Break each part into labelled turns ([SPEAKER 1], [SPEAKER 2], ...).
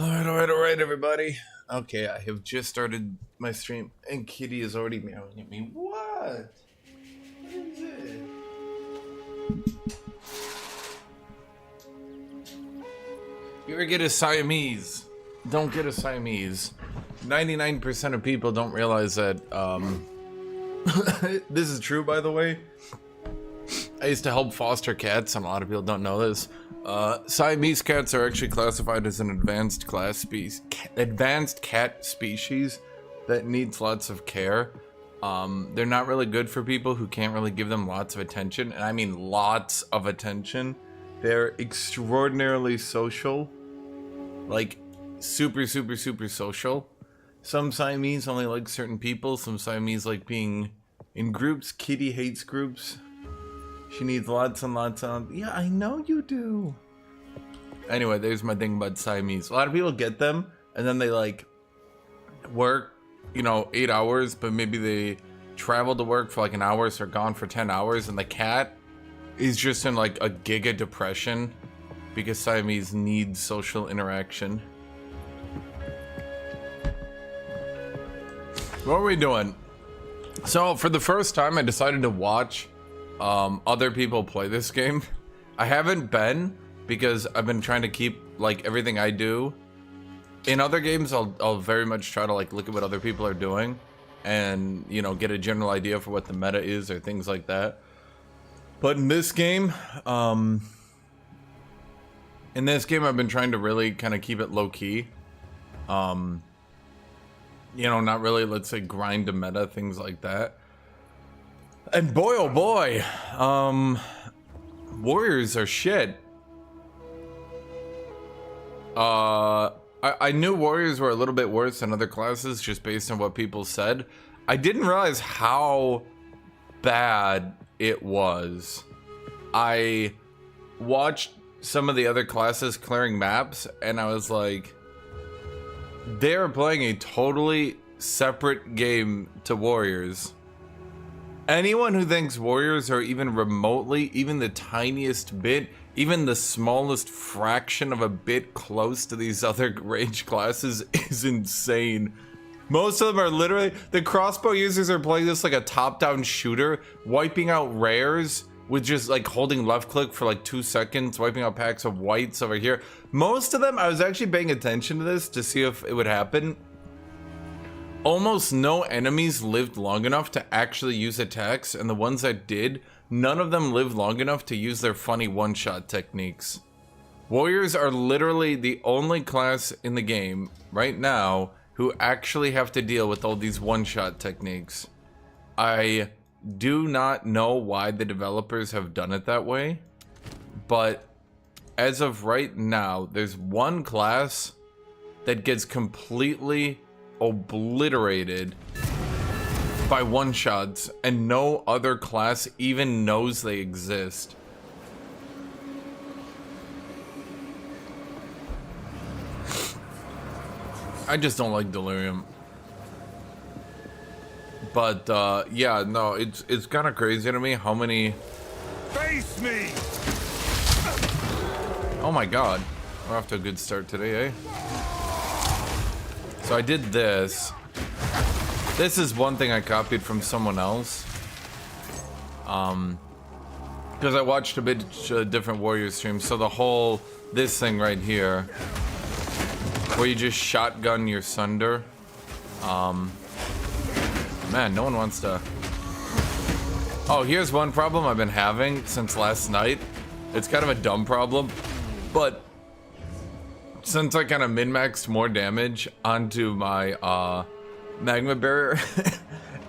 [SPEAKER 1] Alright, everybody. Okay, I have just started my stream, and Kitty is already meowing at me. What? What is it? You ever get a Siamese? Don't get a Siamese. 99% of people don't realize that, this is true, by the way. I used to help foster cats, and a lot of people don't know this. Siamese cats are actually classified as an advanced cat species that needs lots of care. They're not really good for people who can't really give them lots of attention, and I mean lots of attention. They're extraordinarily social, like super social. Some Siamese only like certain people. Some Siamese like being in groups. Kitty hates groups. She needs lots and lots of... Yeah, I know you do. Anyway, there's my thing about Siamese. A lot of people get them, and then they, like, work, 8 hours, but maybe they travel to work for, like, an hour, so they're gone for 10 hours, and the cat is just in, like, a giga depression because Siamese need social interaction. What are we doing? So, for the first time, I decided to watch... other people play this game. I haven't been because I've been trying to keep like everything I do. In other games, I'll very much try to like look at what other people are doing and get a general idea for what the meta is or things like that. But in this game, I've been trying to really kind of keep it low key. Not really, let's say, grind to meta, things like that. And boy, oh boy, warriors are shit. I knew warriors were a little bit worse than other classes just based on what people said. I didn't realize how bad it was. I watched some of the other classes clearing maps, and I was like, they're playing a totally separate game to warriors. Anyone who thinks warriors are even remotely, even the tiniest bit, even the smallest fraction of a bit close to these other range classes is insane. Most of them are literally, the crossbow users are playing this like a top-down shooter, wiping out rares with just like holding left click for like 2 seconds, wiping out packs of whites over here. Most of them, I was actually paying attention to this to see if it would happen. Almost no enemies lived long enough to actually use attacks, and the ones that did, none of them lived long enough to use their funny one-shot techniques. Warriors are literally the only class in the game, right now, who actually have to deal with all these one-shot techniques. I do not know why the developers have done it that way, but as of right now, there's one class that gets completely obliterated by one-shots, and no other class even knows they exist. I just don't like Delirium. But yeah, no, it's kind of crazy to me how many...
[SPEAKER 2] Face me!
[SPEAKER 1] Oh my god, we're off to a good start today, eh? So I did this. This is one thing I copied from someone else. Because I watched a bit different warrior streams. So the whole, this thing right here, where you just shotgun your Sunder. Man, no one wants to... Oh, here's one problem I've been having since last night. It's kind of a dumb problem, but since I kind of min-maxed more damage onto my magma barrier,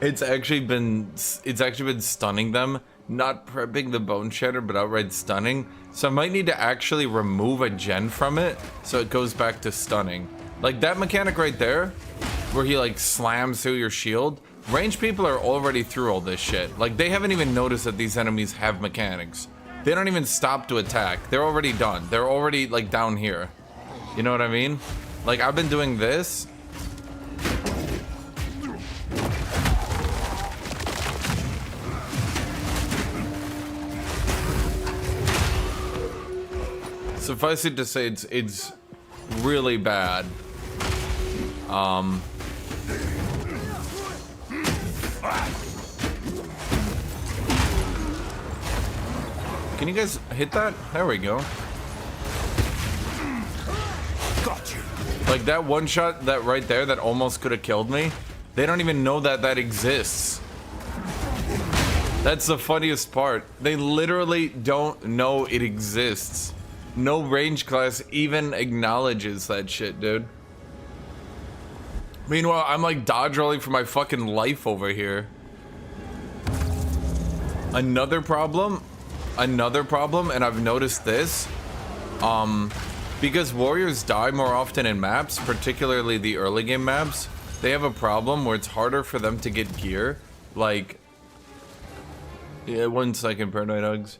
[SPEAKER 1] it's actually been stunning them, not prepping the bone shatter, but outright stunning. So I might need to actually remove a gen from it so it goes back to stunning. Like that mechanic right there, where he like slams through your shield. Ranged people are already through all this shit. Like they haven't even noticed that these enemies have mechanics. They don't even stop to attack. They're already done. They're already like down here. You know what I mean? Like, I've been doing this. Suffice it to say, it's really bad. Can you guys hit that? There we go.
[SPEAKER 2] Got you.
[SPEAKER 1] Like that one shot that right there that almost could have killed me. They don't even know that that exists. That's the funniest part. They literally don't know it exists. No range class even acknowledges that shit, dude. Meanwhile, I'm like dodge rolling for my fucking life over here. Another problem, and I've noticed this, because warriors die more often in maps, particularly the early game maps, they have a problem where it's harder for them to get gear. Like, yeah, 1 second, Paranoid Hugs.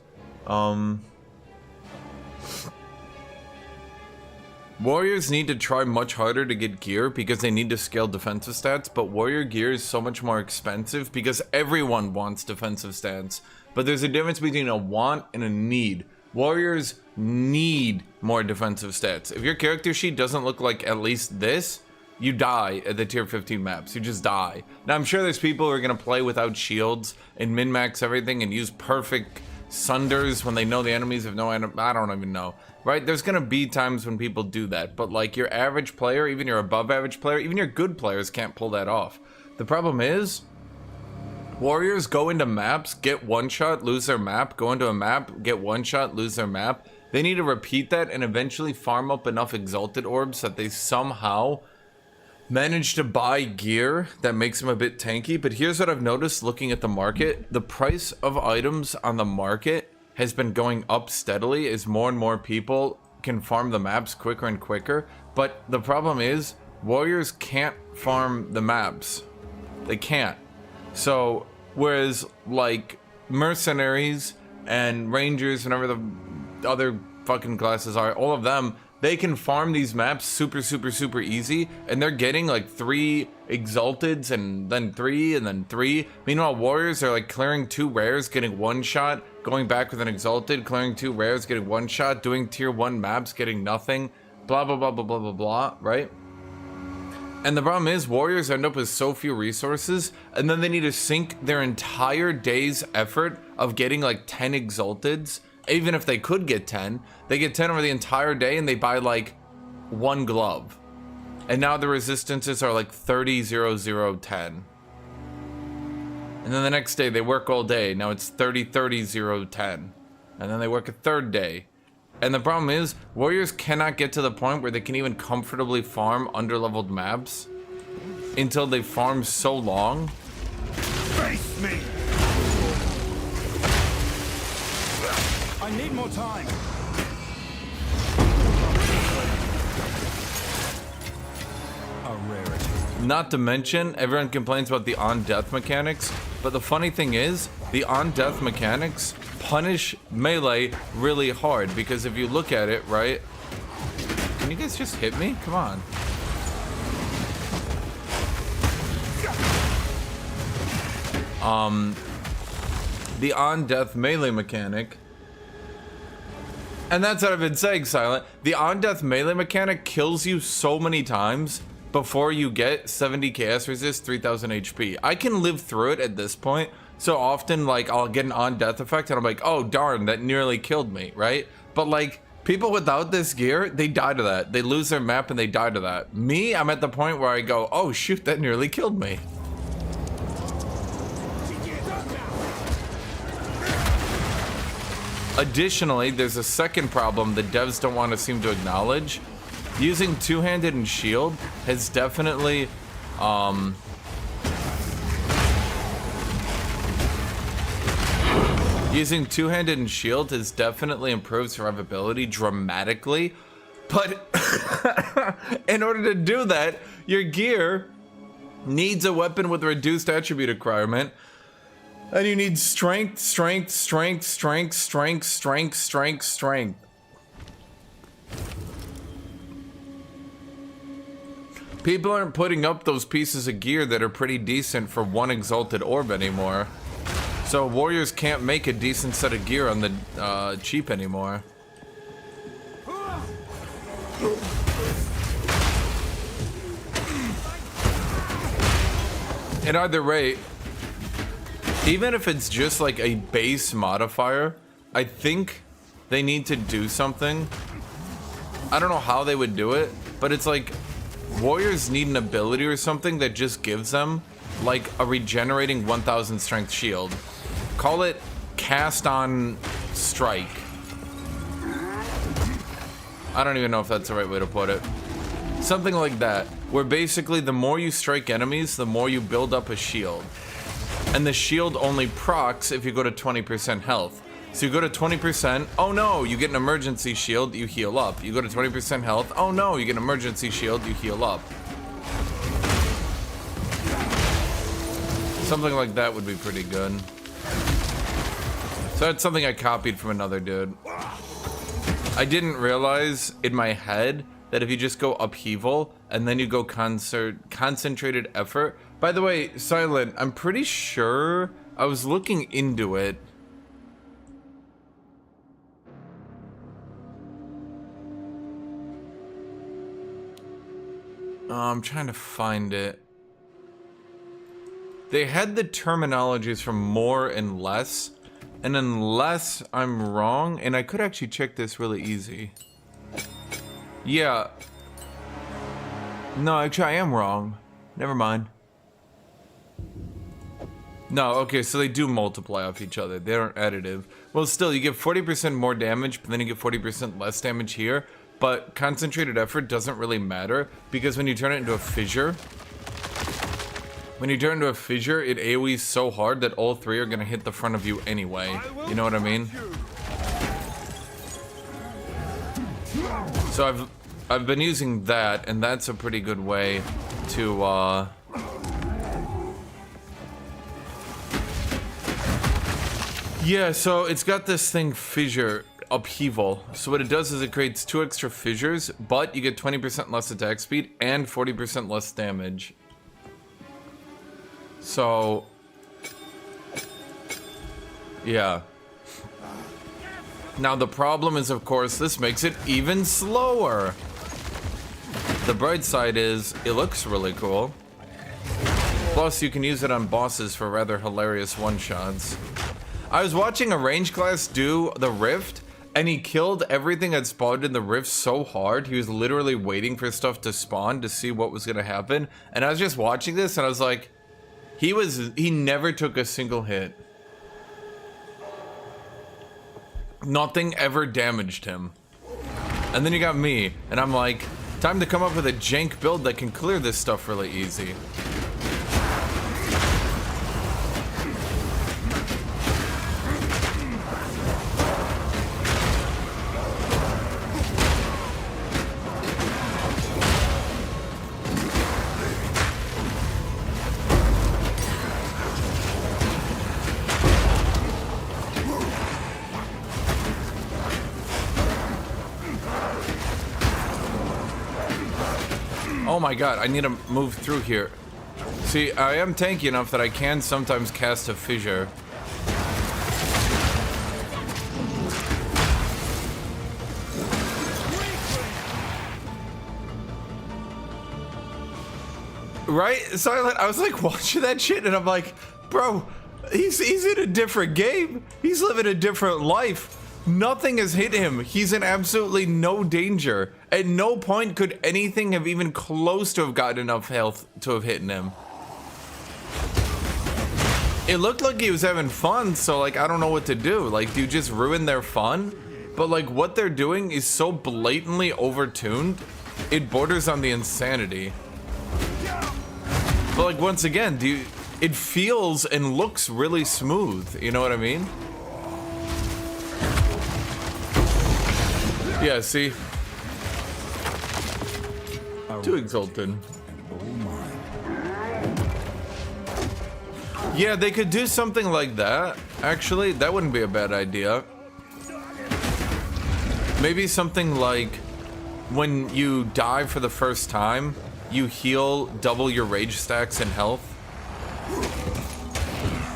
[SPEAKER 1] Warriors need to try much harder to get gear because they need to scale defensive stats, but warrior gear is so much more expensive because everyone wants defensive stats. But there's a difference between a want and a need. Warriors need more defensive stats. If your character sheet doesn't look like at least this, you die at the tier 15 maps. You just die. Now, I'm sure there's people who are going to play without shields and min-max everything and use perfect sunders when they know the enemies have no I don't even know. Right? There's going to be times when people do that. But like your average player, even your above average player, even your good players can't pull that off. The problem is, warriors go into maps, get one shot, lose their map, go into a map, get one shot, lose their map. They need to repeat that and eventually farm up enough exalted orbs that they somehow manage to buy gear that makes them a bit tanky. But here's what I've noticed looking at the market. The price of items on the market has been going up steadily as more and more people can farm the maps quicker and quicker. But the problem is, warriors can't farm the maps. They can't. So, whereas like mercenaries and rangers and whatever the other fucking classes are, all of them, they can farm these maps super easy, and they're getting like 3 exalteds and then 3 and then 3. Meanwhile, warriors are like clearing 2 rares, getting 1 shot, going back with an exalted, clearing 2 rares, getting 1 shot, doing tier 1 maps, getting nothing, blah blah blah blah blah blah blah, right? And the problem is, warriors end up with so few resources, and then they need to sink their entire day's effort of getting like 10 exalteds. Even if they could get 10, they get 10 over the entire day and they buy like 1 glove. And now the resistances are like 30, 0, 0, 10. And then the next day they work all day. Now it's 30, 30, 0, 10. And then they work a third day. And the problem is, warriors cannot get to the point where they can even comfortably farm underleveled maps until they farm so long.
[SPEAKER 2] Face me! I need more time. A rarity.
[SPEAKER 1] Not to mention, everyone complains about the on-death mechanics, but the funny thing is, the on-death mechanics punish melee really hard, because if you look at it, right? Can you guys just hit me? Come on. The on-death melee mechanic, and that's what I've been saying, Silent. The on-death melee mechanic kills you so many times before you get 70 chaos resist, 3000 HP. I can live through it at this point. So often, like, I'll get an on-death effect and I'm like, oh darn, that nearly killed me, right? But like, people without this gear, they die to that. They lose their map and they die to that. Me, I'm at the point where I go, oh shoot, that nearly killed me. Additionally, there's a second problem that devs don't want to seem to acknowledge. Using two-handed and shield has definitely, using two-handed and shield has definitely improved survivability dramatically. But in order to do that, your gear needs a weapon with a reduced attribute requirement. And you need strength, strength, strength, strength, strength, strength, strength, strength. People aren't putting up those pieces of gear that are pretty decent for 1 exalted orb anymore. So warriors can't make a decent set of gear on the cheap anymore. At either rate, even if it's just like a base modifier, I think they need to do something. I don't know how they would do it, but it's like warriors need an ability or something that just gives them like a regenerating 1000 strength shield. Call it cast on strike. I don't even know if that's the right way to put it. Something like that, where basically the more you strike enemies, the more you build up a shield. And the shield only procs if you go to 20% health. So you go to 20%, oh no, you get an emergency shield, you heal up. You go to 20% health, oh no, you get an emergency shield, you heal up. Something like that would be pretty good. So that's something I copied from another dude. I didn't realize in my head that if you just go upheaval and then you go concentrated effort. By the way, Silent, I'm pretty sure I was looking into it. I'm trying to find it. They had the terminologies from more and less, and unless I'm wrong, and I could actually check this really easy. Yeah. No, actually I am wrong. Never mind. No, okay, so they do multiply off each other. They aren't additive. Well, still, you get 40% more damage, but then you get 40% less damage here. But concentrated effort doesn't really matter, because when you turn it into a fissure, it AoEs so hard that all three are gonna hit the front of you anyway. You know what I mean? So I've been using that, and that's a pretty good way to yeah, so it's got this thing fissure upheaval. So what it does is it creates 2 extra fissures, but you get 20% less attack speed and 40% less damage. So yeah. Now the problem is, of course, this makes it even slower. The bright side is it looks really cool. Plus you can use it on bosses for rather hilarious one-shots. I was watching a range class do the rift, and he killed everything that spawned in the rift so hard, he was literally waiting for stuff to spawn to see what was gonna happen. And I was just watching this and I was like, he never took a single hit. Nothing ever damaged him. And then you got me, and I'm like, time to come up with a jank build that can clear this stuff really easy. Oh my god, I need to move through here. See, I am tanky enough that I can sometimes cast a fissure. Right? Silent, I was like watching that shit and I'm like, bro, he's in a different game. He's living a different life. Nothing has hit him. He's in absolutely no danger. At no point could anything have even close to have gotten enough health to have hit him. It looked like he was having fun, so like I don't know what to do. Like, do you just ruin their fun? But like what they're doing is so blatantly overtuned, it borders on the insanity. But like once again, it feels and looks really smooth, you know what I mean? Yeah, see? Too exultant. Yeah, they could do something like that. Actually, that wouldn't be a bad idea. Maybe something like when you die for the first time, you heal double your rage stacks and health.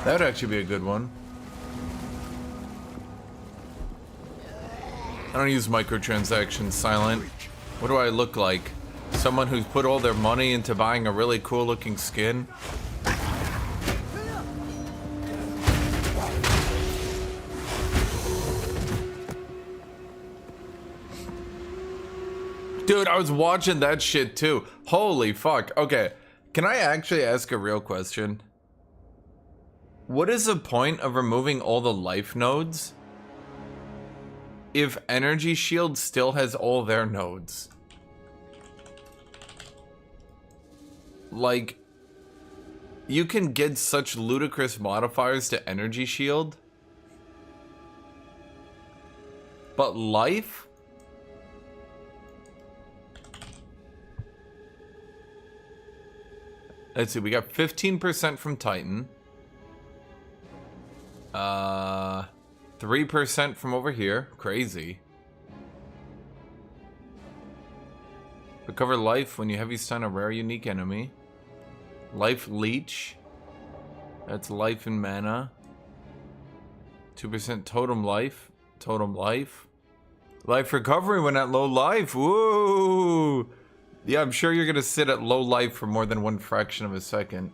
[SPEAKER 1] That would actually be a good one. I don't use microtransactions, Silent. What do I look like? Someone who's put all their money into buying a really cool looking skin? Dude, I was watching that shit too. Holy fuck. Okay, can I actually ask a real question? What is the point of removing all the life nodes if Energy Shield still has all their nodes? Like, you can get such ludicrous modifiers to Energy Shield, but life? Let's see, we got 15% from Titan. 3% from over here. Crazy. Recover life when you heavy stun a rare unique enemy. Life leech. That's life and mana. 2% totem life. Totem life. Life recovery when at low life. Woo! Yeah, I'm sure you're gonna sit at low life for more than 1 fraction of a second.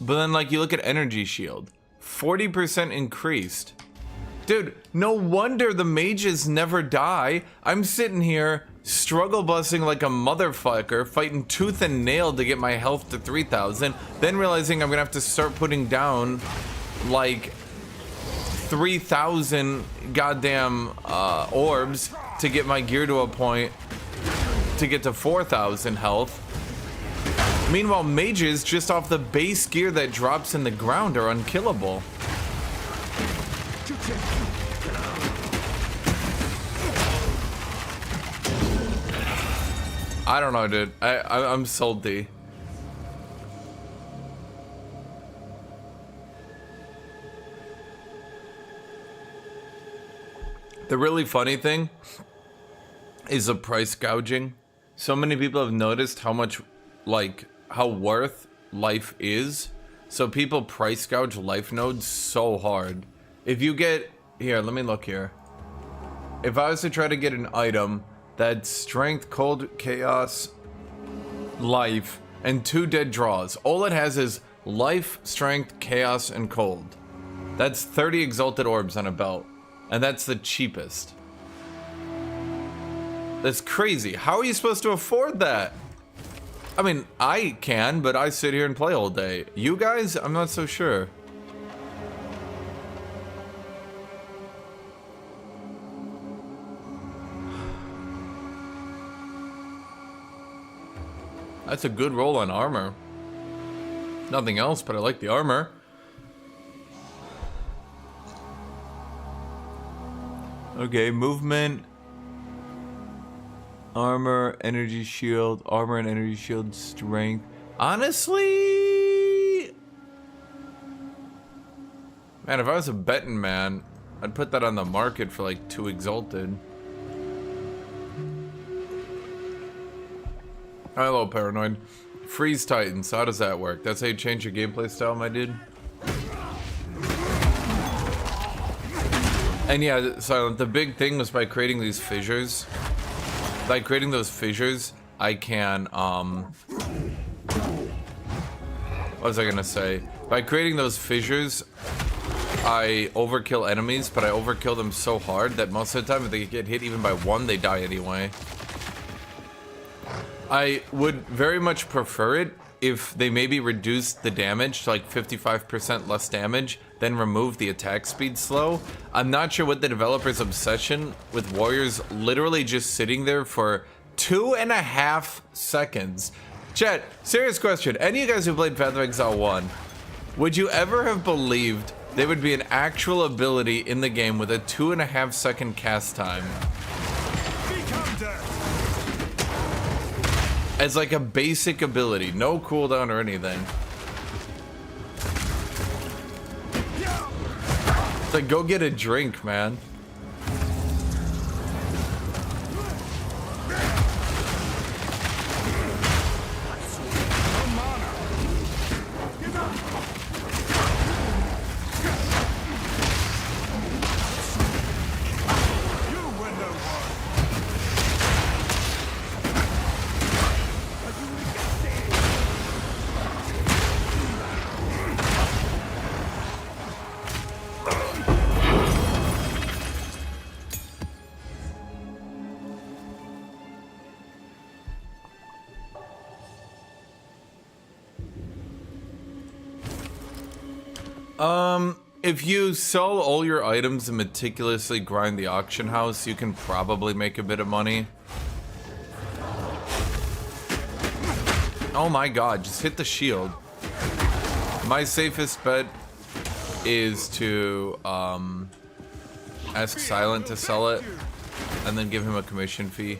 [SPEAKER 1] But then, like, you look at Energy Shield. 40% increased. Dude, no wonder the mages never die. I'm sitting here, struggle busing like a motherfucker, fighting tooth and nail to get my health to 3,000, then realizing I'm gonna have to start putting down, like, 3,000 goddamn orbs to get my gear to a point to get to 4,000 health. Meanwhile, mages just off the base gear that drops in the ground are unkillable. I don't know, dude. I'm salty. The really funny thing is the price gouging. So many people have noticed how much, like, how worth life is. So people price gouge life nodes so hard. If you get, here, let me look here. If I was to try to get an item that's strength, cold, chaos, life, and 2 dead draws, all it has is life, strength, chaos, and cold. That's 30 exalted orbs on a belt. And that's the cheapest. That's crazy. How are you supposed to afford that? I mean, I can, but I sit here and play all day. You guys, I'm not so sure. That's a good roll on armor. Nothing else, but I like the armor. Okay, movement, armor, energy shield, armor and energy shield, strength. Honestly, man, if I was a betting man, I'd put that on the market for like 2 exalted. Hello, Paranoid. Freeze Titans, how does that work? That's how you change your gameplay style, my dude? And yeah, Silent, the big thing was by creating these fissures. By creating those fissures, I can, what was I gonna say? By creating those fissures, I overkill enemies, but I overkill them so hard that most of the time if they get hit even by 1, they die anyway. I would very much prefer it if they maybe reduced the damage to like 55% less damage, then remove the attack speed slow. I'm not sure what the developer's obsession with warriors literally just sitting there for 2.5 seconds. Chat, serious question. Any of you guys who played Path of Exile 1, would you ever have believed there would be an actual ability in the game with a 2.5 second cast time? As like a basic ability, no cooldown or anything. It's like, go get a drink, man. If you sell all your items and meticulously grind the auction house, you can probably make a bit of money. Oh my god, just hit the shield. My safest bet is to ask Silent to sell it and then give him a commission fee.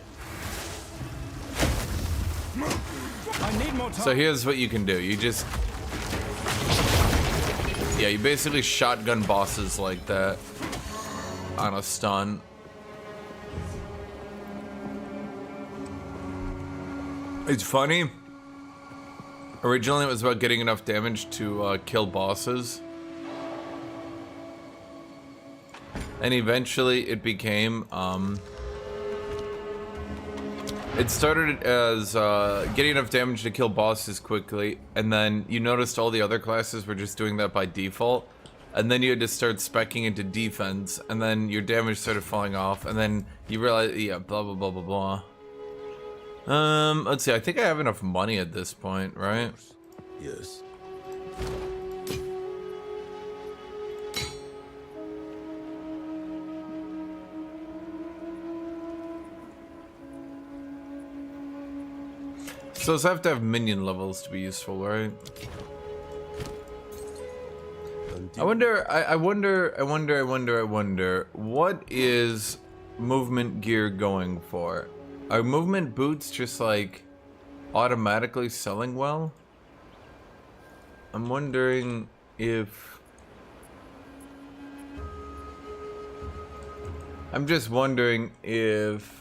[SPEAKER 2] I need more time.
[SPEAKER 1] So here's what you can do. You just... yeah, you basically shotgun bosses like that on a stun. It's funny. Originally it was about getting enough damage to kill bosses. And eventually it became, it started as getting enough damage to kill bosses quickly, and then you noticed all the other classes were just doing that by default, and then you had to start speccing into defense, and then your damage started falling off, and then you realize, yeah, blah blah blah blah blah. Let's see, I think I have enough money at this point, right?
[SPEAKER 2] Yes.
[SPEAKER 1] So I have to have minion levels to be useful, right? I wonder, what is movement gear going for? Are movement boots just like automatically selling well? I'm wondering if... I'm just wondering if...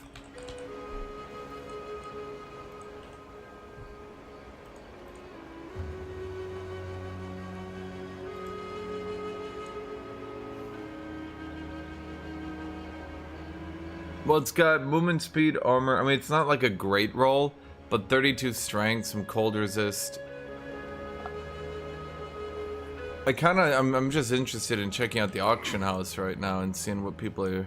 [SPEAKER 1] well, it's got movement speed, armor. I mean, it's not like a great roll, but 32 strength, some cold resist. I'm just interested in checking out the auction house right now and seeing what people are...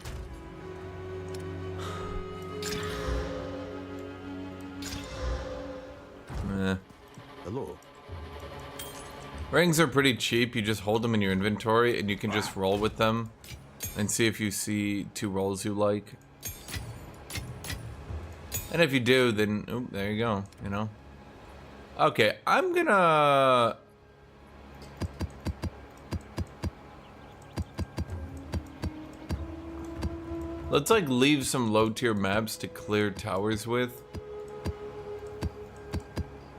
[SPEAKER 2] Hello.
[SPEAKER 1] Rings are pretty cheap. You just hold them in your inventory and you can just roll with them and see if you see two rolls you like. And if you do, then oh, there you go, you know. Okay, I'm gonna... let's like leave some low tier maps to clear towers with.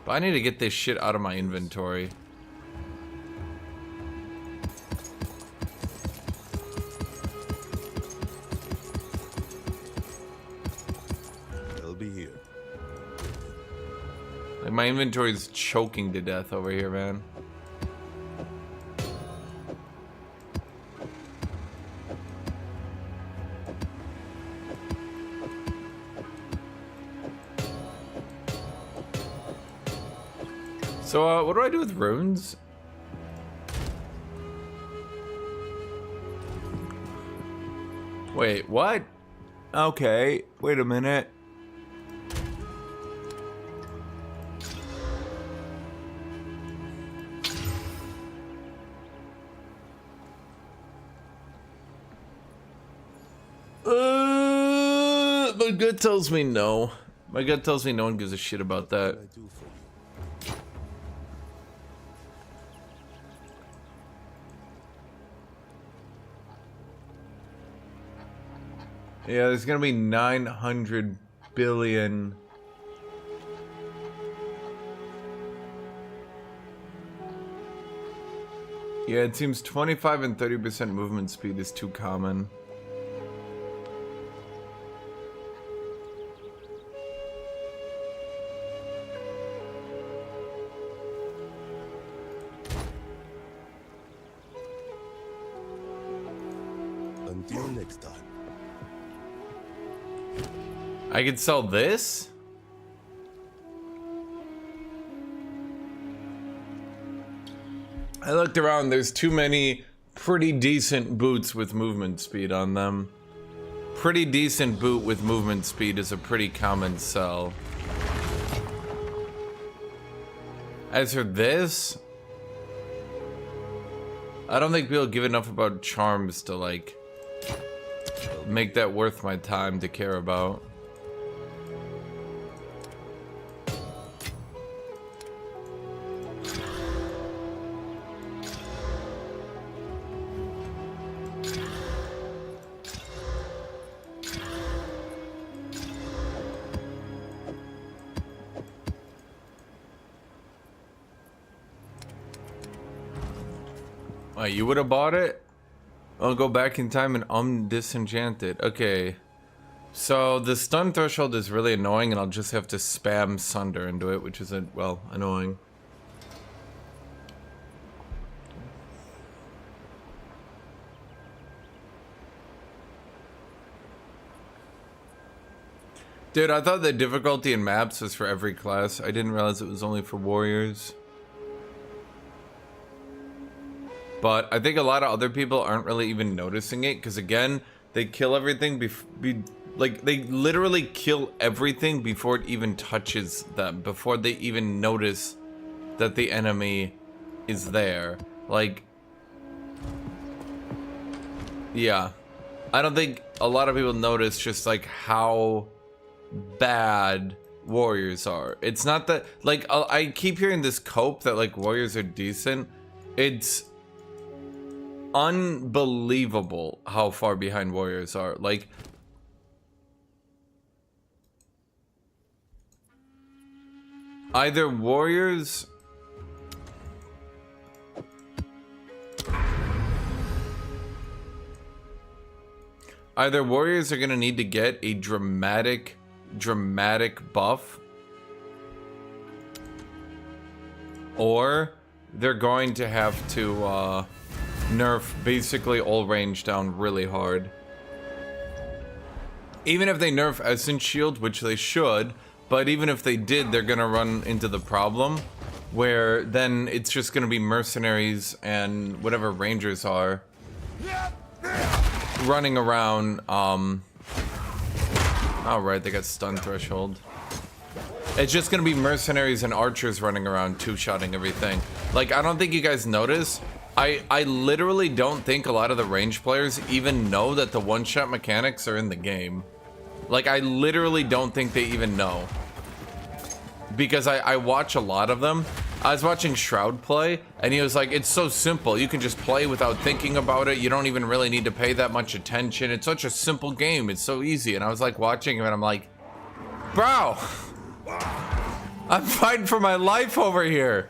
[SPEAKER 1] But I need to get this shit out of my inventory. Like, my inventory is choking to death over here, man. So, what do I do with runes? Wait, what? Okay, wait a minute. My gut tells me no. My gut tells me no one gives a shit about that. Yeah, there's gonna be 900 billion. Yeah, it seems 25 and 30% movement speed is too common.
[SPEAKER 2] Until next time.
[SPEAKER 1] I could sell this? I looked around, there's too many pretty decent boots with movement speed on them. Pretty decent boot with movement speed is a pretty common sell. As for this, I don't think people give enough about charms to, like, make that worth my time to care about. Wait, you would have bought it? I'll go back in time and disenchant it. Okay. So the stun threshold is really annoying, and I'll just have to spam Sunder into it, which is, well, annoying. Dude, I thought the difficulty in maps was for every class. I didn't realize it was only for warriors. But I think a lot of other people aren't really even noticing it, because again, they kill everything like, they literally kill everything before it even touches them, before they even notice that the enemy is there. Like, yeah. I don't think a lot of people notice just, like, how bad warriors are. It's not that, like, I keep hearing this cope that, like, warriors are decent. It's unbelievable how far behind warriors are. Like, either warriors are gonna need to get a dramatic buff, or they're going to have to nerf basically all range down really hard. Even if they nerf Essence Shield, which they should, but even if they did, they're gonna run into the problem where then it's just gonna be mercenaries and whatever rangers are running around. Oh right, they got stun threshold. It's just gonna be mercenaries and archers running around two-shotting everything. Like, I don't think you guys notice. I literally don't think a lot of the range players even know that the one-shot mechanics are in the game. Like, I literally don't think they even know. Because I watch a lot of them. I was watching Shroud play, and he was like, it's so simple. You can just play without thinking about it. You don't even really need to pay that much attention. It's such a simple game. It's so easy. And I was like watching him, and I'm like, bro, I'm fighting for my life over here.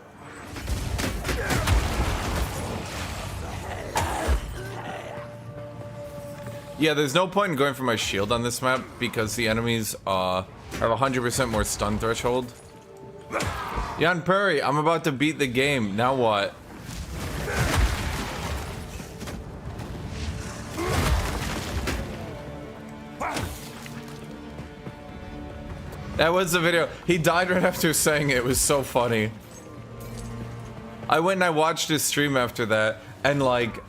[SPEAKER 1] Yeah, there's no point in going for my shield on this map because the enemies have 100% more stun threshold. Jan Perry, I'm about to beat the game. Now what? That was the video. He died right after saying it. It was so funny. I went and I watched his stream after that, and like,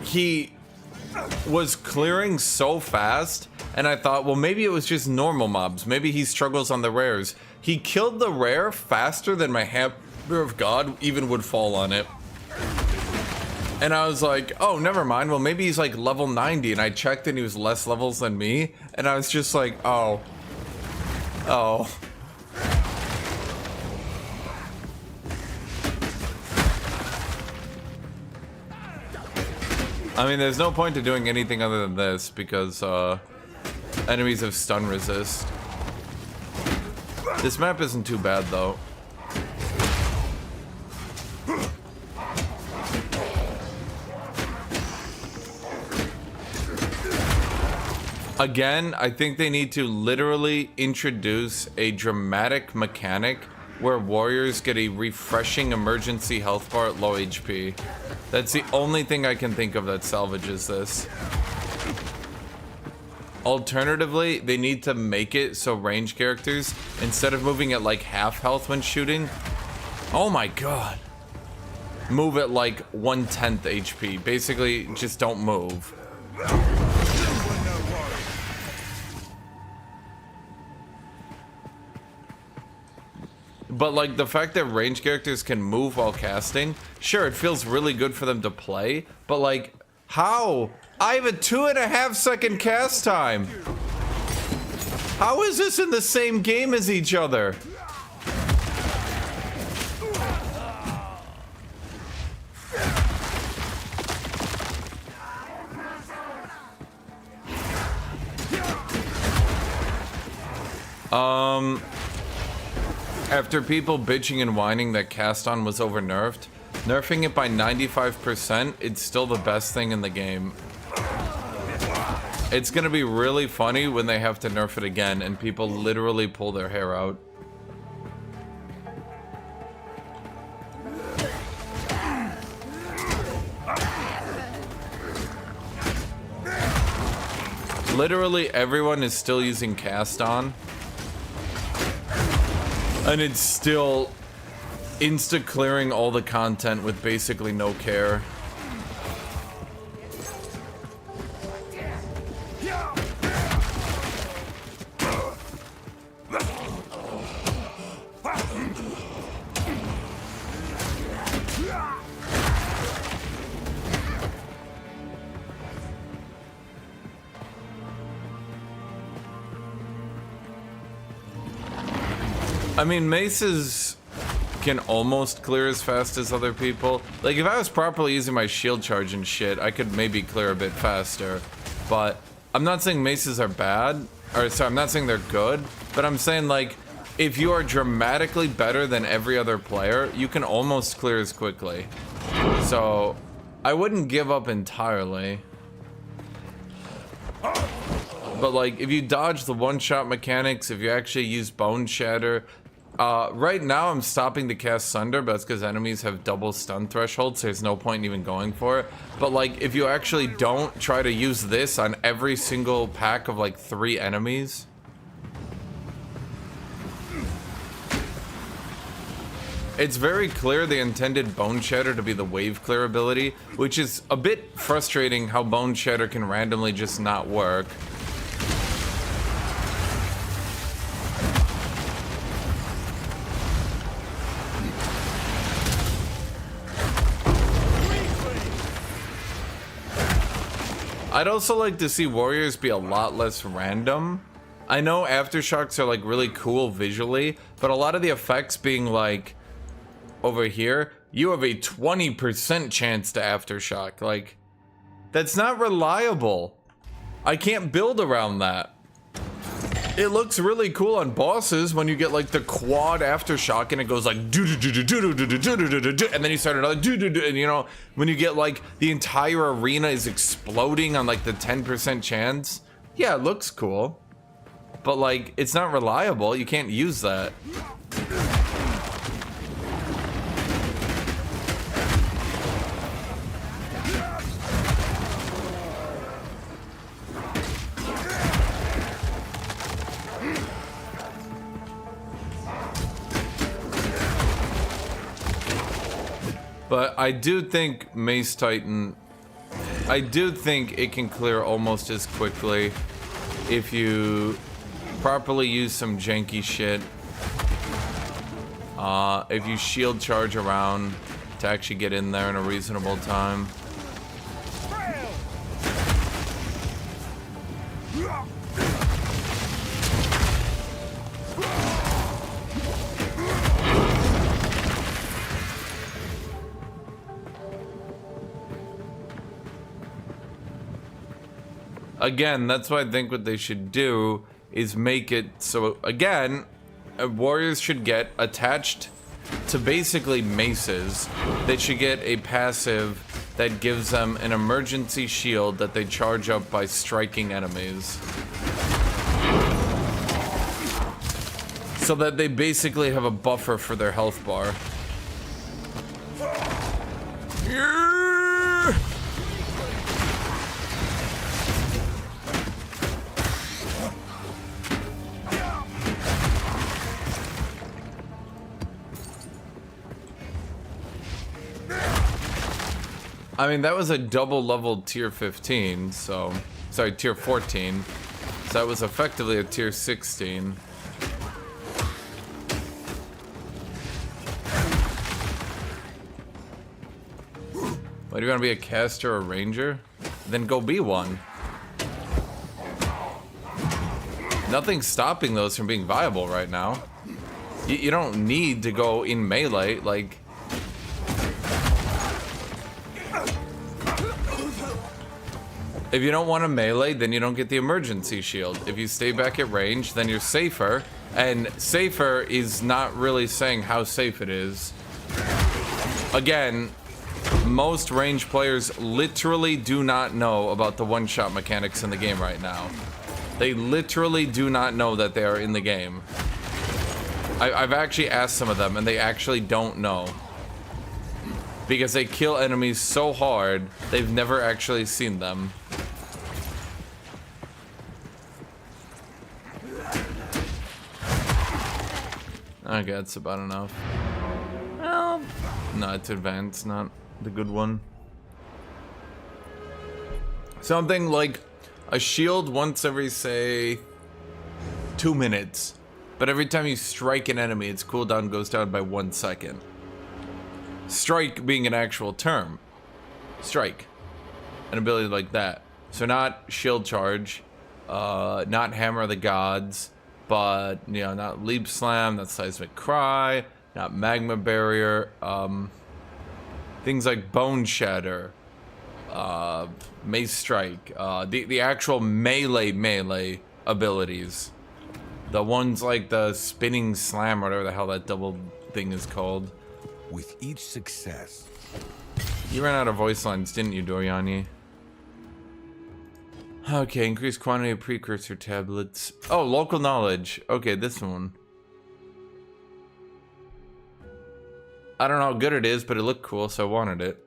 [SPEAKER 1] he was clearing so fast, and I thought, well, maybe it was just normal mobs. Maybe he struggles on the rares. He killed the rare faster than my Hammer of God even would fall on it. And I was like, oh, never mind. Well, maybe he's like level 90, and I checked and he was less levels than me. And I was just like, oh. Oh. I mean, there's no point to doing anything other than this because enemies have stun resist. This map isn't too bad though. Again, I think they need to literally introduce a dramatic mechanic where warriors get a refreshing emergency health bar at low HP. That's the only thing I can think of that salvages this. Alternatively, they need to make it so range characters, instead of moving at like half health when shooting, oh my god, move at like 1/10 HP. Basically, just don't move. But like the fact that range characters can move while casting, sure, it feels really good for them to play, but like, how? I have a 2.5 second cast time. How is this in the same game as each other? After people bitching and whining that cast on was over nerfed, nerfing it by 95%, it's still the best thing in the game. It's gonna be really funny when they have to nerf it again and people literally pull their hair out. Literally everyone is still using cast on. And it's still insta-clearing all the content with basically no care. I mean, maces can almost clear as fast as other people. Like, if I was properly using my shield charge and shit, I could maybe clear a bit faster. But I'm not saying maces are bad. Or, sorry, I'm not saying they're good. But I'm saying, like, if you are dramatically better than every other player, you can almost clear as quickly. So, I wouldn't give up entirely. But, like, if you dodge the one-shot mechanics, if you actually use Bone Shatter... right now I'm stopping to cast Sunder, but that's because enemies have double stun thresholds, so there's no point in even going for it. But like, if you actually don't try to use this on every single pack of like 3 enemies... It's very clear they intended Bone Shatter to be the wave clear ability, which is a bit frustrating how Bone Shatter can randomly just not work. I'd also like to see warriors be a lot less random. I know Aftershocks are like really cool visually, but a lot of the effects being like, over here, you have a 20% chance to Aftershock. Like, that's not reliable. I can't build around that. It looks really cool on bosses when you get like the quad Aftershock and it goes like do do do do do do do do do do do, and then you start another do do do, and you know, when you get like the entire arena is exploding on like the 10% chance, yeah, it looks cool, but like it's not reliable. You can't use that. But I do think Mace Titan, I do think it can clear almost as quickly if you properly use some janky shit. If you shield charge around to actually get in there in a reasonable time. Again, that's why I think what they should do is make it so, again, warriors should get attached to basically maces. They should get a passive that gives them an emergency shield that they charge up by striking enemies. So that they basically have a buffer for their health bar. I mean, that was a double leveled tier 15, so... Sorry, tier 14. So that was effectively a tier 16. Why do you want to be a caster or ranger? Then go be one. Nothing's stopping those from being viable right now. You don't need to go in melee, like... If you don't want to melee, then you don't get the emergency shield. If you stay back at range, then you're safer. And safer is not really saying how safe it is. Again, most range players literally do not know about the one-shot mechanics in the game right now. They literally do not know that they are in the game. I've actually asked some of them, and they actually don't know. Because they kill enemies so hard, they've never actually seen them. Okay, that's about enough. Well, no, it's advanced, not the good one. Something like a shield once every, say, 2 minutes. But every time you strike an enemy, its cooldown goes down by 1 second. Strike being an actual term. Strike. An ability like that. So not shield charge, not hammer of the gods, but, you know, not leap slam, not seismic cry, not magma barrier, things like bone shatter, mace strike, the actual melee abilities. The ones like the spinning slam, or whatever the hell that double thing is called.
[SPEAKER 2] With each success.
[SPEAKER 1] You ran out of voice lines, didn't you, Doriani? Okay, increased quantity of precursor tablets. Oh, local knowledge. Okay, this one. I don't know how good it is, but it looked cool, so I wanted it.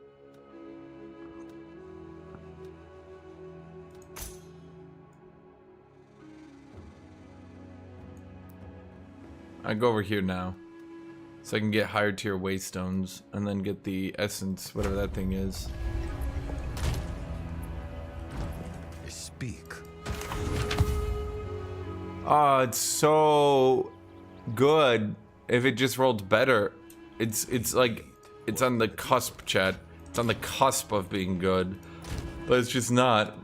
[SPEAKER 1] I go over here now, so I can get higher tier waystones, and then get the essence, whatever that thing is.
[SPEAKER 2] Speak.
[SPEAKER 1] Oh, it's so good. If it just rolled better, it's like it's on the cusp, chat. It's on the cusp of being good, but it's just not.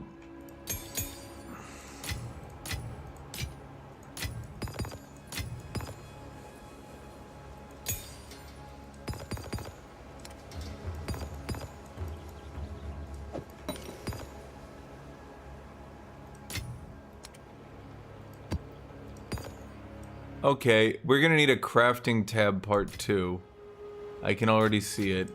[SPEAKER 1] Okay, we're gonna need a crafting tab part 2. I can already see it.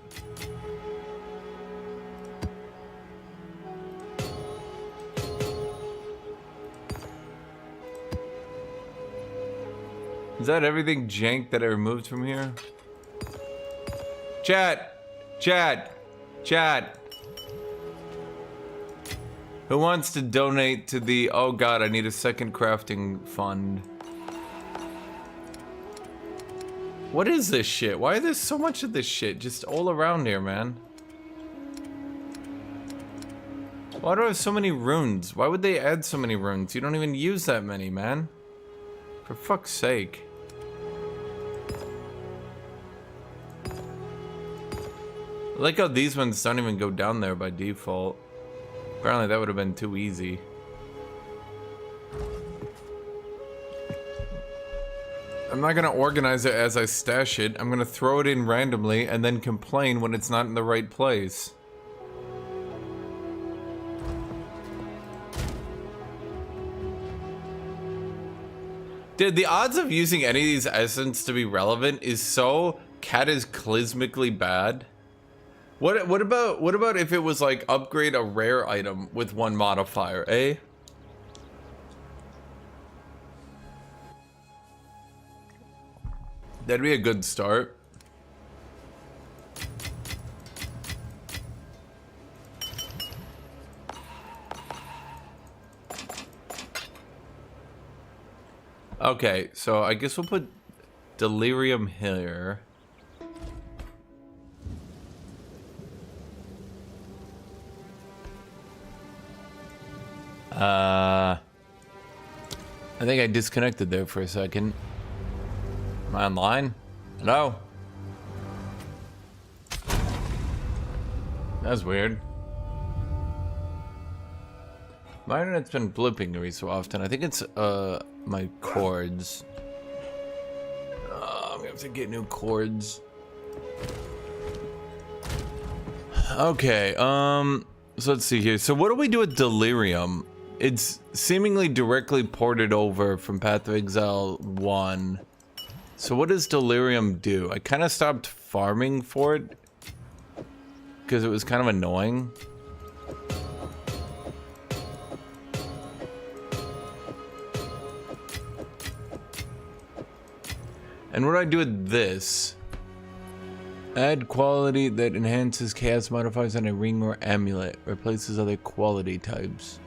[SPEAKER 1] Is that everything jank that I removed from here? Chat! Chat! Chat! Who wants to donate to the... Oh god, I need a second crafting fund. What is this shit? Why is there so much of this shit just all around here, man? Why do I have so many runes? Why would they add so many runes? You don't even use that many, man. For fuck's sake. I like how these ones don't even go down there by default. Apparently that would have been too easy. I'm not gonna organize it as I stash it. I'm gonna throw it in randomly and then complain when it's not in the right place. Dude, the odds of using any of these essence to be relevant is so cataclysmically bad. What about if it was like upgrade a rare item with one modifier, eh? That'd be a good start. Okay, so I guess we'll put delirium here. I think I disconnected there for a second. Am I online? Hello? That's weird. My internet's been blipping every so often. I think it's my cords. I'm gonna have to get new cords. Okay, so let's see here. So what do we do with Delirium? It's seemingly directly ported over from Path of Exile 1. So what does Delirium do? I kind of stopped farming for it because it was kind of annoying. And what do I do with this? Add quality that enhances chaos modifiers on a ring or amulet. Replaces other quality types.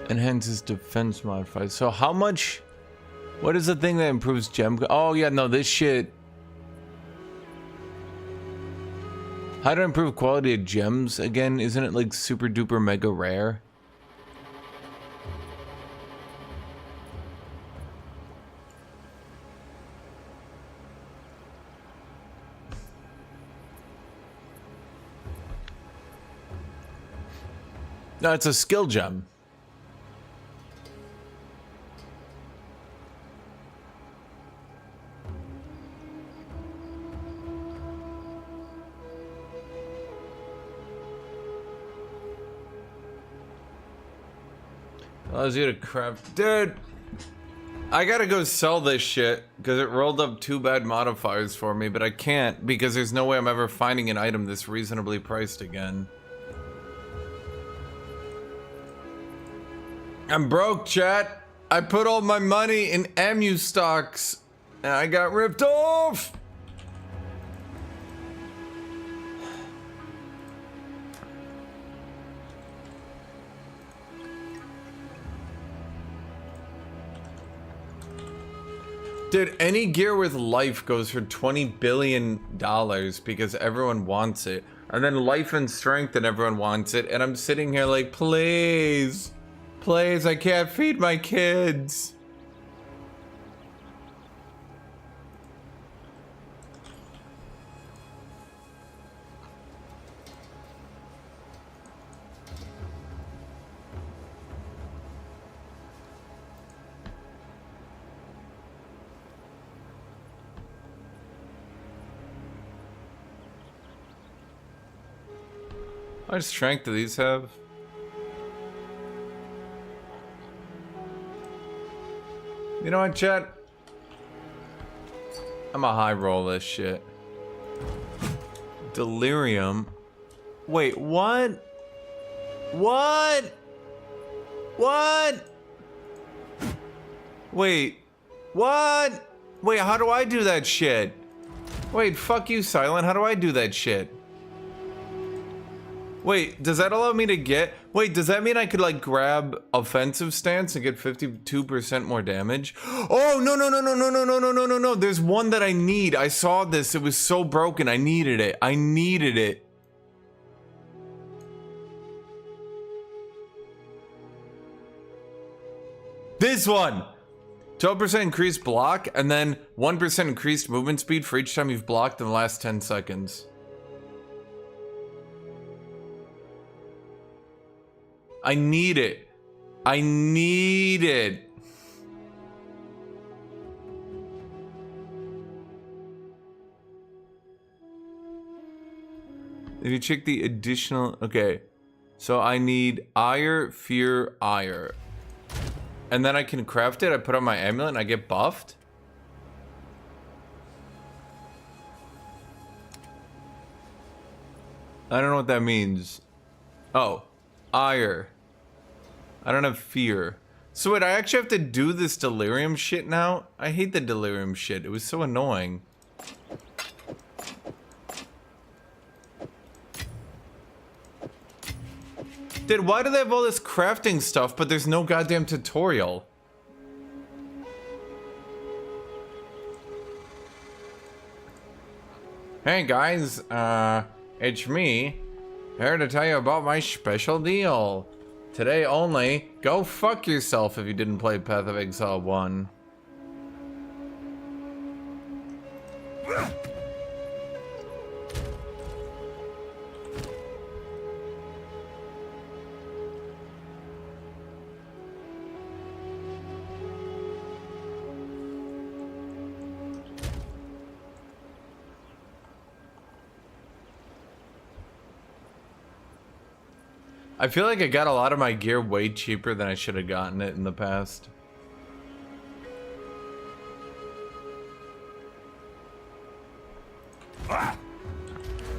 [SPEAKER 1] Enhances defense modifiers. So how much? What is the thing that improves gem? Oh yeah, no, this shit. How to improve quality of gems again? Isn't it like super duper mega rare? No, it's a skill gem. Allows you to craft. Dude, I gotta go sell this shit because it rolled up 2 bad modifiers for me, but I can't because there's no way I'm ever finding an item this reasonably priced again. I'm broke, chat. I put all my money in MU stocks and I got ripped off. Dude, any gear with life goes for $20 billion because everyone wants it. And then life and strength and everyone wants it. And I'm sitting here like, please. Please, I can't feed my kids. How much strength do these have? You know what, chat? I'm a high roll this shit. Delirium. Wait, what? What? What? Wait. What? Wait, how do I do that shit? Wait, fuck you, Silent. How do I do that shit? Wait, does that allow me to get... Wait, does that mean I could, like, grab offensive stance and get 52% more damage? Oh, no, no, no, no, no, no, no, no, no, no, no. There's one that I need. I saw this. It was so broken. I needed it. I needed it. This one! 12% increased block, and then 1% increased movement speed for each time you've blocked in the last 10 seconds. I need it. I need it. If you check the additional... Okay. So I need ire, fear, ire. And then I can craft it. I put on my amulet and I get buffed. I don't know what that means. Oh. Ire. I don't have fear. So wait, I actually have to do this delirium shit now? I hate the delirium shit. It was so annoying. Dude, why do they have all this crafting stuff, but there's no goddamn tutorial? Hey guys, it's me. Here to tell you about my special deal. Today only, go fuck yourself if you didn't play Path of Exile 1. I feel like I got a lot of my gear way cheaper than I should have gotten it in the past.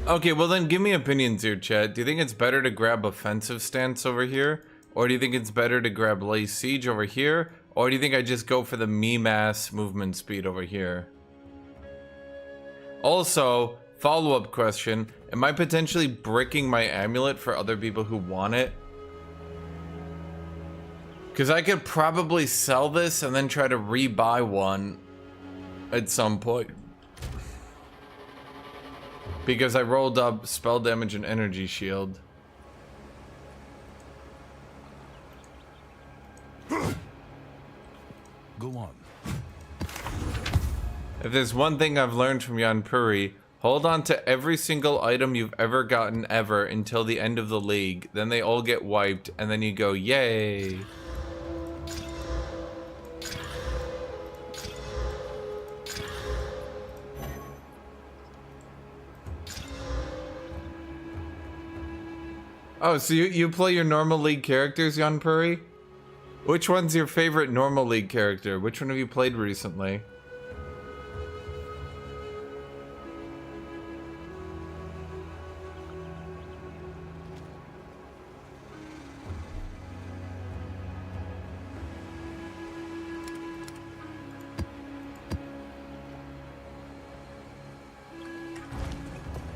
[SPEAKER 1] Okay, well then give me opinions here, chat. Do you think it's better to grab offensive stance over here? Or do you think it's better to grab lay siege over here? Or do you think I just go for the mass movement speed over here? Also, follow-up question. Am I potentially bricking my amulet for other people who want it? Because I could probably sell this and then try to rebuy one at some point. Because I rolled up spell damage and energy shield.
[SPEAKER 2] Go on.
[SPEAKER 1] If there's one thing I've learned from Yanpuri, hold on to every single item you've ever gotten ever until the end of the league. Then they all get wiped, and then you go, yay. Oh, so you play your normal league characters, Yanpuri? Which one's your favorite normal league character? Which one have you played recently?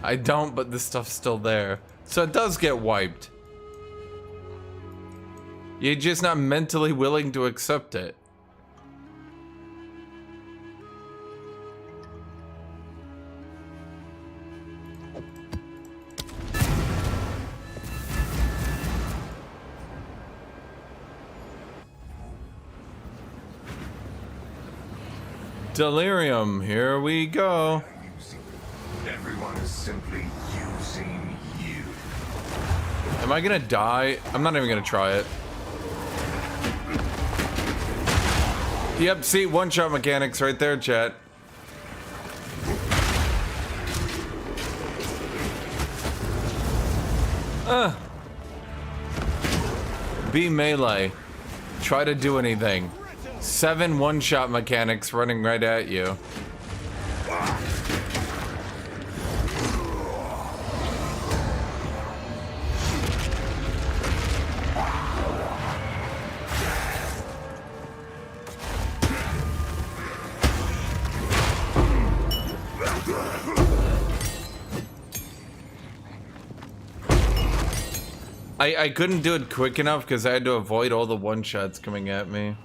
[SPEAKER 1] I don't, but the stuff's still there. So it does get wiped. You're just not mentally willing to accept it. Delirium, here we go.
[SPEAKER 2] Everyone is simply using you.
[SPEAKER 1] Am I gonna die? I'm not even gonna try it. Yep, see, one-shot mechanics right there, chat. Be melee. Try to do anything. 7 one-shot mechanics running right at you. I couldn't do it quick enough because I had to avoid all the one-shots coming at me.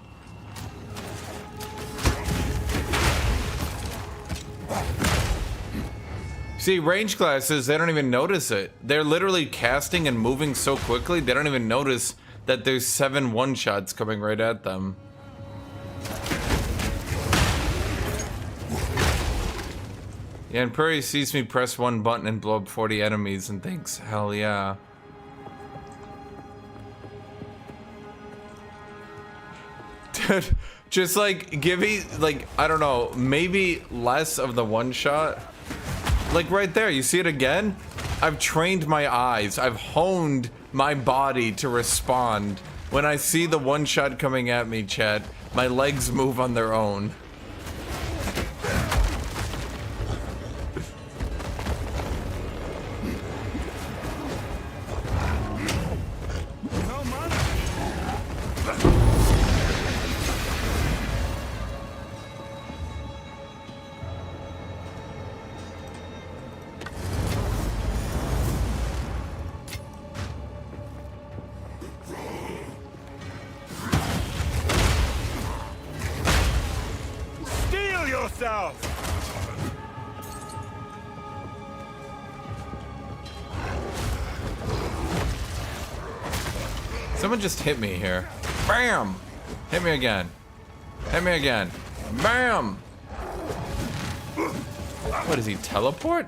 [SPEAKER 1] See, range classes, they don't even notice it. They're literally casting and moving so quickly, they don't even notice that there's 7 one-shots coming right at them. Yeah, and Prairie sees me press one button and blow up 40 enemies and thinks, hell yeah. Dude, just like, give me, like, I don't know, maybe less of the one-shot. Like right there, you see it again? I've trained my eyes, I've honed my body to respond. When I see the one-shot coming at me, chat, my legs move on their own. Someone just hit me here. Bam! Hit me again. Hit me again. Bam! What is he, teleport?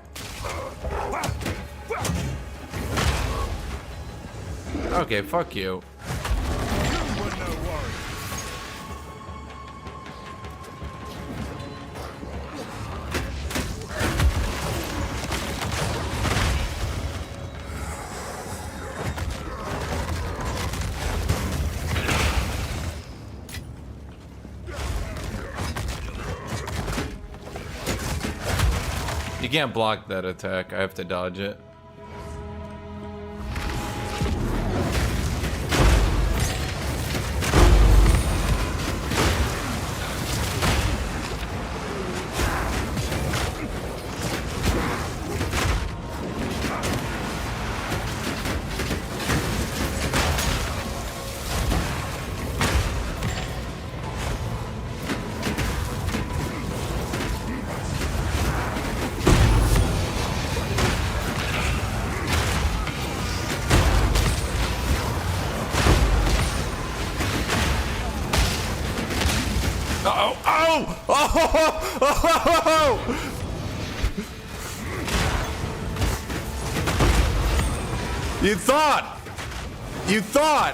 [SPEAKER 1] Okay, fuck you. You can't block that attack. I have to dodge it. You thought! You thought!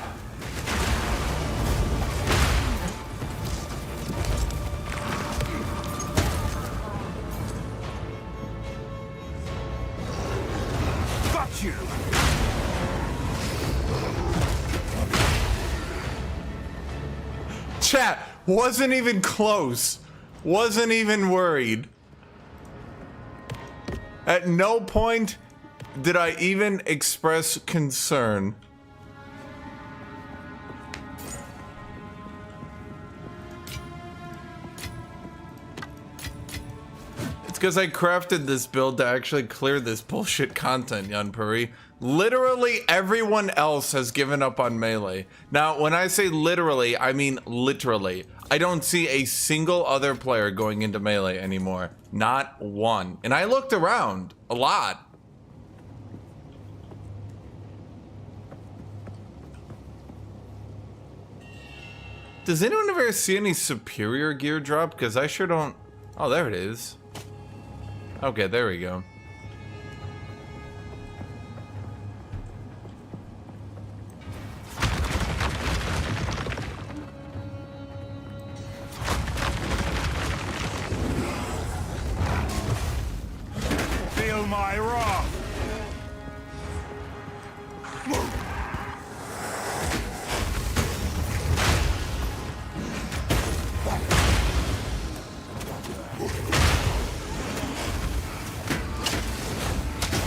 [SPEAKER 2] Fuck you!
[SPEAKER 1] Chat, wasn't even close. Wasn't even worried. At no point did I even express concern. It's because I crafted this build to actually clear this bullshit content, Yanpuri. Literally everyone else has given up on melee. Now, when I say literally, I mean literally. I don't see a single other player going into melee anymore. Not one. And I looked around a lot. Does anyone ever see any superior gear drop? Because I sure don't. Oh, there it is. Okay, there we go.
[SPEAKER 2] Feel my wrath!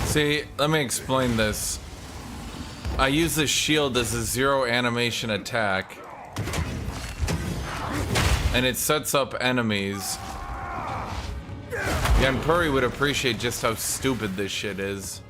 [SPEAKER 1] See, let me explain this. I use this shield as a zero animation attack. And it sets up enemies. Yanpuri would appreciate just how stupid this shit is.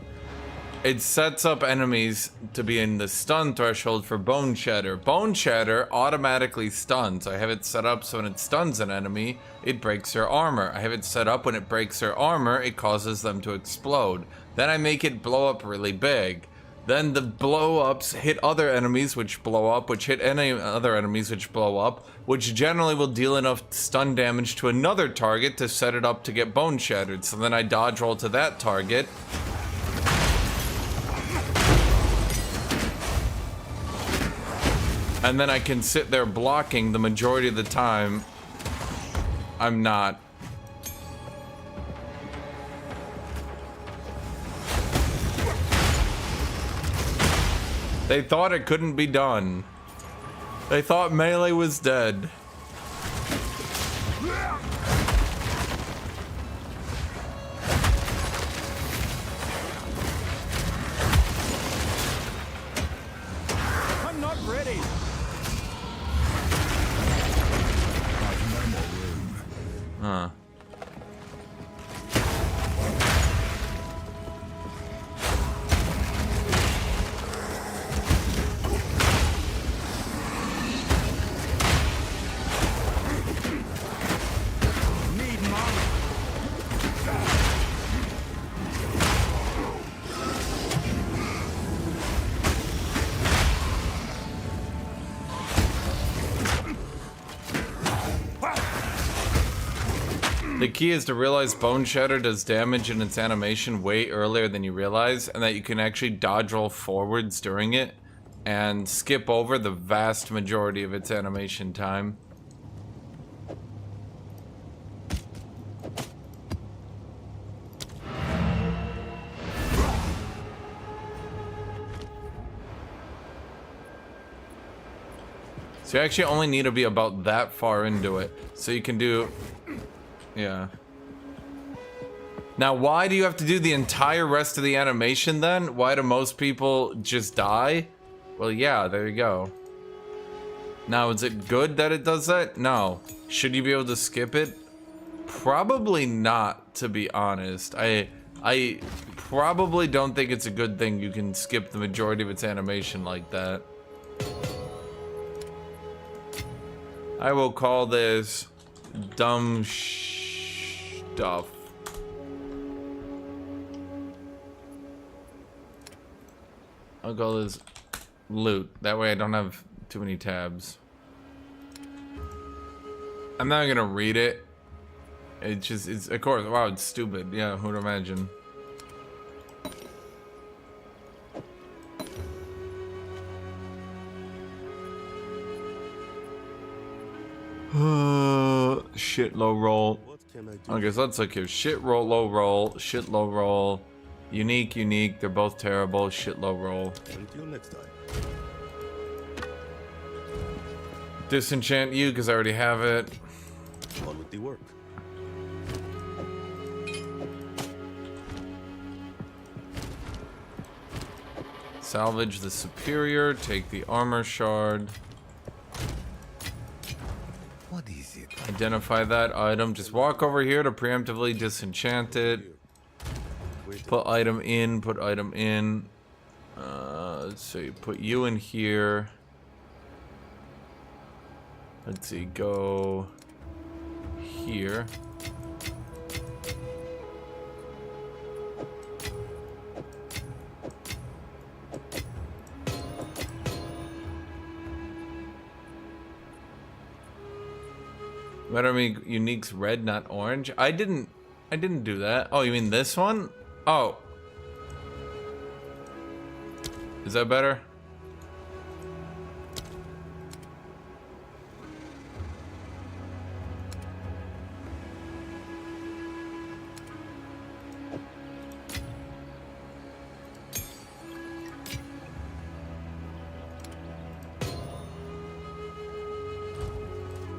[SPEAKER 1] It sets up enemies to be in the stun threshold for Bone Shatter. Bone Shatter automatically stuns. I have it set up so when it stuns an enemy, it breaks their armor. I have it set up when it breaks their armor, it causes them to explode. Then I make it blow up really big. Then the blow-ups hit other enemies which blow up, which hit any other enemies which blow up, which generally will deal enough stun damage to another target to set it up to get bone shattered. So then I dodge roll to that target. And then I can sit there blocking the majority of the time. I'm not. They thought it couldn't be done. They thought melee was dead.
[SPEAKER 2] I'm not ready!
[SPEAKER 1] Huh. The key is to realize Bone Shatter does damage in its animation way earlier than you realize, and that you can actually dodge roll forwards during it and skip over the vast majority of its animation time. So you actually only need to be about that far into it. So you can do... Yeah. Now, why do you have to do the entire rest of the animation then? Why do most people just die? Well, yeah, there you go. Now, is it good that it does that? No. Should you be able to skip it? Probably not, to be honest. I probably don't think it's a good thing you can skip the majority of its animation like that. I will call this dumb stuff. I'll call this loot. That way I don't have too many tabs. I'm not gonna read it. It's of course, wow, it's stupid. Yeah, who'd imagine? Shit, low roll. Okay, so let's look here. Shit, roll, low roll. Shit, low roll. Unique, unique. They're both terrible. Shit, low roll.
[SPEAKER 3] Until next time.
[SPEAKER 1] Disenchant you because I already have it.
[SPEAKER 3] On with the work.
[SPEAKER 1] Salvage the superior. Take the armor shard.
[SPEAKER 3] What is it?
[SPEAKER 1] Identify that item. Just walk over here to preemptively disenchant it. Put item in. Put item in. Let's see. Put you in here. Let's see. Go here. What are me uniques red, not orange? I didn't do that. Oh, you mean this one? Oh. Is that better?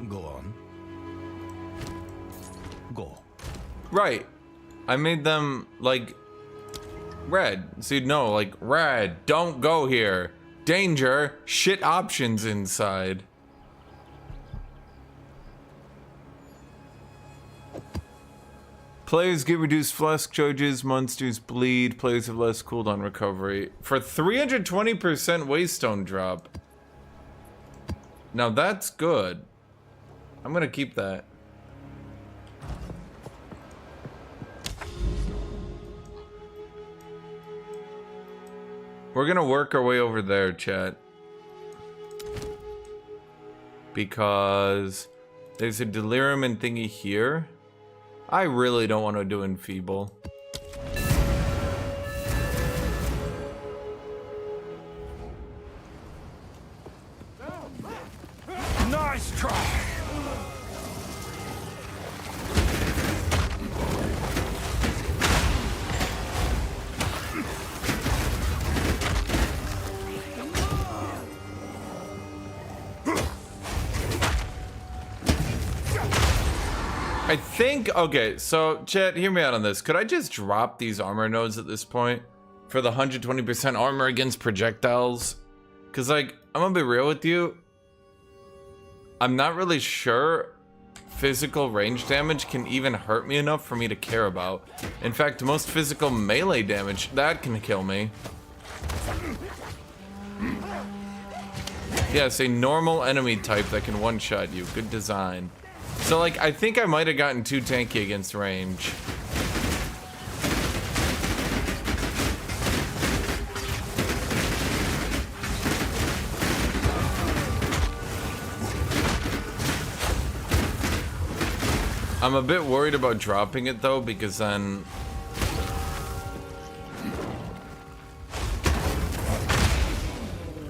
[SPEAKER 3] Go on. Go.
[SPEAKER 1] Right. I made them, like, red. So you'd know, like, red, don't go here. Danger, shit options inside. Players get reduced flask charges, monsters bleed, players have less cooldown recovery. For 320% waystone drop. Now that's good. I'm gonna keep that. We're gonna work our way over there, chat. Because there's a delirium and thingy here. I really don't want to do enfeeble.
[SPEAKER 2] Nice try.
[SPEAKER 1] I think, okay, so chat, hear me out on this. Could I just drop these armor nodes at this point for the 120% armor against projectiles? Because, like, I'm gonna be real with you. I'm not really sure physical range damage can even hurt me enough for me to care about. In fact, most physical melee damage, that can kill me. Yes, a normal enemy type that can one-shot you. Good design. So, like, I think I might have gotten too tanky against range. I'm a bit worried about dropping it though, because then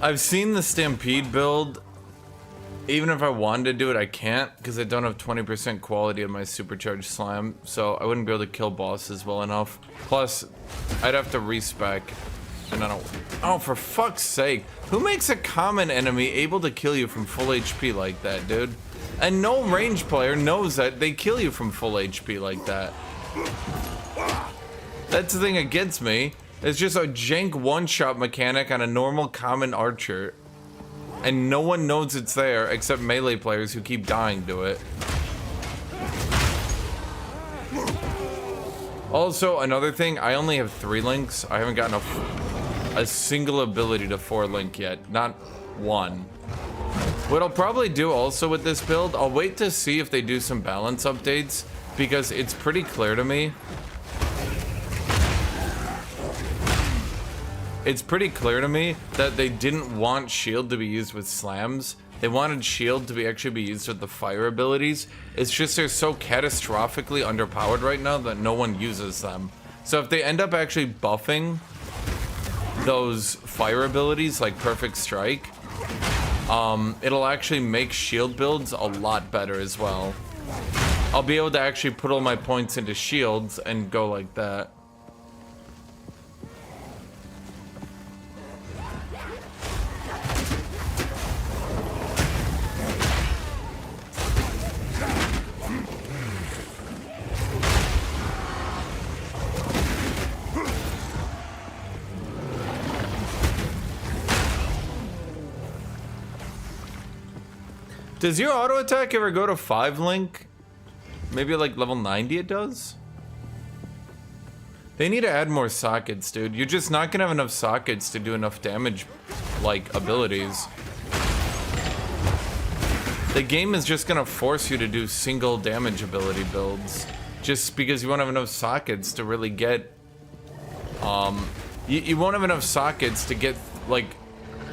[SPEAKER 1] I've seen the Stampede build. Even if I wanted to do it, I can't, because I don't have 20% quality of my supercharged slime, so I wouldn't be able to kill bosses well enough. Plus, I'd have to respec, and I don't... Oh, for fuck's sake. Who makes a common enemy able to kill you from full HP like that, dude? And no range player knows that they kill you from full HP like that. That's the thing that gets me. It's just a jank one-shot mechanic on a normal common archer. And no one knows it's there except melee players who keep dying to it. Also, another thing, I only have 3 links. I haven't gotten a single ability to 4 link yet. Not one. What I'll probably do also with this build, I'll wait to see if they do some balance updates, because it's pretty clear to me. It's pretty clear to me that they didn't want shield to be used with slams. They wanted shield to actually be used with the fire abilities. It's just they're so catastrophically underpowered right now that no one uses them. So if they end up actually buffing those fire abilities like Perfect Strike, it'll actually make shield builds a lot better as well. I'll be able to actually put all my points into shields and go like that. Does your auto attack ever go to 5 link? Maybe like level 90 it does? They need to add more sockets, dude. You're just not gonna have enough sockets to do enough damage, like, abilities. The game is just gonna force you to do single damage ability builds. Just because you won't have enough sockets to really get... You won't have enough sockets to get, like...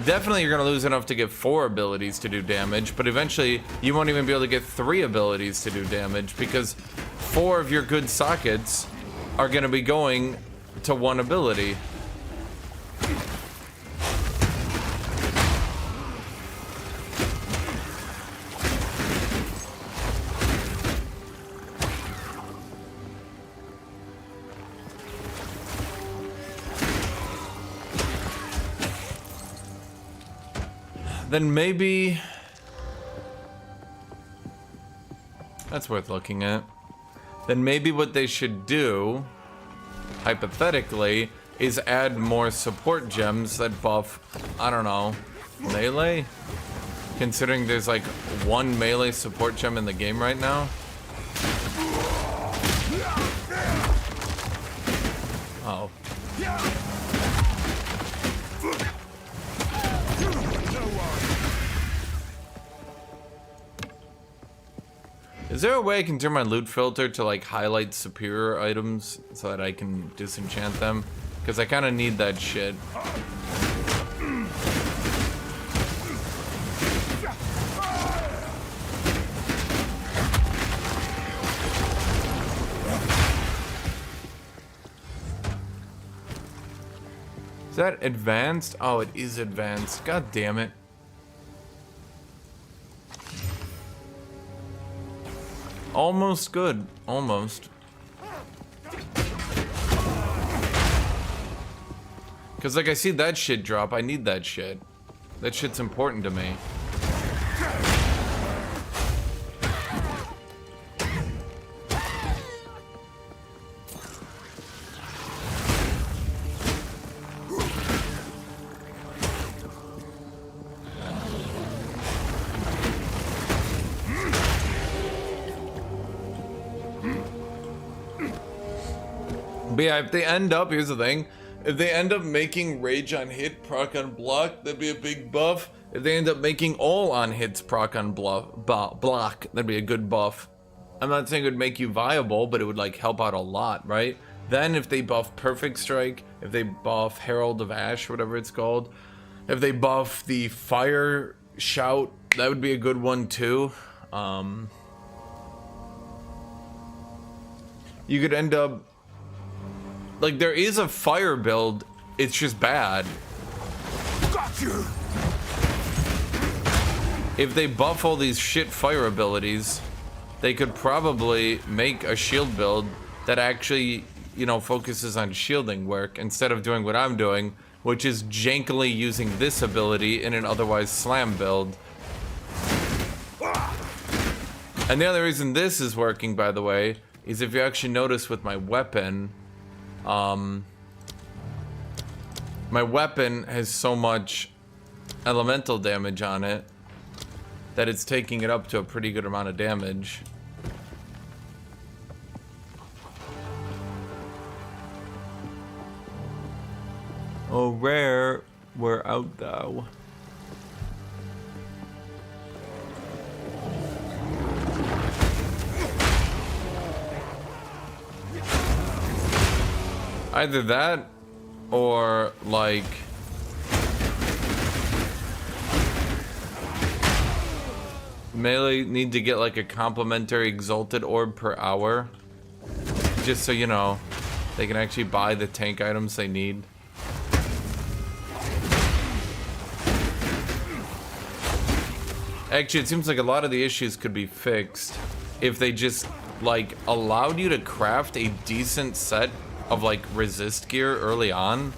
[SPEAKER 1] Definitely you're gonna lose enough to get 4 abilities to do damage, but eventually you won't even be able to get 3 abilities to do damage, because 4 of your good sockets are gonna be going to 1 ability. Then maybe... That's worth looking at. Then maybe what they should do, hypothetically, is add more support gems that buff, I don't know, melee? Considering there's like 1 melee support gem in the game right now. Oh. Is there a way I can turn my loot filter to like highlight superior items so that I can disenchant them? Because I kind of need that shit. Is that advanced? Oh, it is advanced. God damn it. Almost good. Almost. Because, like, I see that shit drop. I need that shit. That shit's important to me. But yeah, if they end up, here's the thing. If they end up making rage on hit, proc on block, that'd be a big buff. If they end up making all on hits, proc on block, that'd be a good buff. I'm not saying it would make you viable, but it would like help out a lot, right? Then if they buff Perfect Strike, if they buff Herald of Ash, whatever it's called, if they buff the Fire Shout, that would be a good one too. you could end up... Like, there is a fire build, it's just bad.
[SPEAKER 2] Got you.
[SPEAKER 1] If they buff all these shit fire abilities, they could probably make a shield build that actually, you know, focuses on shielding work instead of doing what I'm doing, which is jankily using this ability in an otherwise slam build. And the other reason this is working, by the way, is if you actually notice with my weapon, my weapon has so much elemental damage on it that it's taking it up to a pretty good amount of damage. Oh, rare, we're out thou. Either that, or like melee need to get like a complimentary exalted orb per hour, just so you know they can actually buy the tank items they need. Actually, it seems like a lot of the issues could be fixed if they just like allowed you to craft a decent set of like resist gear early on,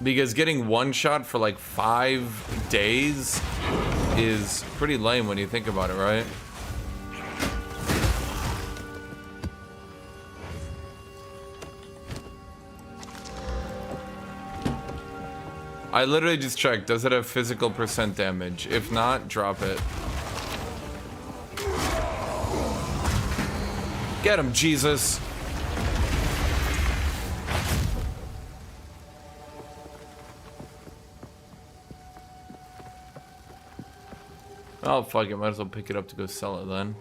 [SPEAKER 1] because getting one shot for like 5 days is pretty lame when you think about it, right? I literally just checked, does it have physical percent damage? If not, drop it. Get him, Jesus. Oh, fuck it. Might as well pick it up to go sell it then.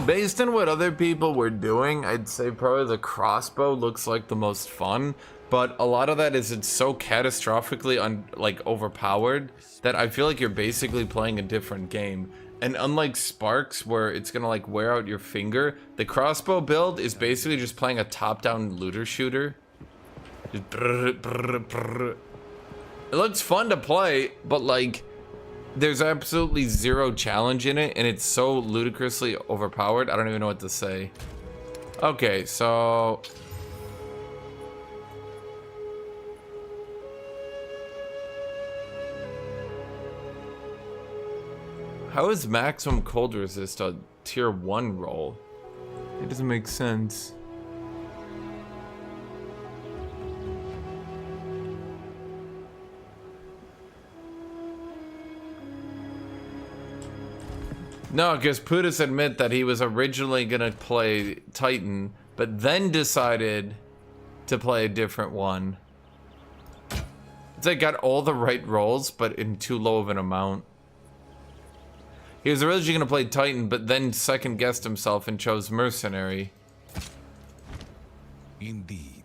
[SPEAKER 1] Based on what other people were doing, I'd say probably the crossbow looks like the most fun. But a lot of that is it's so catastrophically overpowered that I feel like you're basically playing a different game. And unlike Sparks, where it's gonna like wear out your finger, the crossbow build is basically just playing a top-down looter shooter. Just brrr, brrr, brrr. It looks fun to play, but like there's absolutely zero challenge in it, and it's so ludicrously overpowered. I don't even know what to say. Okay, so how is maximum cold resist a tier 1 roll? It doesn't make sense. No, because Putis admit that he was originally gonna play Titan, but then decided to play a different one. It's like got all the right rolls, but in too low of an amount. He was originally gonna play Titan, but then second guessed himself and chose Mercenary.
[SPEAKER 3] Indeed.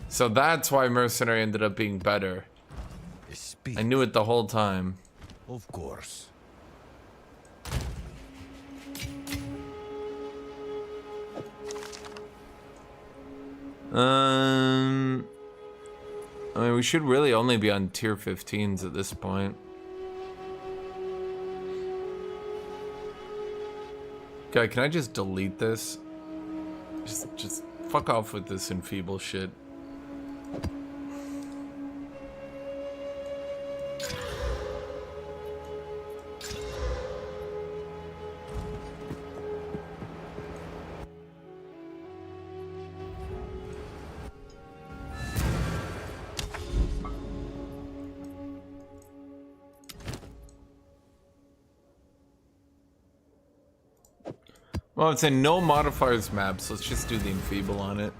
[SPEAKER 1] So that's why Mercenary ended up being better. I knew it the whole time.
[SPEAKER 3] Of course.
[SPEAKER 1] I mean, we should really only be on tier 15s at this point. Okay, can I just delete this? Just fuck off with this enfeeble shit. Well, it's a no modifiers map, so let's just do the enfeeble on it.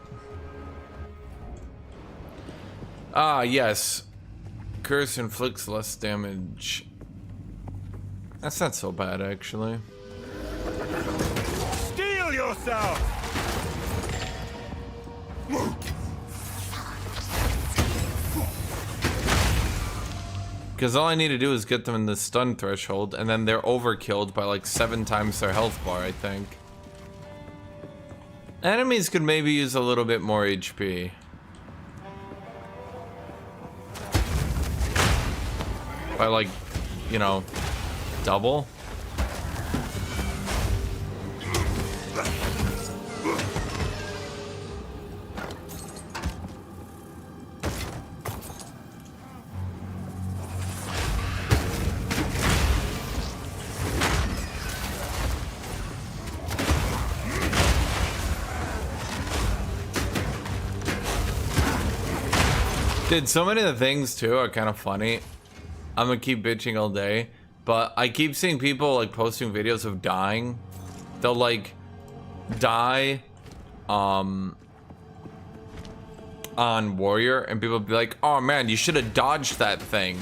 [SPEAKER 1] Ah, yes. Curse inflicts less damage. That's not so bad, actually.
[SPEAKER 2] Steel yourself!
[SPEAKER 1] Because all I need to do is get them in the stun threshold, and then they're overkilled by like 7 times their health bar, I think. Enemies could maybe use a little bit more HP. By like, you know, double. Dude, so many of the things too are kind of funny. I'm gonna keep bitching all day, but I keep seeing people like posting videos of dying. They'll like die on warrior, and people be like, oh man, you should have dodged that thing.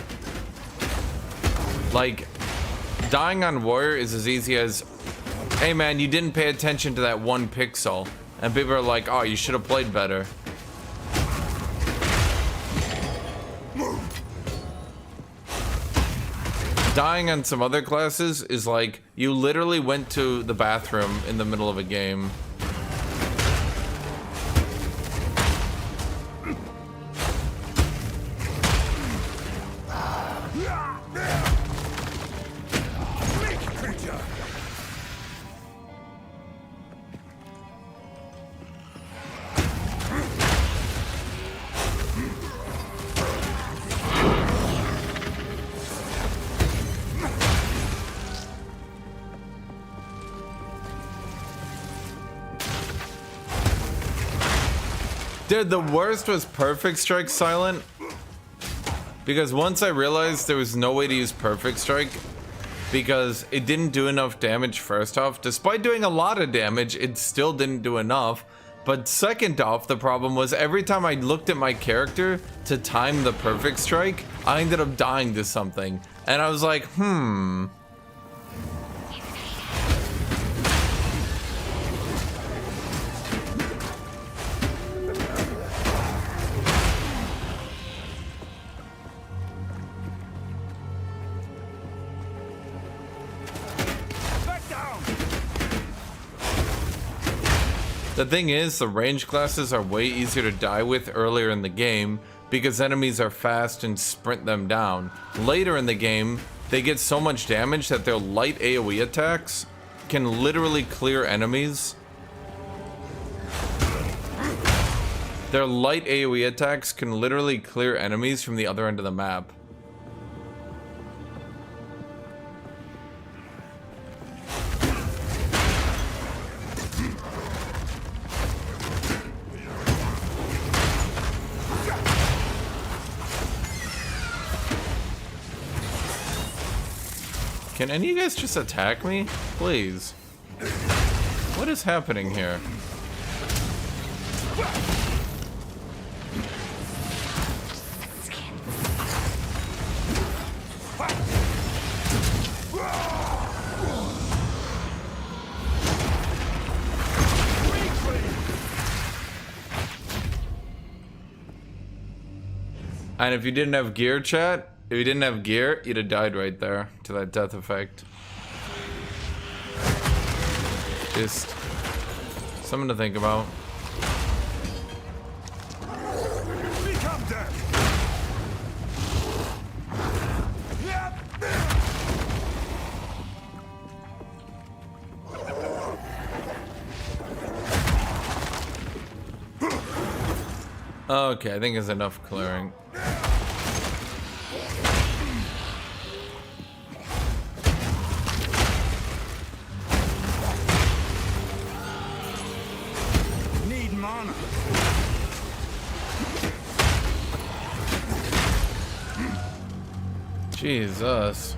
[SPEAKER 1] Like, dying on warrior is as easy as, hey man, you didn't pay attention to that 1 pixel. And people are like, oh, you should have played better. Dying on some other classes is like, you literally went to the bathroom in the middle of a game. Dude, the worst was Perfect Strike Silent. Because once I realized there was no way to use Perfect Strike, because it didn't do enough damage first off. Despite doing a lot of damage, it still didn't do enough. But second off, the problem was every time I looked at my character to time the Perfect Strike, I ended up dying to something. And I was like, The thing is, the range classes are way easier to die with earlier in the game because enemies are fast and sprint them down. Later in the game, they get so much damage that their light AoE attacks can literally clear enemies. Their light AoE attacks can literally clear enemies from the other end of the map. Can any of you guys just attack me? Please. What is happening here? And if you didn't have gear, chat, if you didn't have gear, you'd have died right there to that death effect. Just something to think about.
[SPEAKER 2] Become death.
[SPEAKER 1] Okay, I think it's enough clearing.
[SPEAKER 2] Need mana.
[SPEAKER 1] Jesus.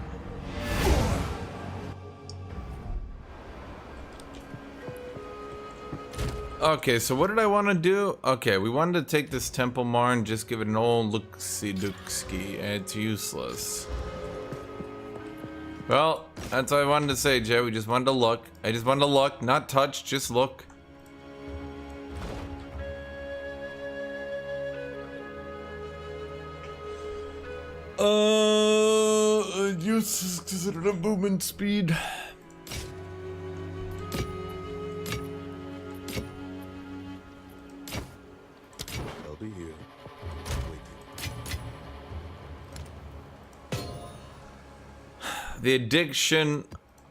[SPEAKER 1] Okay, so what did I want to do? Okay, we wanted to take this Temple Mar and just give it an old look-see-dook-ski, and it's useless. Well, that's what I wanted to say, Jay. We just wanted to look. I just wanted to look, not touch, just look. Useless considered a movement speed.
[SPEAKER 3] I'll be here. Waiting.
[SPEAKER 1] The addiction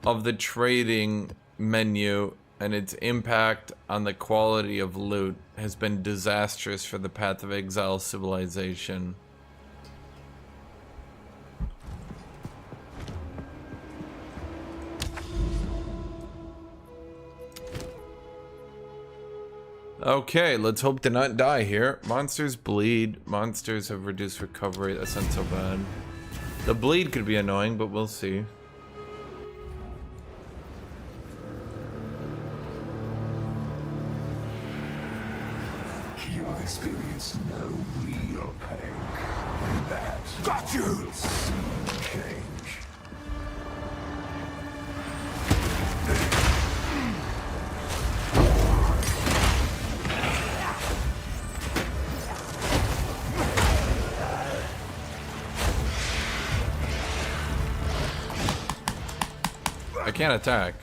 [SPEAKER 1] of the trading menu and its impact on the quality of loot has been disastrous for the Path of Exile civilization. Okay, let's hope to not die here. Monsters bleed. Monsters have reduced recovery. That's not so bad. The bleed could be annoying, but we'll see.
[SPEAKER 2] You experience no real pain. And that got you! Will soon change.
[SPEAKER 1] I can't attack.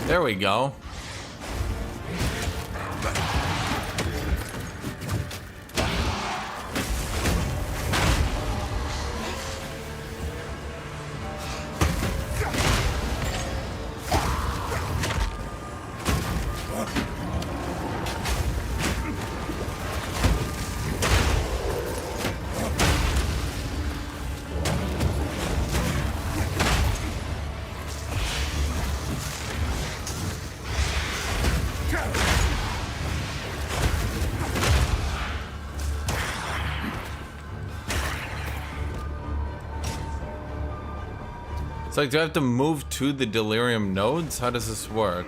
[SPEAKER 1] There we go. It's like, do I have to move to the delirium nodes? How does this work?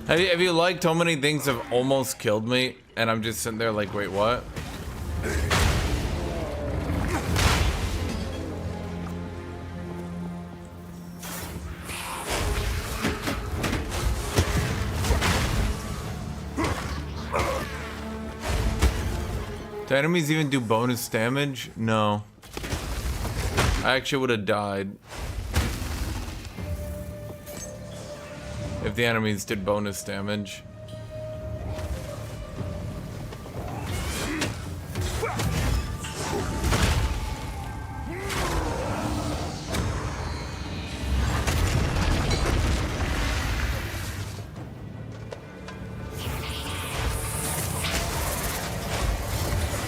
[SPEAKER 1] Have you liked how many things have almost killed me and I'm just sitting there like, wait, what? Do enemies even do bonus damage? No. I actually would have died if the enemies did bonus damage.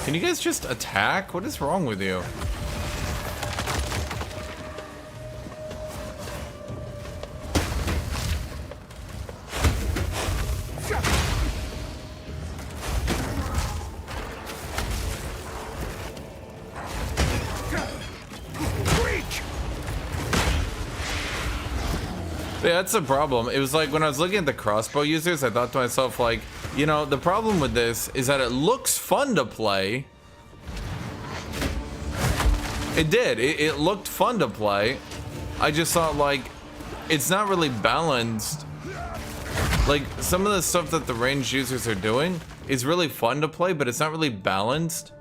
[SPEAKER 1] Can you guys just attack? What is wrong with you? Yeah, that's the problem. It was like when I was looking at the crossbow users, I thought to myself, like, you know, the problem with this is that it looks fun to play. It did. It looked fun to play. I just thought, like, it's not really balanced. Like, some of the stuff that the ranged users are doing is really fun to play, but it's not really balanced.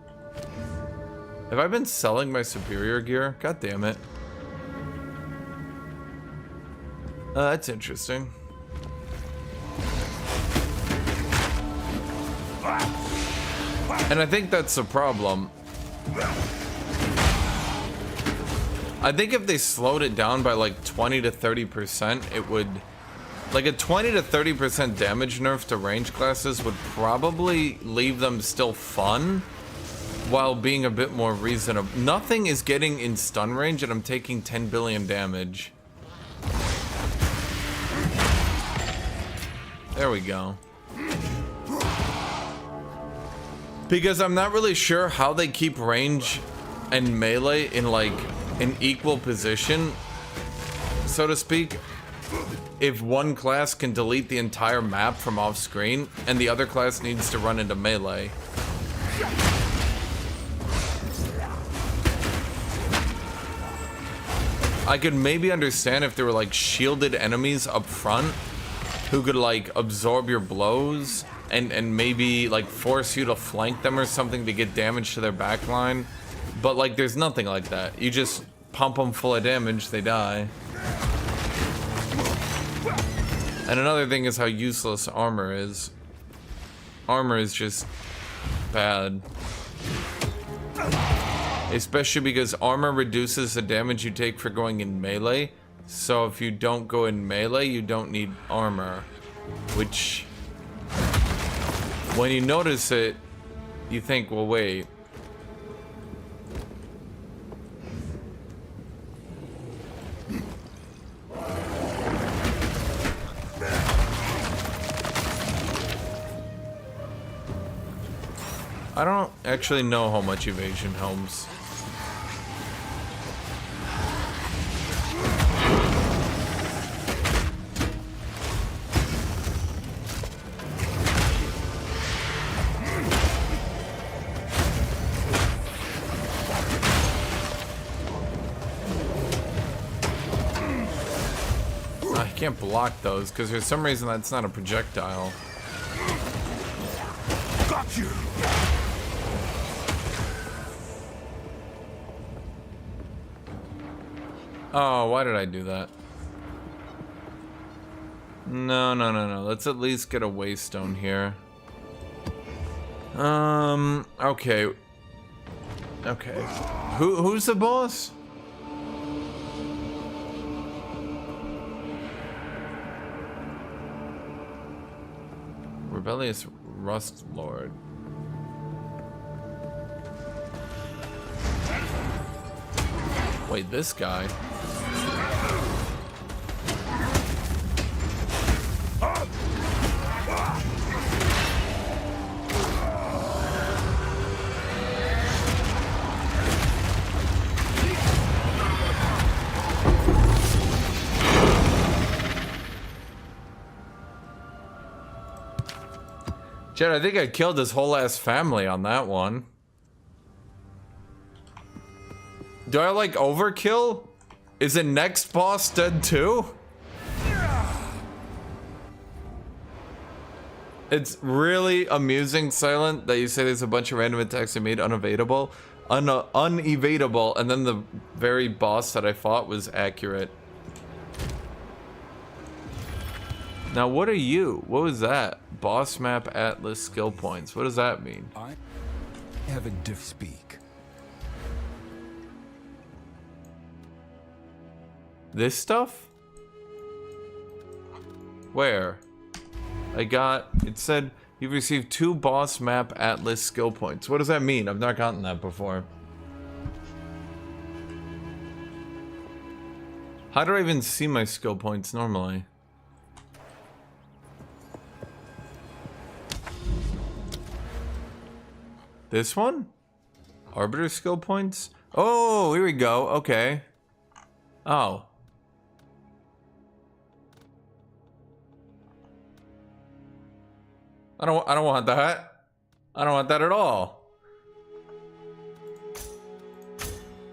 [SPEAKER 1] Have I been selling my superior gear? God damn it. That's interesting. And I think that's the problem. I think if they slowed it down by like 20 to 30%, it would... Like a 20 to 30% damage nerf to range classes would probably leave them still fun while being a bit more reasonable. Nothing is getting in stun range and I'm taking 10 billion damage. There we go. Because I'm not really sure how they keep range and melee in like an equal position, so to speak, if one class can delete the entire map from off screen and the other class needs to run into melee. I could maybe understand if there were like shielded enemies up front who could like absorb your blows and maybe like force you to flank them or something to get damage to their backline. But like there's nothing like that. You just pump them full of damage, they die. And another thing is how useless armor is. Armor is just bad. Especially because armor reduces the damage you take for going in melee. So if you don't go in melee, you don't need armor. Which, when you notice it, you think, well, wait. I don't actually know how much evasion helps. I can't block those because for some reason that's not a projectile.
[SPEAKER 2] Got you.
[SPEAKER 1] Oh, why did I do that? No. Let's at least get a waystone here. Okay. Okay. Who's the boss? Rebellious Rust Lord. Wait, this guy? Jed, I think I killed his whole ass family on that one. Do I like overkill? Is the next boss dead too? It's really amusing, Silent, that you say there's a bunch of random attacks I made unevadable, unevadable, and then the very boss that I fought was accurate. Now, what are you? What was that? Boss map atlas skill points. What does that mean?
[SPEAKER 2] I have a diff speak.
[SPEAKER 1] This stuff? Where? I got, it said you've received 2 boss map atlas skill points. What does that mean? I've not gotten that before. How do I even see my skill points normally? This one? Arbiter skill points? Oh, here we go. Okay. Oh. I don't want that. I don't want that at all.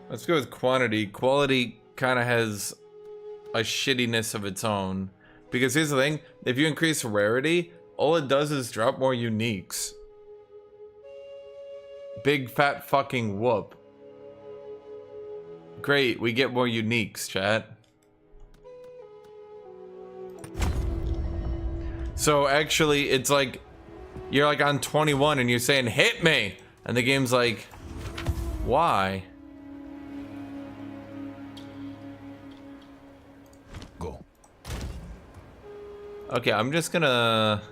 [SPEAKER 1] Let's go with quantity. Quality kind of has a shittiness of its own. Because here's the thing, if you increase rarity, all it does is drop more uniques. Big fat fucking whoop. Great, we get more uniques, chat. So actually, it's like, you're like on 21 and you're saying, hit me! And the game's like, why?
[SPEAKER 2] Go.
[SPEAKER 1] Okay, I'm just gonna...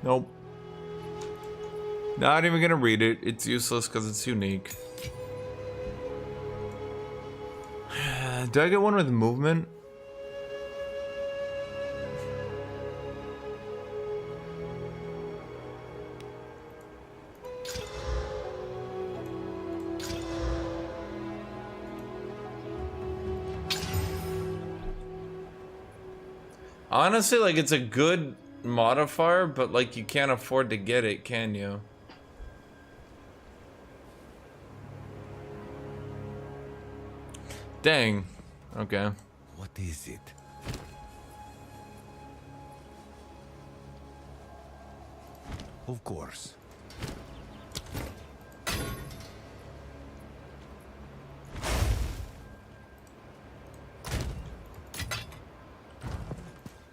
[SPEAKER 1] Nope. Not even gonna read it. It's useless because it's unique. Do I get one with movement? Honestly, like, it's a good modifier, but like you can't afford to get it, can you? Dang. Okay.
[SPEAKER 2] What is it? Of course.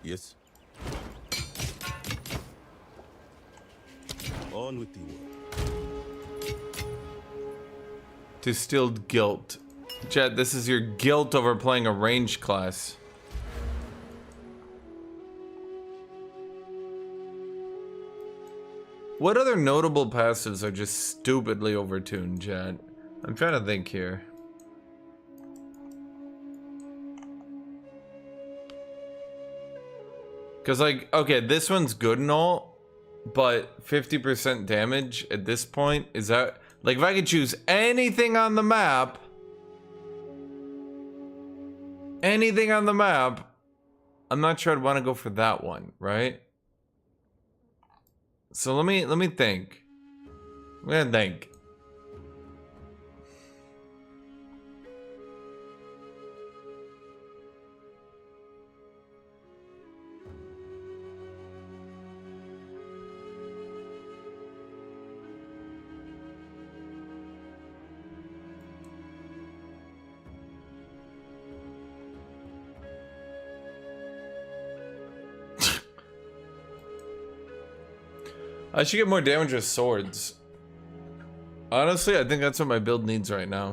[SPEAKER 3] Yes. On with the work.
[SPEAKER 1] Distilled guilt. Jet, this is your guilt over playing a ranged class. What other notable passives are just stupidly overtuned, Jet? I'm trying to think here. Because, like, okay, this one's good and all, but 50% damage at this point, is that... Like, if I could choose anything on the map... Anything on the map, I'm not sure I'd want to go for that one, right? So let me think. I'm gonna think. I should get more damage with swords. Honestly, I think that's what my build needs right now.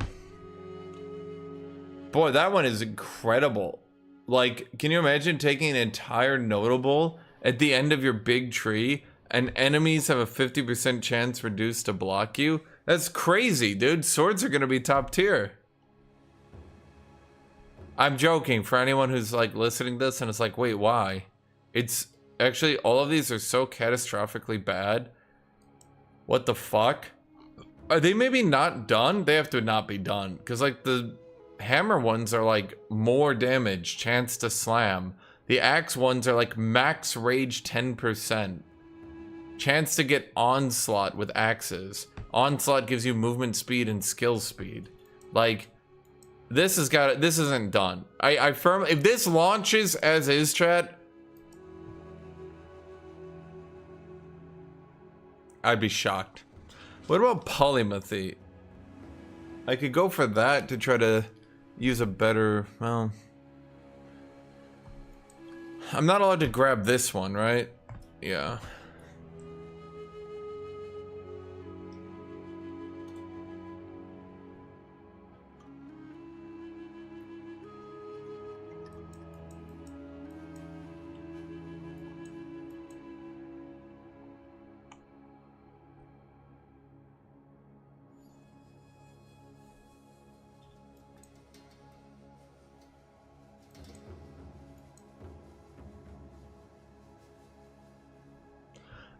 [SPEAKER 1] Boy, that one is incredible. Like, can you imagine taking an entire notable at the end of your big tree and enemies have a 50% chance reduced to block you? That's crazy, dude. Swords are gonna be top tier. I'm joking for anyone who's like listening to this and it's like, wait, why? It's actually, all of these are so catastrophically bad. What the fuck? Are they maybe not done? They have to not be done. Because, like, the hammer ones are, like, more damage, chance to slam. The axe ones are, like, max rage 10%. Chance to get onslaught with axes. Onslaught gives you movement speed and skill speed. Like, this isn't done. I firmly, if this launches as is, chat, I'd be shocked. What about polymathy? I could go for that to try to use a better, well... I'm not allowed to grab this one, right? Yeah.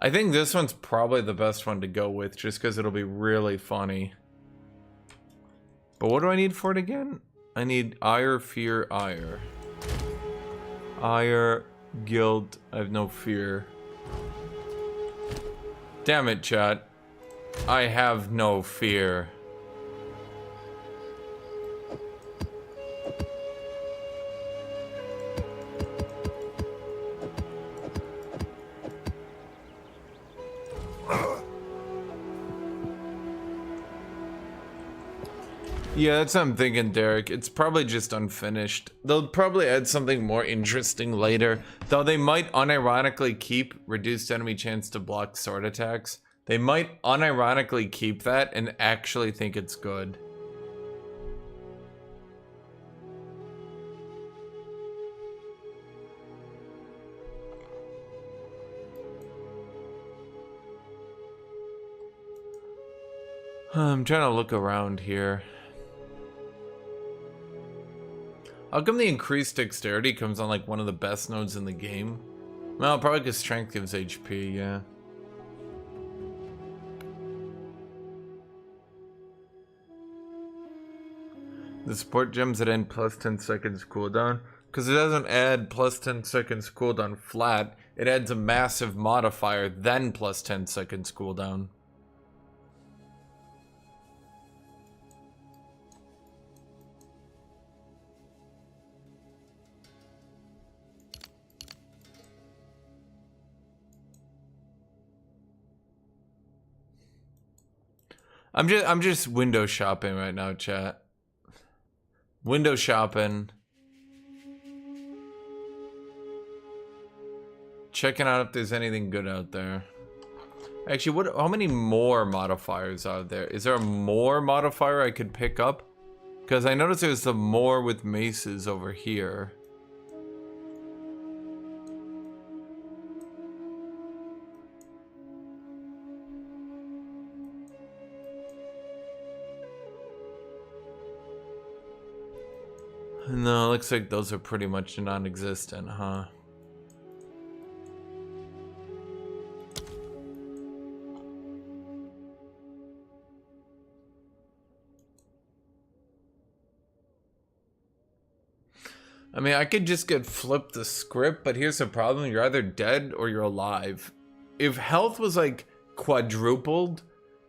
[SPEAKER 1] I think this one's probably the best one to go with, just because it'll be really funny. But what do I need for it again? I need ire, fear, ire. Ire, guilt, I have no fear. Damn it, chat. I have no fear. Yeah, that's what I'm thinking, Derek. It's probably just unfinished. They'll probably add something more interesting later, though they might unironically keep reduced enemy chance to block sword attacks. They might unironically keep that and actually think it's good. I'm trying to look around here. How come the increased dexterity comes on like one of the best nodes in the game? Well, probably because strength gives HP, yeah. The support gems that end plus 10 seconds cooldown. Because it doesn't add plus 10 seconds cooldown flat. It adds a massive modifier, then plus 10 seconds cooldown. I'm just window shopping right now, chat. Window shopping. Checking out if there's anything good out there. Actually, how many more modifiers are there? Is there a more modifier I could pick up? Because I noticed there's the more with maces over here. No, looks like those are pretty much non-existent, huh? I mean, I could just get flipped the script, but here's the problem. You're either dead or you're alive. If health was like quadrupled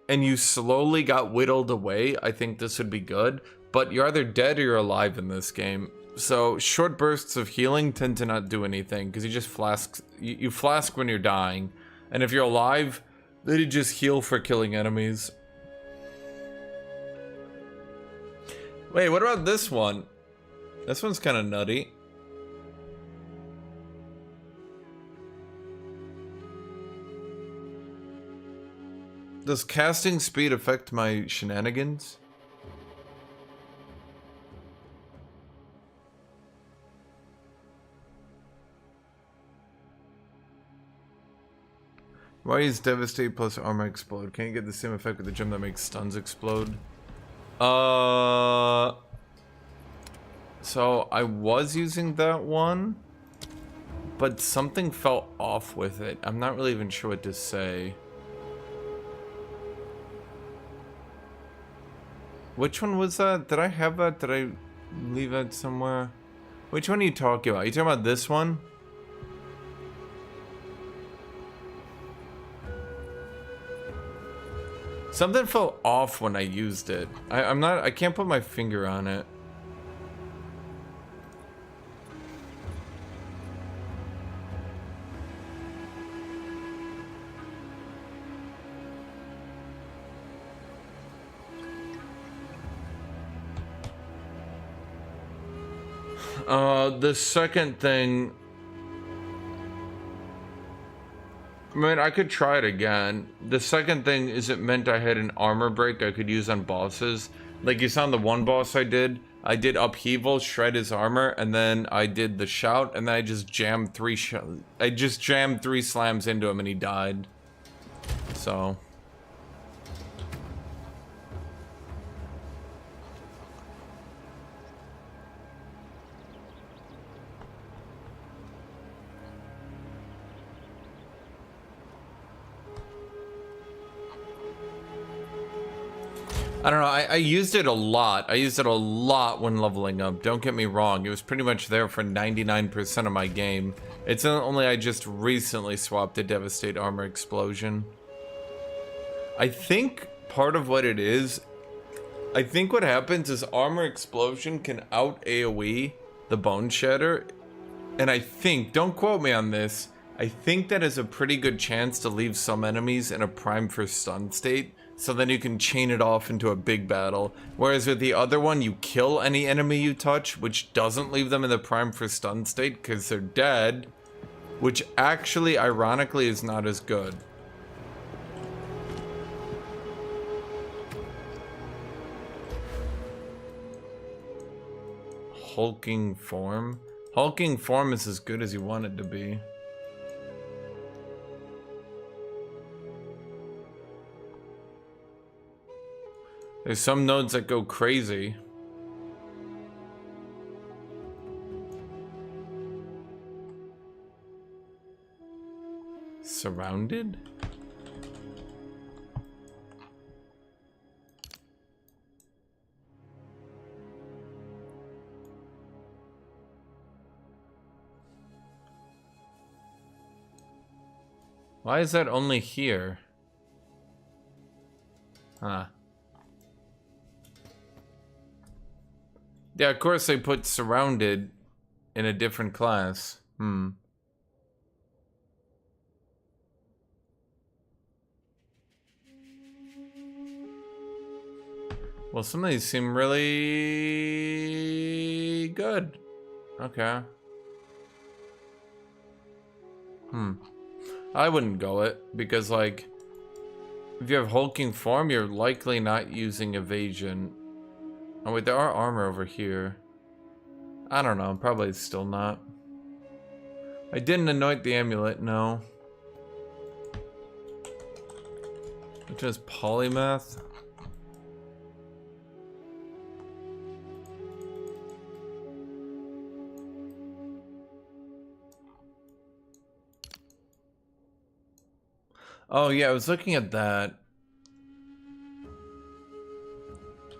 [SPEAKER 1] and you slowly got whittled away, I think this would be good. But you're either dead or you're alive in this game. So short bursts of healing tend to not do anything because you just flask. You flask when you're dying. And if you're alive, then you just heal for killing enemies. Wait, what about this one? This one's kind of nutty. Does casting speed affect my shenanigans? Why is Devastate plus armor explode? Can't you get the same effect with the gem that makes stuns explode? So I was using that one, but something felt off with it. I'm not really even sure what to say. Which one was that? Did I have that? Did I leave that somewhere? Which one are you talking about? Are you talking about this one? Something felt off when I used it. I can't put my finger on it. The second thing, I mean, I could try it again. The second thing is it meant I had an armor break I could use on bosses. Like you saw on the one boss I did upheaval, shred his armor, and then I did the shout, and then I just jammed three slams into him and he died. So I don't know, I used it a lot. I used it a lot when leveling up. Don't get me wrong. It was pretty much there for 99% of my game. It's only I just recently swapped to Devastate Armor Explosion. I think part of what it is, I think what happens is Armor Explosion can out AoE the Bone Shatter. And I think, don't quote me on this, I think that is a pretty good chance to leave some enemies in a prime for stun state. So then you can chain it off into a big battle. Whereas with the other one, you kill any enemy you touch, which doesn't leave them in the prime for stun state because they're dead. Which actually, ironically, is not as good. Hulking form? Hulking form is as good as you want it to be. There's some nodes that go crazy. Surrounded? Why is that only here? Huh. Yeah, of course they put surrounded in a different class. Well, some of these seem really good. Okay. I wouldn't go it because, like, if you have hulking form, you're likely not using evasion. Oh wait, there are armor over here. I don't know, probably still not. I didn't anoint the amulet, no. Which is polymath? Oh yeah, I was looking at that.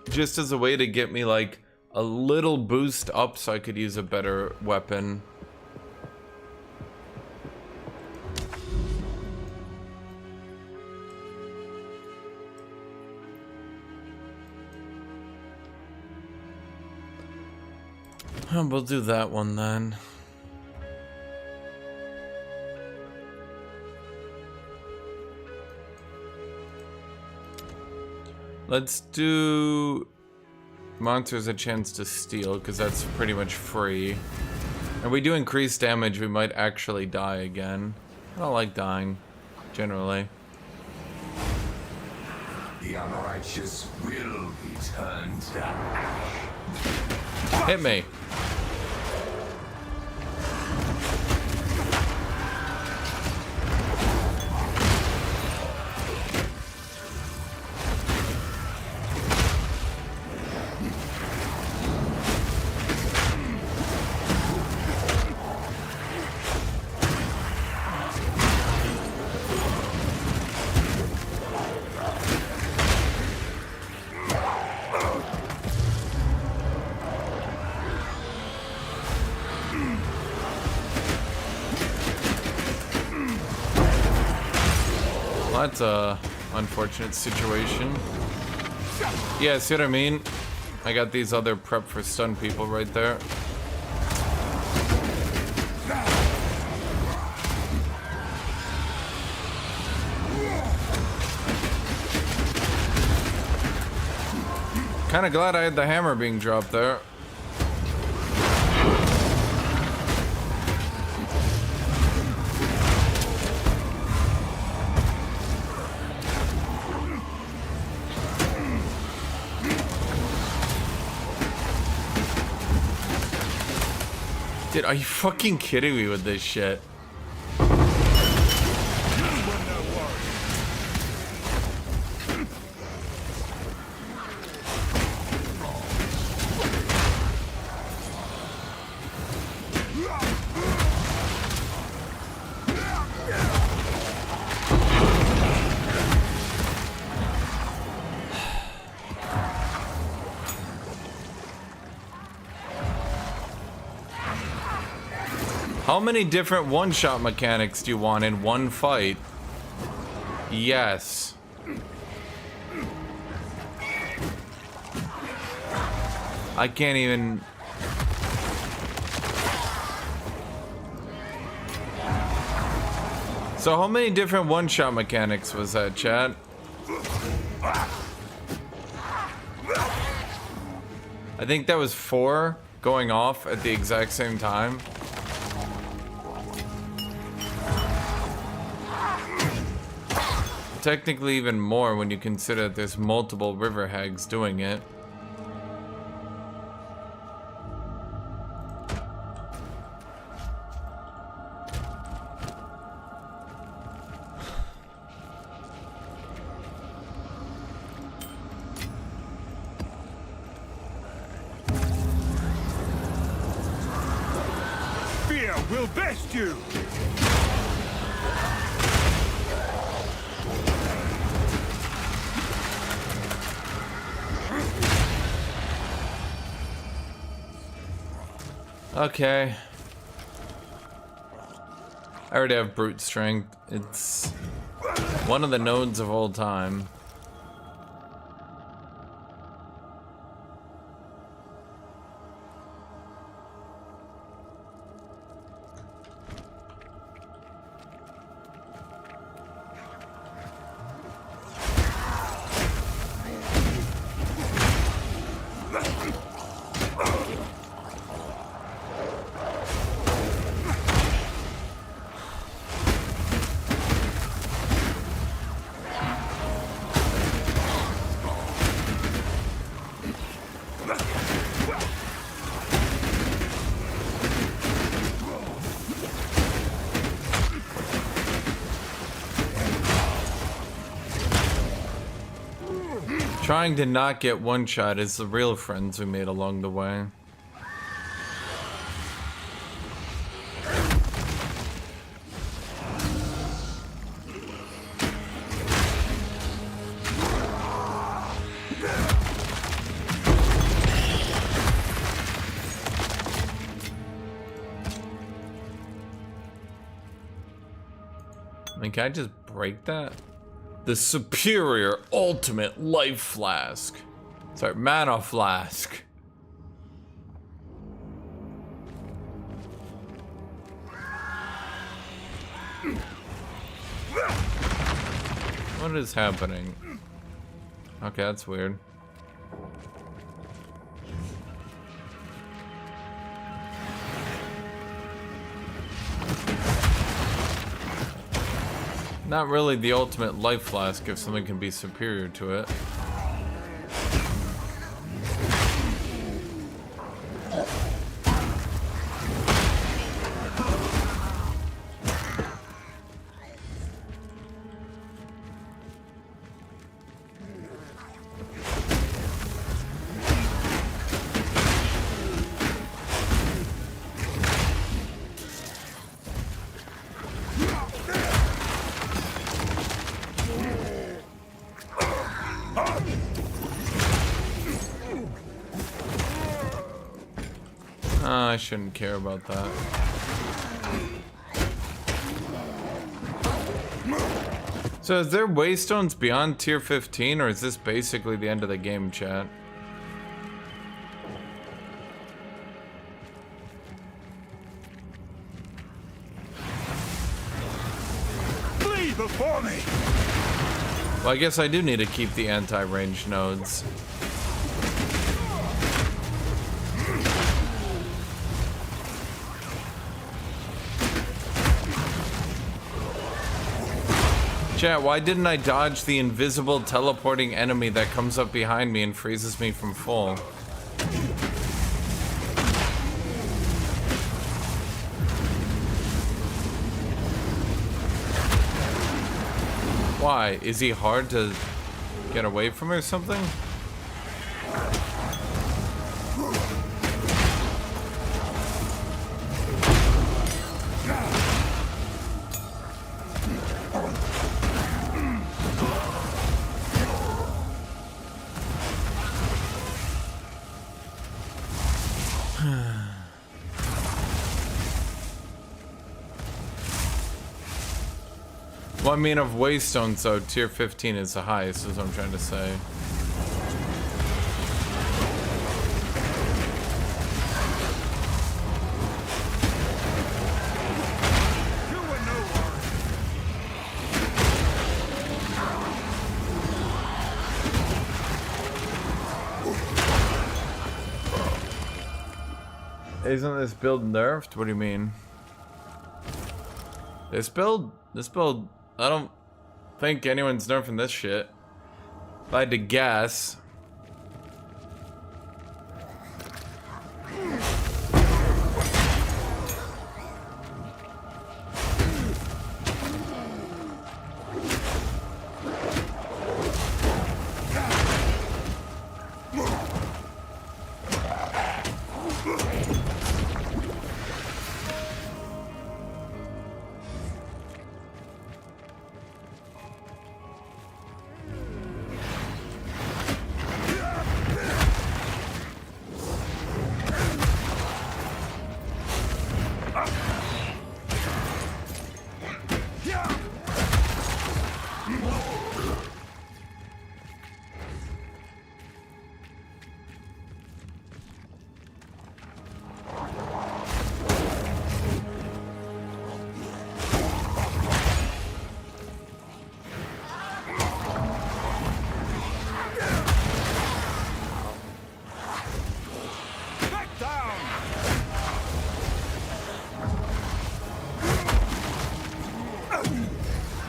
[SPEAKER 1] Just as a way to get me like a little boost up so I could use a better weapon. We'll do that one then. Let's do monsters a chance to steal, because that's pretty much free. And we do increase damage, we might actually die again. I don't like dying, generally.
[SPEAKER 4] The unrighteous will be turned to ash.
[SPEAKER 1] Hit me. That's a unfortunate situation. Yeah, see what I mean? I got these other prep for stun people right there. Kinda glad I had the hammer being dropped there. Dude, are you fucking kidding me with this shit? How many different one-shot mechanics do you want in one fight? Yes. I can't even... So how many different one-shot mechanics was that, chat? I think that was 4 going off at the exact same time. Technically even more when you consider that there's multiple river hags doing it.
[SPEAKER 2] Fear will best you!
[SPEAKER 1] Okay. I already have brute strength. It's one of the nodes of all time. Trying to not get one shot is the real friends we made along the way. I mean, can I just break that? The superior ultimate life flask. Sorry, mana flask. What is happening? Okay, that's weird. Not really the ultimate life flask if something can be superior to it. I shouldn't care about that. So is there waystones beyond tier 15, or is this basically the end of the game, chat?
[SPEAKER 2] Flee before me!
[SPEAKER 1] Well, I guess I do need to keep the anti-range nodes. Chat, why didn't I dodge the invisible teleporting enemy that comes up behind me and freezes me from full? Why? Is he hard to get away from or something? Well, I mean, of waystones, though, tier 15 is the highest, is what I'm trying to say. Isn't this build nerfed? What do you mean? This build, I don't think anyone's nerfing this shit. If I had to guess.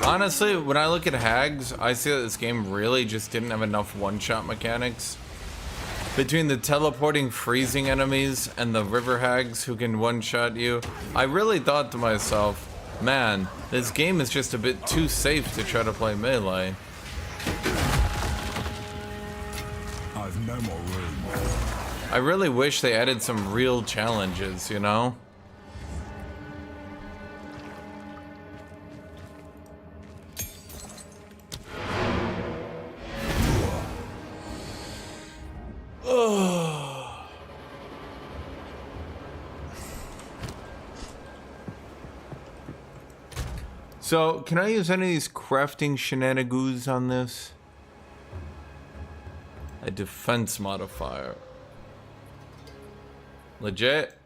[SPEAKER 1] Honestly, when I look at hags, I see that this game really just didn't have enough one-shot mechanics. Between the teleporting freezing enemies and the river hags who can one-shot you, I really thought to myself, man, this game is just a bit too safe to try to play melee.
[SPEAKER 3] I'm already.
[SPEAKER 1] I really wish they added some real challenges, you know? So, can I use any of these crafting shenanigans on this? A defense modifier. Legit?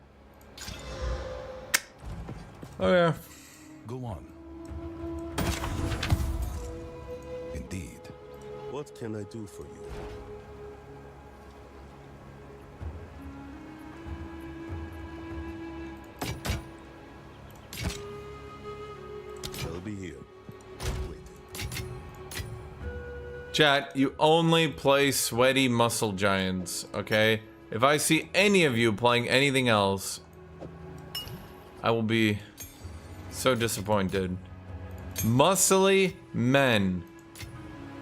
[SPEAKER 1] Oh yeah.
[SPEAKER 3] Go on. Indeed. What can I do for you? I'll be here. Waiting.
[SPEAKER 1] Chat, you only play sweaty muscle giants, okay? If I see any of you playing anything else, I will be so disappointed. Muscly men.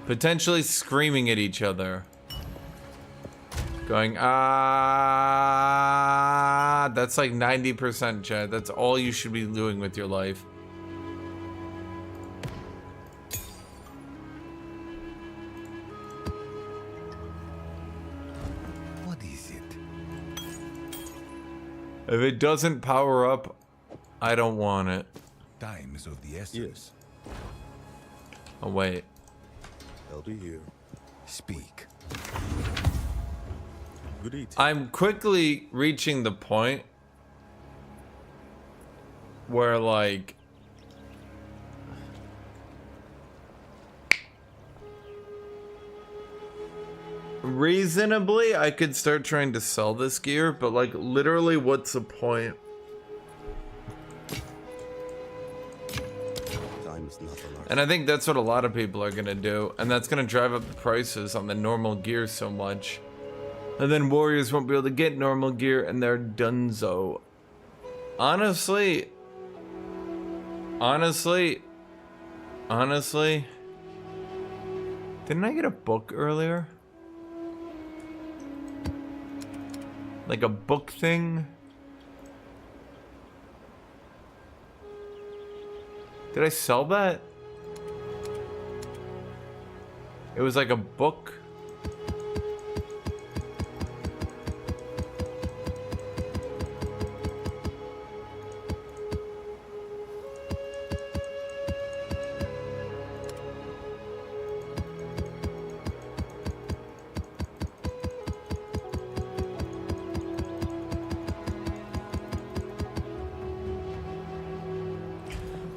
[SPEAKER 1] Potentially screaming at each other. Going, ah, that's like 90%, chat. That's all you should be doing with your life. If it doesn't power up, I don't want it.
[SPEAKER 3] Time is of the essence.
[SPEAKER 2] Yes.
[SPEAKER 1] Oh, wait.
[SPEAKER 3] I'll be here. Speak. Good eating.
[SPEAKER 1] I'm quickly reaching the point where, like, reasonably, I could start trying to sell this gear, but like literally what's the point?
[SPEAKER 3] Time is not on our
[SPEAKER 1] And I think that's what a lot of people are gonna do, and that's gonna drive up the prices on the normal gear so much. And then warriors won't be able to get normal gear and they're donezo. Honestly, didn't I get a book earlier? Like a book thing? Did I sell that? It was like a book.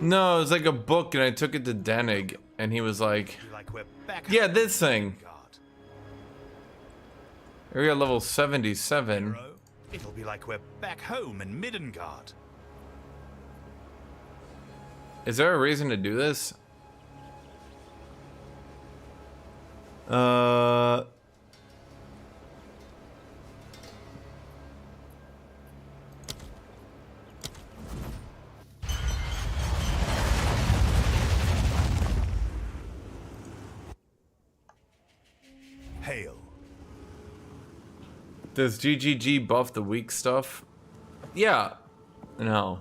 [SPEAKER 1] No, it was like a book, and I took it to Denig, and he was like, yeah, this thing. Area level 77.
[SPEAKER 2] It'll be like we're back home in Middengard.
[SPEAKER 1] Is there a reason to do this?
[SPEAKER 2] Hail.
[SPEAKER 1] Does GGG buff the weak stuff? Yeah. No.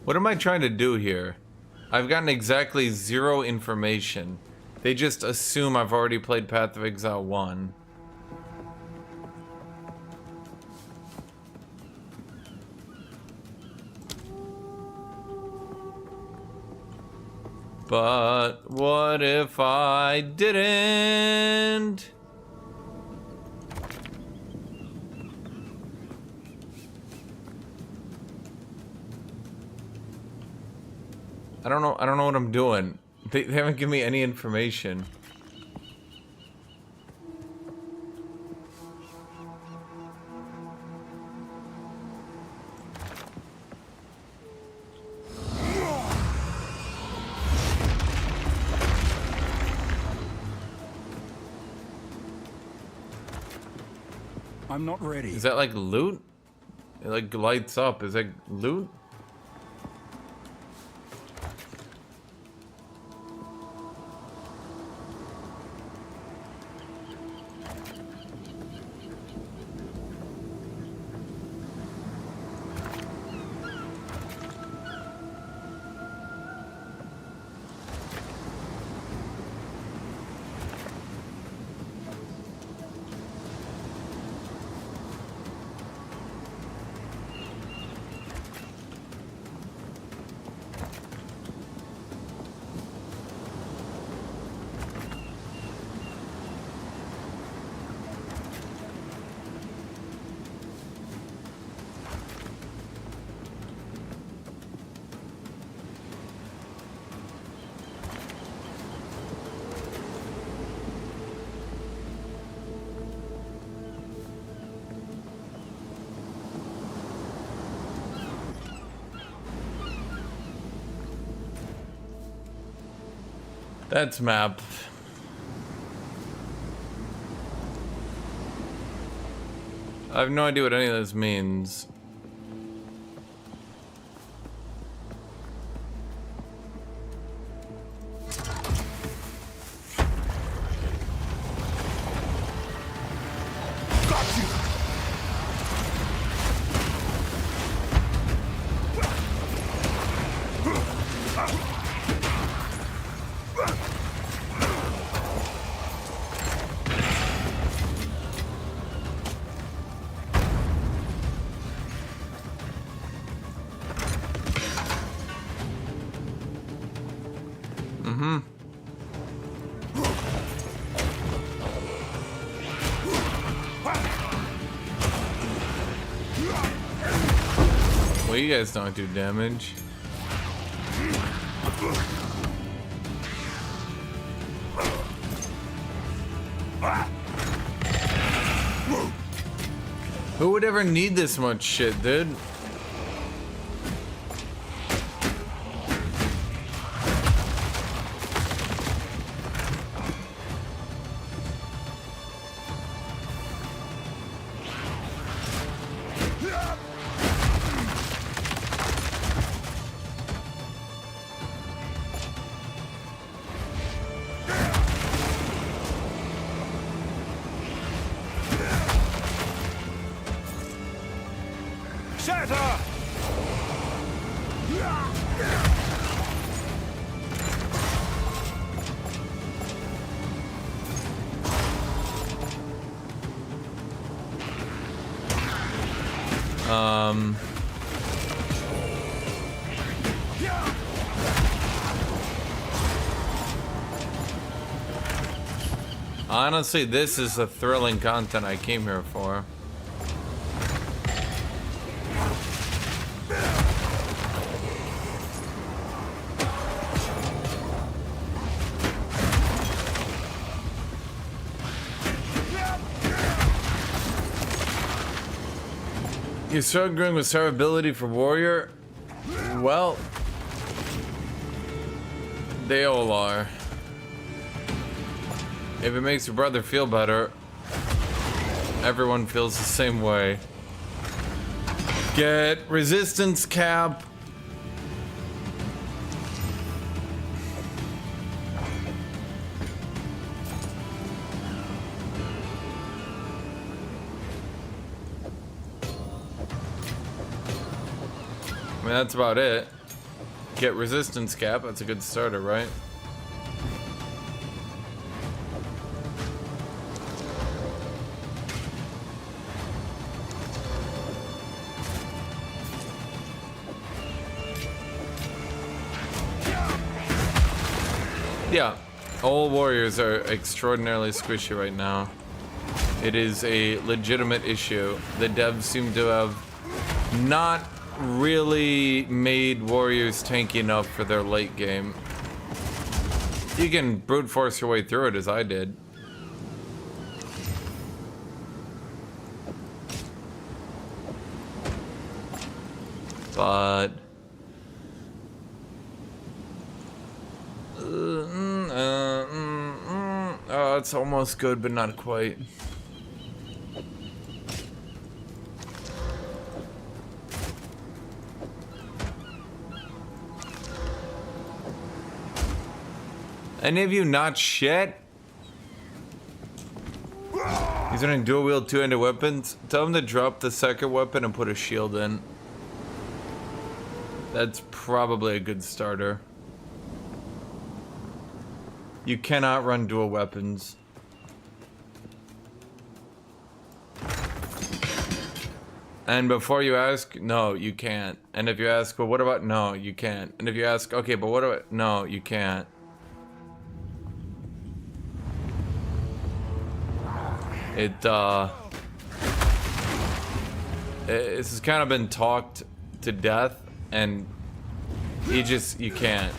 [SPEAKER 1] What am I trying to do here? I've gotten exactly 0 information. They just assume I've already played Path of Exile 1. But what if I didn't? I don't know what I'm doing. They haven't given me any information.
[SPEAKER 2] I'm not ready.
[SPEAKER 1] Is that like loot? It like lights up. Is that loot? That's map. I have no idea what any of this means. Well, you guys don't do damage. Who would ever need this much shit, dude?
[SPEAKER 2] Shatter!
[SPEAKER 1] Honestly, this is the thrilling content I came here for. You're struggling with survivability for warrior? Well, they all are. If it makes your brother feel better, everyone feels the same way. Get resistance cap. I mean, that's about it. Get resistance cap, that's a good starter, right? Yeah, all warriors are extraordinarily squishy right now. It is a legitimate issue. The devs seem to have not really made warriors tanky enough for their late game. You can brute force your way through it as I did. But oh, it's almost good, but not quite. Any of you not shit? He's running dual wield two-handed weapons. Tell him to drop the second weapon and put a shield in. That's probably a good starter. You cannot run dual weapons. And before you ask, no, you can't. And if you ask, well, what about, no, you can't. And if you ask, okay, but what about, no, you can't. This has kind of been talked to death, and you can't.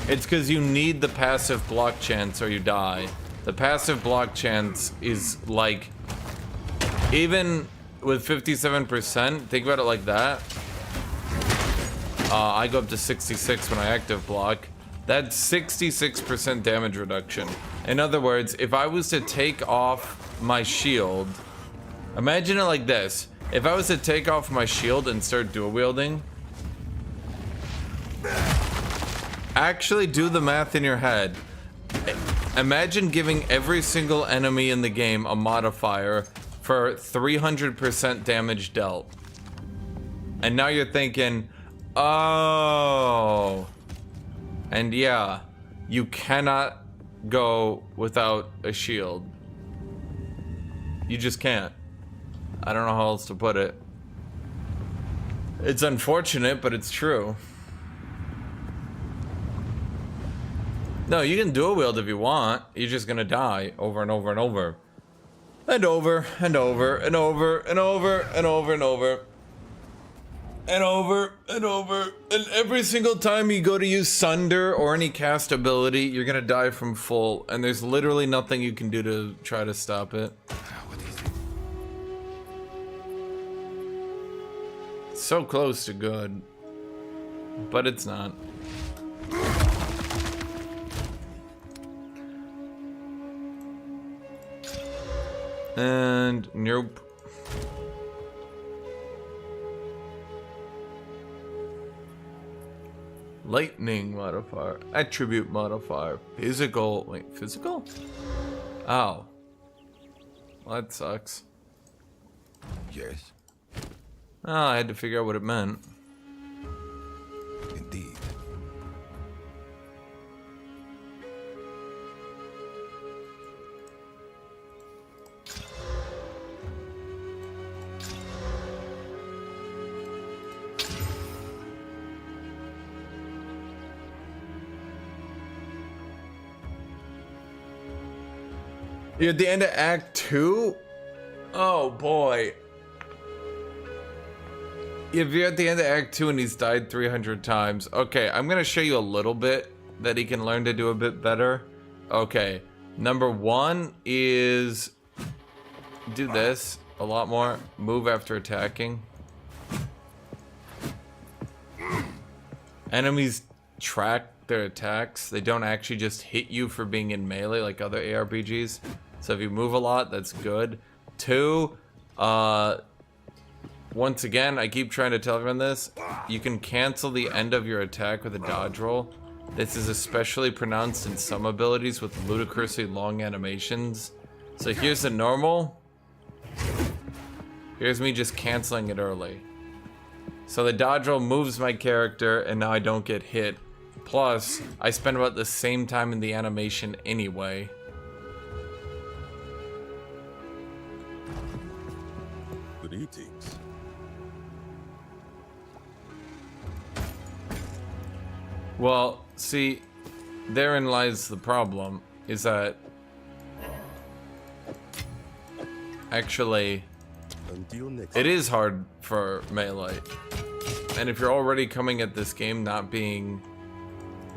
[SPEAKER 1] It's because you need the passive block chance or you die. The passive block chance is like, even with 57%, think about it like that. I go up to 66 when I active block. That's 66% damage reduction. In other words, if I was to take off my shield, imagine it like this. If I was to take off my shield and start dual wielding, actually do the math in your head. Imagine giving every single enemy in the game a modifier for 300% damage dealt. And now you're thinking, oh. And yeah, you cannot go without a shield. You just can't. I don't know how else to put it. It's unfortunate, but it's true. No, you can dual wield if you want. You're just gonna die over and over and over. And over and over and over and over and over and over. And over and over. And every single time you go to use Sunder or any cast ability, you're gonna die from full. And there's literally nothing you can do to try to stop it. So close to good. But it's not. And nope. Lightning modifier, attribute modifier, physical. Wait, physical? Oh. Well, that sucks.
[SPEAKER 3] Yes,
[SPEAKER 1] Oh, I had to figure out what it meant.
[SPEAKER 3] indeed.
[SPEAKER 1] You're at the end of Act 2? Oh boy. If you're at the end of Act 2 and he's died 300 times. Okay, I'm gonna show you a little bit that he can learn to do a bit better. Okay, number 1 is do this a lot more. Move after attacking. Enemies track their attacks. They don't actually just hit you for being in melee like other ARPGs. So if you move a lot, that's good. 2, once again, I keep trying to tell everyone this. You can cancel the end of your attack with a dodge roll. This is especially pronounced in some abilities with ludicrously long animations. So here's the normal. Here's me just canceling it early. So the dodge roll moves my character and now I don't get hit. Plus, I spend about the same time in the animation anyway.
[SPEAKER 3] Greetings.
[SPEAKER 1] Well, see, therein lies the problem, is that actually
[SPEAKER 3] Until next
[SPEAKER 1] it is hard for melee. And if you're already coming at this game not being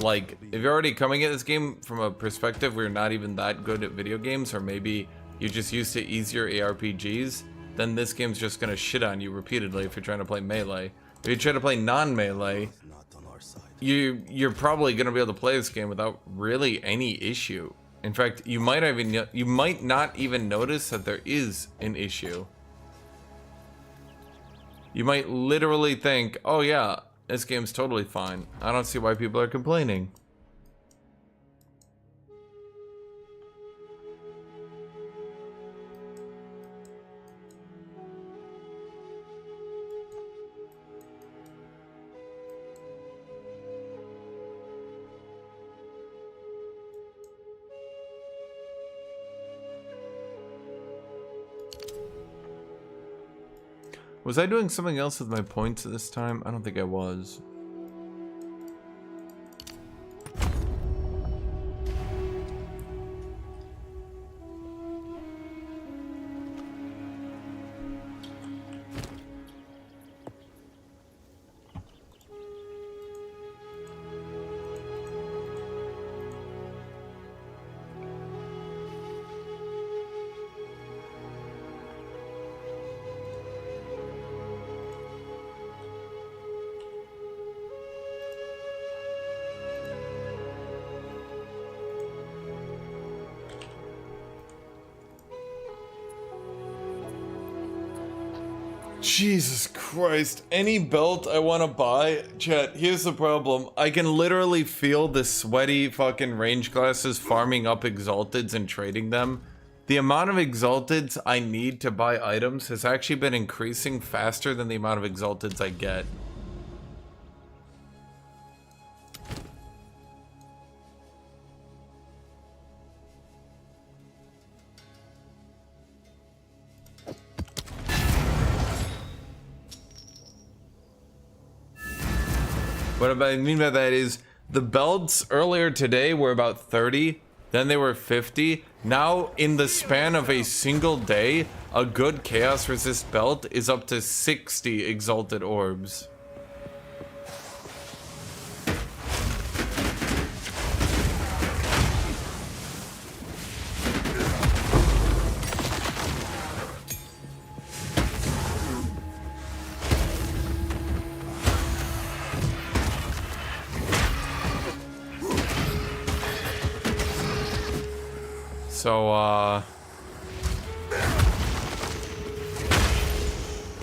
[SPEAKER 1] like, if you're already coming at this game from a perspective where you're not even that good at video games, or maybe you're just used to easier ARPGs, then this game's just gonna shit on you repeatedly if you're trying to play melee. If you try to play non-melee,
[SPEAKER 3] not on our side.
[SPEAKER 1] you're probably gonna be able to play this game without really any issue. In fact, you might not even notice that there is an issue. You might literally think, oh yeah, this game's totally fine. I don't see why people are complaining. Was I doing something else with my points this time? I don't think I was. Jesus Christ, any belt I want to buy, chat, here's the problem. I can literally feel the sweaty fucking range classes farming up exalteds and trading them. The amount of exalteds I need to buy items has actually been increasing faster than the amount of exalteds I get. What I mean by that is the belts earlier today were about 30, then they were 50. Now in the span of a single day, a good chaos resist belt is up to 60 exalted orbs. So,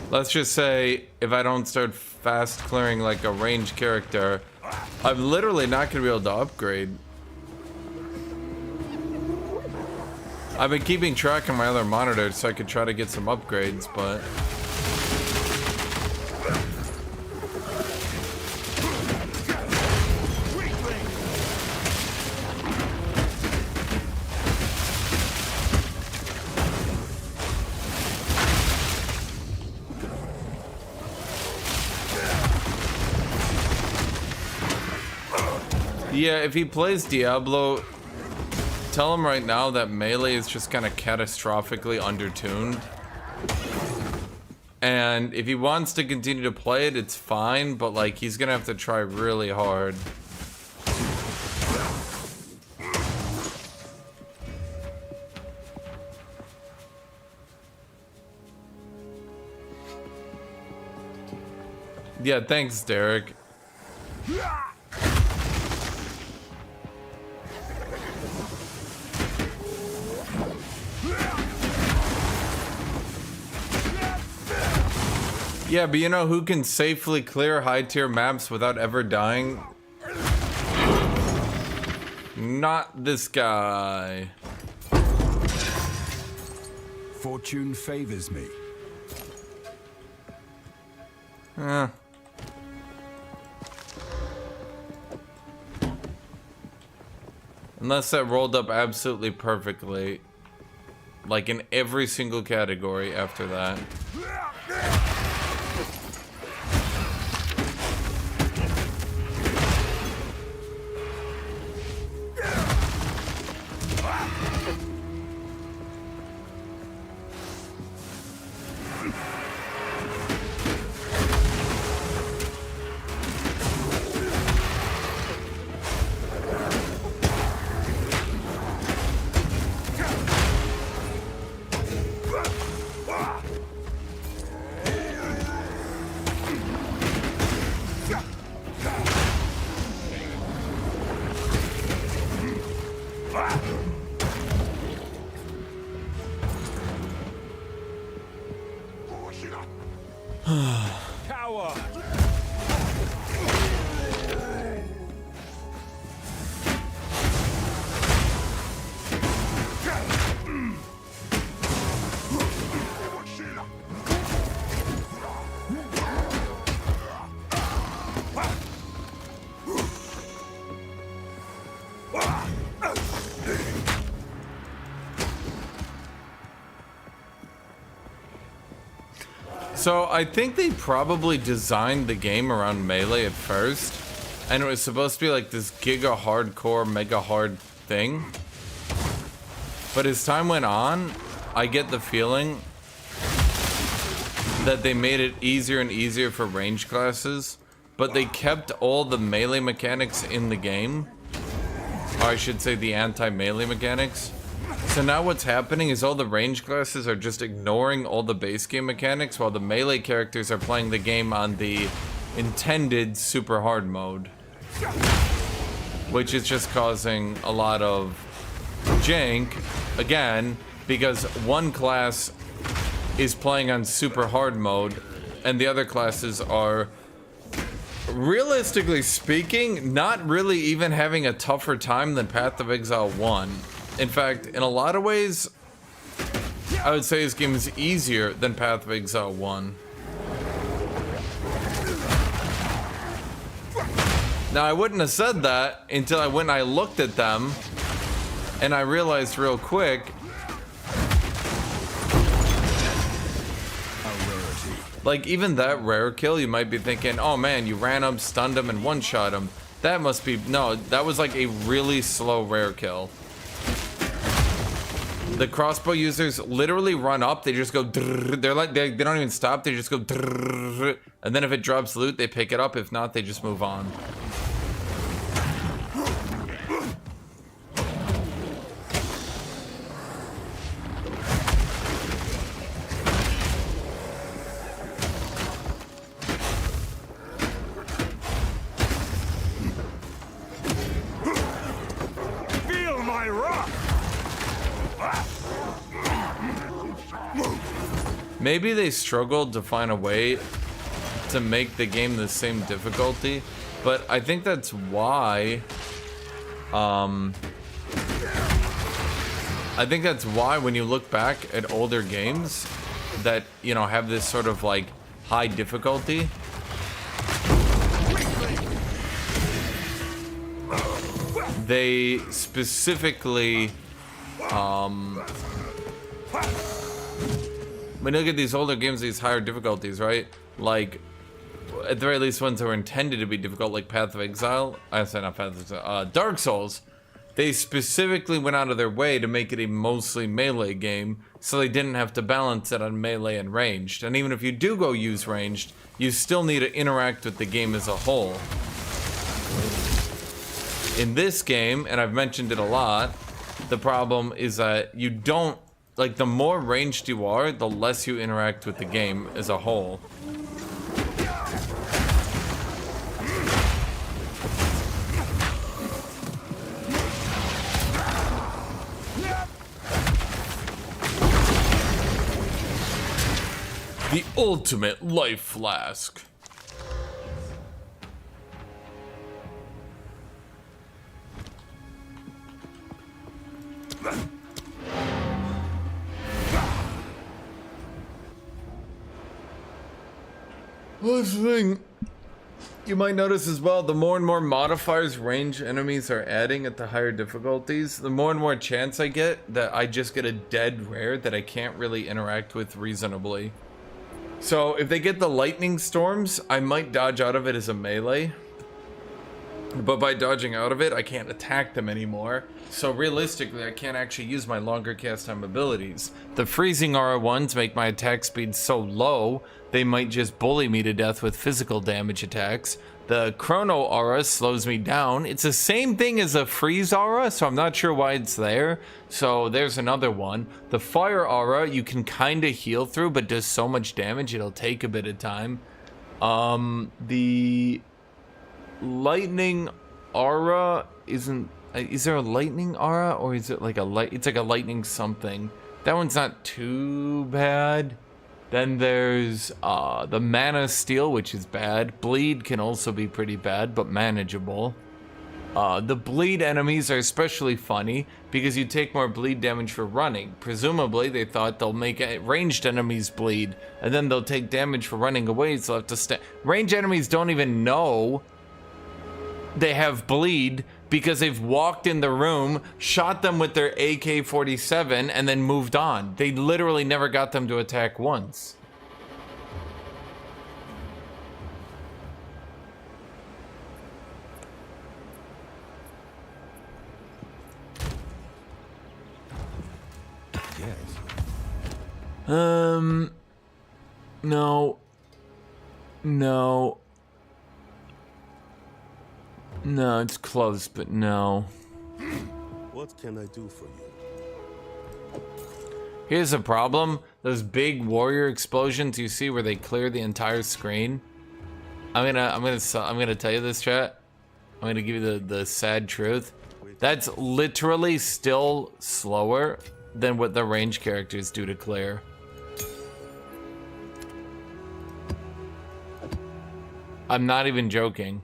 [SPEAKER 1] let's just say if I don't start fast clearing like a ranged character, I'm literally not going to be able to upgrade. I've been keeping track on my other monitor so I could try to get some upgrades, but... Yeah, if he plays Diablo, tell him right now that melee is just kind of catastrophically undertuned. And if he wants to continue to play it, it's fine, but like he's gonna have to try really hard. Yeah, thanks, Derek. Yeah, but you know who can safely clear high-tier maps without ever dying? Not this guy.
[SPEAKER 3] Fortune favors me.
[SPEAKER 1] Unless that rolled up absolutely perfectly. Like in every single category after that.
[SPEAKER 2] Coward!
[SPEAKER 1] So I think they probably designed the game around melee at first, and it was supposed to be like this giga hardcore, mega hard thing. But as time went on, I get the feeling that they made it easier and easier for range classes, but they kept all the melee mechanics in the game. Or I should say the anti-melee mechanics. So now what's happening is all the range classes are just ignoring all the base game mechanics while the melee characters are playing the game on the intended super hard mode. Which is just causing a lot of jank, again, because one class is playing on super hard mode and the other classes are, realistically speaking, not really even having a tougher time than Path of Exile 1. In fact, in a lot of ways, I would say this game is easier than Path of Exile 1. Now, I wouldn't have said that until I went and I looked at them, and I realized real quick, like, even that rare kill, you might be thinking, oh man, you ran up, stunned him, and one-shot him. That must be, no, that was like a really slow rare kill. The crossbow users literally run up, they just go drrrr, they're like, they don't even stop, they just go drrrr, and then if it drops loot, they pick it up, if not, they just move on.
[SPEAKER 2] Feel my wrath!
[SPEAKER 1] Maybe they struggled to find a way to make the game the same difficulty, but I think that's why, I think that's why when you look back at older games that, you know, have this sort of like high difficulty, they specifically, when you look at these older games, these higher difficulties, right? Like, at the very least, ones that were intended to be difficult, like Path of Exile. I said not Path of Exile. Dark Souls. They specifically went out of their way to make it a mostly melee game, so they didn't have to balance it on melee and ranged. And even if you do go use ranged, you still need to interact with the game as a whole. In this game, and I've mentioned it a lot, the problem is that you don't, like, the more ranged you are, the less you interact with the game as a whole. The ultimate life flask. Well, that's the thing. You might notice as well, the more and more modifiers range enemies are adding at the higher difficulties, the more and more chance I get that I just get a dead rare that I can't really interact with reasonably. So if they get the lightning storms, I might dodge out of it as a melee. But by dodging out of it, I can't attack them anymore. So realistically, I can't actually use my longer cast time abilities. The freezing aura ones make my attack speed so low, they might just bully me to death with physical damage attacks. The chrono aura slows me down. It's the same thing as a freeze aura, so I'm not sure why it's there. So there's another one. The fire aura, you can kind of heal through, but does so much damage, it'll take a bit of time. The lightning aura isn't, is there a lightning aura, or is it like a light, it's like a lightning something. That one's not too bad. Then there's the mana steal, which is bad. Bleed can also be pretty bad, but manageable. The bleed enemies are especially funny because you take more bleed damage for running. Presumably, they thought they'll make ranged enemies bleed, and then they'll take damage for running away, so they'll have to stay. Ranged enemies don't even know they have bleed because they've walked in the room, shot them with their AK-47, and then moved on. They literally never got them to attack once. No. No. No, it's close, but no.
[SPEAKER 3] What can I do for you?
[SPEAKER 1] Here's the problem. Those big warrior explosions you see where they clear the entire screen. I'm gonna tell you this, chat. I'm gonna give you the sad truth. That's literally still slower than what the range characters do to clear. I'm not even joking.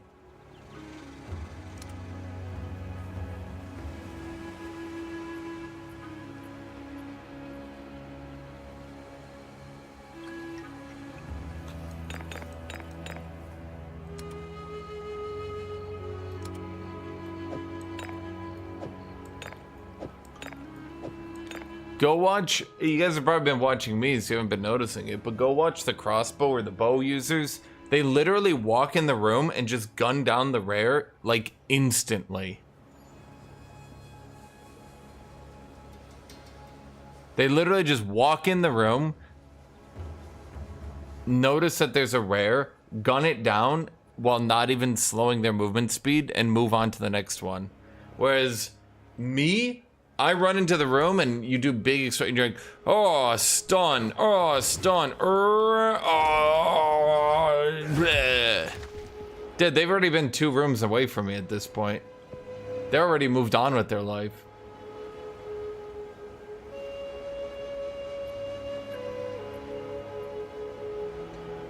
[SPEAKER 1] Go watch, you guys have probably been watching me, so you haven't been noticing it, but go watch the crossbow or the bow users. They literally walk in the room and just gun down the rare, like, instantly. They literally just walk in the room, notice that there's a rare, gun it down while not even slowing their movement speed, and move on to the next one. Whereas me, I run into the room and you do big, and you're like, oh, stun, oh, stun, oh, bleh. Dude, they've already been 2 rooms away from me at this point. They're already moved on with their life.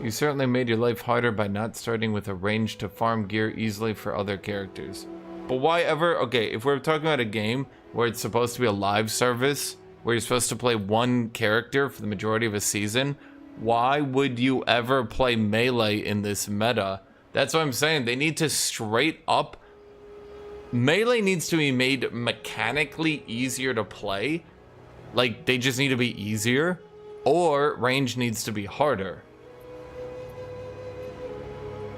[SPEAKER 1] You certainly made your life harder by not starting with a range to farm gear easily for other characters. But why ever, okay, if we're talking about a game where it's supposed to be a live service, where you're supposed to play one character for the majority of a season, why would you ever play melee in this meta? That's what I'm saying. They need to straight up, melee needs to be made mechanically easier to play. Like, they just need to be easier, or range needs to be harder.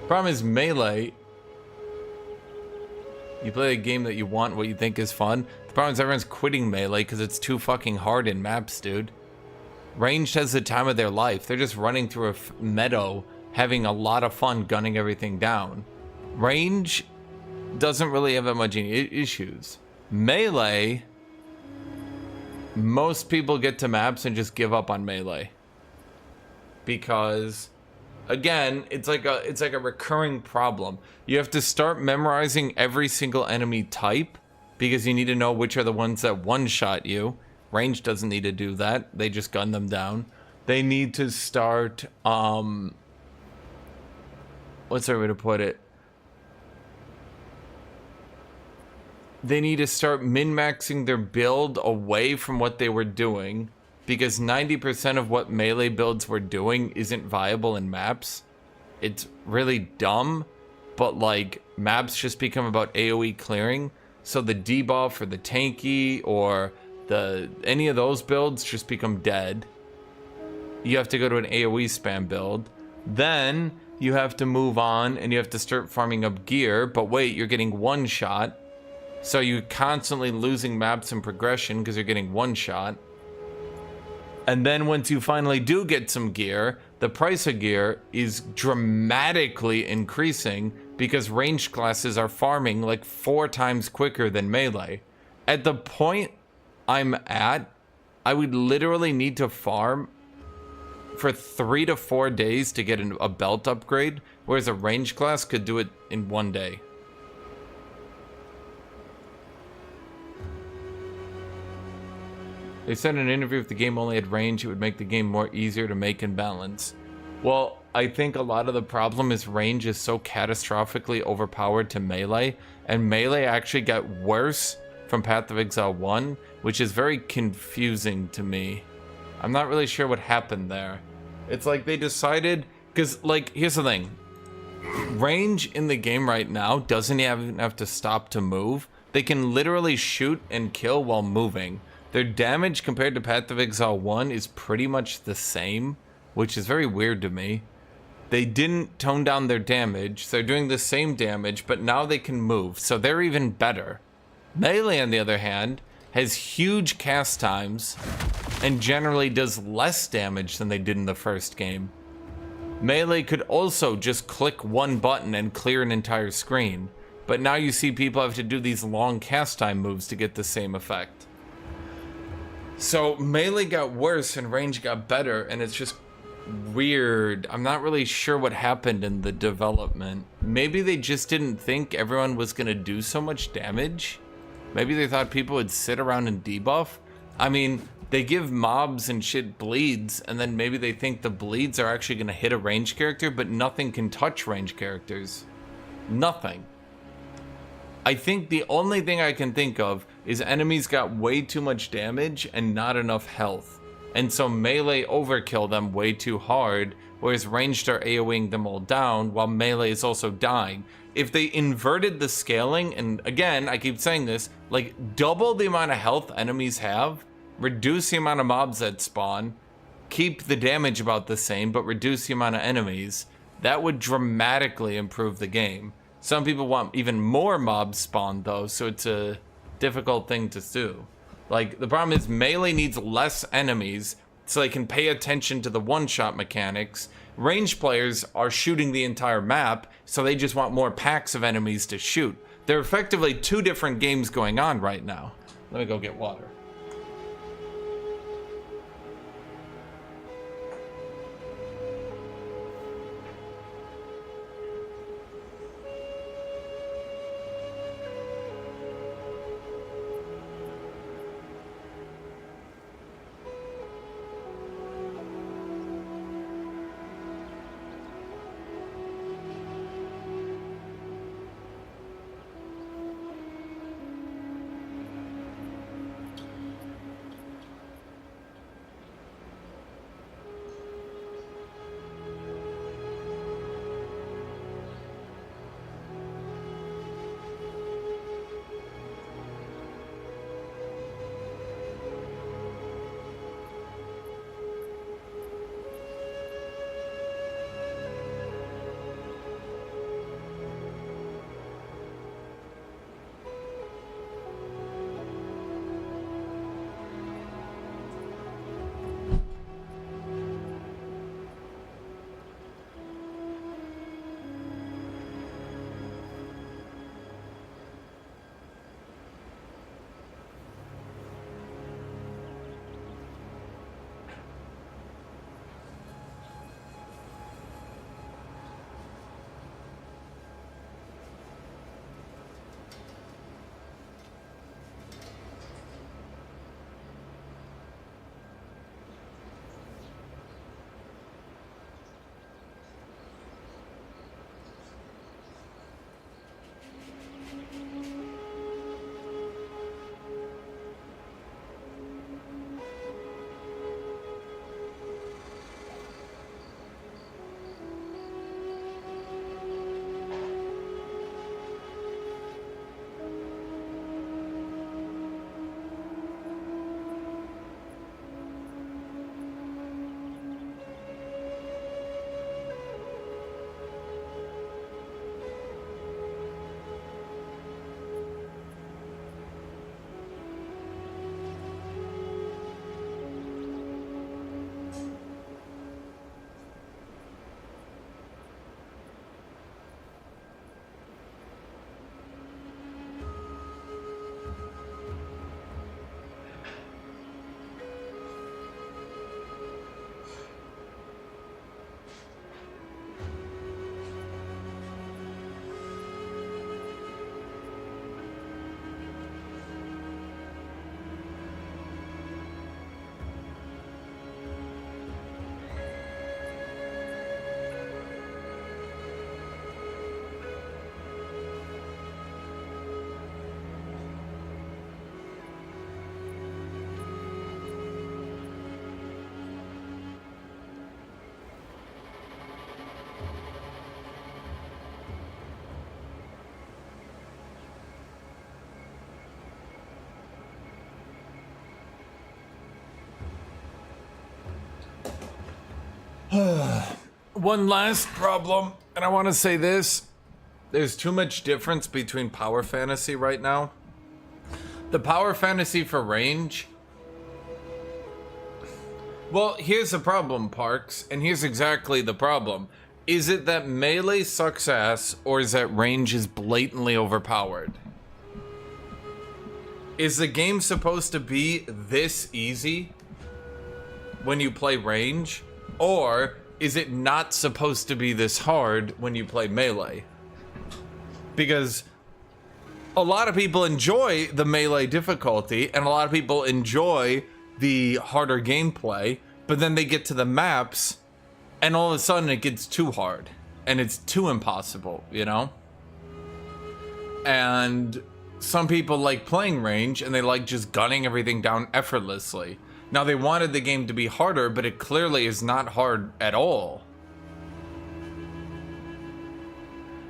[SPEAKER 1] Problem is, melee, you play a game that you want, what you think is fun. The problem is everyone's quitting melee because it's too fucking hard in maps, dude. Ranged has the time of their life. They're just running through a meadow, having a lot of fun gunning everything down. Range doesn't really have that much issues. Melee, most people get to maps and just give up on melee. Because, again, it's like a recurring problem. You have to start memorizing every single enemy type because you need to know which are the ones that one-shot you. Range doesn't need to do that. They just gun them down. They need to start, what's the way to put it? They need to start min-maxing their build away from what they were doing, because 90% of what melee builds were doing isn't viable in maps. It's really dumb, but like, maps just become about AoE clearing, so the debuff or the tanky or any of those builds just become dead. You have to go to an AoE spam build. Then you have to move on and you have to start farming up gear, but wait, you're getting one shot. So you're constantly losing maps and progression because you're getting one shot. And then once you finally do get some gear, the price of gear is dramatically increasing because ranged classes are farming like 4 times quicker than melee. At the point I'm at, I would literally need to farm for 3 to 4 days to get a belt upgrade, whereas a ranged class could do it in 1 day. They said in an interview if the game only had range, it would make the game more easier to make and balance. Well, I think a lot of the problem is range is so catastrophically overpowered to melee, and melee actually got worse from Path of Exile 1, which is very confusing to me. I'm not really sure what happened there. It's like they decided, because, like, here's the thing. Range in the game right now doesn't even have to stop to move. They can literally shoot and kill while moving. Their damage compared to Path of Exile 1 is pretty much the same, which is very weird to me. They didn't tone down their damage, so they're doing the same damage, but now they can move, so they're even better. Melee, on the other hand, has huge cast times and generally does less damage than they did in the first game. Melee could also just click one button and clear an entire screen, but now you see people have to do these long cast time moves to get the same effect. So melee got worse and range got better, and it's just weird. I'm not really sure what happened in the development. Maybe they just didn't think everyone was gonna do so much damage. Maybe they thought people would sit around and debuff. I mean, they give mobs and shit bleeds, and then maybe they think the bleeds are actually gonna hit a range character, but nothing can touch range characters. Nothing. I think the only thing I can think of is enemies got way too much damage and not enough health. And so melee overkill them way too hard, whereas ranged are AoEing them all down, while melee is also dying. If they inverted the scaling, and again, I keep saying this, like double the amount of health enemies have, reduce the amount of mobs that spawn, keep the damage about the same, but reduce the amount of enemies, that would dramatically improve the game. Some people want even more mobs spawned though, so it's a difficult thing to do. Like, the problem is melee needs less enemies so they can pay attention to the one-shot mechanics. Range players are shooting the entire map, so they just want more packs of enemies to shoot. They're effectively two different games going on right now. Let me go get water. One last problem, and I want to say this. There's too much difference between power fantasy right now. The power fantasy for range. Well, here's the problem, Parks, and here's exactly the problem. Is it that melee sucks ass, or is that range is blatantly overpowered? Is the game supposed to be this easy when you play range? Or is it not supposed to be this hard when you play melee? Because a lot of people enjoy the melee difficulty, and a lot of people enjoy the harder gameplay, but then they get to the maps, and all of a sudden it gets too hard, and it's too impossible, you know? And some people like playing range, and they like just gunning everything down effortlessly. Now, they wanted the game to be harder, but it clearly is not hard at all.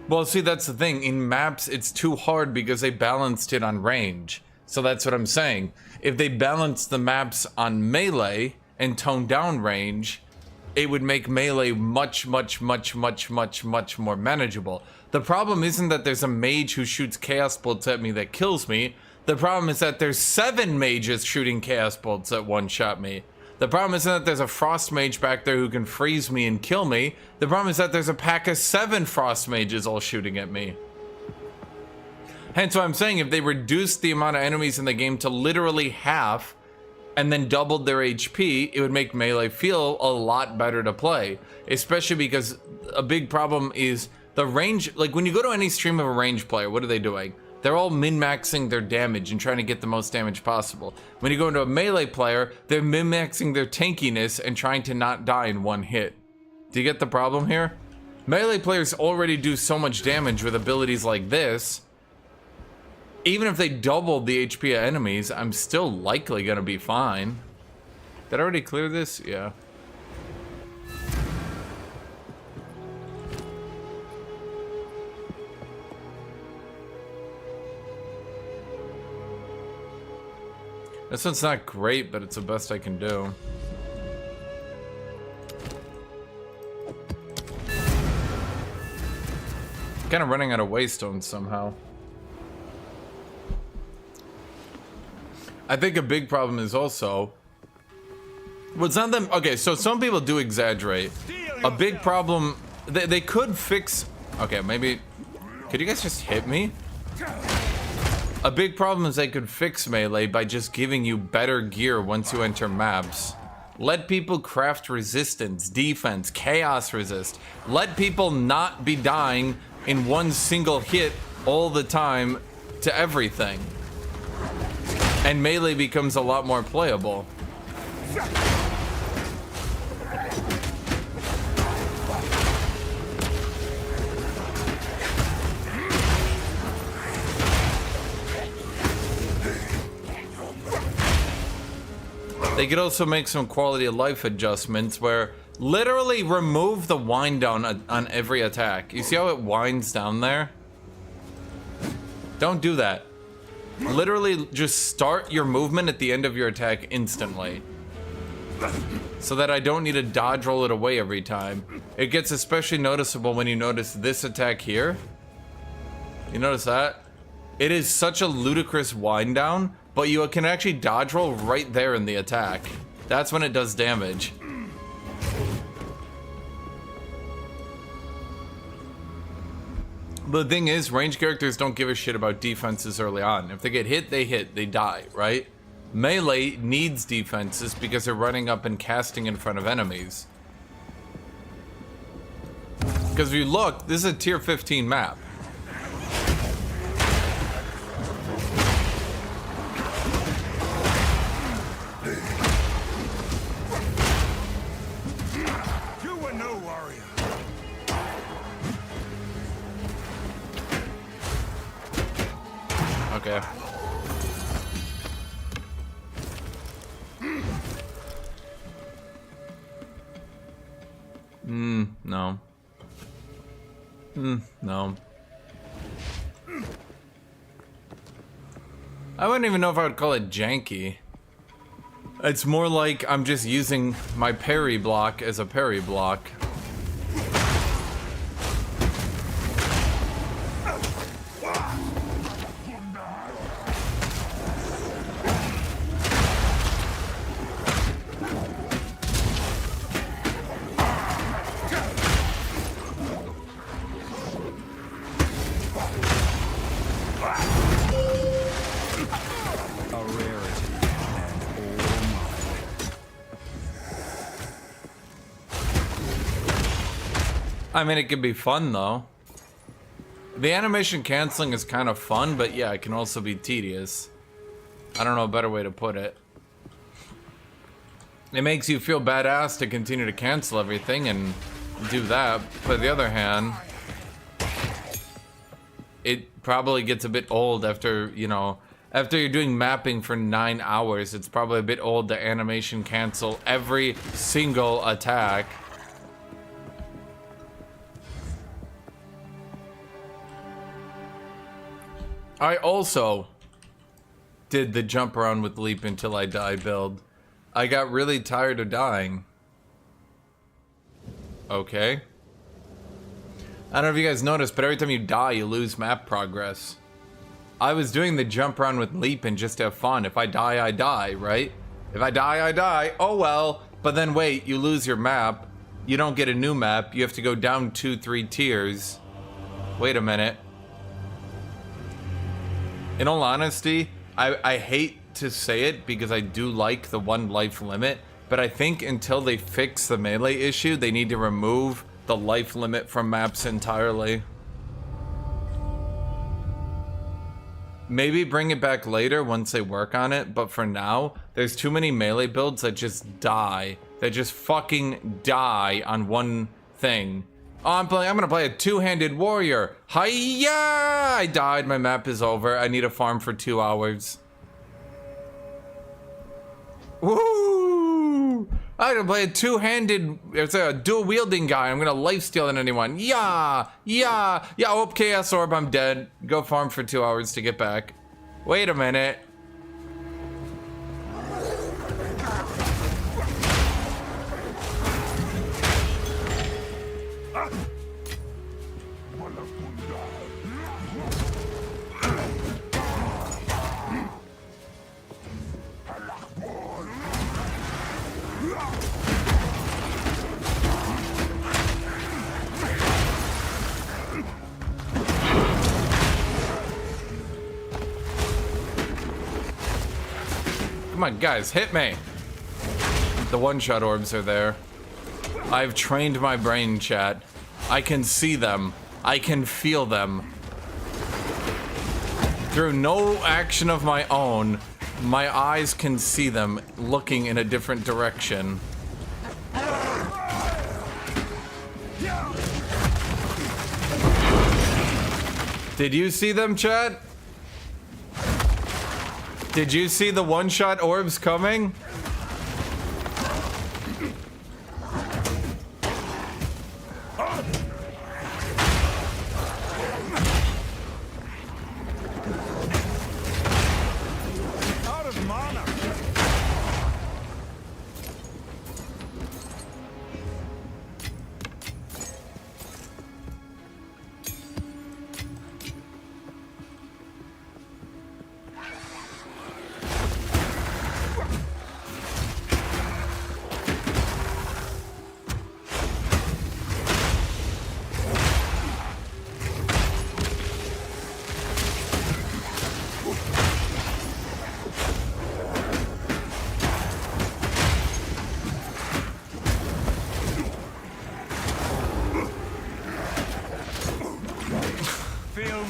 [SPEAKER 1] Well, see, that's the thing. In maps, it's too hard because they balanced it on range. So that's what I'm saying. If they balanced the maps on melee and toned down range, it would make melee much more manageable. The problem isn't that there's a mage who shoots chaos bolts at me that kills me. The problem is that there's 7 mages shooting chaos bolts that one-shot me. The problem isn't that there's a frost mage back there who can freeze me and kill me. The problem is that there's a pack of 7 frost mages all shooting at me. Hence why I'm saying if they reduced the amount of enemies in the game to literally half and then doubled their HP, it would make melee feel a lot better to play. Especially because a big problem is the range. Like when you go to any stream of a range player, what are they doing? They're all min-maxing their damage and trying to get the most damage possible. When you go into a melee player, they're min-maxing their tankiness and trying to not die in one hit. Do you get the problem here? Melee players already do so much damage with abilities like this. Even if they doubled the HP of enemies, I'm still likely gonna be fine. Did I already clear this? Yeah. This one's not great, but it's the best I can do. Kind of running out of waystone somehow. I think a big problem is also... Well, it's not them... Okay, so some people do exaggerate. A big problem... They could fix... Okay, maybe... Could you guys just hit me? A big problem is they could fix melee by just giving you better gear once you enter maps. Let people craft resistance, defense, chaos resist. Let people not be dying in one single hit all the time to everything. And melee becomes a lot more playable. They could also make some quality of life adjustments where literally remove the wind down on every attack. You see how it winds down there? Don't do that. Literally just start your movement at the end of your attack instantly. So that I don't need to dodge roll it away every time. It gets especially noticeable when you notice this attack here. You notice that? It is such a ludicrous wind down, but you can actually dodge roll right there in the attack. That's when it does damage. But the thing is, range characters don't give a shit about defenses early on. If they get hit, they die, right? Melee needs defenses because they're running up and casting in front of enemies. Because if you look, this is a tier 15 map. Okay. No. No. I wouldn't even know if I would call it janky. It's more like I'm just using my parry block as a parry block. I mean, it could be fun though. The animation canceling is kind of fun, but yeah, it can also be tedious. I don't know a better way to put it. It makes you feel badass to continue to cancel everything and do that. But on the other hand, it probably gets a bit old after, you know, after you're doing mapping for 9 hours, it's probably a bit old to animation cancel every single attack. I also did the jump around with leap until I die build. I got really tired of dying. Okay. I don't know if you guys noticed, but every time you die, you lose map progress. I was doing the jump around with leap and just have fun. If I die, I die, right? If I die, I die. Oh well. But then wait, you lose your map. You don't get a new map. You have to go down 2-3 tiers. Wait a minute. In all honesty, I hate to say it because I do like the 1 life limit, but I think until they fix the melee issue, they need to remove the life limit from maps entirely. Maybe bring it back later once they work on it, but for now, there's too many melee builds that just die. That just fucking die on one thing. Oh, I'm gonna play a 2-handed warrior. Hiya! I died, my map is over. I need a farm for 2 hours. Woo! I'm gonna play a 2-handed, it's a dual-wielding guy. I'm gonna lifesteal on anyone. Yeah! Yeah! Yeah, oh, Chaos Orb, I'm dead. Go farm for 2 hours to get back. Wait a minute. Come on, guys, hit me. The one-shot orbs are there. I've trained my brain, chat. I can see them. I can feel them. Through no action of my own, my eyes can see them looking in a different direction. Did you see them, chat? Did you see the one-shot orbs coming?
[SPEAKER 2] Out of mana.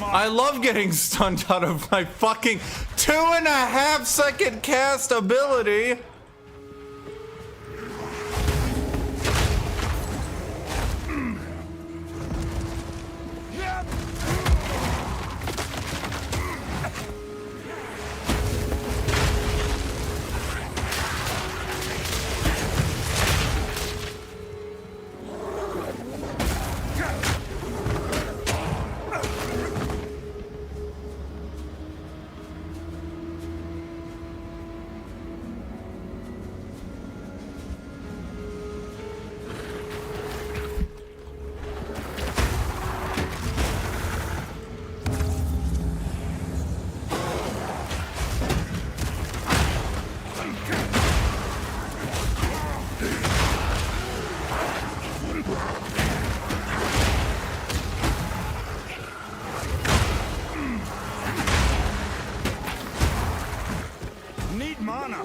[SPEAKER 1] I love getting stunned out of my fucking 2.5 second cast ability.
[SPEAKER 2] Need mana.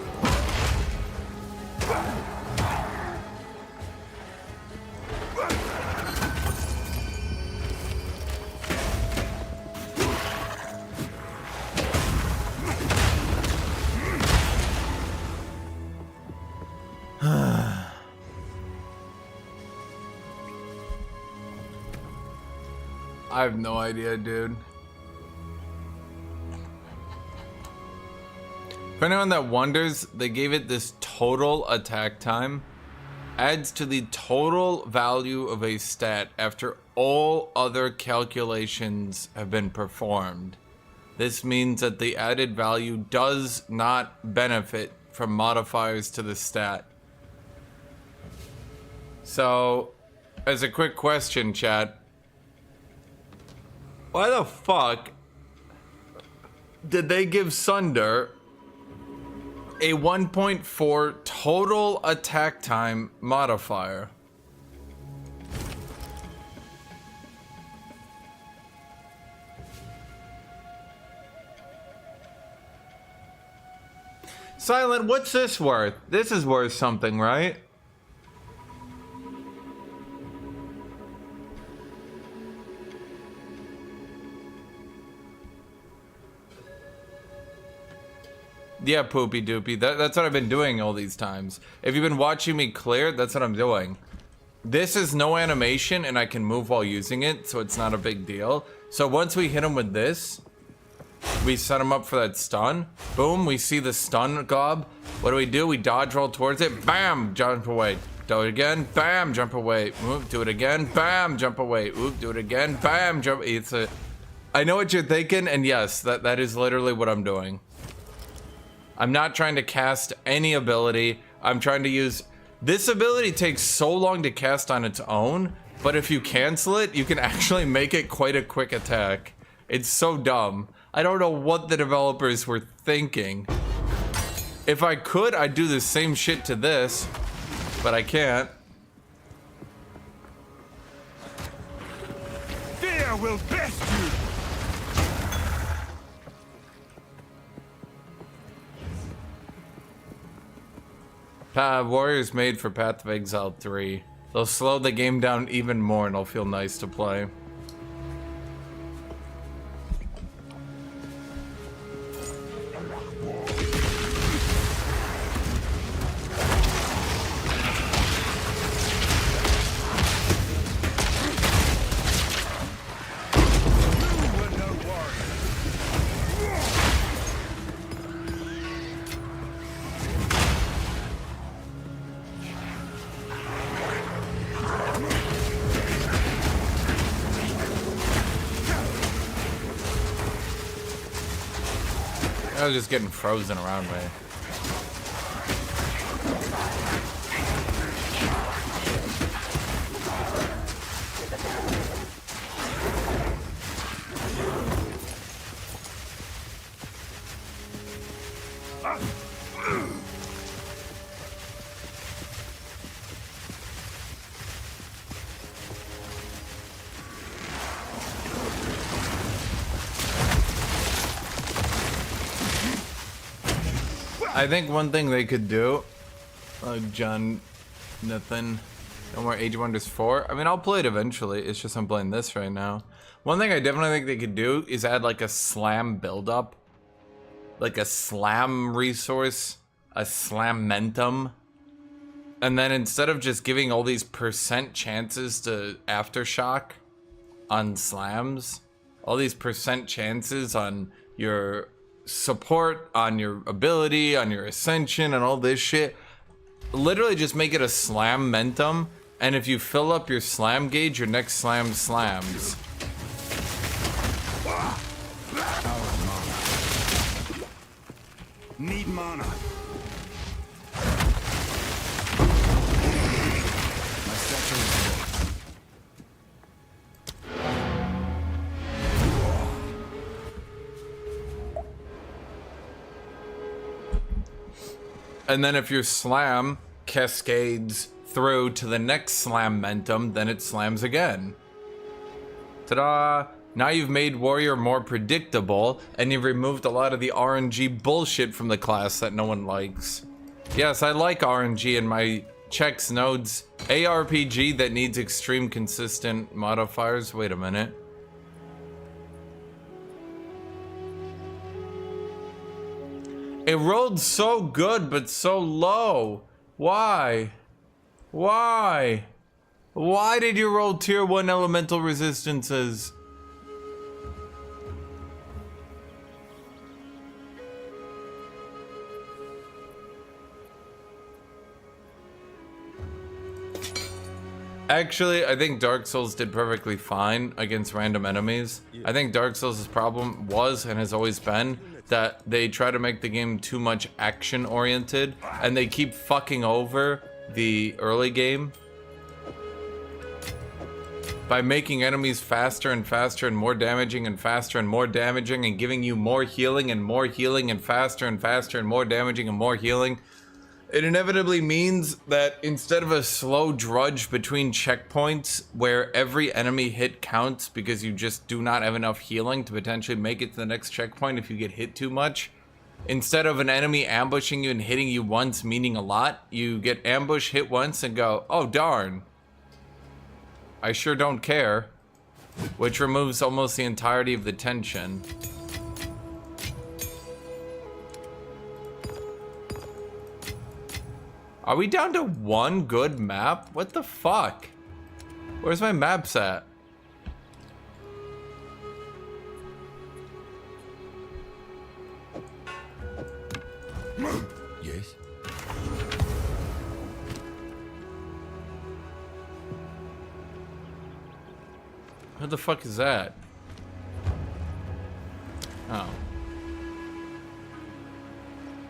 [SPEAKER 1] I have no idea, dude. For anyone that wonders, they gave it this total attack time. Adds to the total value of a stat after all other calculations have been performed. This means that the added value does not benefit from modifiers to the stat. So, as a quick question, chat, why the fuck did they give Sunder a 1.4 total attack time modifier? Silent, what's this worth? This is worth something, right? Yeah, poopy doopy. That's what I've been doing all these times. If you've been watching me clear, that's what I'm doing. This is no animation and I can move while using it, so it's not a big deal. So once we hit him with this, we set him up for that stun. Boom, we see the stun gob. What do? We dodge roll towards it. Bam, jump away. Do it again. Bam, jump away. Move, do it again. Bam, jump away. Oop, do it again. Bam, jump. I know what you're thinking, and yes, that is literally what I'm doing. I'm not trying to cast any ability. I'm trying to use... This ability takes so long to cast on its own, but if you cancel it, you can actually make it quite a quick attack. It's so dumb. I don't know what the developers were thinking. If I could, I'd do the same shit to this, but I can't.
[SPEAKER 2] Fear will best you!
[SPEAKER 1] Warriors made for Path of Exile 3. They'll slow the game down even more and it'll feel nice to play. I was just getting frozen around me. I think one thing they could do, John, Nathan, no more Age of Wonders 4. I mean, I'll play it eventually. It's just I'm playing this right now. One thing I definitely think they could do is add like a slam buildup, like a slam resource, a slamentum, and then instead of just giving all these % chances to Aftershock on slams, all these % chances on your support, on your ability, on your ascension, and all this shit. Literally just make it a slamentum, and if you fill up your slam gauge, your next slam slams.
[SPEAKER 2] Need mana. My statue is built.
[SPEAKER 1] And then if your slam cascades through to the next slamentum, then it slams again. Ta-da! Now you've made Warrior more predictable, and you've removed a lot of the RNG bullshit from the class that no one likes. Yes, I like RNG in my checks nodes. ARPG that needs extreme consistent modifiers. Wait a minute. It rolled so good, but so low. Why? Why? Why did you roll tier 1 elemental resistances? Actually, I think Dark Souls did perfectly fine against random enemies. I think Dark Souls' problem was and has always been that they try to make the game too much action-oriented, and they keep fucking over the early game by making enemies faster and faster and more damaging and faster and more damaging and giving you more healing and faster and faster and more damaging and more healing. It inevitably means that instead of a slow drudge between checkpoints where every enemy hit counts because you just do not have enough healing to potentially make it to the next checkpoint if you get hit too much, instead of an enemy ambushing you and hitting you once meaning a lot, you get ambush, hit once, and go, oh darn, I sure don't care, which removes almost the entirety of the tension. Are we down to one good map? What the fuck? Where's my maps at?
[SPEAKER 3] Yes?
[SPEAKER 1] What the fuck is that? Oh.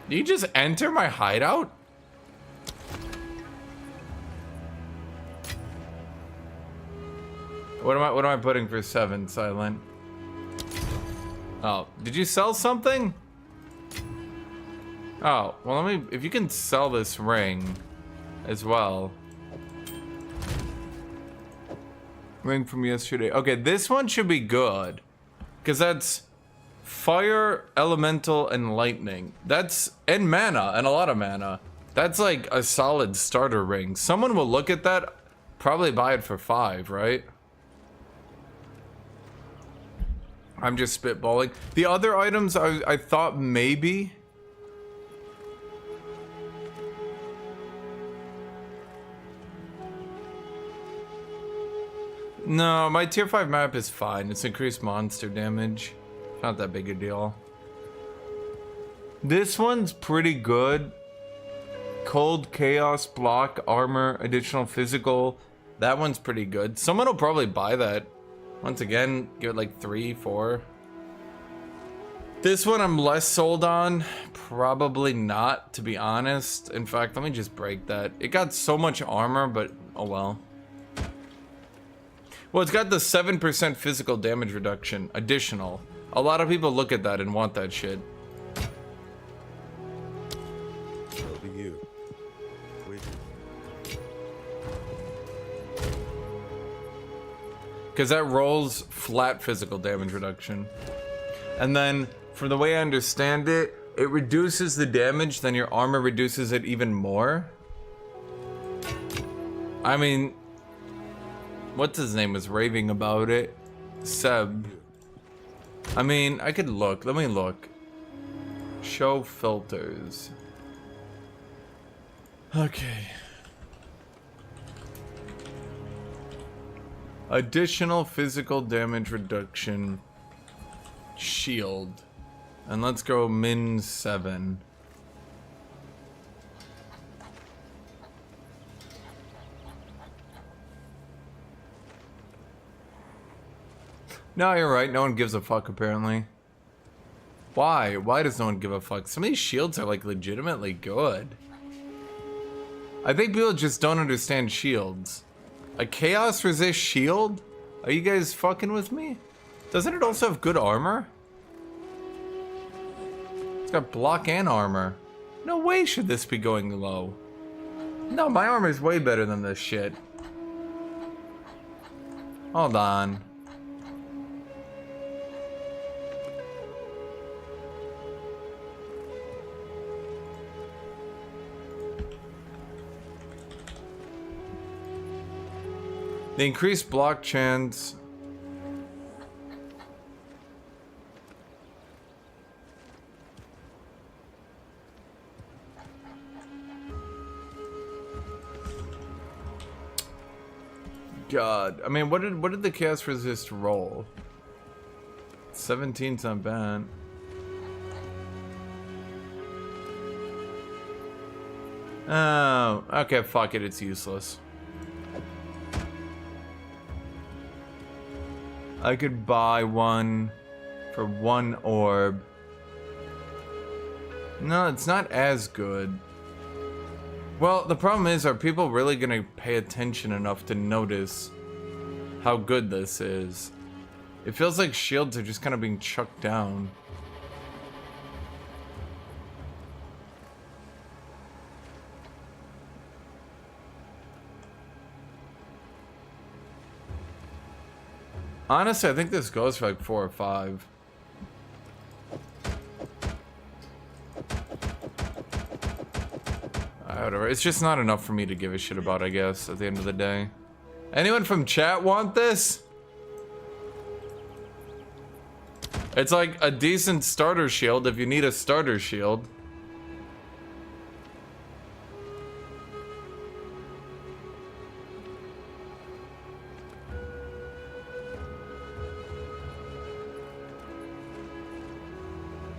[SPEAKER 1] Did you just enter my hideout? What am I putting for 7, Silent? Oh, did you sell something? Oh, well let me, if you can sell this ring as well. Ring from yesterday. Okay, this one should be good. Because that's fire, elemental, and lightning. That's, and mana, and a lot of mana. That's like a solid starter ring. Someone will look at that, probably buy it for 5, right? I'm just spitballing. The other items I thought maybe. No, my tier 5 map is fine. It's increased monster damage. Not that big a deal. This one's pretty good. Cold, chaos, block, armor, additional physical. That one's pretty good. Someone will probably buy that. Once again, give it like 3, 4. This one I'm less sold on. Probably not, to be honest. In fact, let me just break that. It got so much armor, but oh well. Well, it's got the 7% physical damage reduction, additional. A lot of people look at that and want that shit.
[SPEAKER 3] That'll be you. Wait.
[SPEAKER 1] Because that rolls flat physical damage reduction. And then, from the way I understand it, it reduces the damage, then your armor reduces it even more. I mean, what's his name was raving about it? Seb. I mean, I could look. Let me look. Show filters. Okay. Additional physical damage reduction. Shield. And let's go min 7. No, you're right. No one gives a fuck, apparently. Why? Why does no one give a fuck? Some of these shields are, like, legitimately good. I think people just don't understand shields. A chaos resist shield? Are you guys fucking with me? Doesn't it also have good armor? It's got block and armor. No way should this be going low. No, my armor is way better than this shit. Hold on. The increased block chance. God, I mean, what did the chaos resist roll? 17's not bad. Oh, okay, fuck it, it's useless. I could buy one for 1 orb. No, it's not as good. Well, the problem is, are people really gonna pay attention enough to notice how good this is? It feels like shields are just kind of being chucked down. Honestly, I think this goes for like 4 or 5. Whatever. It's just not enough for me to give a shit about, I guess, at the end of the day. Anyone from chat want this? It's like a decent starter shield if you need a starter shield.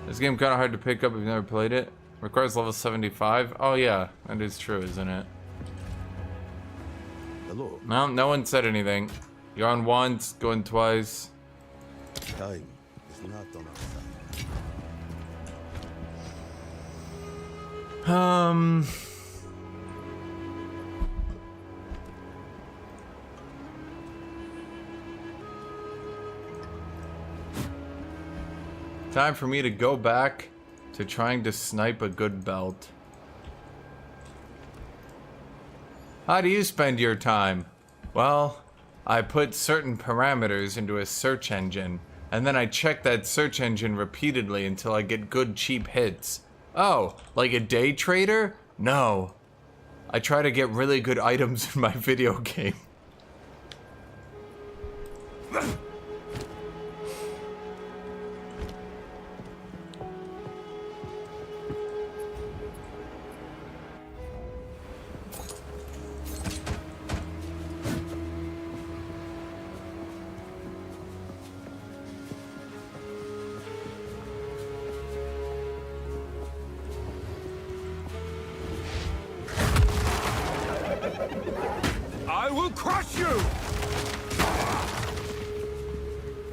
[SPEAKER 1] This game kind of hard to pick up if you've never played it. Requires level 75. Oh yeah, that is true, isn't it?
[SPEAKER 3] Hello.
[SPEAKER 1] No, no one said anything. You're on once, going twice.
[SPEAKER 3] Time is not on our side.
[SPEAKER 1] Time for me to go back to trying to snipe a good belt. How do you spend your time? Well, I put certain parameters into a search engine, and then I check that search engine repeatedly until I get good cheap hits. Oh, like a day trader? No. I try to get really good items in my video game.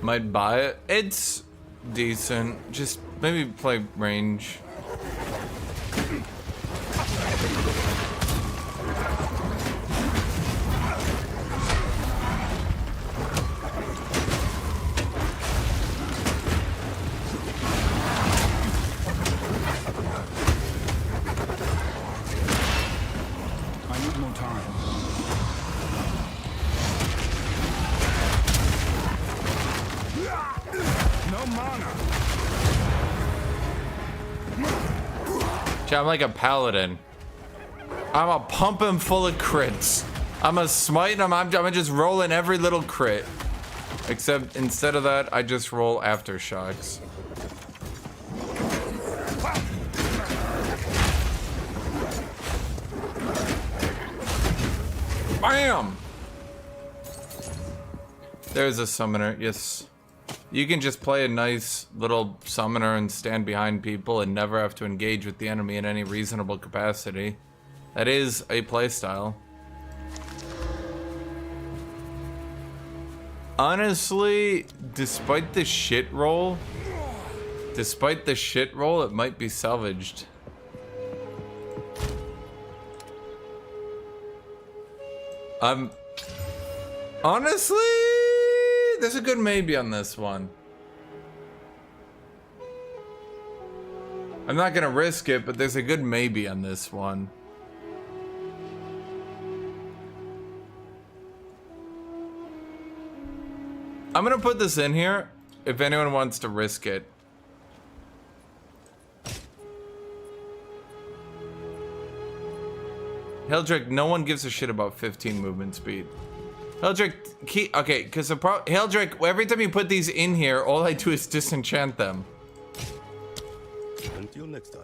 [SPEAKER 1] Might buy it. It's decent. Just maybe play range.
[SPEAKER 2] I need more time. No mana.
[SPEAKER 1] I'm like a paladin. I'm a pump him full of crits. I'm a smite him. I'm just rolling every little crit. Except instead of that, I just roll aftershocks. Bam! There's a summoner, yes. You can just play a nice little summoner and stand behind people and never have to engage with the enemy in any reasonable capacity. That is a playstyle. Honestly, despite the shit roll, it might be salvaged. Honestly, there's a good maybe on this one. I'm not gonna risk it, but there's a good maybe on this one. I'm gonna put this in here if anyone wants to risk it. Hildrick, no one gives a shit about 15 movement speed. Hildrick, okay, because Hildrick, every time you put these in here, all I do is disenchant them.
[SPEAKER 3] Until next time.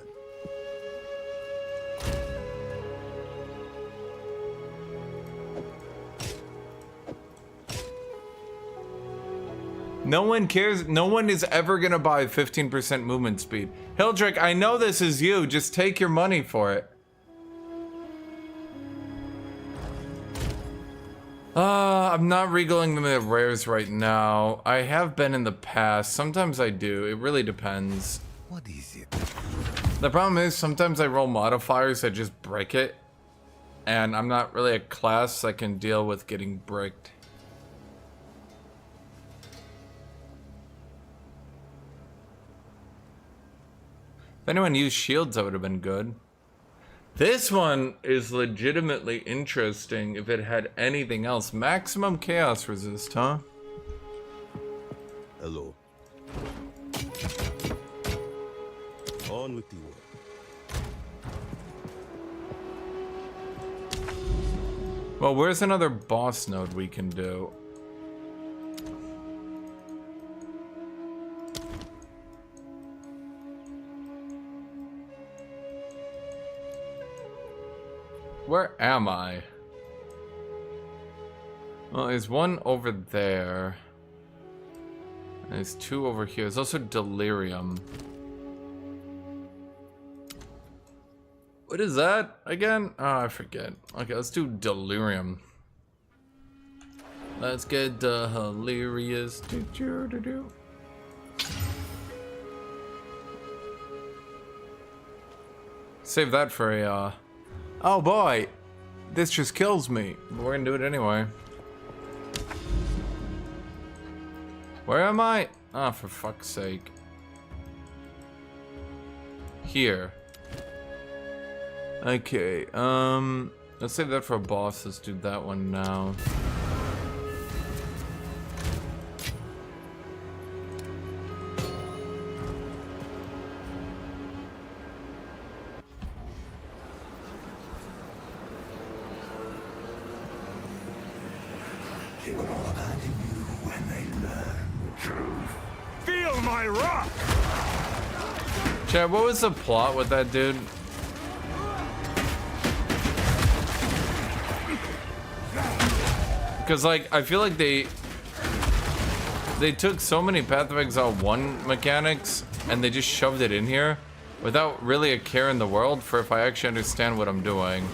[SPEAKER 1] No one cares. No one is ever gonna buy 15% movement speed. Hildrick, I know this is you. Just take your money for it. I'm not regoing them at rares right now. I have been in the past. Sometimes I do. It really depends.
[SPEAKER 3] What is it?
[SPEAKER 1] The problem is sometimes I roll modifiers that just break it. And I'm not really a class that can deal with getting bricked. If anyone used shields, that would have been good. This one is legitimately interesting if it had anything else. Maximum chaos resist, huh?
[SPEAKER 3] Hello. On with the work.
[SPEAKER 1] Well, where's another boss node we can do? Where am I? Well, there's one over there. And there's two over here. There's also delirium. What is that again? Oh, I forget. Okay, let's do delirium. Let's get hilarious. Save that for a oh boy, this just kills me. But we're gonna do it anyway. Where am I? Ah, oh, for fuck's sake. Here. Okay, let's save that for a boss. Let's do that one now.
[SPEAKER 4] They will all abandon you when they learn the truth.
[SPEAKER 2] Feel my rock!
[SPEAKER 1] Chad, what was the plot with that dude? Because, like, I feel like they took so many Path of Exile 1 mechanics and they just shoved it in here without really a care in the world for if I actually understand what I'm doing.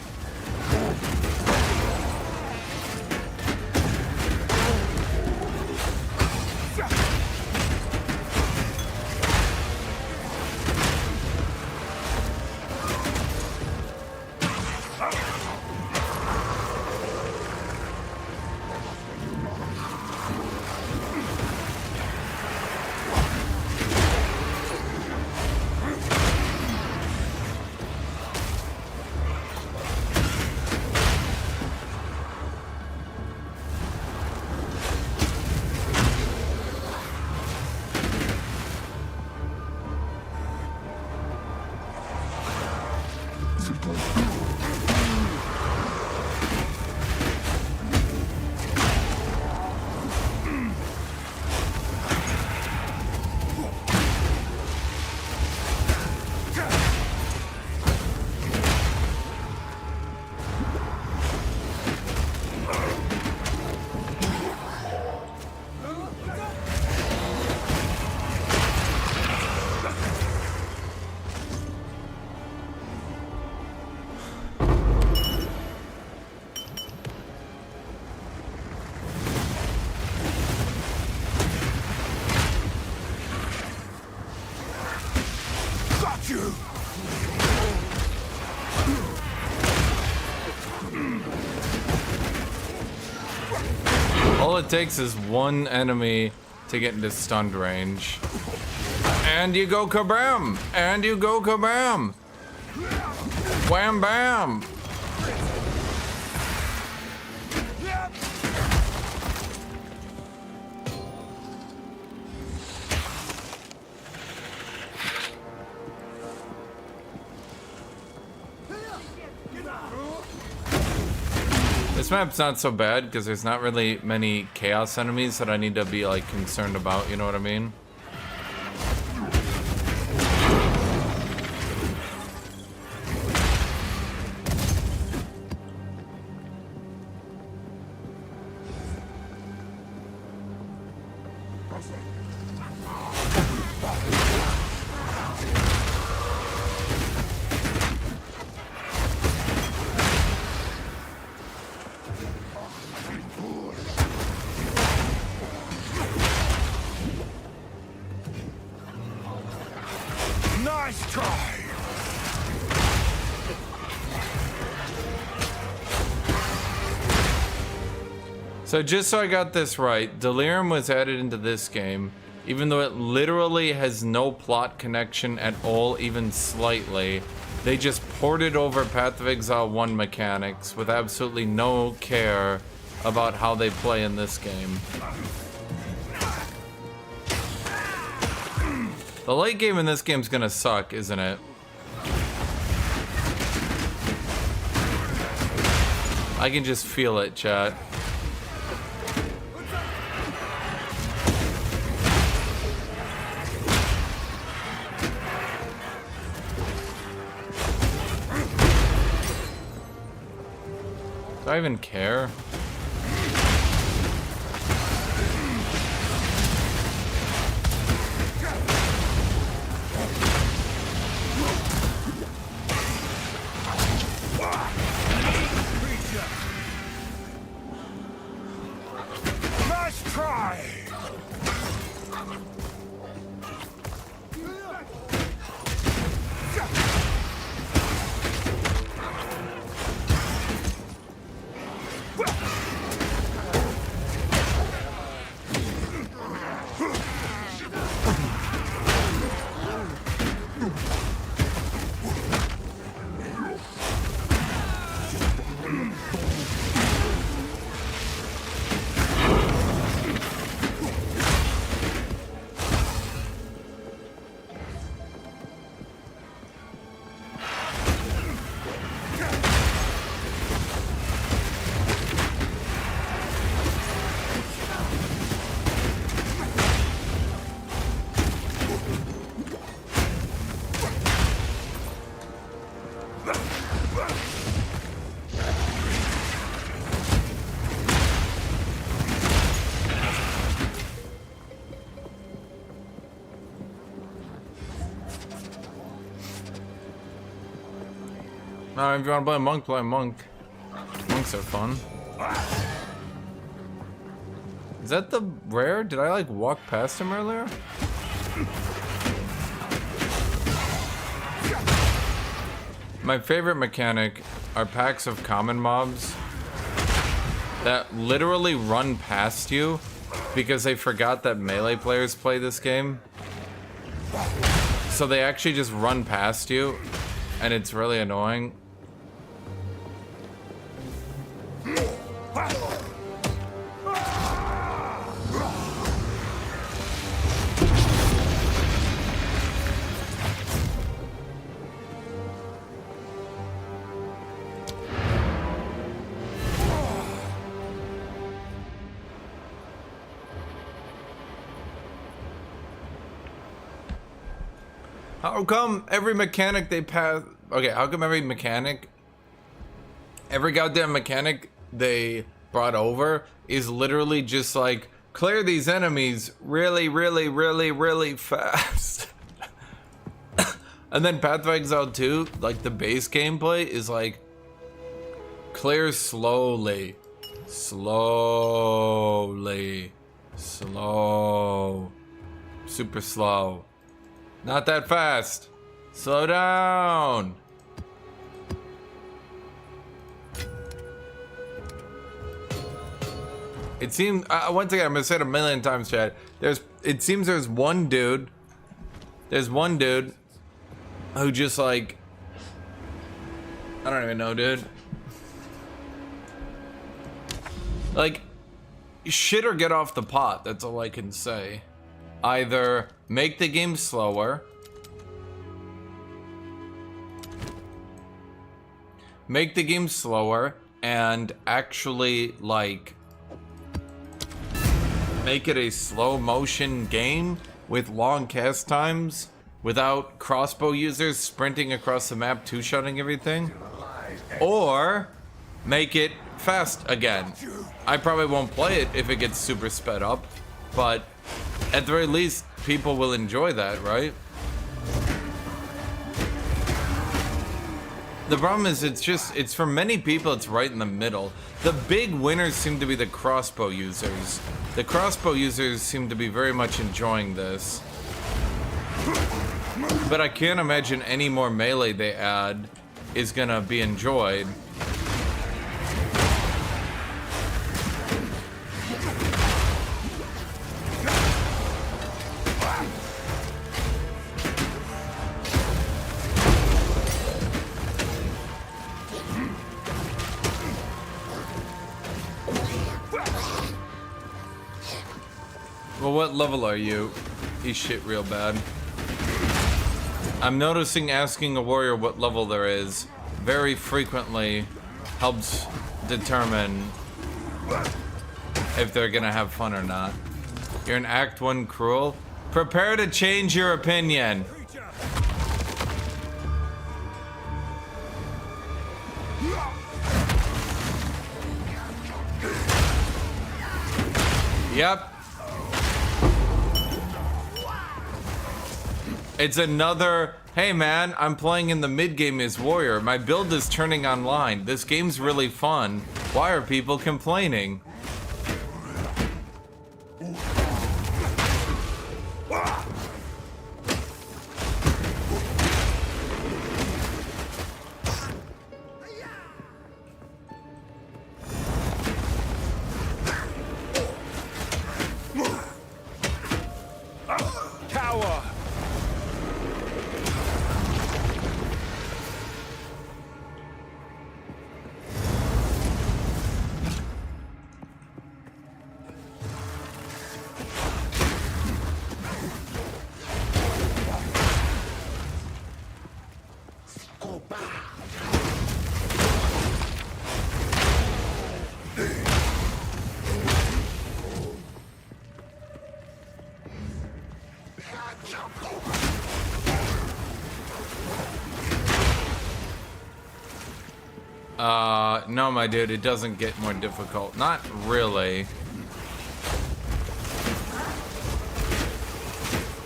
[SPEAKER 1] All it takes is one enemy to get into stunned range. And you go kabam! And you go kabam! Wham bam! This map's not so bad because there's not really many chaos enemies that I need to be like concerned about, you know what I mean?
[SPEAKER 2] Nice try!
[SPEAKER 1] So just so I got this right, Delirium was added into this game, even though it literally has no plot connection at all, even slightly. They just ported over Path of Exile 1 mechanics with absolutely no care about how they play in this game. The late game in this game's gonna suck, isn't it? I can just feel it, chat. Do I even care?
[SPEAKER 2] Nice try!
[SPEAKER 1] If you want to play a monk, play a monk. Monks are fun. Is that the rare? Did I like walk past him earlier? My favorite mechanic are packs of common mobs that literally run past you because they forgot that melee players play this game. So they actually just run past you, and it's really annoying. How come every mechanic they pass... Okay, how come every goddamn mechanic they brought over is literally just like, clear these enemies really, really, really, really fast. And then Path of Exile 2, like the base gameplay is like, clear slowly. Slowly. Slow. Super slow. Not that fast. Slow down. It seems, once again, I'm gonna say it a million times, Chad. It seems there's one dude who just like, I don't even know, dude. Like, shit or get off the pot, that's all I can say. Either make the game slower, and actually, like, make it a slow motion game with long cast times without crossbow users sprinting across the map two-shotting everything, or make it fast again. I probably won't play it if it gets super sped up, but at the very least, people will enjoy that, right? The problem is it's for many people, it's right in the middle. The big winners seem to be the crossbow users. The crossbow users seem to be very much enjoying this. But I can't imagine any more melee they add is gonna be enjoyed. Well, what level are you? He's shit real bad. I'm noticing asking a warrior what level there is very frequently helps determine if they're gonna have fun or not. You're in Act 1 cruel? Prepare to change your opinion. Yep. It's another, hey man, I'm playing in the mid-game as warrior. My build is turning online. This game's really fun. Why are people complaining?
[SPEAKER 2] Cower!
[SPEAKER 1] No, my dude, it doesn't get more difficult. Not really.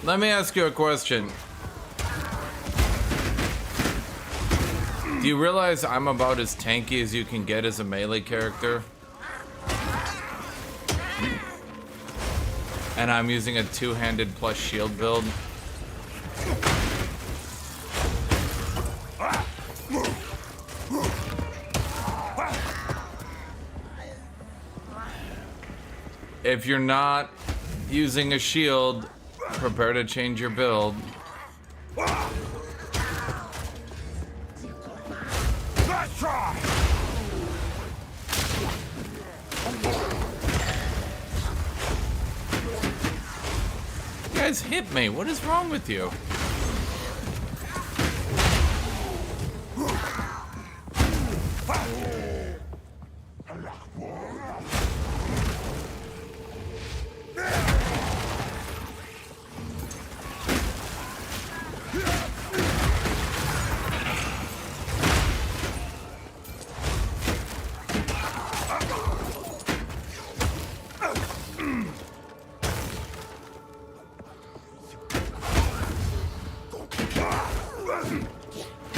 [SPEAKER 1] Let me ask you a question. Do you realize I'm about as tanky as you can get as a melee character? And I'm using a two-handed plus shield build. If you're not using a shield, prepare to change your build.
[SPEAKER 2] Let's try!
[SPEAKER 1] You guys hit me. What is wrong with you?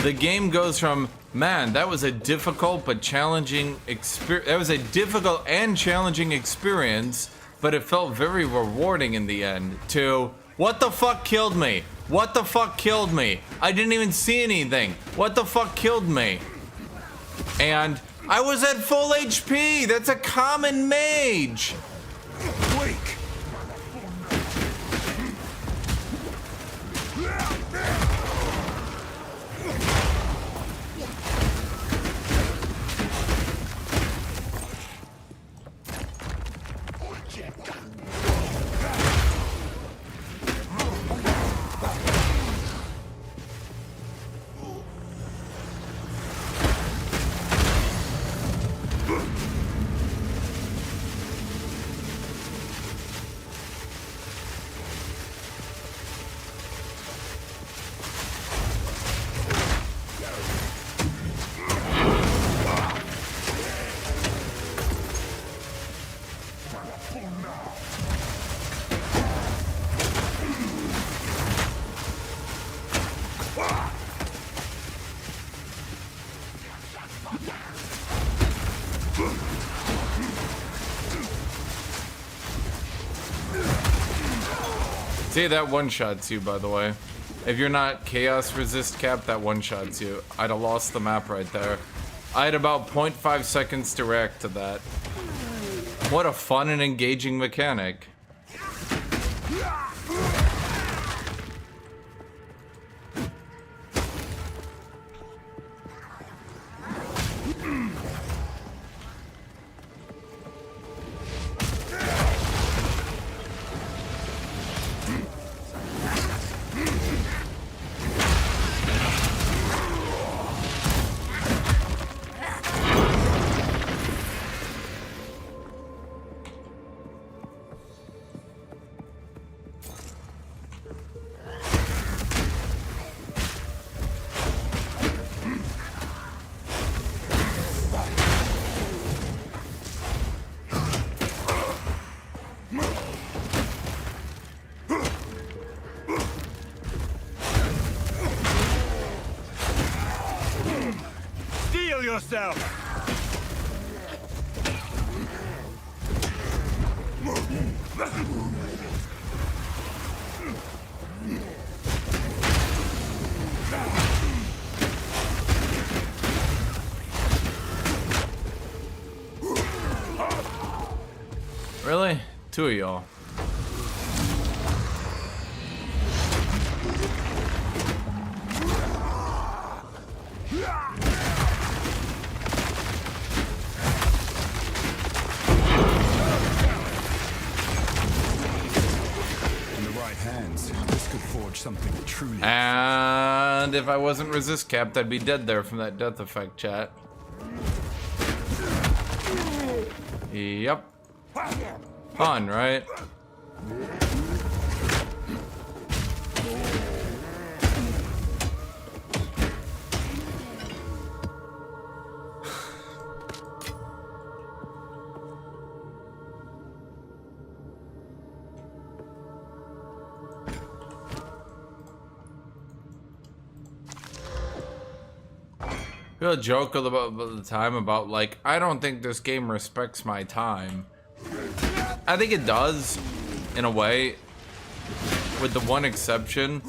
[SPEAKER 1] The game goes from, man, that was a difficult but challenging experience. That was a difficult and challenging experience, but it felt very rewarding in the end, to, what the fuck killed me? What the fuck killed me? I didn't even see anything. What the fuck killed me? And I was at full HP. That's a common mage.
[SPEAKER 2] Weak!
[SPEAKER 1] See, that one-shots you, by the way. If you're not chaos resist cap, that one-shots you. I'd have lost the map right there. I had about 0.5 seconds to react to that. What a fun and engaging mechanic.
[SPEAKER 2] Yourself.
[SPEAKER 1] Really? Two of y'all.
[SPEAKER 2] Something truly.
[SPEAKER 1] And if I wasn't resist capped, I'd be dead there from that death effect, chat. Yep. Fun, right? Feel a joke about the time about like, I don't think this game respects my time. I think it does, in a way, with the one exception.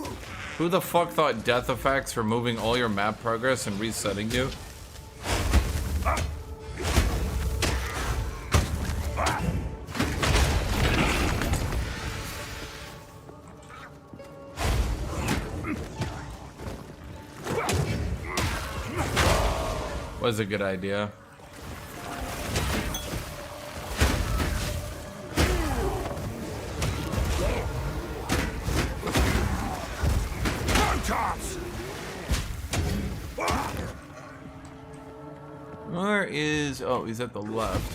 [SPEAKER 1] Who the fuck thought death effects removing all your map progress and resetting you? Was a good idea. Where is... Oh, he's at the left.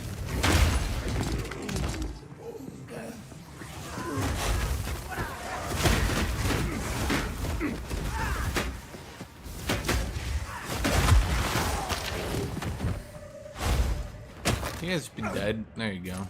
[SPEAKER 1] You guys be dead. There you go.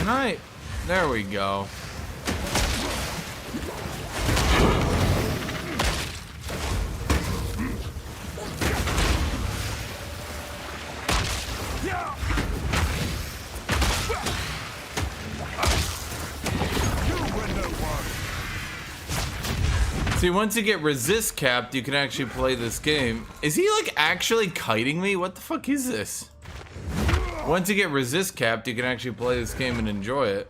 [SPEAKER 1] Alright, there we go. See, once you get resist capped, you can actually play this game. Is he like actually kiting me? What the fuck is this? Once you get resist capped, you can actually play this game and enjoy it.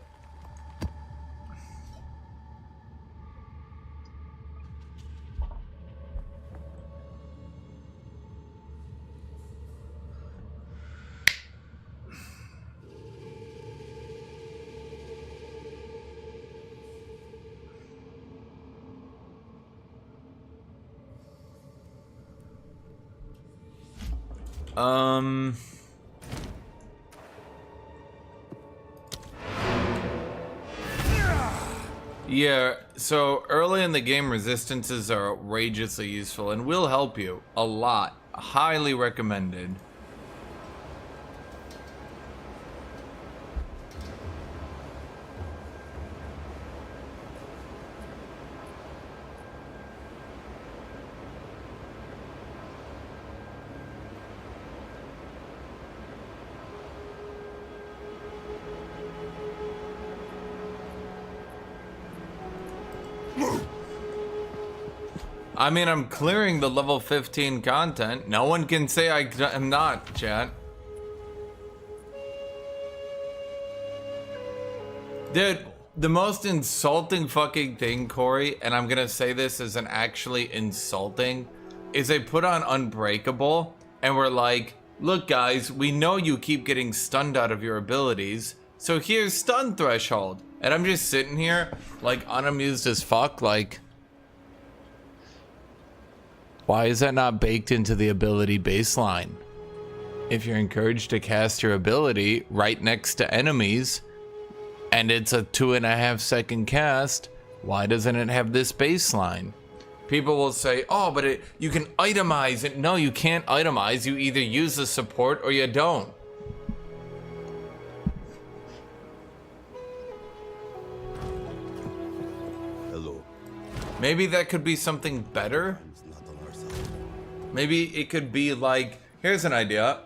[SPEAKER 1] Yeah, so early in the game, resistances are outrageously useful and will help you a lot. Highly recommended. I mean, I'm clearing the level 15 content. No one can say I am not, chat. Dude, the most insulting fucking thing, Corey, and I'm gonna say this as an actually insulting, is they put on Unbreakable and we're like, look guys, we know you keep getting stunned out of your abilities, so here's stun threshold. And I'm just sitting here, like, unamused as fuck, like, why is that not baked into the ability baseline? If you're encouraged to cast your ability right next to enemies, and it's a 2.5 second cast, why doesn't it have this baseline? People will say, oh, but you can itemize it. No, you can't itemize. You either use the support or you don't.
[SPEAKER 3] Hello.
[SPEAKER 1] Maybe that could be something better.
[SPEAKER 3] It's not on our side.
[SPEAKER 1] Maybe it could be like, here's an idea.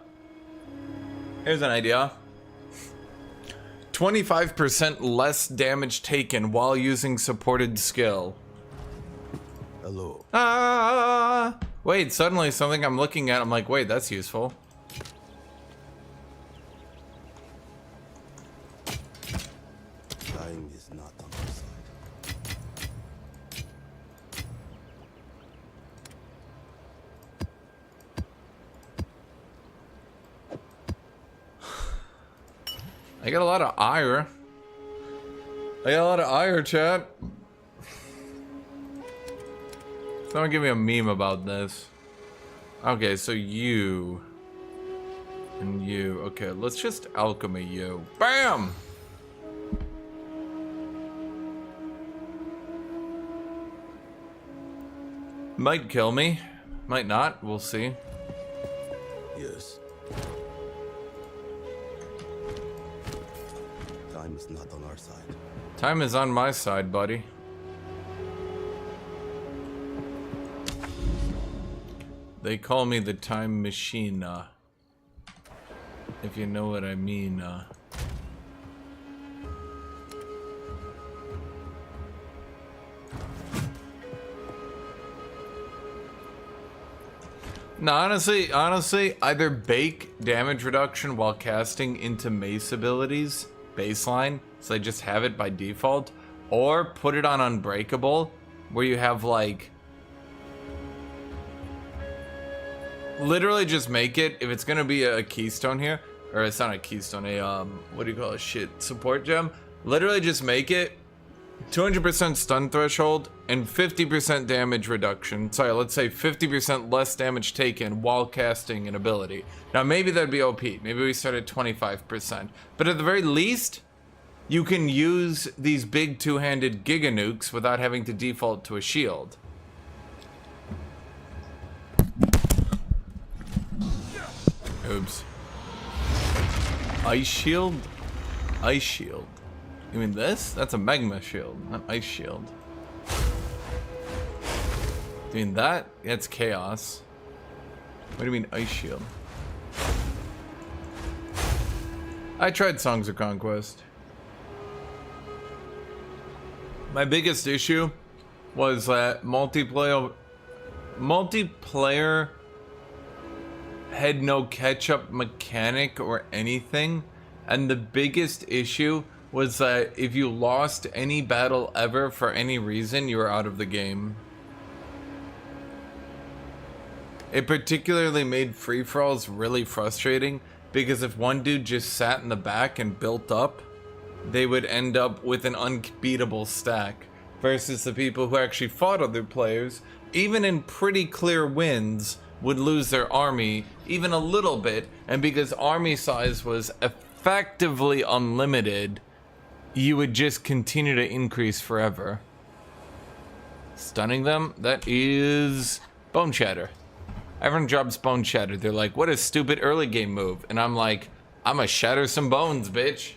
[SPEAKER 1] Here's an idea. 25% less damage taken while using supported skill.
[SPEAKER 3] Hello.
[SPEAKER 1] Ah! Wait, suddenly something I'm looking at, I'm like, wait, that's useful.
[SPEAKER 3] Dying is not on our side.
[SPEAKER 1] I got a lot of ire. I got a lot of ire, chat. Someone give me a meme about this. Okay, so you. And you. Okay, let's just alchemy you. BAM! Might kill me. Might not. We'll see.
[SPEAKER 3] Yes. Time is not on our side.
[SPEAKER 1] Time is on my side, buddy. They call me the time machine, if you know what I mean. No, honestly, either bake damage reduction while casting into mace abilities, baseline, so they just have it by default, or put it on Unbreakable, where you have like, literally just make it, if it's gonna be a keystone here, or it's not a keystone, what do you call it, shit, support gem, literally just make it 200% stun threshold and 50% damage reduction. Sorry, let's say 50% less damage taken while casting an ability. Now maybe that'd be OP. Maybe we start at 25%. But at the very least, you can use these big two-handed Giga Nukes without having to default to a shield. Oops. Ice shield? Ice shield. You mean this? That's a magma shield, not ice shield. You mean that? That's chaos. What do you mean ice shield? I tried Songs of Conquest. My biggest issue was that multiplayer had no catch-up mechanic or anything, and the biggest issue was that if you lost any battle ever for any reason, you were out of the game. It particularly made free-for-alls really frustrating, because if one dude just sat in the back and built up, they would end up with an unbeatable stack, versus the people who actually fought other players, even in pretty clear wins, would lose their army even a little bit, and because army size was effectively unlimited, you would just continue to increase forever. Stunning them, that is Bone Shatter. Everyone drops bone shatter. They're like, what a stupid early game move. And I'm like, I'ma shatter some bones, bitch.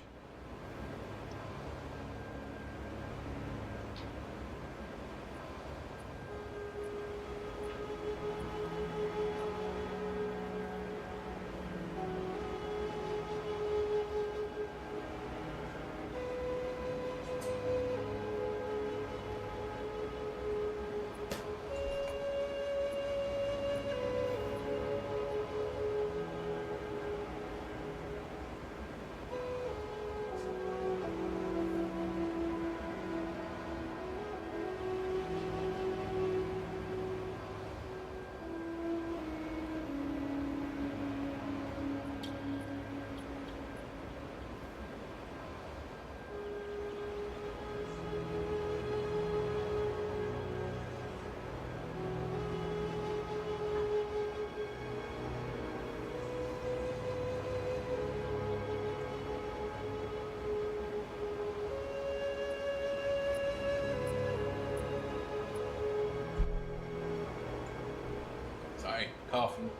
[SPEAKER 1] Sorry, coughing.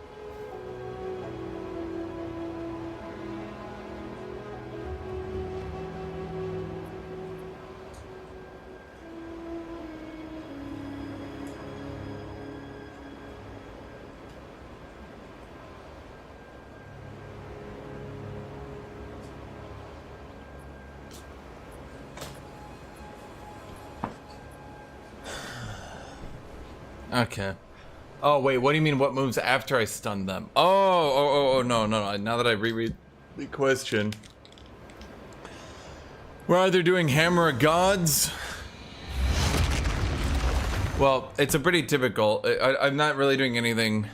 [SPEAKER 1] Okay. Oh, wait, what do you mean what moves after I stun them? Oh, no. Now that I reread the question. We're either doing Hammer of Gods. Well, it's a pretty typical. I'm not really doing anything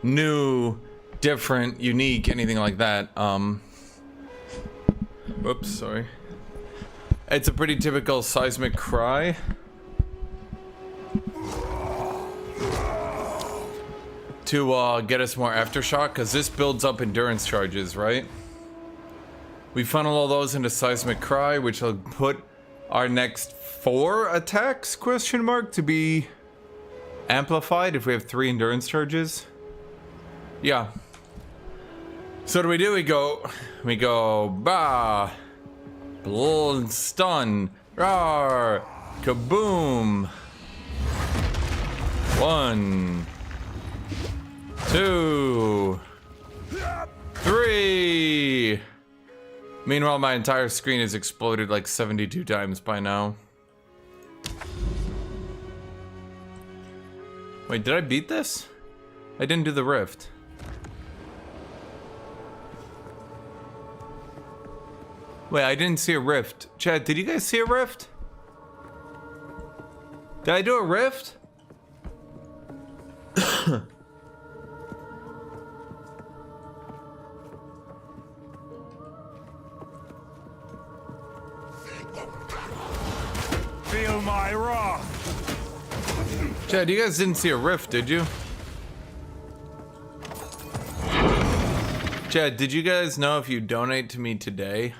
[SPEAKER 1] new, different, unique, anything like that. Oops, sorry. It's a pretty typical Seismic Cry. To get us more Aftershock, because this builds up endurance charges, right? We funnel all those into Seismic Cry, which will put our next 4 attacks, question mark, to be amplified if we have 3 endurance charges. Yeah. So what do? We go, bah, blood stun, rawr, kaboom. 1, 2, 3. Meanwhile, my entire screen has exploded like 72 times by now. Wait, did I beat this? I didn't do the rift. Wait, I didn't see a rift. Chad, did you guys see a rift? Did I do a rift?
[SPEAKER 2] Feel my wrath.
[SPEAKER 1] Chad, you guys didn't see a rift, did you? Chad, did you guys know if you donate to me today,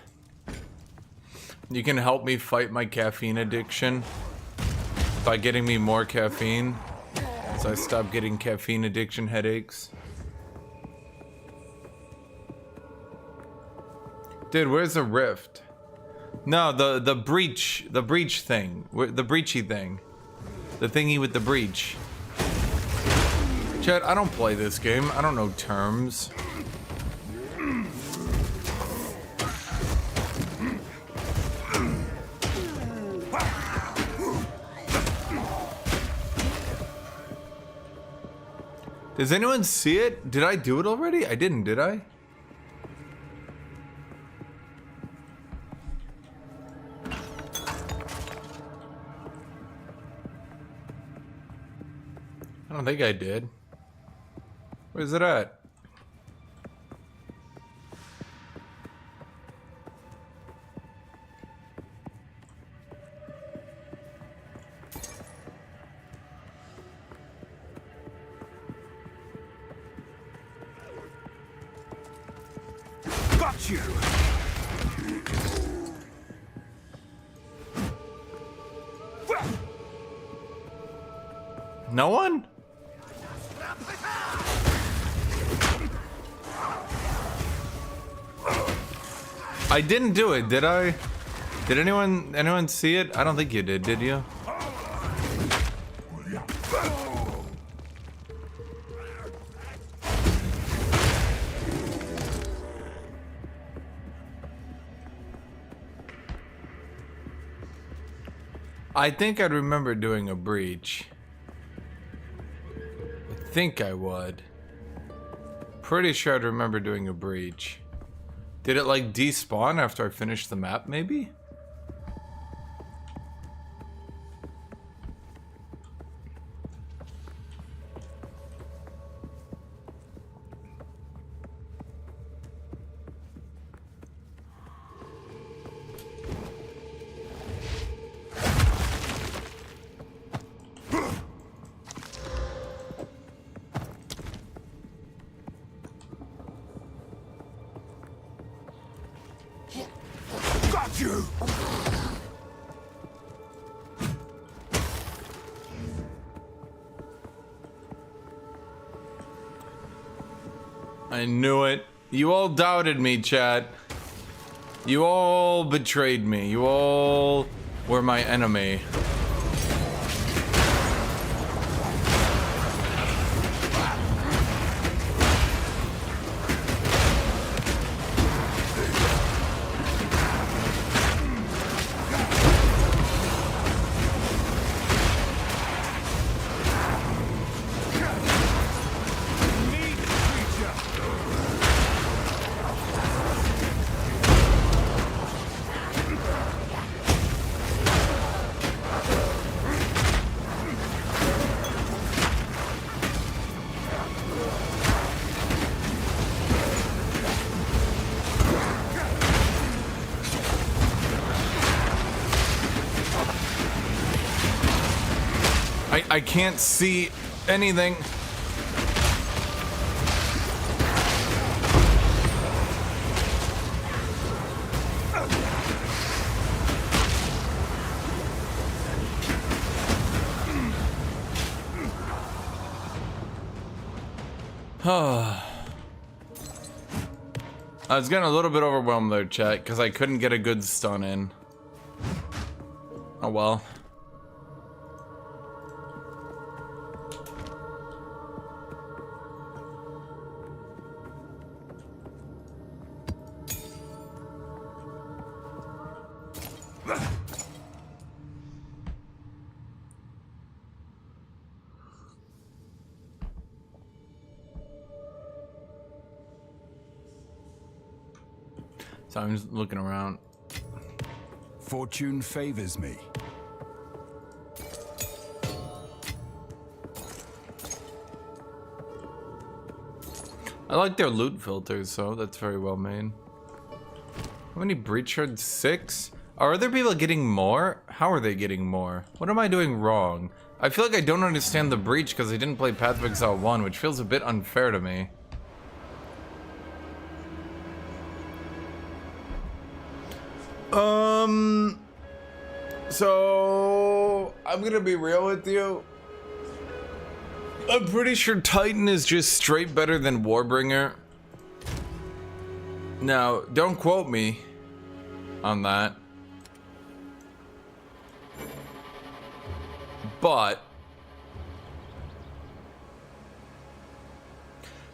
[SPEAKER 1] you can help me fight my caffeine addiction by getting me more caffeine, so I stop getting caffeine addiction headaches? Dude, where's the rift? No, the breach thing, the breachy thing, the thingy with the breach. Chad, I don't play this game. I don't know terms. Does anyone see it? Did I do it already? I didn't, did I? I don't think I did. Where's it at?
[SPEAKER 2] Got you.
[SPEAKER 1] No one? I didn't do it, did I? Did anyone see it? I don't think you did you? I think I'd remember doing a breach. I think I would. Pretty sure I'd remember doing a breach. Did it like despawn after I finished the map, maybe?
[SPEAKER 2] You!
[SPEAKER 1] I knew it. You all doubted me, chat. You all betrayed me. You all were my enemy. I can't see anything. I was getting a little bit overwhelmed there, chat, because I couldn't get a good stun in. Oh well. So I'm just looking around.
[SPEAKER 2] Fortune favors me.
[SPEAKER 1] I like their loot filters, so that's very well made. How many breach shards? 6? Are other people getting more? How are they getting more? What am I doing wrong? I feel like I don't understand the breach because I didn't play Path of Exile 1, which feels a bit unfair to me. So I'm gonna be real with you. I'm pretty sure Titan is just straight better than Warbringer. Now, don't quote me on that. But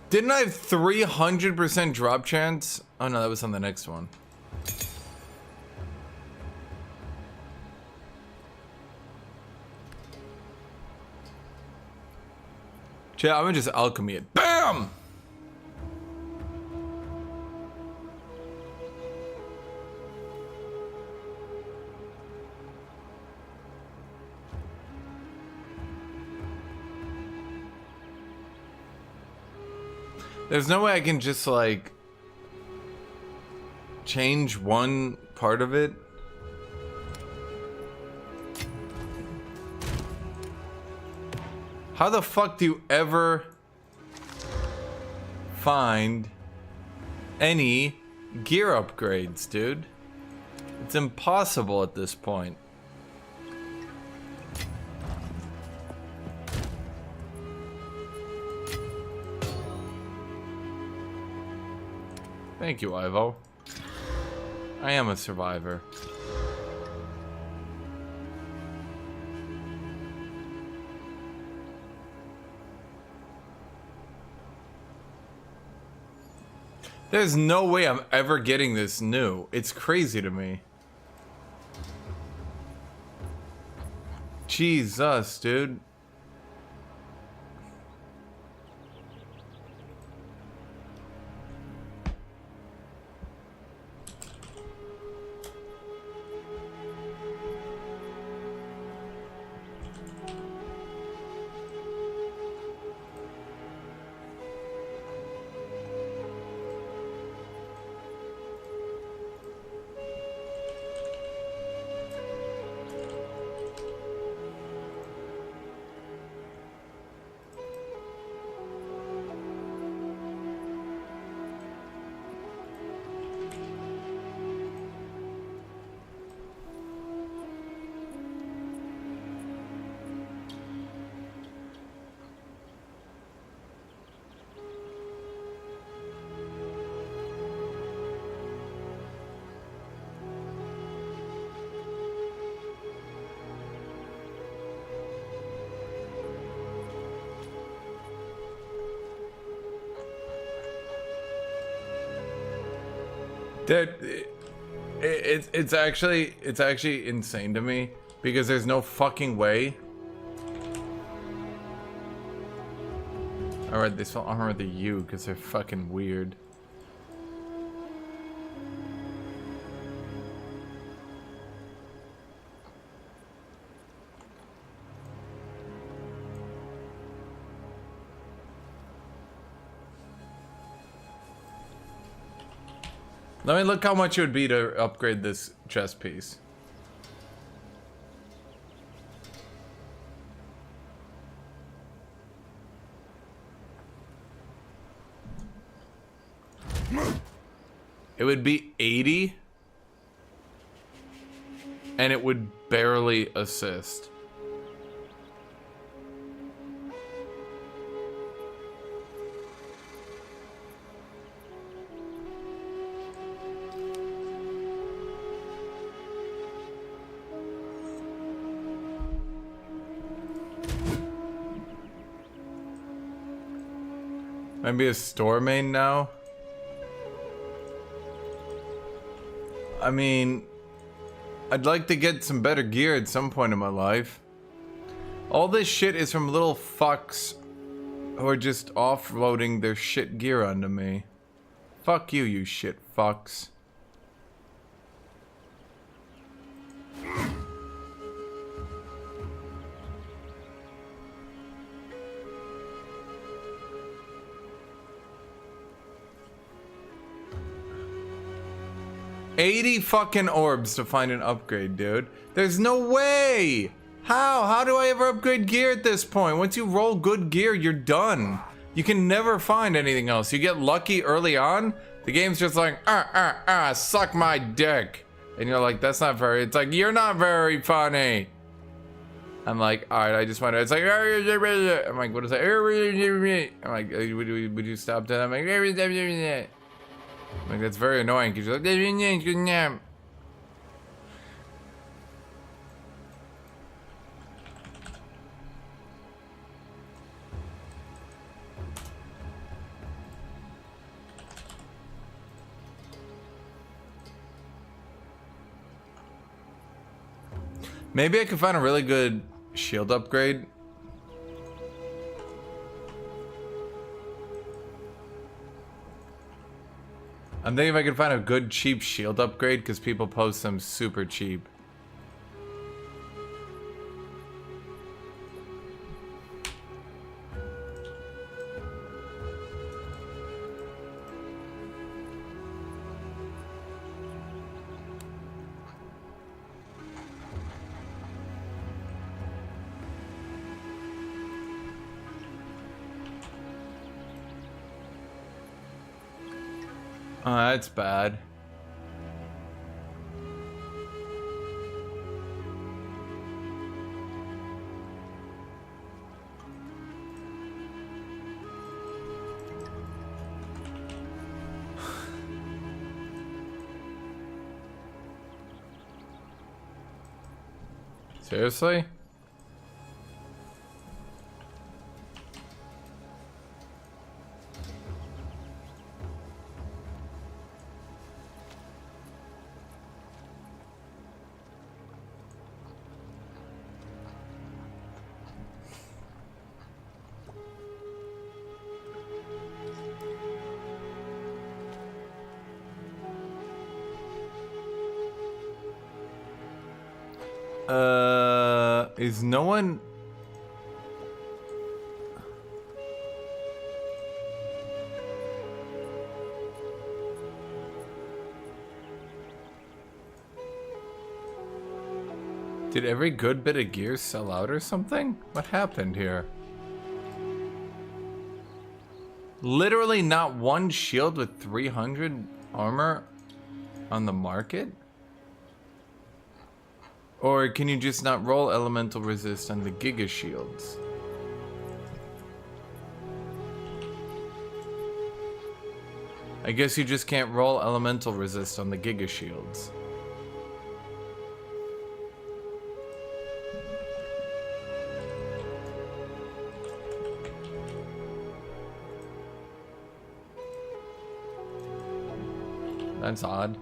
[SPEAKER 1] didn't I have 300% drop chance? Oh no, that was on the next one. Chat, I'm gonna just alchemy it. BAM! There's no way I can just like change one part of it. How the fuck do you ever find any gear upgrades, dude? It's impossible at this point. Thank you, Ivo. I am a survivor. There's no way I'm ever getting this new. It's crazy to me. Jesus, dude. That it's actually insane to me because there's no fucking way. Alright, they spell armor with a U because they're fucking weird. Let me look how much it would be to upgrade this chest piece. It would be 80, and it would barely assist. Maybe a store main now? I mean, I'd like to get some better gear at some point in my life. All this shit is from little fucks who are just offloading their shit gear onto me. Fuck you, you shit fucks. $80 fucking orbs to find an upgrade, dude. There's no way! How do I ever upgrade gear at this point? Once you roll good gear, you're done. You can never find anything else. You get lucky early on, the game's just like, suck my dick. And you're like, that's not very, it's like, you're not very funny. I'm like, alright, I just want to, it's like, I'm like, what is that? I'm like, would you stop that? I'm like, that's very annoying because you're like, maybe I could find a really good shield upgrade. I'm thinking if I could find a good cheap shield upgrade because people post them super cheap. Oh, that's bad. Seriously? Is no one... Did every good bit of gear sell out or something? What happened here? Literally not one shield with 300 armor on the market? Or can you just not roll elemental resist on the Giga shields? I guess you just can't roll elemental resist on the Giga shields. That's odd.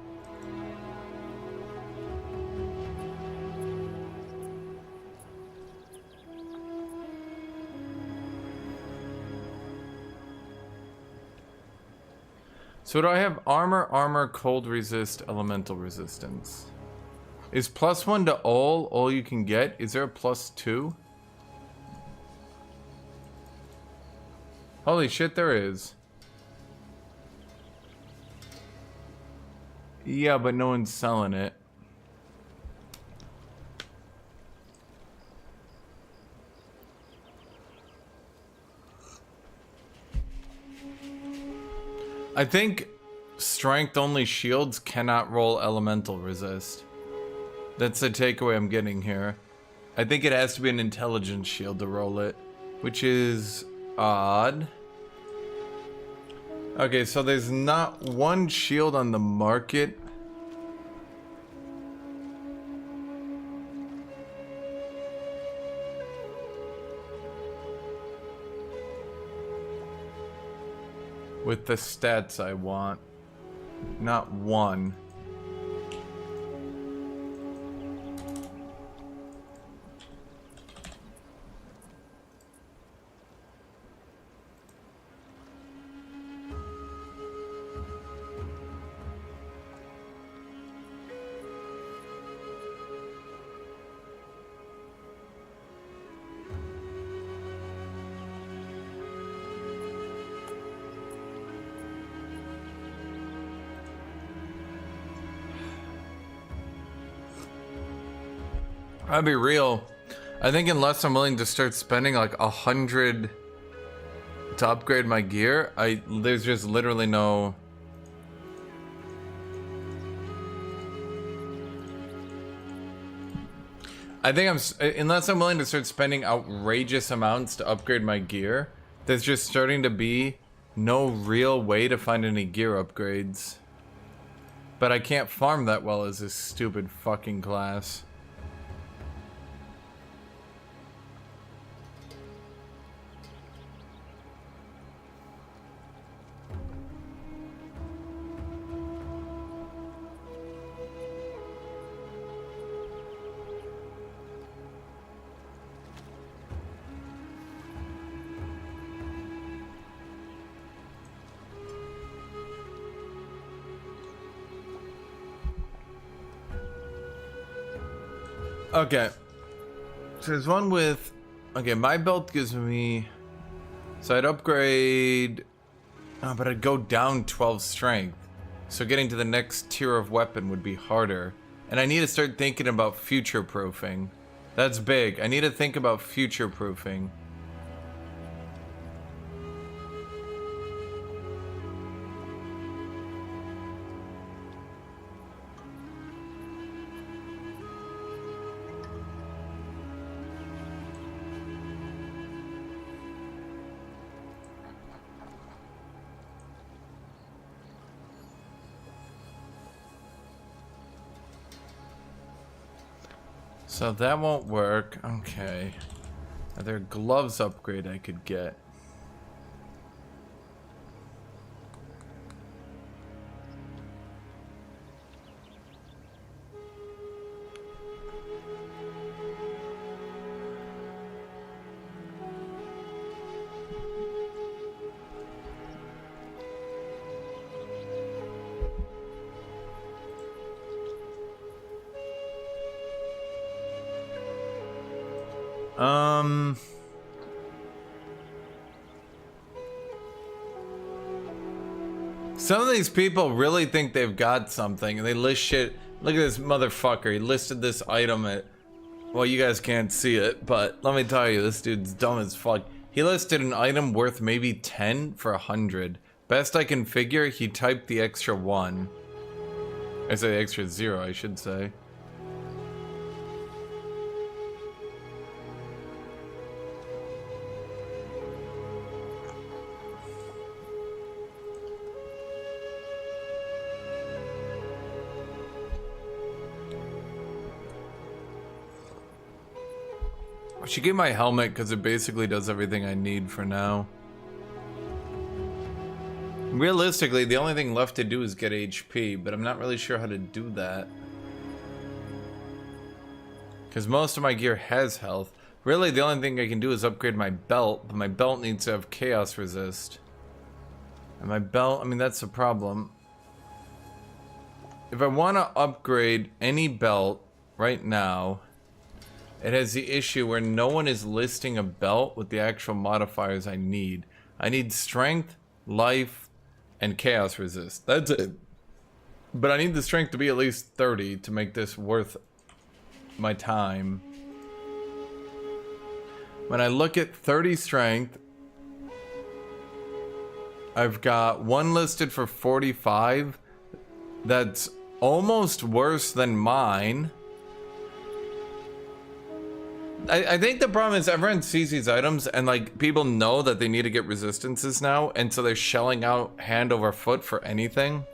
[SPEAKER 1] So do I have armor, cold resist, elemental resistance? Is +1 to all you can get? Is there a +2? Holy shit, there is. Yeah, but no one's selling it. I think strength only shields cannot roll elemental resist. That's the takeaway I'm getting here. I think it has to be an intelligence shield to roll it, which is odd. Okay, so there's not one shield on the market. With the stats I want. Not one. I'll be real. I think unless I'm willing to start spending like 100 to upgrade my gear, there's just literally no... I think unless I'm willing to start spending outrageous amounts to upgrade my gear, there's just starting to be no real way to find any gear upgrades. But I can't farm that well as this stupid fucking class. Okay. So there's one with... Okay, my belt gives me... So I'd upgrade... Oh, but I'd go down 12 strength. So getting to the next tier of weapon would be harder. And I need to start thinking about future-proofing. That's big. I need to think about future-proofing. So that won't work. Okay. Are there gloves upgrade I could get? Some of these people really think they've got something and they list shit. Look at this motherfucker. He listed this item at, well, you guys can't see it, but let me tell you, this dude's dumb as fuck. He listed an item worth maybe 10 for 100. Best I can figure, he typed the extra 1. I say the extra 0, I should say. I should get my helmet because it basically does everything I need for now. Realistically, the only thing left to do is get HP, but I'm not really sure how to do that. Because most of my gear has health. Really, the only thing I can do is upgrade my belt, but my belt needs to have chaos resist. And my belt, I mean, that's the problem. If I want to upgrade any belt right now, it has the issue where no one is listing a belt with the actual modifiers I need. I need strength, life, and chaos resist. That's it. But I need the strength to be at least 30 to make this worth my time. When I look at 30 strength, I've got one listed for 45. That's almost worse than mine. I think the problem is everyone sees these items and like people know that they need to get resistances now, and so they're shelling out hand over foot for anything.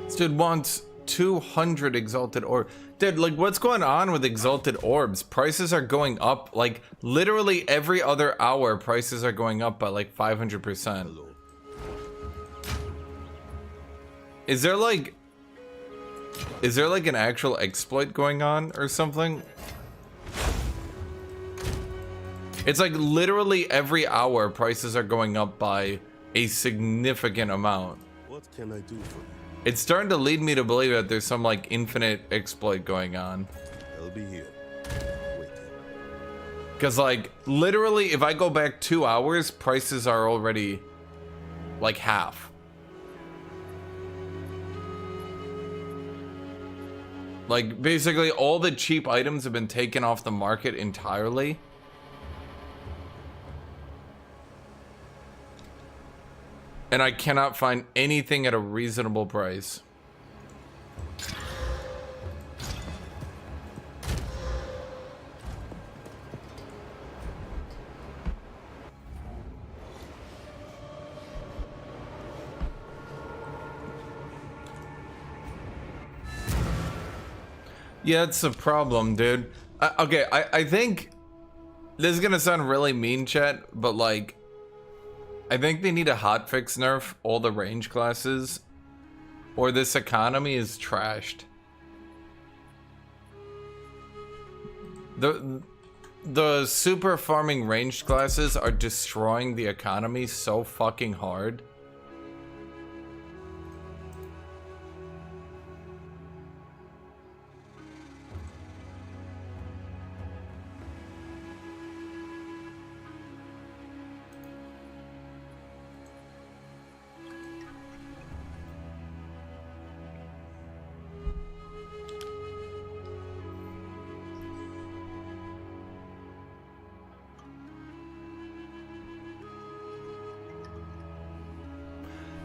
[SPEAKER 1] This dude wants 200 exalted orb. Dude, like what's going on with exalted orbs? Prices are going up like literally every other hour. Prices are going up by like 500%. Is there like an actual exploit going on or something? It's like literally every hour prices are going up by a significant amount.
[SPEAKER 3] What can I do for you?
[SPEAKER 1] It's starting to lead me to believe that there's some like infinite exploit going on.
[SPEAKER 3] I'll be here. Waiting.
[SPEAKER 1] Cause like literally if I go back 2 hours, prices are already like half. Like, basically, all the cheap items have been taken off the market entirely. And I cannot find anything at a reasonable price. Yeah, it's a problem, dude. Okay, I think this is gonna sound really mean, chat, but like, I think they need a hotfix nerf all the range classes, or this economy is trashed. The super farming ranged classes are destroying the economy so fucking hard.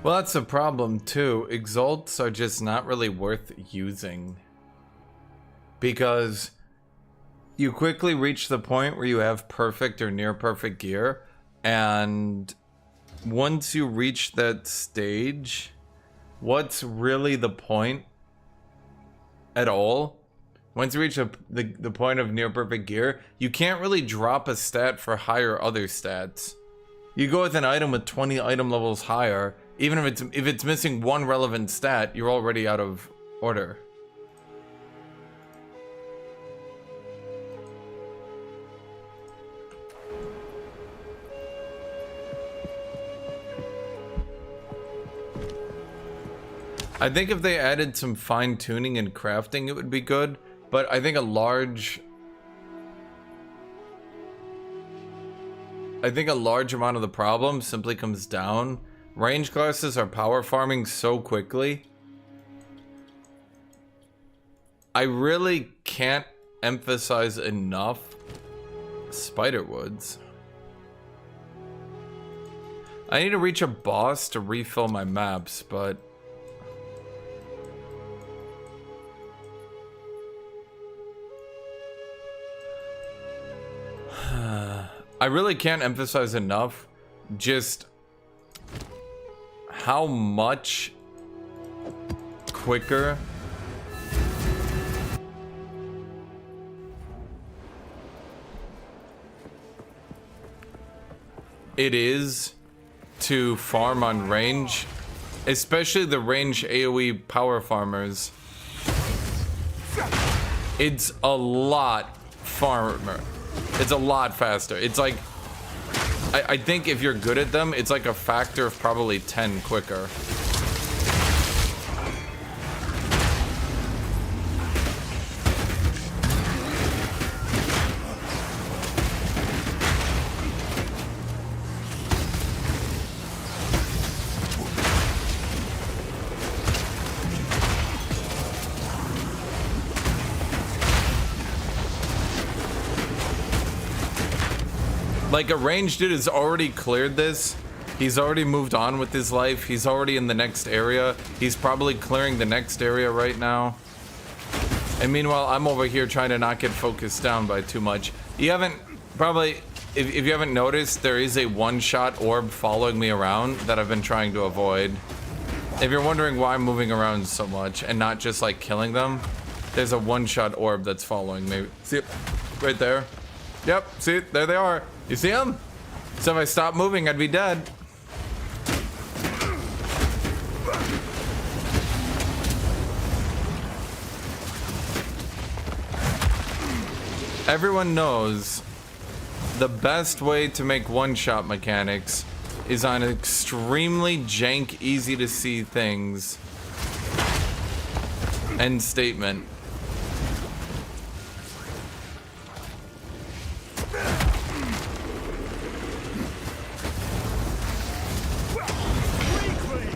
[SPEAKER 1] Well, that's a problem too. Exalts are just not really worth using. Because you quickly reach the point where you have perfect or near perfect gear, and once you reach that stage, what's really the point at all? Once you reach the point of near perfect gear, you can't really drop a stat for higher other stats. You go with an item with 20 item levels higher, even if it's missing one relevant stat, you're already out of order. I think if they added some fine-tuning and crafting, it would be good, but I think a large amount of the problem simply comes down. Range classes are power farming so quickly. I really can't emphasize enough Spiderwoods. I need to reach a boss to refill my maps, but I really can't emphasize enough just how much quicker it is to farm on range, especially the range AoE power farmers. It's a lot farmer. It's a lot faster. It's like, I think if you're good at them, it's like a factor of probably 10 quicker. Like, a ranged dude has already cleared this. He's already moved on with his life. He's already in the next area. He's probably clearing the next area right now. And meanwhile, I'm over here trying to not get focused down by too much. You haven't, probably, if you haven't noticed, there is a one-shot orb following me around that I've been trying to avoid. If you're wondering why I'm moving around so much and not just, like, killing them, there's a one-shot orb that's following me. See it? Right there. Yep, see it? There they are. You see them? So if I stopped moving, I'd be dead. Everyone knows the best way to make one-shot mechanics is on extremely jank, easy to see things. End statement.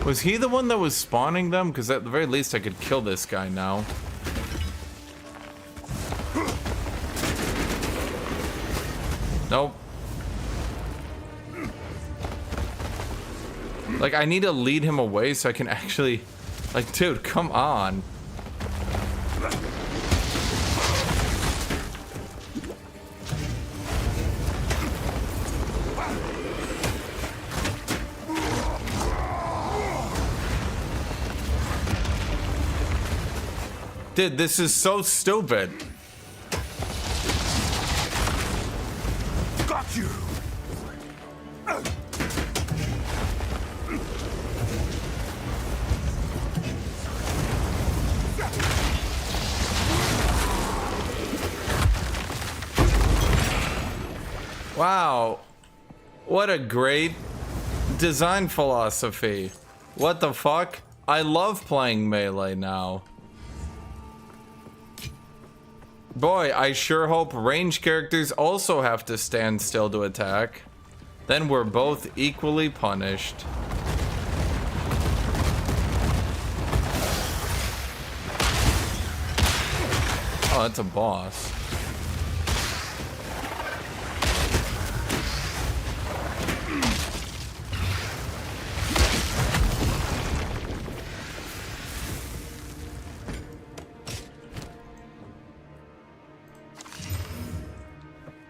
[SPEAKER 1] Was he the one that was spawning them? Because at the very least I could kill this guy now. Nope. Like, I need to lead him away so I can actually... Like, dude, come on. Dude, this is so stupid.
[SPEAKER 2] Got you.
[SPEAKER 1] Wow. What a great design philosophy. What the fuck? I love playing melee now. Boy, I sure hope range characters also have to stand still to attack. Then we're both equally punished. Oh, that's a boss.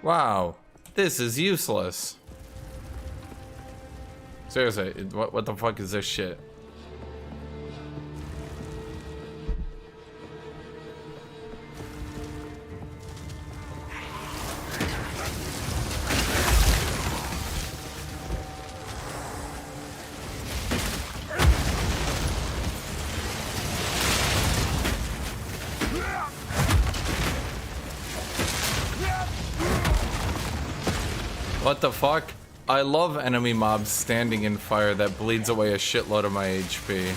[SPEAKER 1] Wow, this is useless. Seriously, what the fuck is this shit? What the fuck? I love enemy mobs standing in fire that bleeds away a shitload of my HP.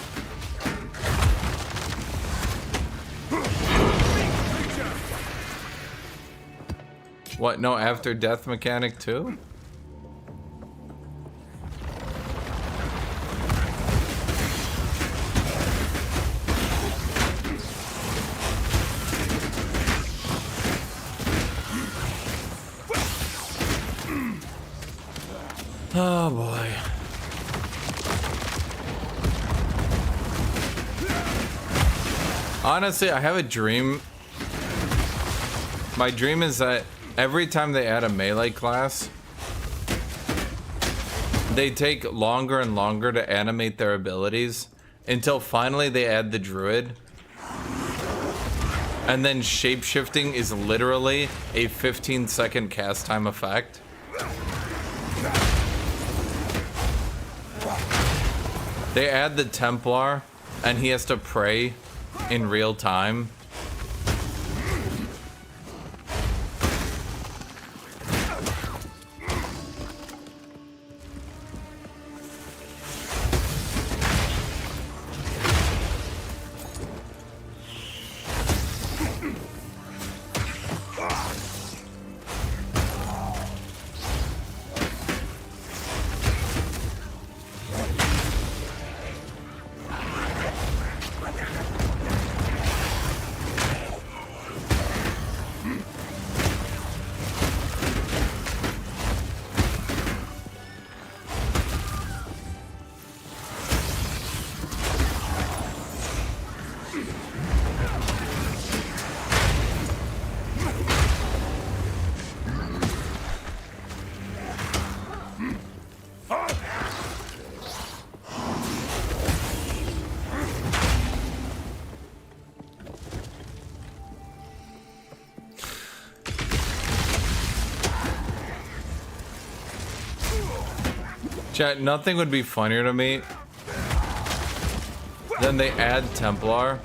[SPEAKER 1] What, no after death mechanic too? Oh boy. Honestly, I have a dream. My dream is that every time they add a melee class, they take longer and longer to animate their abilities until finally they add the druid. And then shapeshifting is literally a 15-second cast time effect. They add the Templar, and he has to pray in real time. Chat, nothing would be funnier to me than they add Templar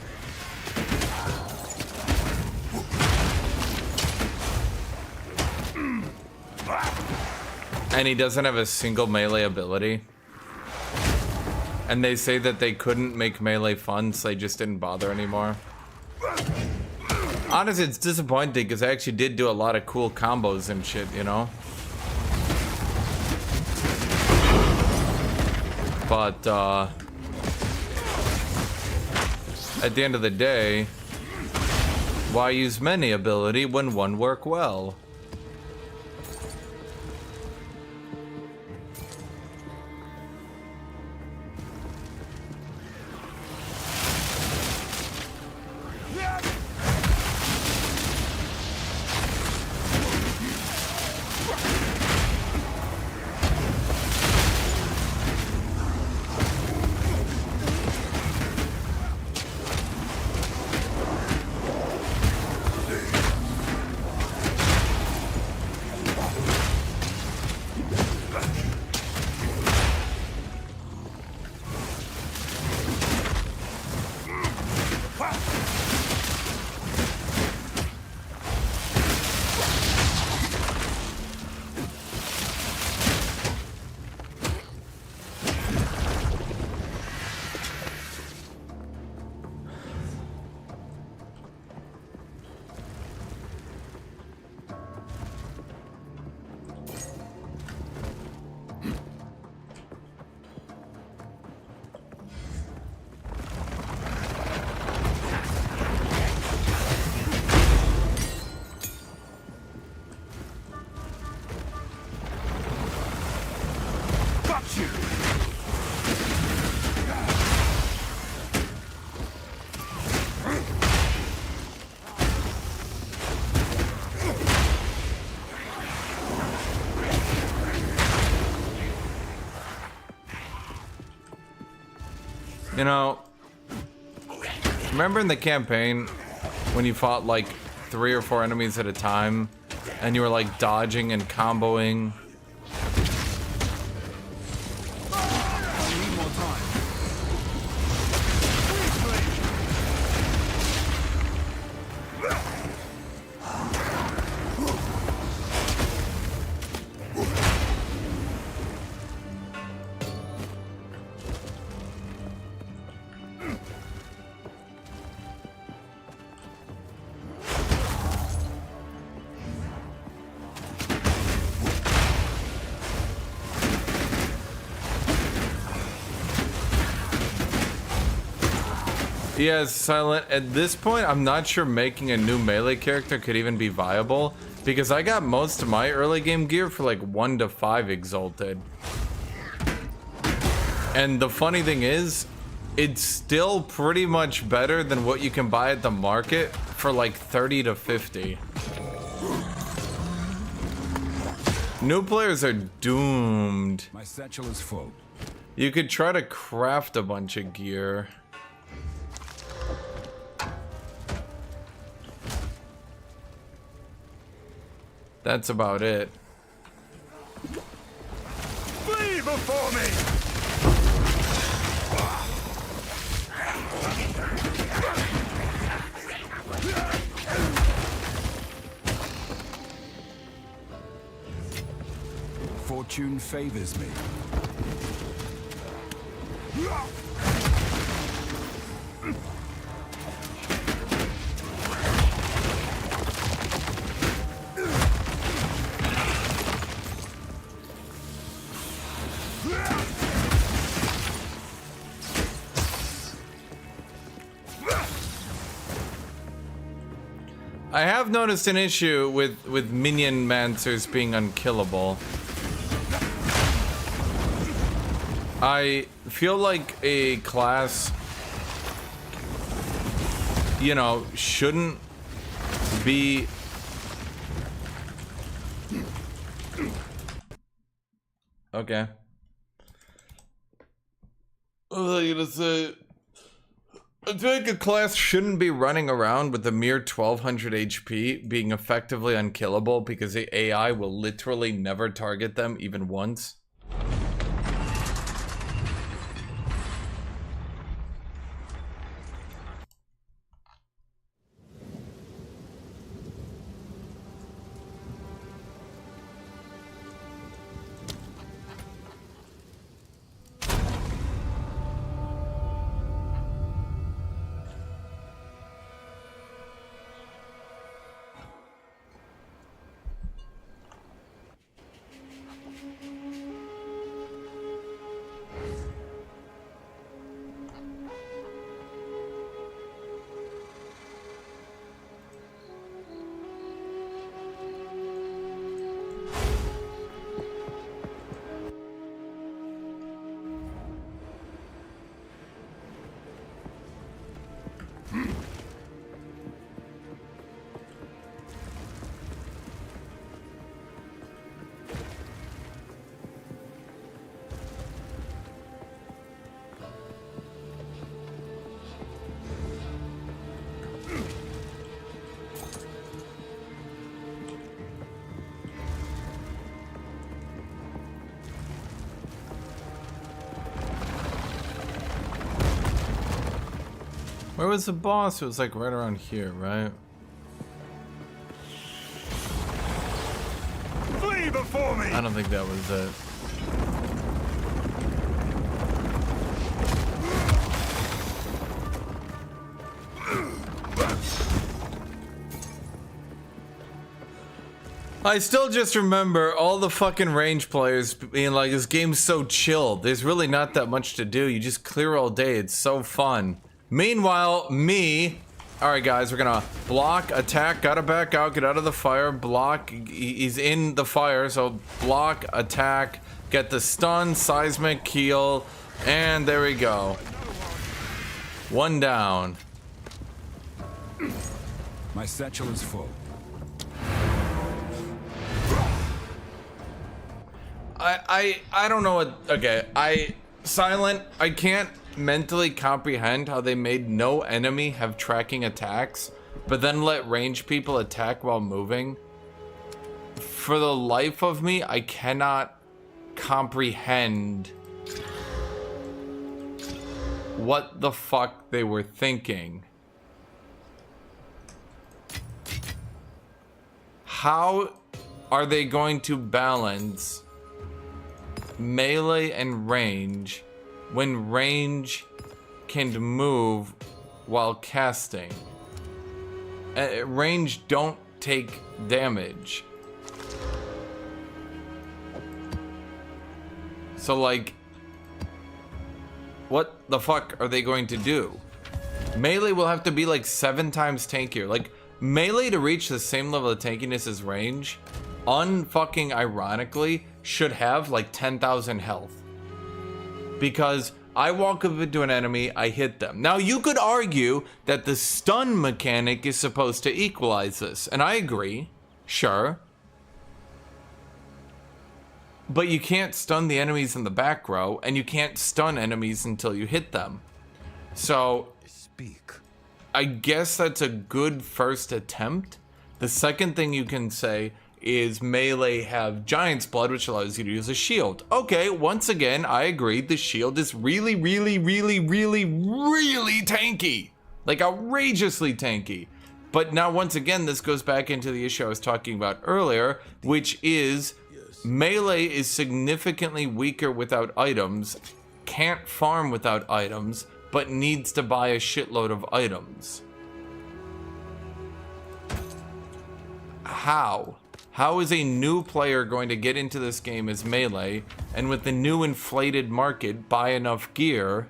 [SPEAKER 1] and he doesn't have a single melee ability, and they say that they couldn't make melee fun, so they just didn't bother anymore. Honestly, it's disappointing because I actually did do a lot of cool combos and shit, you know? But, at the end of the day, why use many ability when one work well? You know, remember in the campaign when you fought like 3 or 4 enemies at a time and you were like dodging and comboing? Yes, Silent. At this point, I'm not sure making a new melee character could even be viable because I got most of my early game gear for like 1 to 5 exalted. And the funny thing is, it's still pretty much better than what you can buy at the market for like 30 to 50. New players are doomed.
[SPEAKER 5] My satchel is full.
[SPEAKER 1] You could try to craft a bunch of gear. That's about it.
[SPEAKER 2] Flee before me!
[SPEAKER 5] Fortune favors me.
[SPEAKER 1] I have noticed an issue with minion mancers being unkillable. I feel like a class, you know, shouldn't be... Okay. What was I gonna say? I feel like a class shouldn't be running around with a mere 1200 HP being effectively unkillable because the AI will literally never target them even once. Where was the boss? It was like right around here, right?
[SPEAKER 2] Flee before me!
[SPEAKER 1] I don't think that was it. I still just remember all the fucking range players being like, this game's so chill. There's really not that much to do. You just clear all day. It's so fun. Meanwhile, me... Alright guys, we're gonna block, attack, gotta back out, get out of the fire, block, he's in the fire, so block, attack, get the stun, seismic, heal, and there we go. 1 down.
[SPEAKER 5] My satchel is full.
[SPEAKER 1] I don't know what... Okay, Silent, I can't mentally comprehend how they made no enemy have tracking attacks, but then let ranged people attack while moving. For the life of me, I cannot comprehend what the fuck they were thinking. How are they going to balance melee and range when range can move while casting? Range don't take damage. So like, what the fuck are they going to do? Melee will have to be like 7 times tankier. Like, melee to reach the same level of tankiness as range, unfucking ironically, should have like 10,000 health. Because I walk up into an enemy, I hit them. Now, you could argue that the stun mechanic is supposed to equalize this, and I agree, sure. But you can't stun the enemies in the back row, and you can't stun enemies until you hit them. So,
[SPEAKER 3] Speak.
[SPEAKER 1] I guess that's a good first attempt. The second thing you can say is melee have Giant's Blood, which allows you to use a shield. Okay, once again, I agree. The shield is really, really, really, really, really tanky. Like, outrageously tanky. But now, once again, this goes back into the issue I was talking about earlier, which is melee is significantly weaker without items, can't farm without items, but needs to buy a shitload of items. How? How is a new player going to get into this game as melee, and with the new inflated market, buy enough gear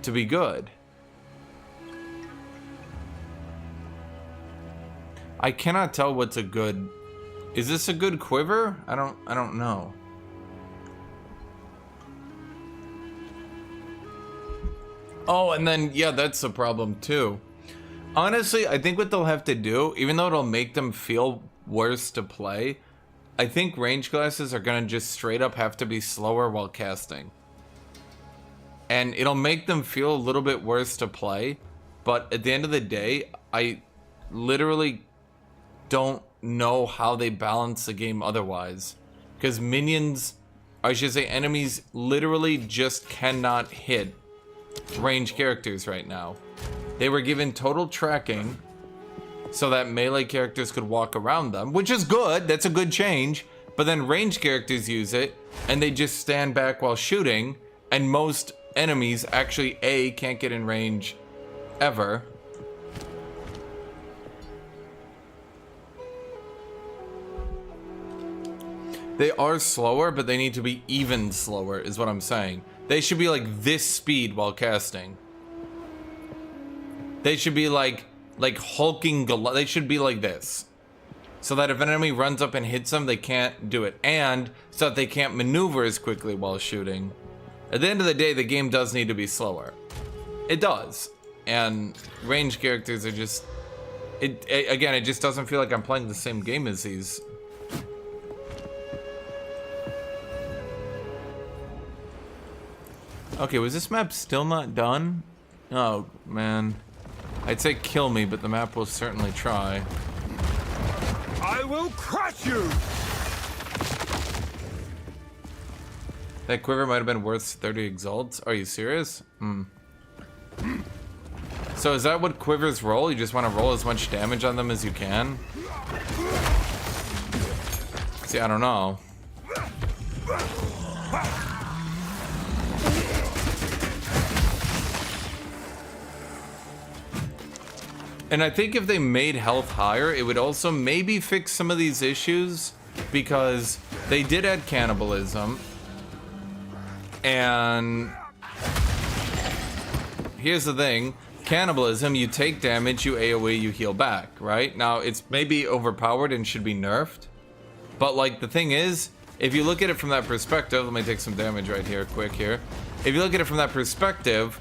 [SPEAKER 1] to be good? I cannot tell what's a good... Is this a good quiver? I don't know. Oh, and then, yeah, that's the problem too. Honestly, I think what they'll have to do, even though it'll make them feel worse to play, I think range classes are gonna just straight up have to be slower while casting. And it'll make them feel a little bit worse to play, but at the end of the day, I literally don't know how they balance the game otherwise. Because minions, I should say enemies, literally just cannot hit range characters right now. They were given total tracking so that melee characters could walk around them, which is good, that's a good change, but then range characters use it and they just stand back while shooting, and most enemies actually A, can't get in range ever. They are slower, but they need to be even slower, is what I'm saying. They should be like this speed while casting. They should be like hulking, they should be like this. So that if an enemy runs up and hits them, they can't do it. And so that they can't maneuver as quickly while shooting. At the end of the day, the game does need to be slower. It does. And range characters are just... Again, it just doesn't feel like I'm playing the same game as these. Okay, was this map still not done? Oh, man. I'd say kill me, but the map will certainly try.
[SPEAKER 5] I will crush you!
[SPEAKER 1] That quiver might have been worth 30 exalts. Are you serious? So is that what quivers roll? You just want to roll as much damage on them as you can? See, I don't know. And I think if they made health higher, it would also maybe fix some of these issues, because they did add cannibalism. And here's the thing, cannibalism, you take damage, you AoE, you heal back, right? Now, it's maybe overpowered and should be nerfed, but like the thing is, if you look at it from that perspective, let me take some damage right here, quick here. If you look at it from that perspective,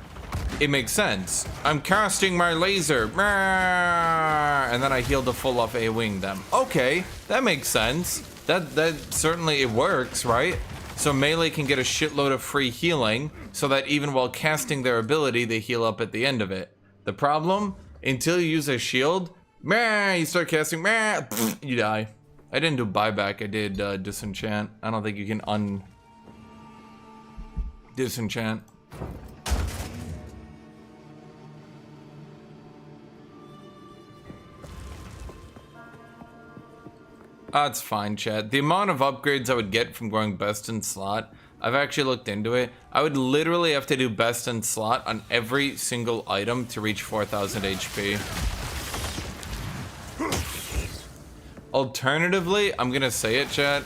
[SPEAKER 1] it makes sense. I'm casting my laser, and then I heal the full off AoEing them. Okay, that makes sense. That certainly, it works, right? so melee can get a shitload of free healing, so that even while casting their ability, they heal up at the end of it. The problem? Until you use a shield, meh, you start casting, meh, you die. I didn't do buyback, I did disenchant. I don't think you can disenchant. It's fine, chat. The amount of upgrades I would get from going best in slot, I've actually looked into it. I would literally have to do best in slot on every single item to reach 4,000 HP. Alternatively, I'm gonna say it, chat.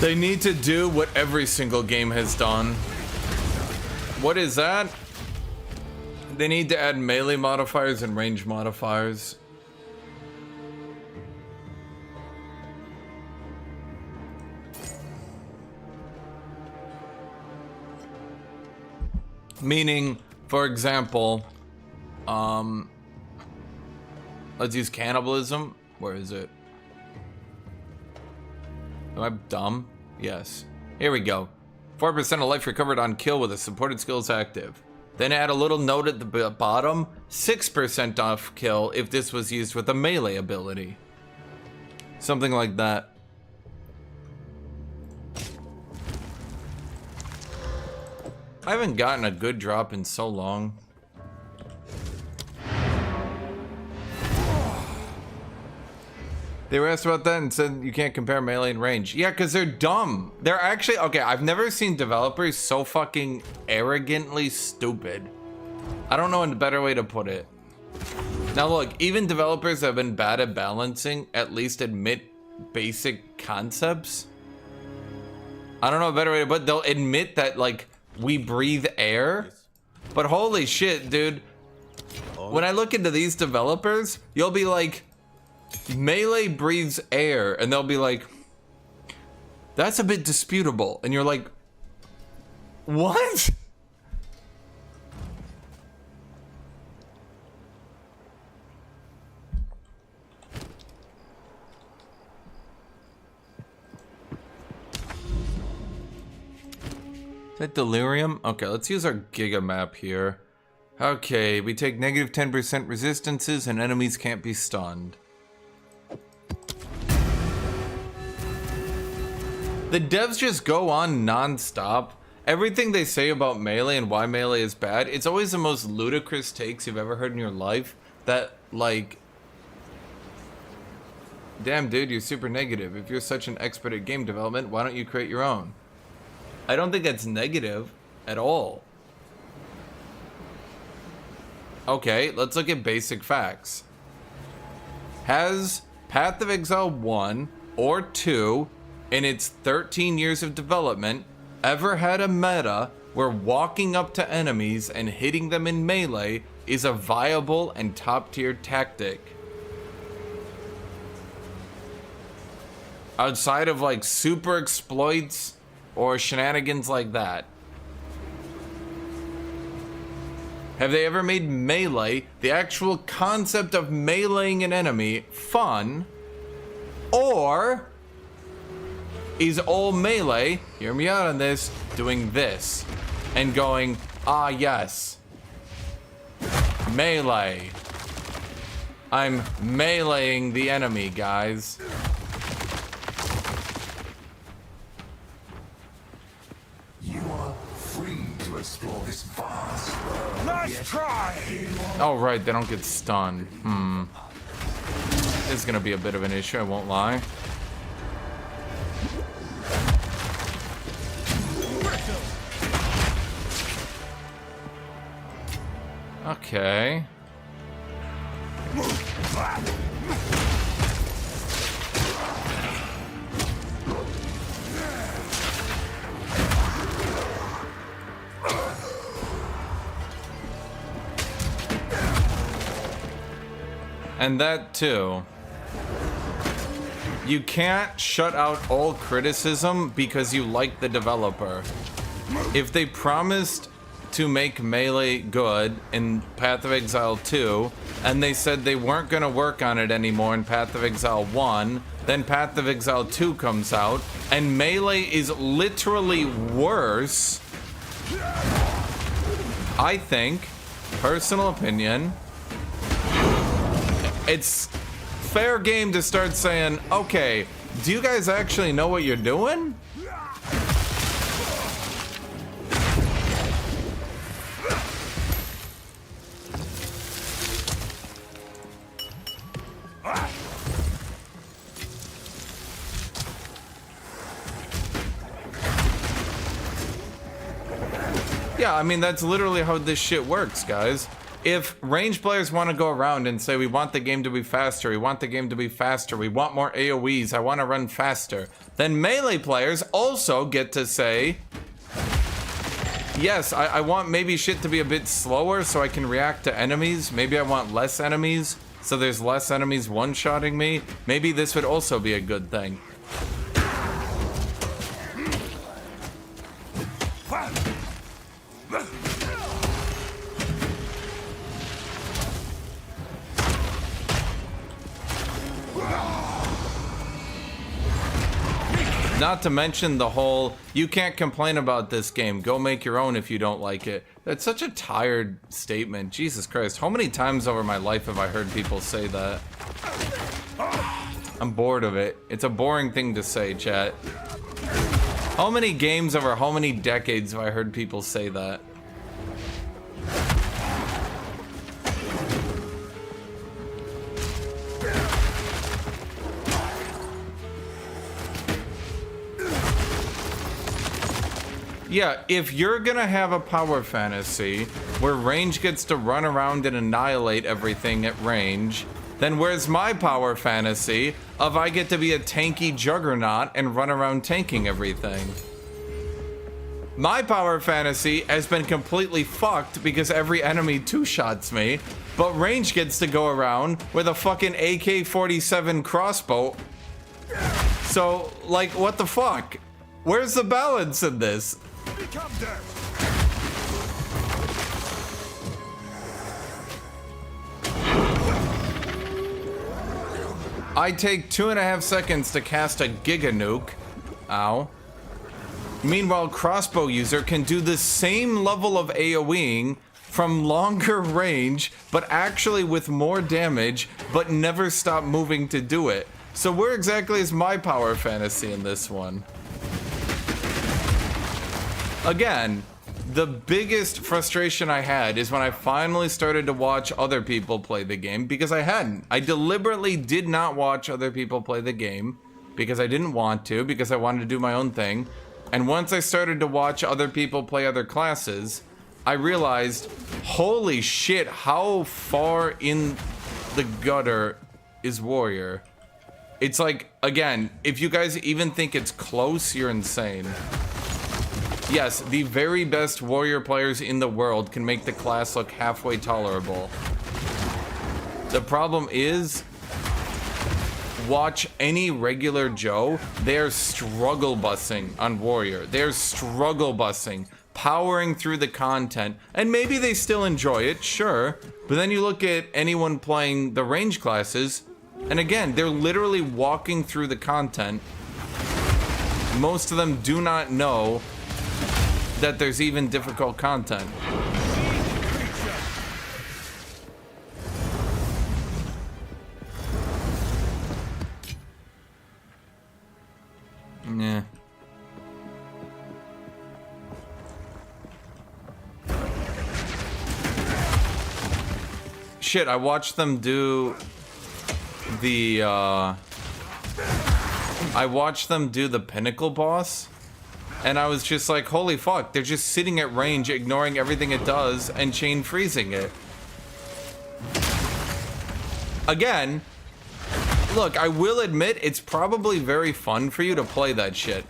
[SPEAKER 1] They need to do what every single game has done. What is that? They need to add melee modifiers and range modifiers. Meaning, for example, let's use cannibalism. Where is it? Am I dumb? Yes. Here we go. 4% of life recovered on kill with a supported skills active. Then add a little note at the bottom, 6% off kill if this was used with a melee ability. Something like that. I haven't gotten a good drop in so long. They were asked about that and said you can't compare melee and range. Yeah, because they're dumb. They're actually, okay, I've never seen developers so fucking arrogantly stupid. I don't know a better way to put it. Now look, even developers that have been bad at balancing at least admit basic concepts. I don't know a better way to put it. They'll admit that, like, we breathe air. But holy shit, dude. When I look into these developers, you'll be like, melee breathes air, and they'll be like, that's a bit disputable, and you're like, what? Is that delirium? Okay, let's use our giga map here. Okay, we take negative 10% resistances and enemies can't be stunned. The devs just go on non-stop. Everything they say about melee and why melee is bad, it's always the most ludicrous takes you've ever heard in your life. That, like, damn dude, you're super negative. If you're such an expert at game development, why don't you create your own? I don't think that's negative at all. Okay, let's look at basic facts. Has Path of Exile 1 or 2 in its 13 years of development ever had a meta where walking up to enemies and hitting them in melee is a viable and top-tier tactic? Outside of like super exploits or shenanigans like that. Have they ever made melee, the actual concept of meleeing an enemy, fun? Or is all melee, hear me out on this, doing this and going, ah yes, melee. I'm meleeing the enemy, guys.
[SPEAKER 4] You are free to explore this vast world.
[SPEAKER 5] Let's try!
[SPEAKER 1] Oh right, they don't get stunned. This is gonna be a bit of an issue, I won't lie. Okay. And that too. You can't shut out all criticism because you like the developer. If they promised to make melee good in Path of Exile 2, and they said they weren't going to work on it anymore in Path of Exile 1. Then Path of Exile 2 comes out, and melee is literally worse. I think, personal opinion, it's fair game to start saying, okay, do you guys actually know what you're doing? Yeah, I mean, that's literally how this shit works, guys. If range players want to go around and say, we want the game to be faster, we want the game to be faster, we want more AoEs, I want to run faster, then melee players also get to say, yes, I want maybe shit to be a bit slower so I can react to enemies. Maybe I want less enemies, so there's less enemies one-shotting me. Maybe this would also be a good thing. Not to mention the whole, you can't complain about this game, go make your own if you don't like it. That's such a tired statement. Jesus Christ, how many times over my life have I heard people say that? I'm bored of it. It's a boring thing to say, chat. How many games over how many decades have I heard people say that? Yeah, if you're gonna have a power fantasy where range gets to run around and annihilate everything at range, then where's my power fantasy of I get to be a tanky juggernaut and run around tanking everything? My power fantasy has been completely fucked because every enemy two-shots me, but range gets to go around with a fucking AK-47 crossbow. So, like, what the fuck? Where's the balance in this?
[SPEAKER 5] Become death.
[SPEAKER 1] I take 2.5 seconds to cast a Giga Nuke. Ow. Meanwhile, crossbow user can do the same level of AoEing from longer range, but actually with more damage, but never stop moving to do it. So where exactly is my power fantasy in this one? Again, the biggest frustration I had is when I finally started to watch other people play the game, because I hadn't. I deliberately did not watch other people play the game because I didn't want to, because I wanted to do my own thing. And once I started to watch other people play other classes, I realized, holy shit, how far in the gutter is Warrior? It's like, again, if you guys even think it's close, you're insane. Yes, the very best Warrior players in the world can make the class look halfway tolerable. The problem is, watch any regular Joe, they're struggle bussing on Warrior. They're struggle bussing, powering through the content, and maybe they still enjoy it, sure, but then you look at anyone playing the range classes, and again, they're literally walking through the content. Most of them do not know that there's even difficult content. Yeah. Shit, I watched them do the Pinnacle boss. And I was just like, holy fuck, they're just sitting at range, ignoring everything it does, and chain freezing it. Again, look, I will admit, it's probably very fun for you to play that shit.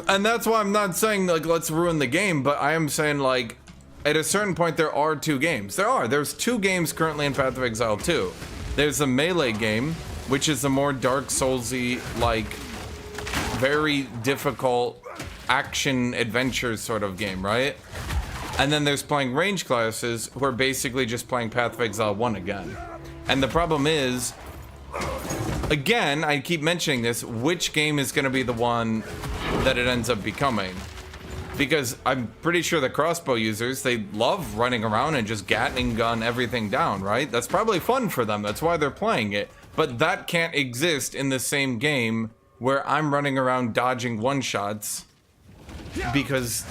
[SPEAKER 1] And that's why I'm not saying, like, let's ruin the game, but I am saying, like, at a certain point, there are two games. There's two games currently in Path of Exile 2. There's a melee game, which is a more Dark Soulsy, like, very difficult action adventure sort of game, right? And then there's playing range classes who are basically just playing Path of Exile 1 again. And the problem is, again, I keep mentioning this, which game is going to be the one that it ends up becoming? Because I'm pretty sure the crossbow users, they love running around and just Gatling gun everything down, right? That's probably fun for them. That's why they're playing it. But that can't exist in the same game where I'm running around dodging one-shots, because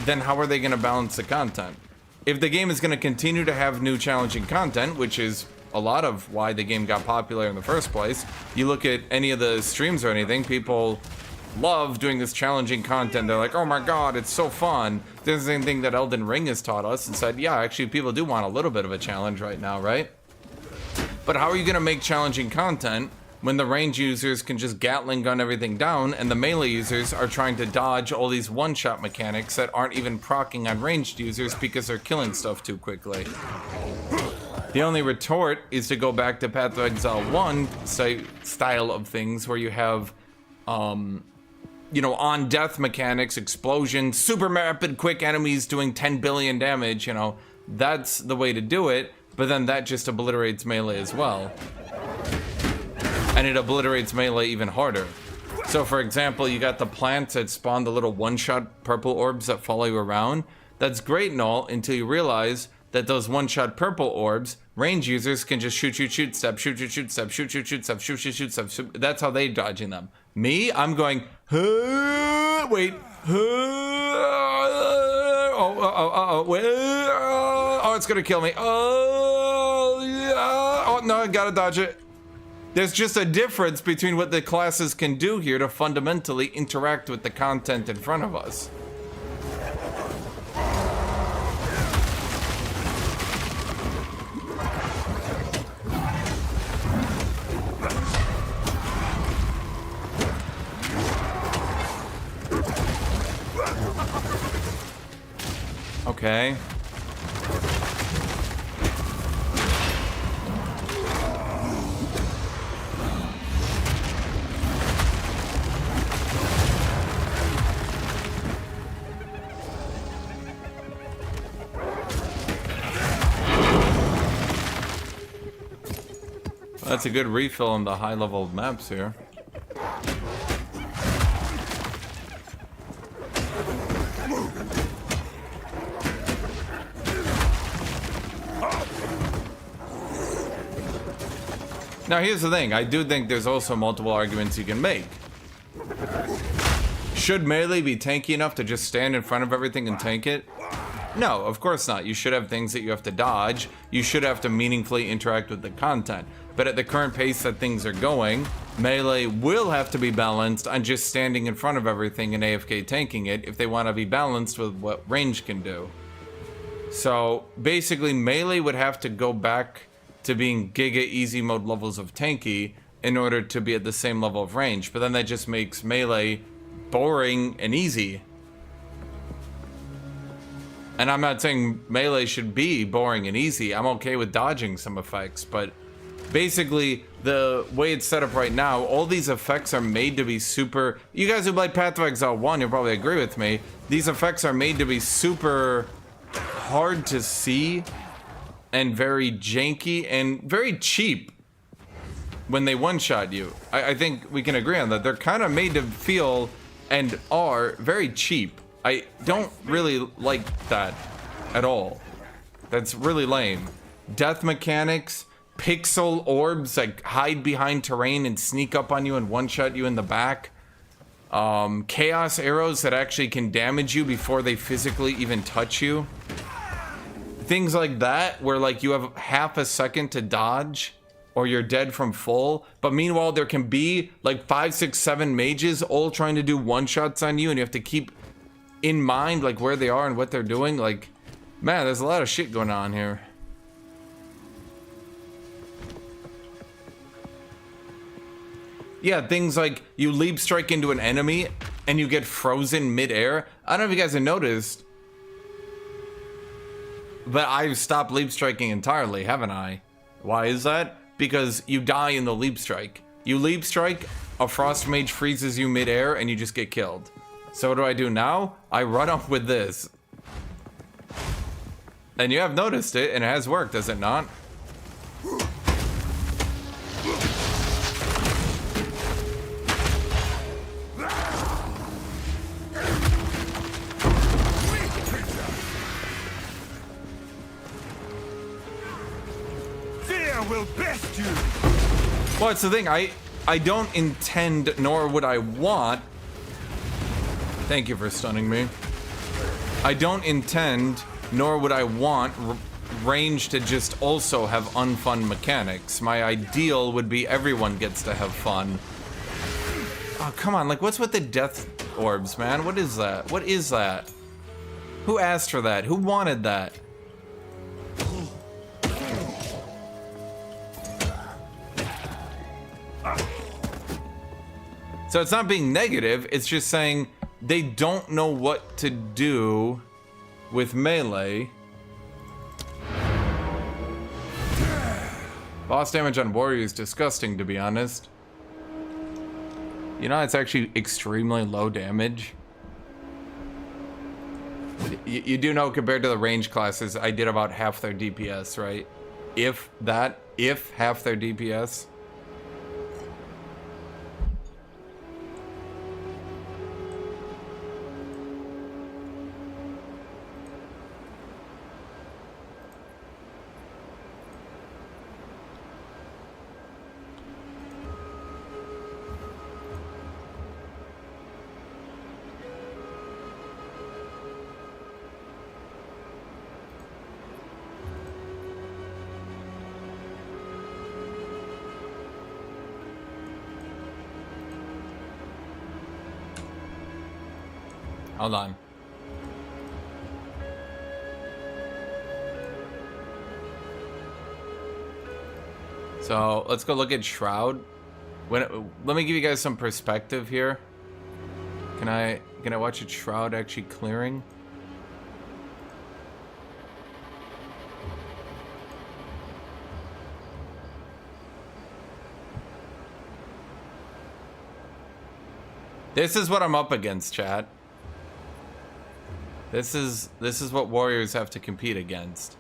[SPEAKER 1] then how are they going to balance the content? If the game is going to continue to have new challenging content, which is a lot of why the game got popular in the first place, you look at any of the streams or anything, people love doing this challenging content. They're like, oh my god, it's so fun. There's the same thing that Elden Ring has taught us and said, yeah, actually people do want a little bit of a challenge right now, right? But how are you going to make challenging content when the range users can just Gatling gun everything down and the melee users are trying to dodge all these one-shot mechanics that aren't even proccing on ranged users because they're killing stuff too quickly? The only retort is to go back to Path of Exile 1 style of things where you have you know, on death mechanics, explosions, super rapid quick enemies doing 10 billion damage, you know, that's the way to do it, but then that just obliterates melee as well. And it obliterates melee even harder. So for example, you got the plants that spawn the little one-shot purple orbs that follow you around. That's great and all until you realize that those one-shot purple orbs, range users can just shoot, step, shoot, step, shoot, step, shoot, step. That's how they dodging them. Me, I'm going, wait, oh, it's gonna kill me. Oh, no, I gotta dodge it. There's just a difference between what the classes can do here to fundamentally interact with the content in front of us. Okay. That's a good refill on the high level maps here. Now here's the thing, I do think there's also multiple arguments you can make. Should melee be tanky enough to just stand in front of everything and tank it? No, of course not. You should have things that you have to dodge. You should have to meaningfully interact with the content. But at the current pace that things are going, melee will have to be balanced on just standing in front of everything and AFK tanking it if they want to be balanced with what range can do. So basically melee would have to go back to being giga easy mode levels of tanky in order to be at the same level of range, but then that just makes melee boring and easy. And I'm not saying melee should be boring and easy. I'm okay with dodging some effects, but basically the way it's set up right now, all these effects are made to be super... You guys who played Path of Exile 1, you'll probably agree with me. These effects are made to be super hard to see and very janky and very cheap when they one-shot you. I think we can agree on that. They're kind of made to feel and are very cheap. I don't really like that at all. That's really lame. Death mechanics, pixel orbs that hide behind terrain and sneak up on you and one-shot you in the back. Chaos arrows that actually can damage you before they physically even touch you. Things like that, where like you have half a second to dodge or you're dead from full, but meanwhile there can be like 5, 6, 7 mages all trying to do one-shots on you and you have to keep in mind like where they are and what they're doing. Like, man, there's a lot of shit going on here. Yeah, things like you leap strike into an enemy and you get frozen mid-air. I don't know if you guys have noticed, but I've stopped leap striking entirely, haven't I? Why is that? Because you die in the leap strike. You leap strike, a frost mage freezes you midair, and you just get killed. So what do I do now? I run up with this. And you have noticed it, and it has worked, does it not?
[SPEAKER 5] Fear will best you.
[SPEAKER 1] Well, it's the thing. I don't intend, nor would I want. Thank you for stunning me. I don't intend, nor would I want range to just also have unfun mechanics. My ideal would be everyone gets to have fun. Oh, come on. Like, what's with the death orbs, man? What is that? What is that? Who asked for that? Who wanted that? So it's not being negative, it's just saying they don't know what to do with melee. Boss damage on warrior is disgusting, to be honest. You know, it's actually extremely low damage. You do know, compared to the range classes, I did about half their DPS, right? If half their DPS. Hold on. So let's go look at Shroud. Let me give you guys some perspective here. Can I watch a Shroud actually clearing? This is what I'm up against, chat. This is what warriors have to compete against.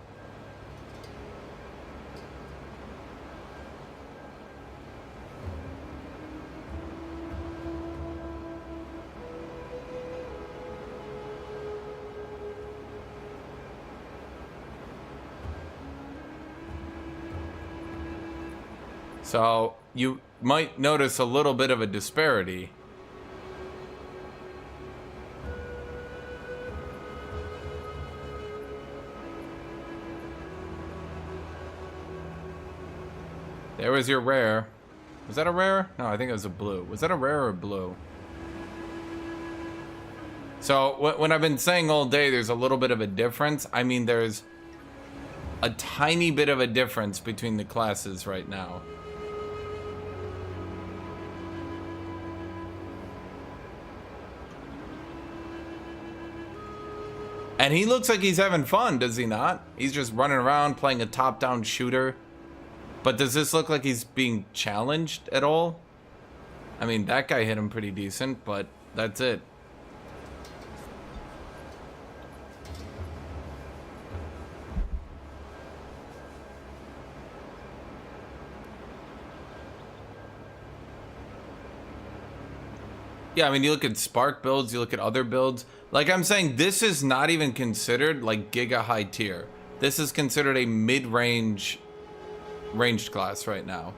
[SPEAKER 1] So you might notice a little bit of a disparity. There was your rare. Was that a rare? No, I think it was a blue. Was that a rare or a blue? So when I've been saying all day there's a little bit of a difference, I mean there's a tiny bit of a difference between the classes right now. And he looks like he's having fun, does he not? He's just running around playing a top-down shooter. But does this look like he's being challenged at all? I mean, that guy hit him pretty decent, but that's it. Yeah, I mean, you look at Spark builds, you look at other builds. Like I'm saying, this is not even considered like Giga high tier. This is considered a mid-range ranged class right now.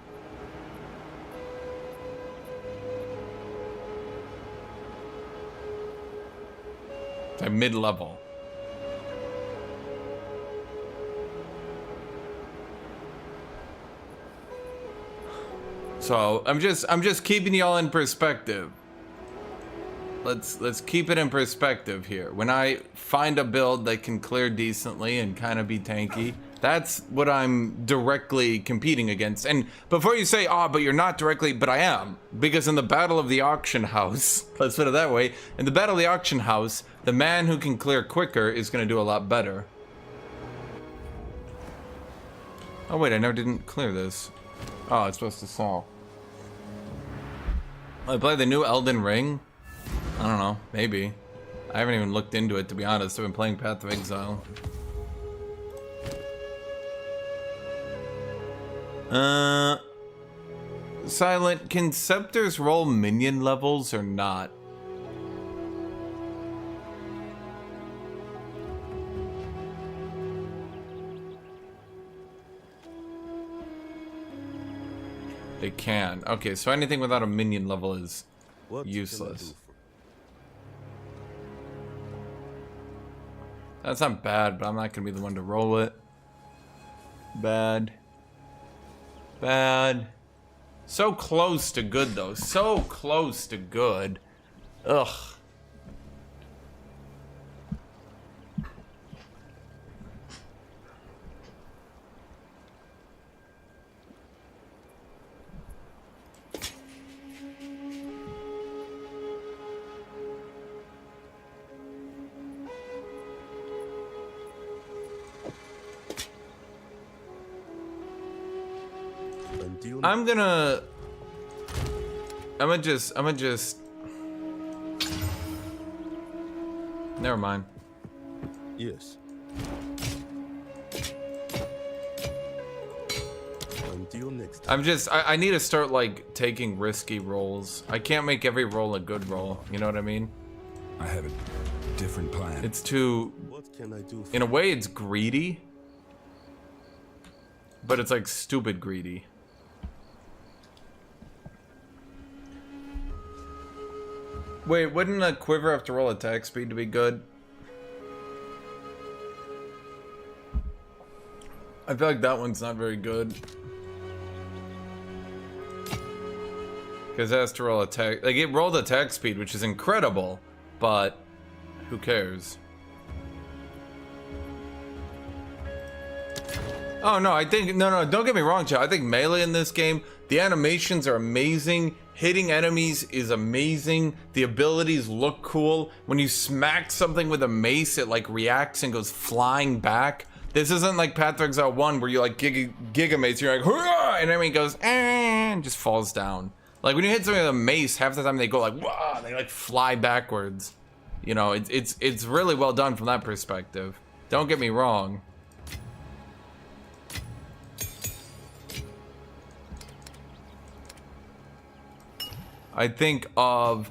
[SPEAKER 1] It's a mid-level. So I'm just keeping y'all in perspective. Let's keep it in perspective here. When I find a build that can clear decently and kind of be tanky, that's what I'm directly competing against. And before you say, oh, but you're not directly, but I am. Because in the Battle of the Auction House, let's put it that way, in the Battle of the Auction House, the man who can clear quicker is going to do a lot better. Oh wait, I never didn't clear this. Oh, it's supposed to sell. I play the new Elden Ring. I don't know, maybe. I haven't even looked into it, to be honest. I've been playing Path of Exile. Silent, can scepters roll minion levels or not? They can. Okay, so anything without a minion level is useless. That's not bad, but I'm not gonna be the one to roll it. Bad. Bad. So close to good, though. So close to good. Ugh. I'm gonna just never mind.
[SPEAKER 3] Yes. Until next time.
[SPEAKER 1] I need to start like taking risky rolls. I can't make every roll a good roll, you know what I mean?
[SPEAKER 5] I have a different plan.
[SPEAKER 1] It's too,
[SPEAKER 3] What can I do?
[SPEAKER 1] in a way it's greedy, but it's like stupid greedy. Wait, wouldn't a quiver have to roll attack speed to be good? I feel like that one's not very good. Because it has to roll attack. Like, it rolled attack speed, which is incredible, but who cares? Oh, no, I think... No, don't get me wrong, Joe. I think melee in this game, the animations are amazing. Hitting enemies is amazing. The abilities look cool. When you smack something with a mace, it like reacts and goes flying back. This isn't like Path of Exile 1 where you like giga mace, you're like, hurrah! And enemy goes, and just falls down. Like when you hit something with a mace, half the time they go like, wow, they like fly backwards. You know, it's really well done from that perspective. Don't get me wrong. I think of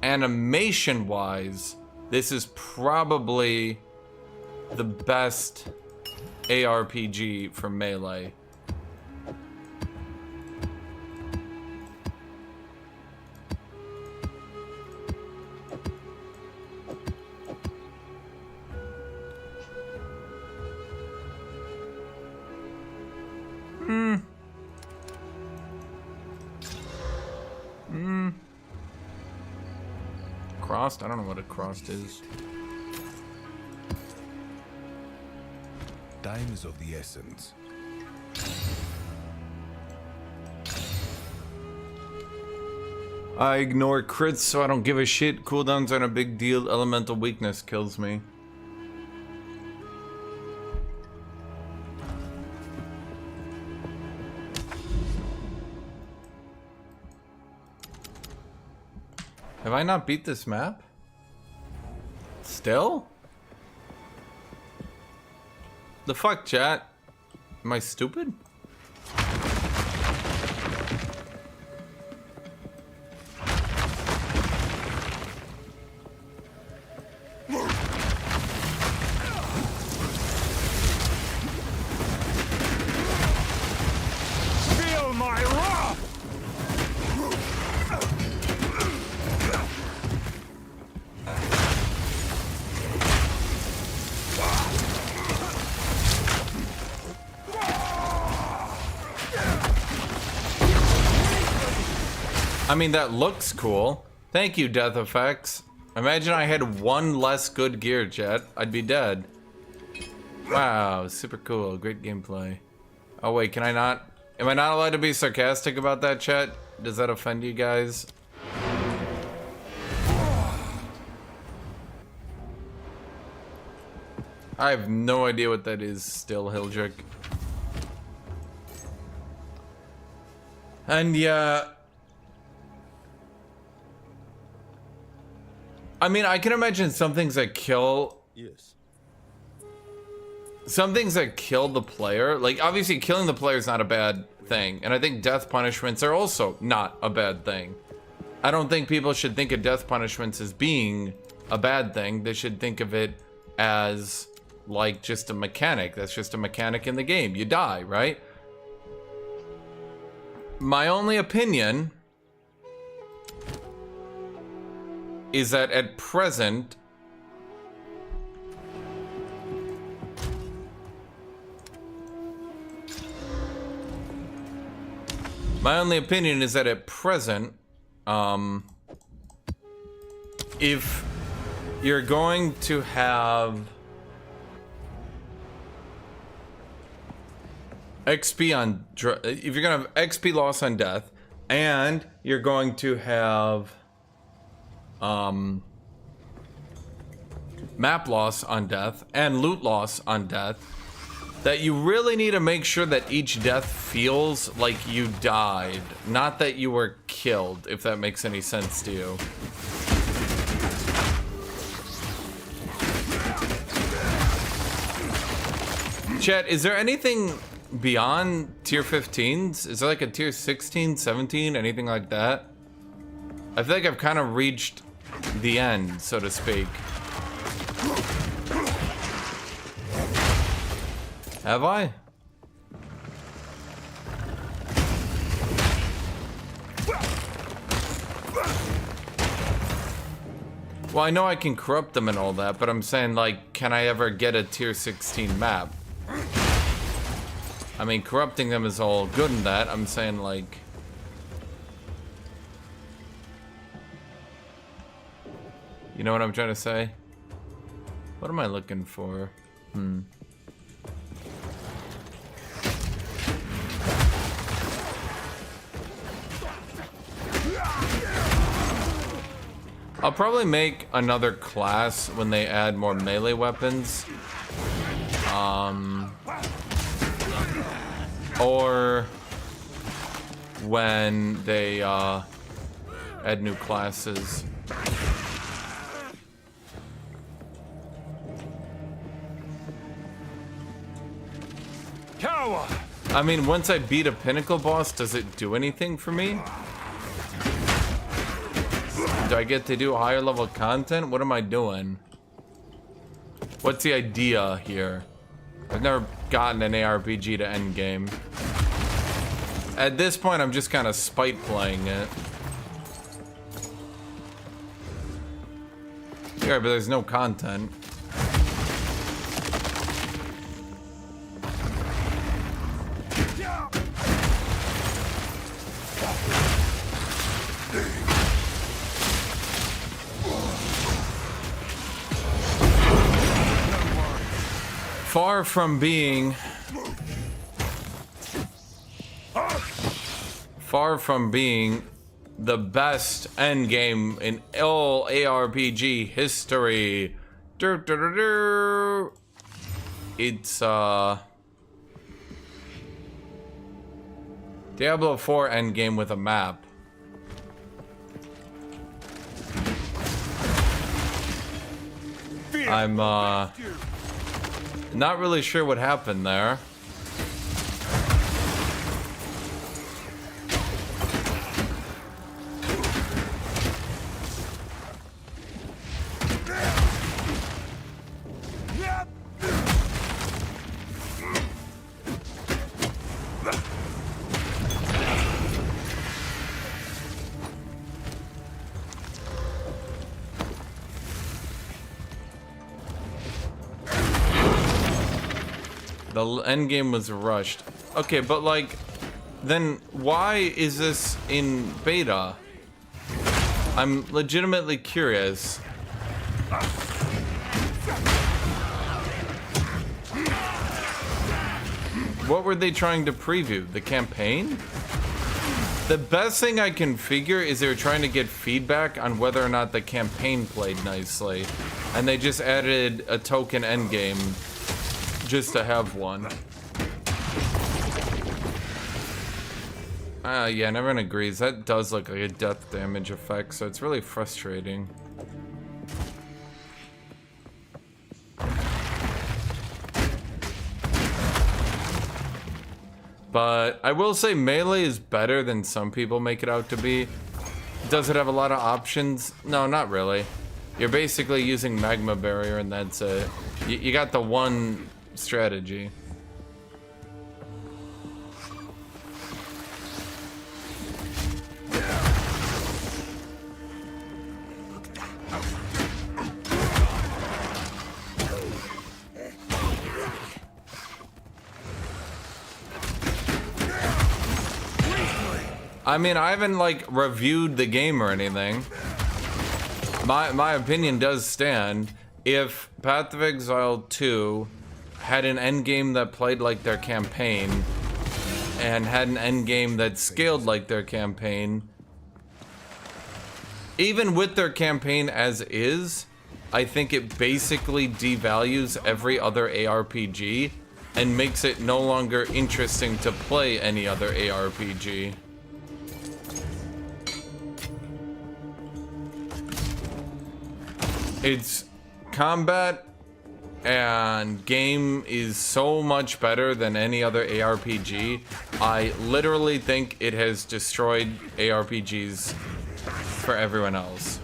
[SPEAKER 1] animation-wise, this is probably the best ARPG for Melee. Crossed? I don't know what a crossed is.
[SPEAKER 5] Time is of the essence.
[SPEAKER 1] I ignore crits so I don't give a shit. Cooldowns aren't a big deal. Elemental weakness kills me. Have I not beat this map? Still? The fuck, chat? Am I stupid?
[SPEAKER 5] Feel my wrath!
[SPEAKER 1] I mean, that looks cool. Thank you, Death Effects. Imagine I had one less good gear, chat. I'd be dead. Wow, super cool. Great gameplay. Oh, wait, can I not? Am I not allowed to be sarcastic about that, chat? Does that offend you guys? I have no idea what that is still, Hildrick. And yeah... I mean, I can imagine some things that kill
[SPEAKER 3] Yes.
[SPEAKER 1] some things that kill the player. Like, obviously, killing the player is not a bad thing. And I think death punishments are also not a bad thing. I don't think people should think of death punishments as being a bad thing. They should think of it as, like, just a mechanic. That's just a mechanic in the game. You die, right? My only opinion is that at present, if you're going to have XP on, if you're gonna have XP loss on death, and you're going to have map loss on death and loot loss on death, that you really need to make sure that each death feels like you died, not that you were killed, if that makes any sense to you. Chat, is there anything beyond tier 15s? Is there like a tier 16, 17, anything like that? I feel like I've kind of reached the end, so to speak. Have I? Well, I know I can corrupt them and all that, but I'm saying, like, can I ever get a tier 16 map? I mean, corrupting them is all good in that. I'm saying, like... You know what I'm trying to say? What am I looking for? I'll probably make another class when they add more melee weapons. Or when they add new classes.
[SPEAKER 5] Coward!
[SPEAKER 1] I mean, once I beat a pinnacle boss, does it do anything for me? Do I get to do higher level content? What am I doing? What's the idea here? I've never gotten an ARPG to Endgame. At this point, I'm just kind of spite playing it. Yeah, but there's no content. Far from being the best endgame in all ARPG history. It's Diablo 4 endgame with a map. I'm not really sure what happened there. The endgame was rushed. Okay, but like, then why is this in beta? I'm legitimately curious. What were they trying to preview? The campaign? The best thing I can figure is they're trying to get feedback on whether or not the campaign played nicely. And they just added a token endgame just to have one. Yeah, everyone agrees. That does look like a death damage effect, so it's really frustrating. But I will say Melee is better than some people make it out to be. Does it have a lot of options? No, not really. You're basically using Magma Barrier and that's it. You got the one strategy. I mean, I haven't like reviewed the game or anything. My opinion does stand. If Path of Exile 2 had an endgame that played like their campaign and had an endgame that scaled like their campaign, even with their campaign as is, I think it basically devalues every other ARPG and makes it no longer interesting to play any other ARPG. Its combat and game is so much better than any other ARPG. I literally think it has destroyed ARPGs for everyone else.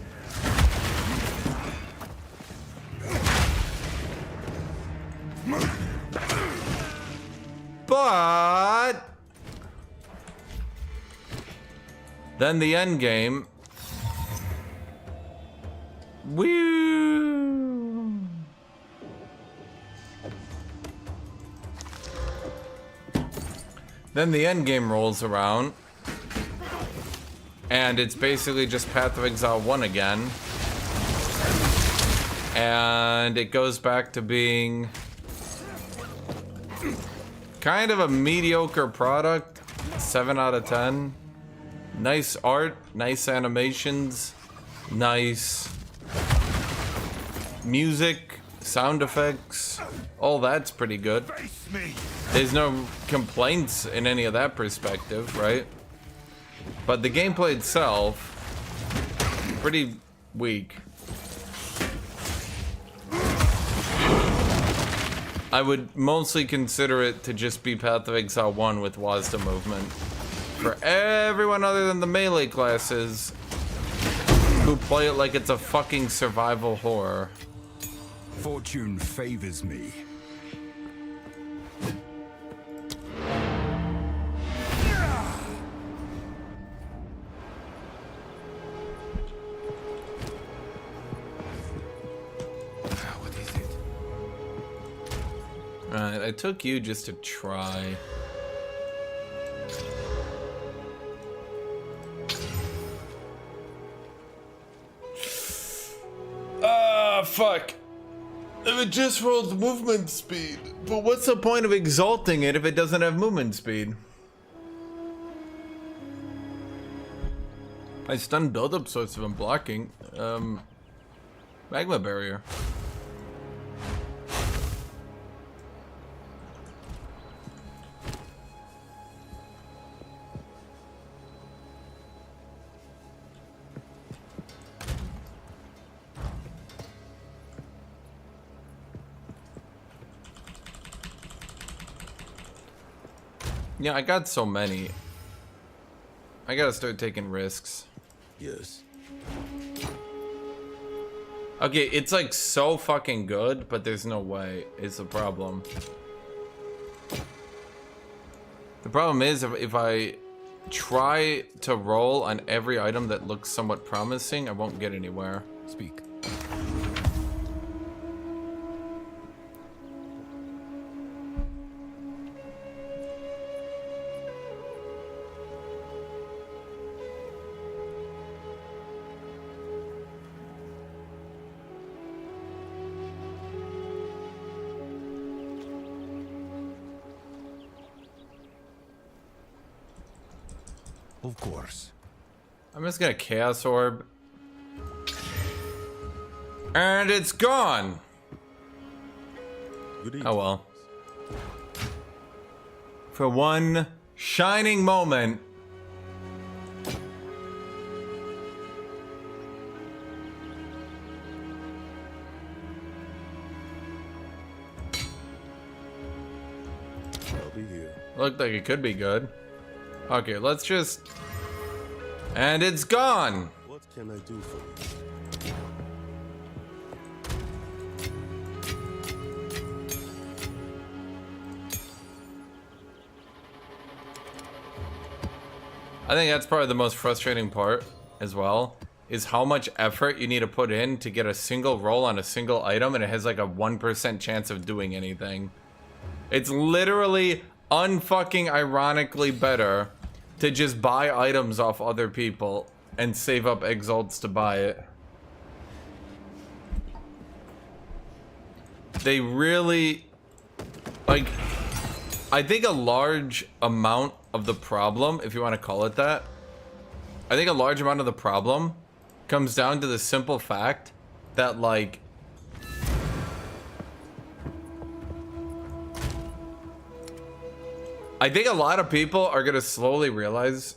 [SPEAKER 1] But then the end game. Woo! Then the end game rolls around, and it's basically just Path of Exile 1 again, and it goes back to being kind of a mediocre product. 7 out of 10. Nice art, nice animations, nice music, sound effects, all that's pretty good. There's no complaints in any of that perspective, right? But the gameplay itself, pretty weak. I would mostly consider it to just be Path of Exile 1 with WASD movement. For everyone other than the melee classes who play it like it's a fucking survival horror.
[SPEAKER 5] Fortune favors me. What is it?
[SPEAKER 1] Alright, I took you just to try. Fuck. If it just rolls movement speed. But what's the point of exalting it if it doesn't have movement speed? I stun buildup sorts of them blocking. Magma barrier. Yeah, I got so many. I gotta start taking risks.
[SPEAKER 3] Yes.
[SPEAKER 1] Okay, it's like so fucking good, but there's no way. It's the problem. The problem is if I try to roll on every item that looks somewhat promising, I won't get anywhere.
[SPEAKER 5] Speak. Of course.
[SPEAKER 1] I'm just gonna Chaos Orb. And it's gone!
[SPEAKER 3] Good
[SPEAKER 1] Oh well. For one shining moment.
[SPEAKER 3] I'll be here.
[SPEAKER 1] Looked like it could be good. Okay, let's just... And it's gone!
[SPEAKER 3] What can I do for you?
[SPEAKER 1] I think that's probably the most frustrating part as well, is how much effort you need to put in to get a single roll on a single item, and it has like a 1% chance of doing anything. It's literally unfucking ironically better to just buy items off other people and save up exalts to buy it. They really, like, I think a large amount of the problem, if you want to call it that, I think a large amount of the problem comes down to the simple fact that, like, I think a lot of people are gonna slowly realize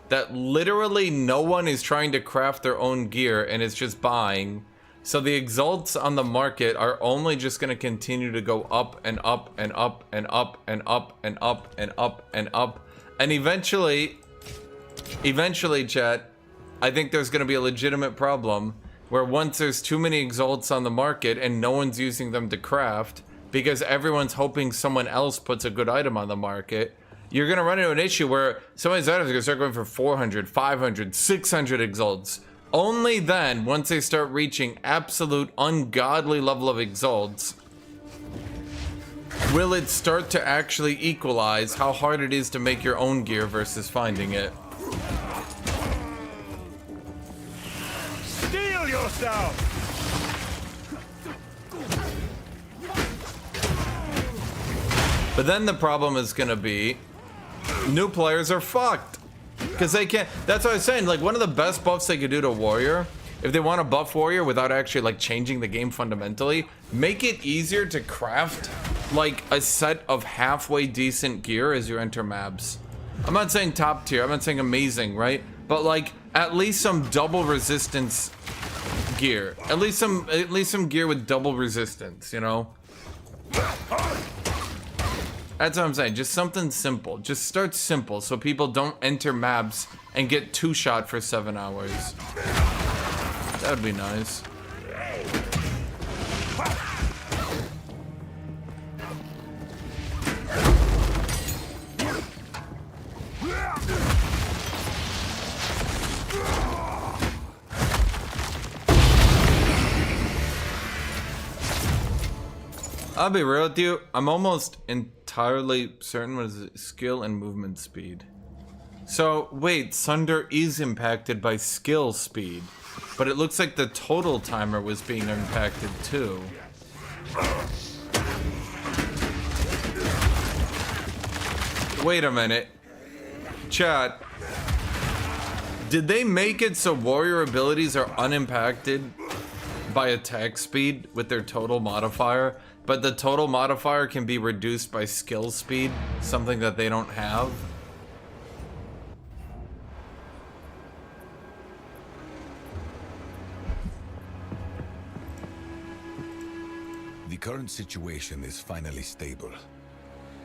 [SPEAKER 1] that literally no one is trying to craft their own gear and is just buying. So the exalts on the market are only just gonna continue to go up and up and up and up and up and up and up and up. And eventually, chat, I think there's gonna be a legitimate problem where once there's too many exalts on the market and no one's using them to craft, because everyone's hoping someone else puts a good item on the market, you're gonna run into an issue where some of these items are gonna start going for 400, 500, 600 exalts. Only then, once they start reaching absolute ungodly level of exalts, will it start to actually equalize how hard it is to make your own gear versus finding it.
[SPEAKER 2] Steel yourself!
[SPEAKER 1] But then the problem is gonna be, new players are fucked. Because they can't, that's what I was saying, like one of the best buffs they could do to Warrior, if they want to buff Warrior without actually like changing the game fundamentally, make it easier to craft like a set of halfway decent gear as you enter maps. I'm not saying top tier, I'm not saying amazing, right? But like at least some double resistance gear. At least some gear with double resistance, you know? That's what I'm saying, just something simple. Just start simple so people don't enter maps and get two-shot for 7 hours. That would be nice. I'll be real with you, I'm almost entirely certain what is it? Skill and movement speed. So wait, Sunder is impacted by skill speed, but it looks like the total timer was being impacted too. Wait a minute. Chat. Did they make it so warrior abilities are unimpacted by attack speed with their total modifier? But the total modifier can be reduced by skill speed, something that they don't have.
[SPEAKER 5] The current situation is finally stable.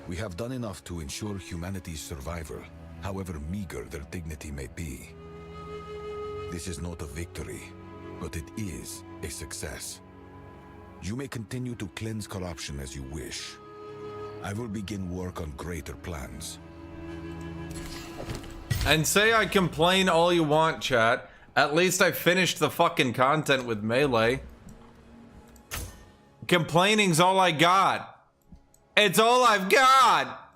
[SPEAKER 5] We have done enough to ensure humanity's survival, however meager their dignity may be. This is not a victory, but it is a success. You may continue to cleanse corruption as you wish. I will begin work on greater plans.
[SPEAKER 1] And say I complain all you want, chat. At least I finished the fucking content with Melee. Complaining's all I got. It's all I've got!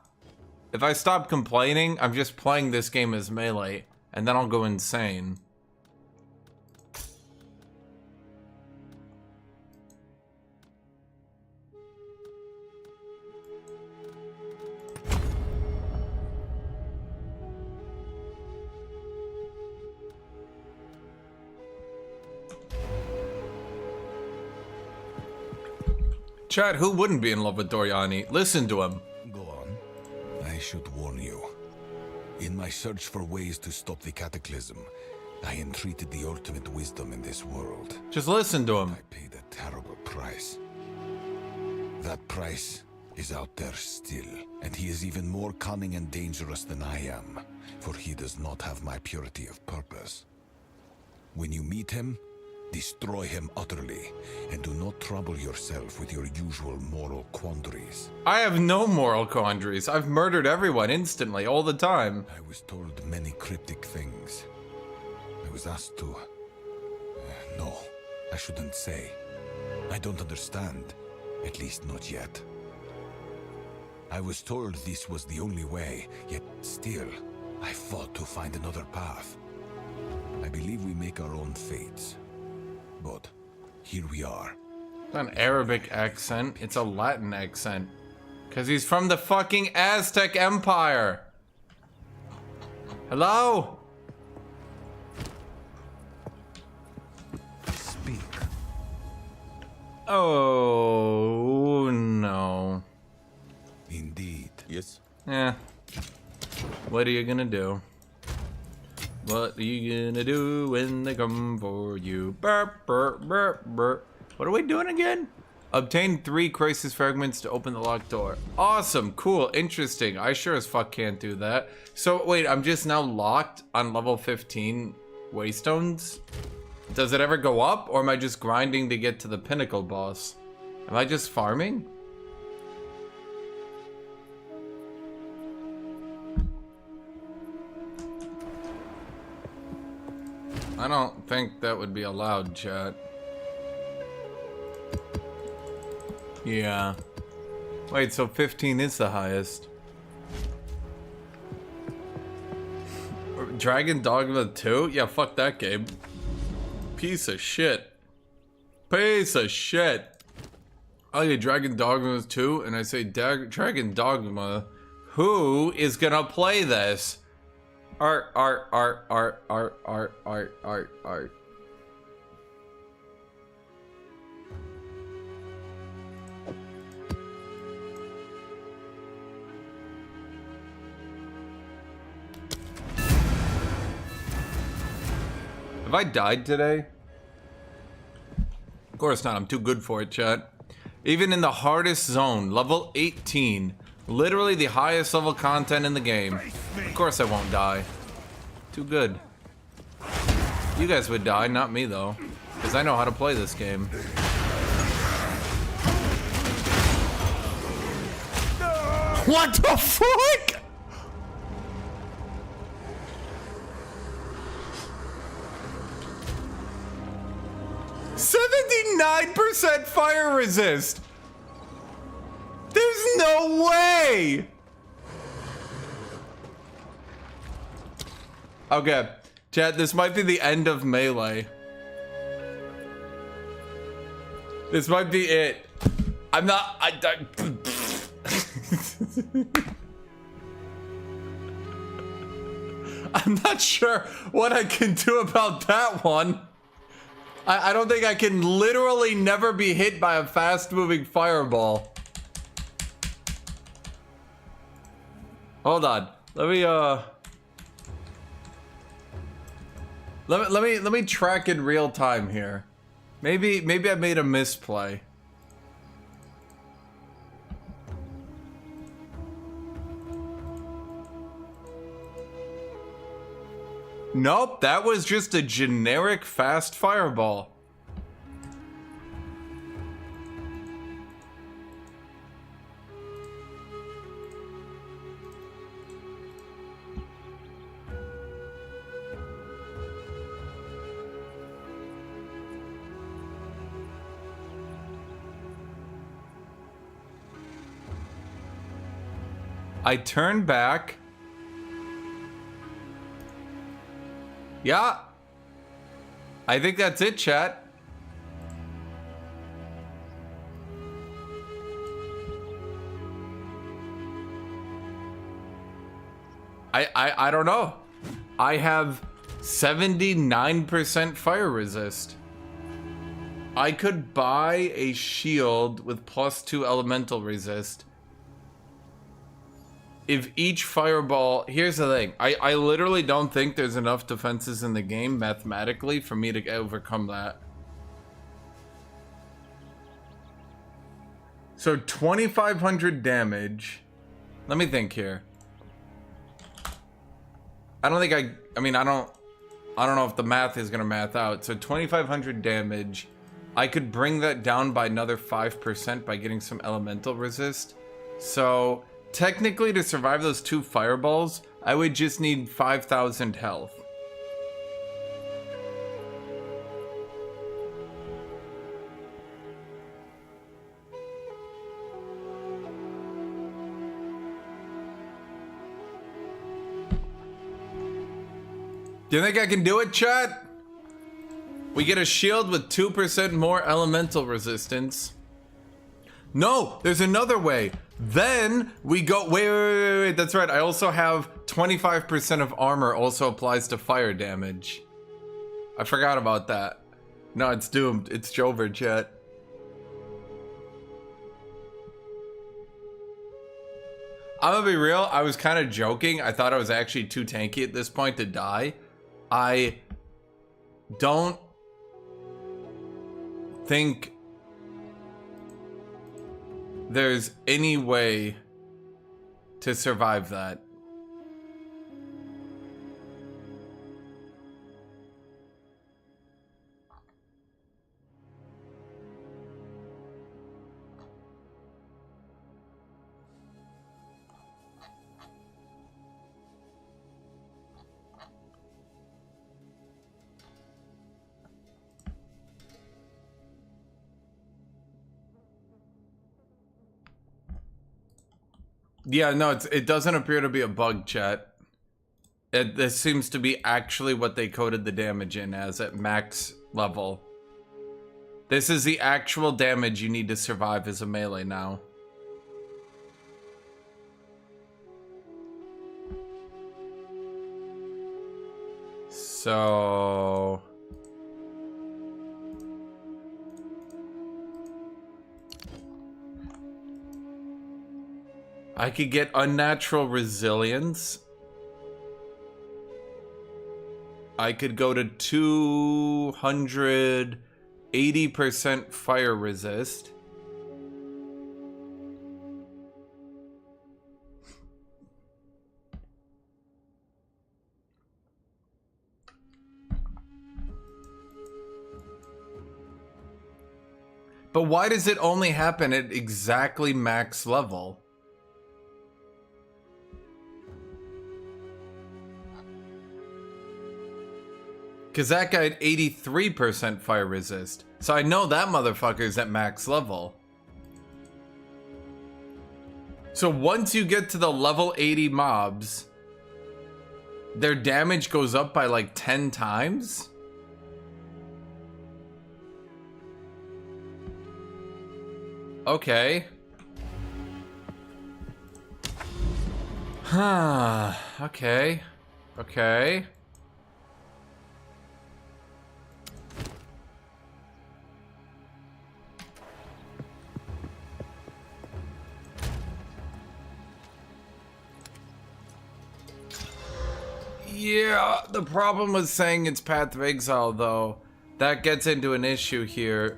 [SPEAKER 1] If I stop complaining, I'm just playing this game as Melee, and then I'll go insane. Chat, who wouldn't be in love with Doriani? Listen to him.
[SPEAKER 5] Go on. I should warn you. In my search for ways to stop the cataclysm, I entreated the ultimate wisdom in this world.
[SPEAKER 1] Just listen to him.
[SPEAKER 5] I paid a terrible price. That price is out there still, and he is even more cunning and dangerous than I am, for he does not have my purity of purpose. When you meet him, destroy him utterly, and do not trouble yourself with your usual moral quandaries.
[SPEAKER 1] I have no moral quandaries. I've murdered everyone instantly, all the time.
[SPEAKER 5] I was told many cryptic things. I was asked to... no, I shouldn't say. I don't understand. At least not yet. I was told this was the only way, yet still, I fought to find another path. I believe we make our own fates. But here we are.
[SPEAKER 1] It's not an Arabic accent, it's a Latin accent. Because he's from the fucking Aztec Empire. Hello?
[SPEAKER 3] Speak.
[SPEAKER 1] Oh, no.
[SPEAKER 5] Indeed.
[SPEAKER 3] Yes?
[SPEAKER 1] Yeah. What are you gonna do? What are you gonna do when they come for you? Burp, burp, burp, burp. What are we doing again? Obtain 3 crisis fragments to open the locked door. Awesome, cool, interesting. I sure as fuck can't do that. So wait, I'm just now locked on level 15 waystones? Does it ever go up, or am I just grinding to get to the pinnacle boss? Am I just farming? I don't think that would be allowed, chat. Yeah. Wait, so 15 is the highest. Dragon Dogma 2? Yeah, fuck that game. Piece of shit. Piece of shit. I get Dragon Dogma 2 and I say Dragon Dogma. Who is gonna play this? Art. Have I died today? Of course not, I'm too good for it, chat. Even in the hardest zone, level 18, literally the highest level content in the game. Of course I won't die. Too good. You guys would die, not me though. Because I know how to play this game. What the fuck? %79% fire resist. There's no way. Okay, chat, this might be the end of Melee. This might be it. I'm not, I'm not sure what I can do about that one. I don't think I can literally never be hit by a fast-moving fireball. Hold on. Let me track in real time here. Maybe I made a misplay. Nope, that was just a generic fast fireball. I turn back. Yeah. I think that's it, chat. I don't know. I have 79% fire resist. I could buy a shield with +2 elemental resist. If each fireball... Here's the thing. I literally don't think there's enough defenses in the game mathematically for me to overcome that. So 2,500 damage. Let me think here. I don't think I mean, I don't know if the math is gonna math out. So 2,500 damage. I could bring that down by another 5% by getting some elemental resist. So technically, to survive those 2 fireballs, I would just need 5,000 health. Do you think I can do it, chat? We get a shield with 2% more elemental resistance. No, there's another way. Then we go, wait, that's right. I also have 25% of armor also applies to fire damage. I forgot about that. No, it's doomed. It's Jover, chat. I'm gonna be real, I was kind of joking. I thought I was actually too tanky at this point to die. I don't think there's any way to survive that. Yeah, no, it doesn't appear to be a bug, chat. This seems to be actually what they coded the damage in as at max level. This is the actual damage you need to survive as a melee now. So... I could get unnatural resilience. I could go to 280% fire resist. But why does it only happen at exactly max level? Because that guy had 83% fire resist. So I know that motherfucker's at max level. So once you get to the level 80 mobs, their damage goes up by like 10 times? Okay. Huh. Okay. Okay. Yeah, the problem with saying it's Path of Exile, though, that gets into an issue here.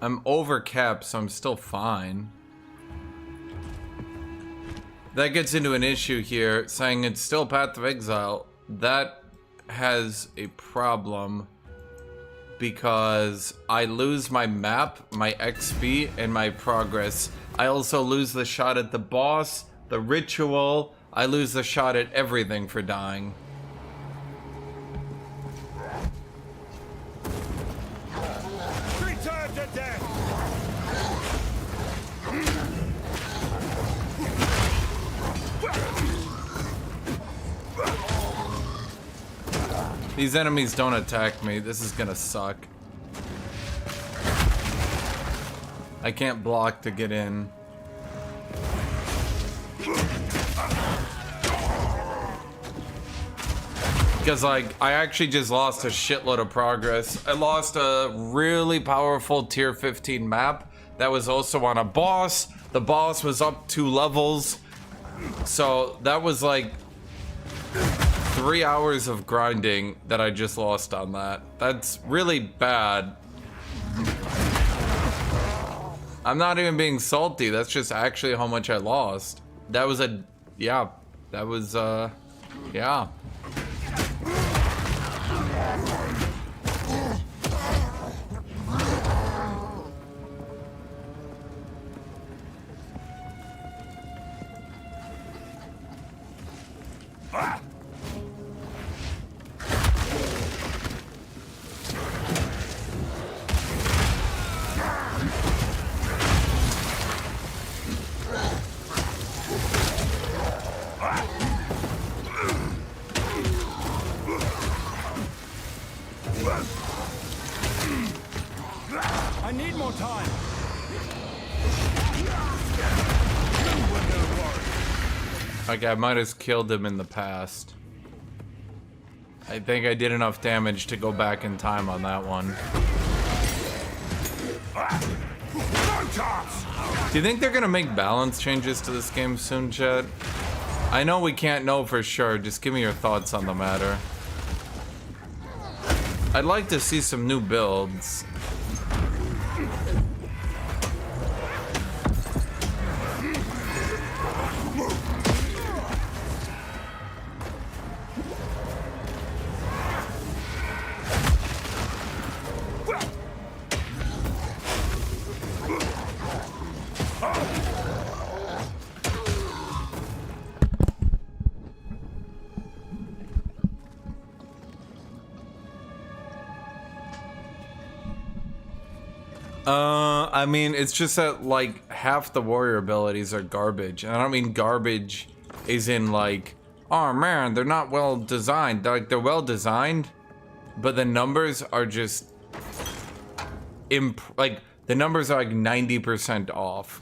[SPEAKER 1] I'm over capped, so I'm still fine. That gets into an issue here, saying it's still Path of Exile. That has a problem because I lose my map, my XP, and my progress. I also lose the shot at the boss, the ritual. I lose the shot at everything for dying.
[SPEAKER 2] Return to death!
[SPEAKER 1] These enemies don't attack me. This is gonna suck. I can't block to get in. Because, like, I actually just lost a shitload of progress. I lost a really powerful tier 15 map that was also on a boss. The boss was up 2 levels. So, that was like 3 hours of grinding that I just lost on that. That's really bad. I'm not even being salty. That's just actually how much I lost. That was a... Yeah. That was, yeah.
[SPEAKER 2] I need more time.
[SPEAKER 1] Like, I might have killed him in the past. I think I did enough damage to go back in time on that one. Do you think they're gonna make balance changes to this game soon, chat? I know we can't know for sure. Just give me your thoughts on the matter. I'd like to see some new builds. I mean, it's just that, like, half the warrior abilities are garbage. And I don't mean garbage as in, like, oh man, they're not well designed. They're well designed, but the numbers are just... like, the numbers are like 90% off.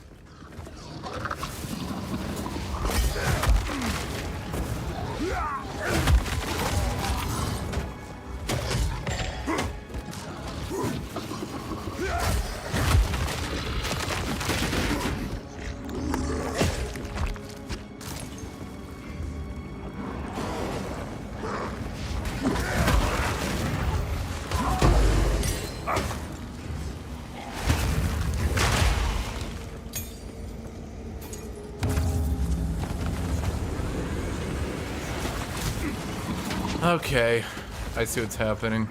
[SPEAKER 1] Okay, I see what's happening.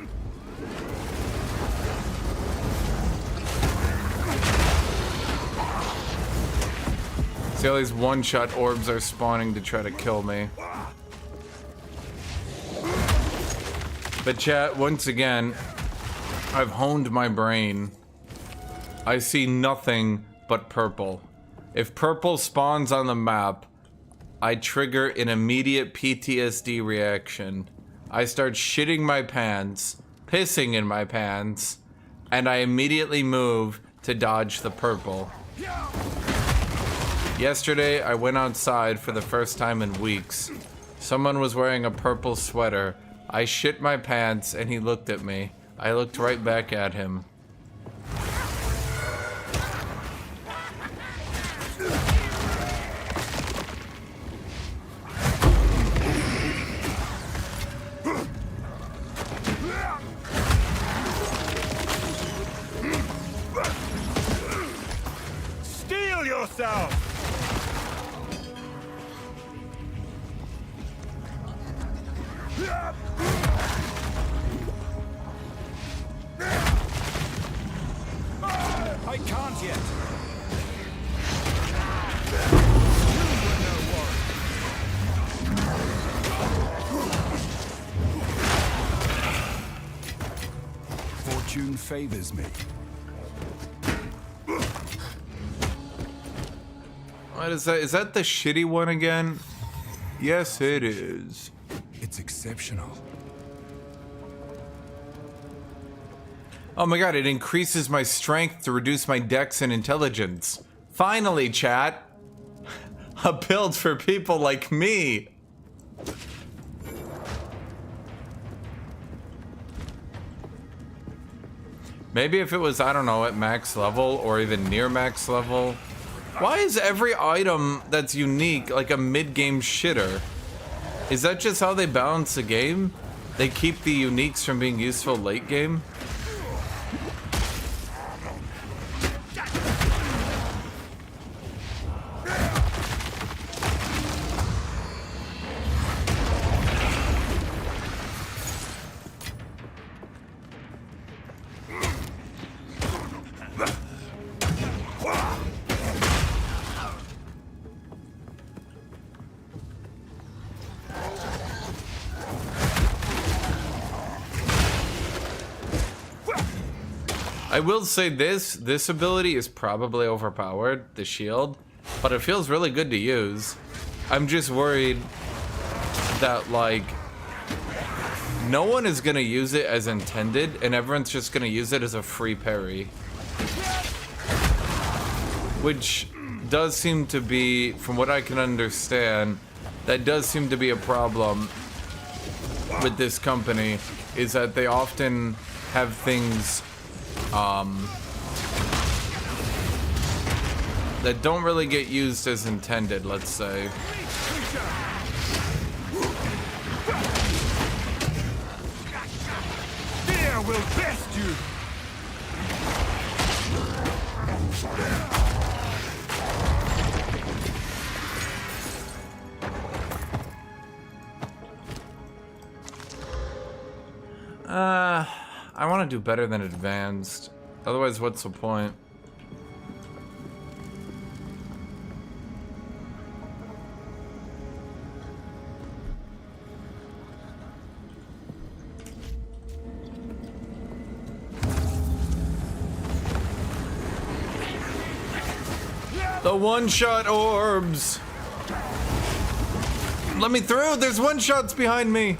[SPEAKER 1] See how these one-shot orbs are spawning to try to kill me. But chat, once again, I've honed my brain. I see nothing but purple. If purple spawns on the map, I trigger an immediate PTSD reaction. I start shitting my pants, pissing in my pants, and I immediately move to dodge the purple. Yesterday, I went outside for the first time in weeks. Someone was wearing a purple sweater. I shit my pants and he looked at me. I looked right back at him.
[SPEAKER 2] Steel yourself! I can't yet. Fortune favors me.
[SPEAKER 1] What is that? Is that the shitty one again? Yes, it is.
[SPEAKER 2] It's exceptional.
[SPEAKER 1] Oh my god, it increases my strength to reduce my dex and intelligence. Finally, chat. A build for people like me. Maybe if it was, I don't know, at max level or even near max level. Why is every item that's unique like a mid-game shitter? Is that just how they balance the game? They keep the uniques from being useful late game? I will say this ability is probably overpowered, the shield, but it feels really good to use. I'm just worried that, like, no one is gonna use it as intended, and everyone's just gonna use it as a free parry. Which does seem to be, from what I can understand, that does seem to be a problem with this company, is that they often have things that don't really get used as intended, let's say.
[SPEAKER 2] Fear will best you.
[SPEAKER 1] I want to do better than advanced. Otherwise, what's the point? The one-shot orbs! Let me through! There's one-shots behind me!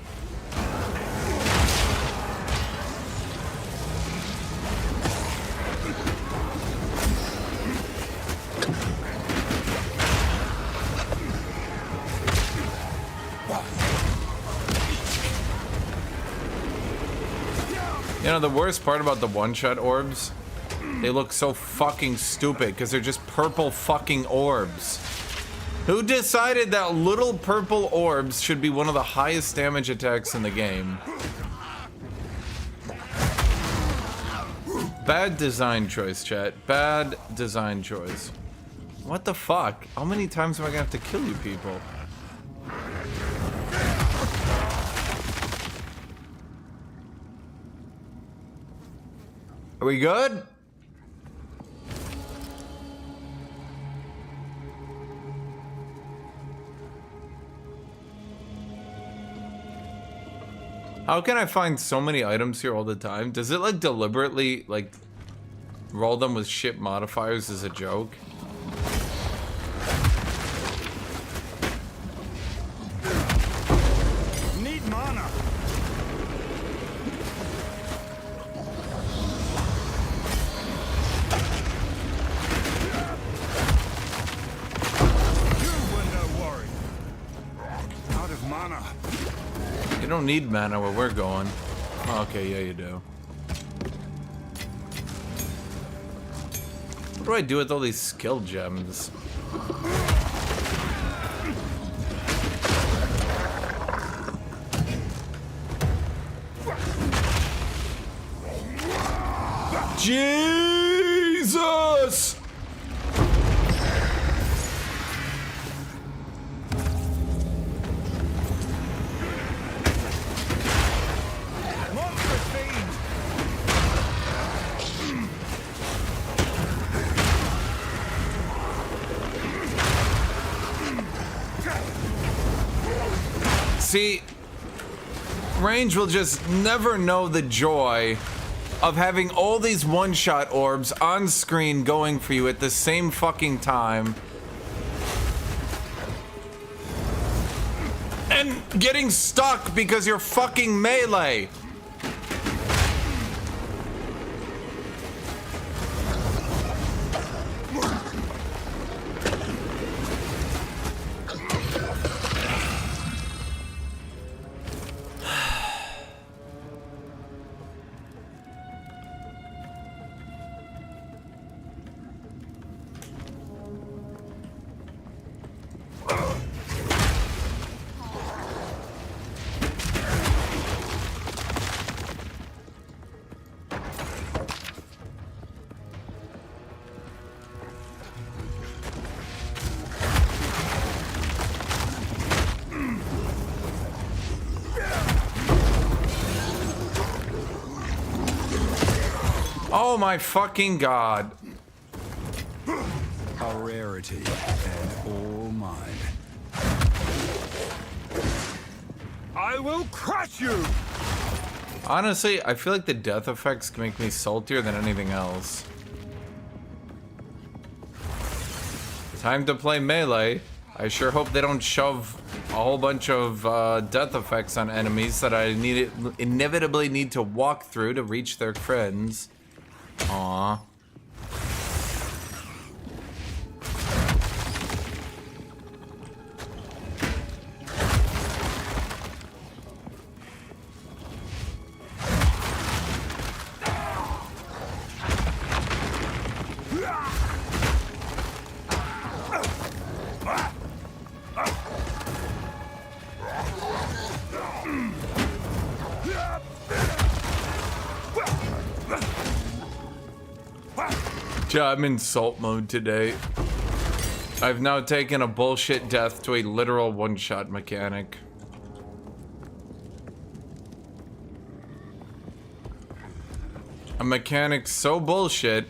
[SPEAKER 1] You know, the worst part about the one-shot orbs, they look so fucking stupid because they're just purple fucking orbs. Who decided that little purple orbs should be one of the highest damage attacks in the game? Bad design choice, chat. Bad design choice. What the fuck? How many times am I gonna have to kill you people? Are we good? How can I find so many items here all the time? Does it like deliberately like roll them with shit modifiers as a joke?
[SPEAKER 2] Need mana.
[SPEAKER 1] You don't need mana where we're going. Oh, okay, yeah, you do. What do I do with all these skill gems? Jesus! See, Range will just never know the joy of having all these one-shot orbs on screen going for you at the same fucking time. And getting stuck because you're fucking melee. Oh my fucking god.
[SPEAKER 6] A rarity, and all mine. I will crush you!
[SPEAKER 1] Honestly, I feel like the death effects can make me saltier than anything else. Time to play melee. I sure hope they don't shove a whole bunch of death effects on enemies that I inevitably need to walk through to reach their friends. Aww. Yeah, I'm in salt mode today. I've now taken a bullshit death to a literal one-shot mechanic. A mechanic so bullshit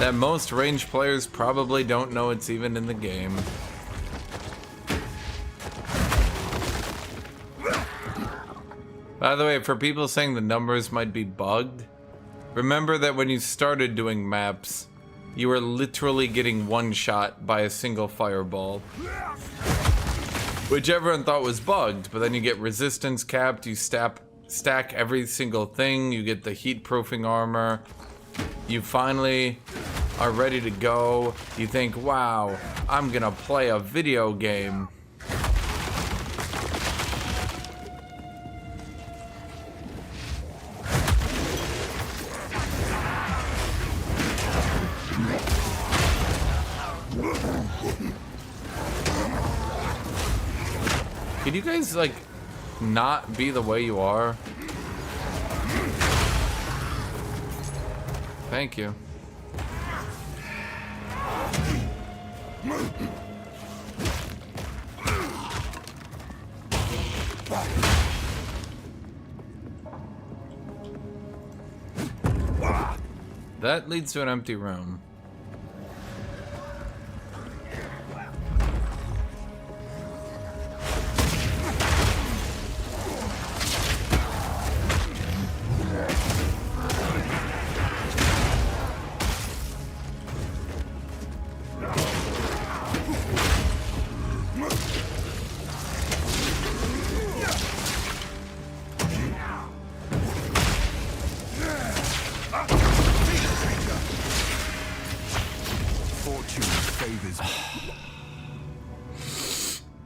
[SPEAKER 1] that most ranged players probably don't know it's even in the game. By the way, for people saying the numbers might be bugged, remember that when you started doing maps, you were literally getting one shot by a single fireball. Which everyone thought was bugged, but then you get resistance capped, you stack every single thing, you get the heat proofing armor, you finally are ready to go, you think, wow, I'm gonna play a video game. Can you guys, like, not be the way you are? Thank you. That leads to an empty room.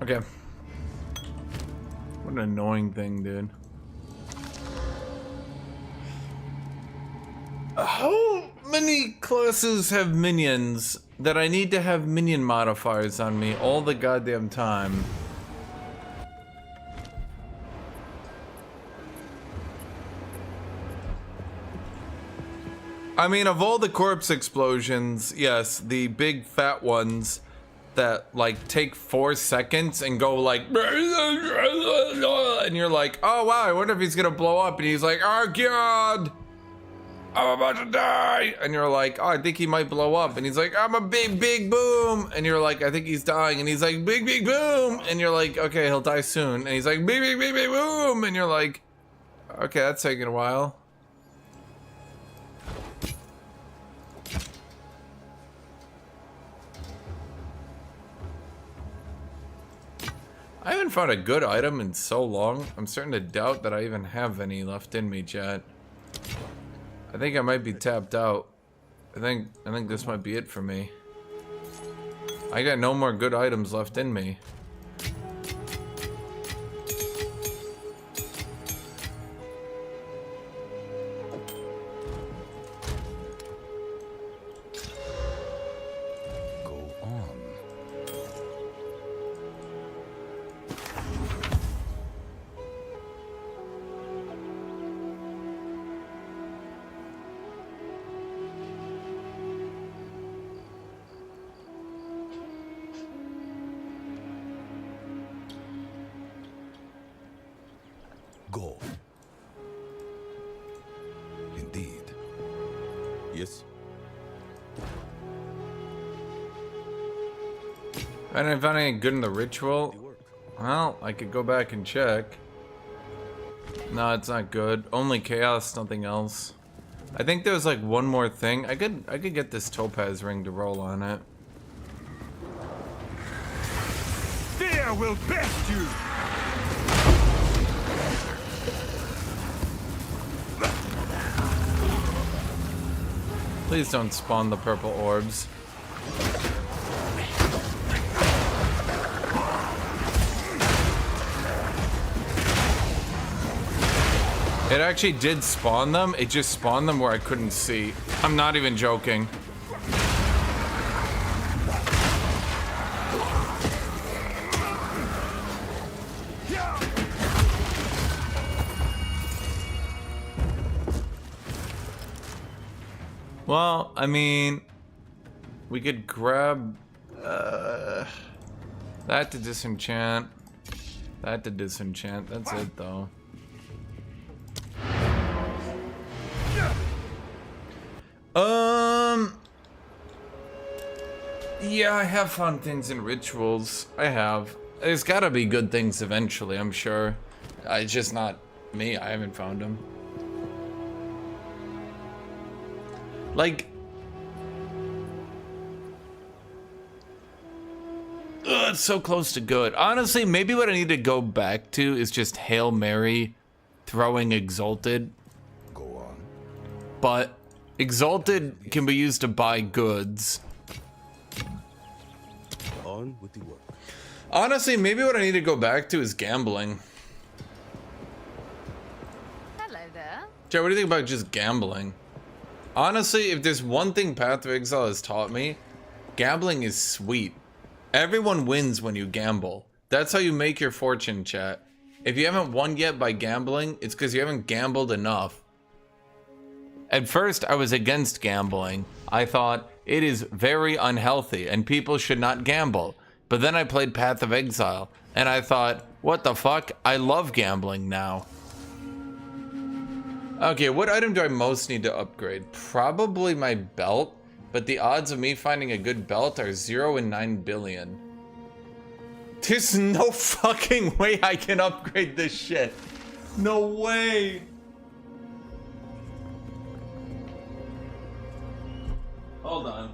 [SPEAKER 1] Okay. What an annoying thing, dude. How many classes have minions that I need to have minion modifiers on me all the goddamn time? I mean, of all the corpse explosions, yes, the big fat ones that like take 4 seconds and go like, and you're like, oh wow, I wonder if he's gonna blow up, and he's like, oh god, I'm about to die, and you're like, oh, I think he might blow up, and he's like, I'm a big boom, and you're like, I think he's dying, and he's like, big boom, and you're like, okay, he'll die soon, and he's like, big boom, and you're like, okay, that's taking a while. I haven't found a good item in so long. I'm starting to doubt that I even have any left in me, chat. I think I might be tapped out. I think this might be it for me. I got no more good items left in me.
[SPEAKER 5] Go. Indeed.
[SPEAKER 3] Yes.
[SPEAKER 1] I didn't find anything good in the ritual. Well, I could go back and check. No, it's not good. Only chaos, nothing else. I think there was like one more thing. I could get this topaz ring to roll on it.
[SPEAKER 6] Fear will best you!
[SPEAKER 1] Please don't spawn the purple orbs. It actually did spawn them. It just spawned them where I couldn't see. I'm not even joking. Well, I mean, we could grab that to disenchant. That to disenchant. That's it, though. Yeah, I have found things in rituals. I have. There's gotta be good things eventually, I'm sure. It's just not me. I haven't found them. Like, it's so close to good. Honestly, maybe what I need to go back to is just Hail Mary throwing Exalted.
[SPEAKER 5] Go on.
[SPEAKER 1] But Exalted can be used to buy goods.
[SPEAKER 3] On with the work.
[SPEAKER 1] Honestly, maybe what I need to go back to is gambling.
[SPEAKER 7] Hello there.
[SPEAKER 1] Jay, what do you think about just gambling? Honestly, if there's one thing Path of Exile has taught me, gambling is sweet. Everyone wins when you gamble. That's how you make your fortune, chat. If you haven't won yet by gambling, it's because you haven't gambled enough. At first, I was against gambling. I thought it is very unhealthy and people should not gamble. But then I played Path of Exile and I thought, what the fuck? I love gambling now. Okay, what item do I most need to upgrade? Probably my belt, but the odds of me finding a good belt are 0 in 9 billion. There's no fucking way I can upgrade this shit. No way. Hold on.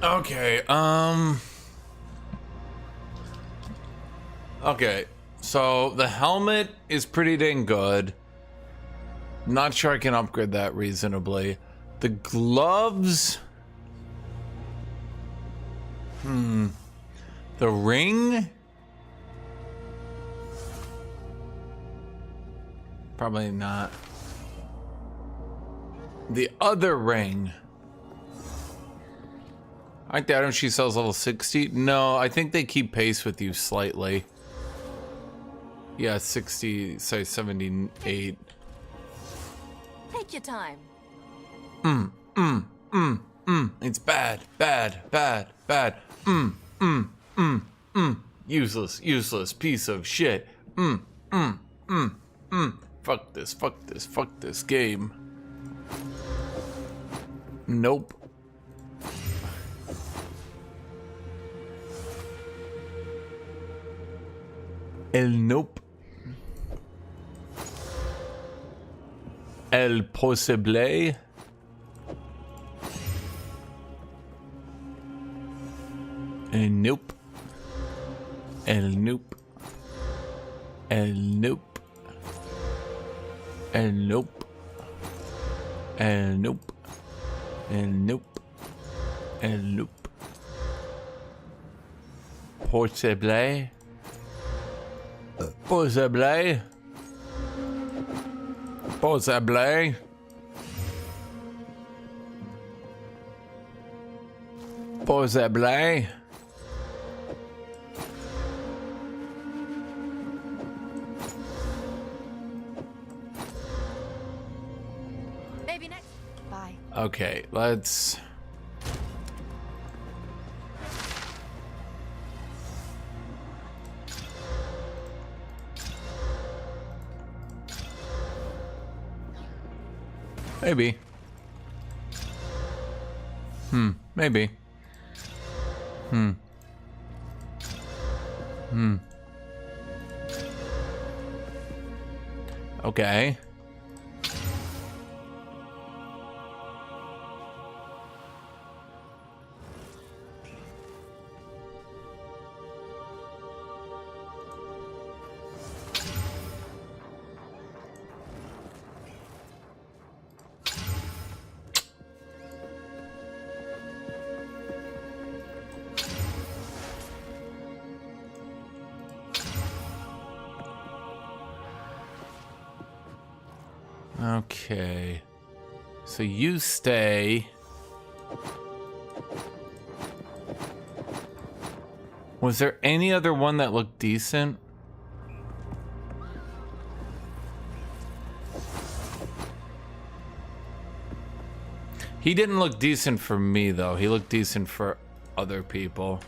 [SPEAKER 1] Okay, okay, so the helmet is pretty dang good. Not sure I can upgrade that reasonably. The gloves... The ring? Probably not. The other ring... Aren't the items she sells level 60? No, I think they keep pace with you slightly. Yeah, 60, say 78.
[SPEAKER 7] Take your time.
[SPEAKER 1] It's bad, bad, bad, bad. Useless, useless piece of shit. Fuck this, fuck this, fuck this game. Nope. El nope. El possible. El nope. El nope. El nope. El nope. El nope. El nope. El nope. Possible. Possible. Possible. Possible.
[SPEAKER 7] Maybe next. Bye.
[SPEAKER 1] Okay, let's... Maybe. Maybe. Okay. Okay. So you stay. Was there any other one that looked decent? He didn't look decent for me, though. He looked decent for other people.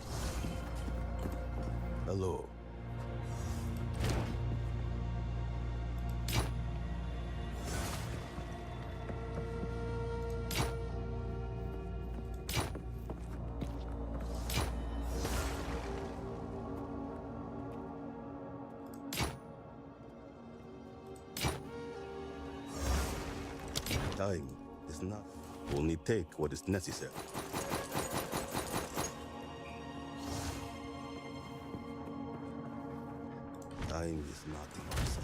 [SPEAKER 3] Hello. Time is not. Only take what is necessary. Time is not in our side.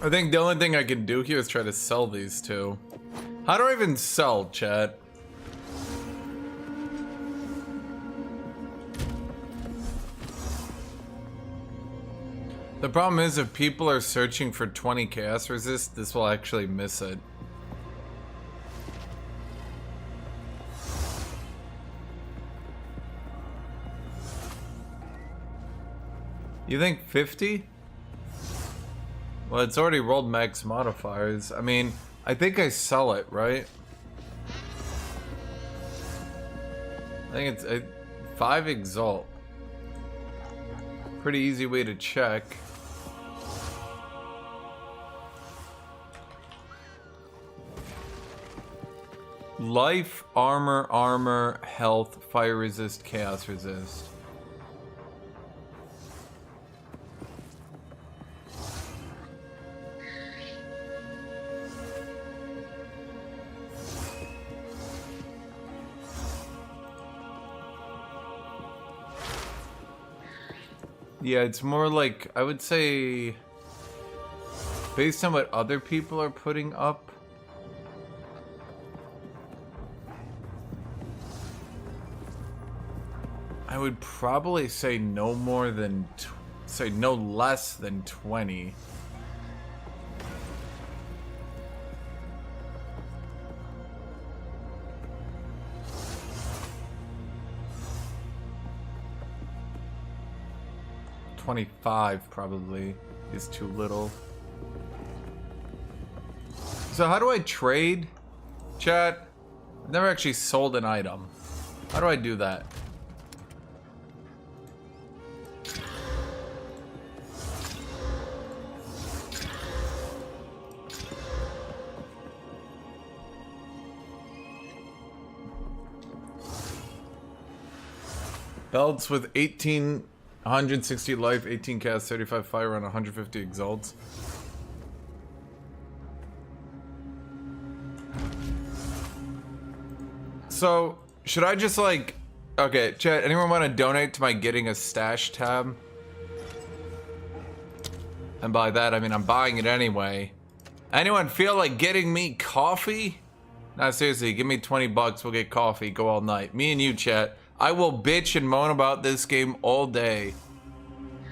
[SPEAKER 1] I think the only thing I can do here is try to sell these two. How do I even sell, chat? The problem is if people are searching for 20 chaos resist, this will actually miss it. You think 50? Well, it's already rolled max modifiers. I mean, I think I sell it, right? I think it's 5 exalt. Pretty easy way to check. Life, armor, health, fire resist, chaos resist. Yeah, it's more like, I would say Based on what other people are putting up. I would probably say no more than, say no less than 20. $25 probably is too little. So how do I trade? Chat, I've never actually sold an item. How do I do that? Belts with 160 life, 18 cast, 35 fire, and 150 exalts. So, should I just like... Okay, chat, anyone want to donate to my getting a stash tab? And by that, I mean I'm buying it anyway. Anyone feel like getting me coffee? Nah, seriously, give me 20 bucks, we'll get coffee, go all night. Me and you, chat. I will bitch and moan about this game all day.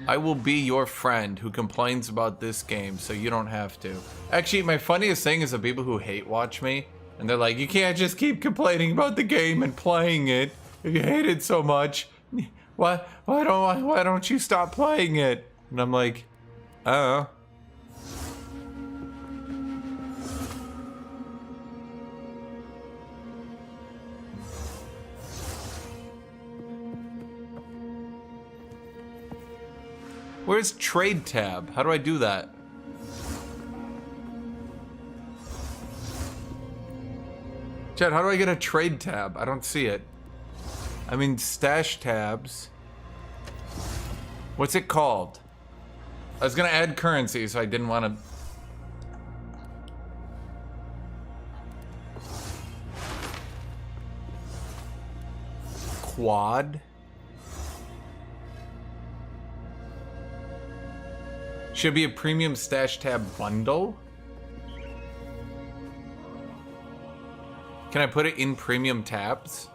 [SPEAKER 1] I will be your friend who complains about this game, so you don't have to. Actually, my funniest thing is the people who hate watch me, and they're like, you can't just keep complaining about the game and playing it if you hate it so much. Why don't you stop playing it? And I'm like, oh. Where's trade tab? How do I do that? Chad, how do I get a trade tab? I don't see it. I mean, stash tabs. What's it called? I was gonna add currency, so I didn't want to. Quad. Should be a premium stash tab bundle. Can I put it in premium tabs?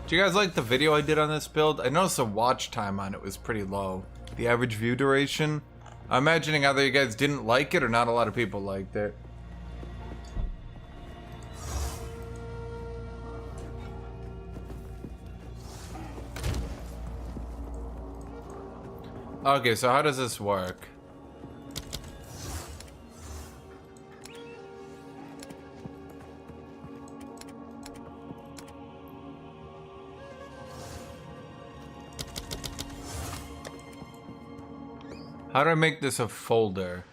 [SPEAKER 1] Do you guys like the video I did on this build? I noticed the watch time on it was pretty low. The average view duration. I'm imagining either you guys didn't like it or not a lot of people liked it. Okay, so how does this work? How do I make this a folder?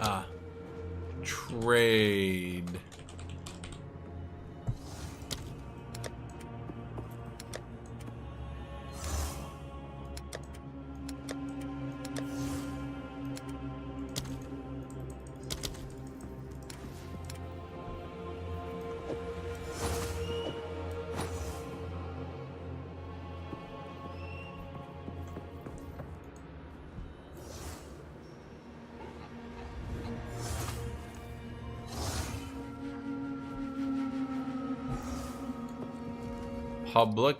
[SPEAKER 1] Ah. Trade. Public.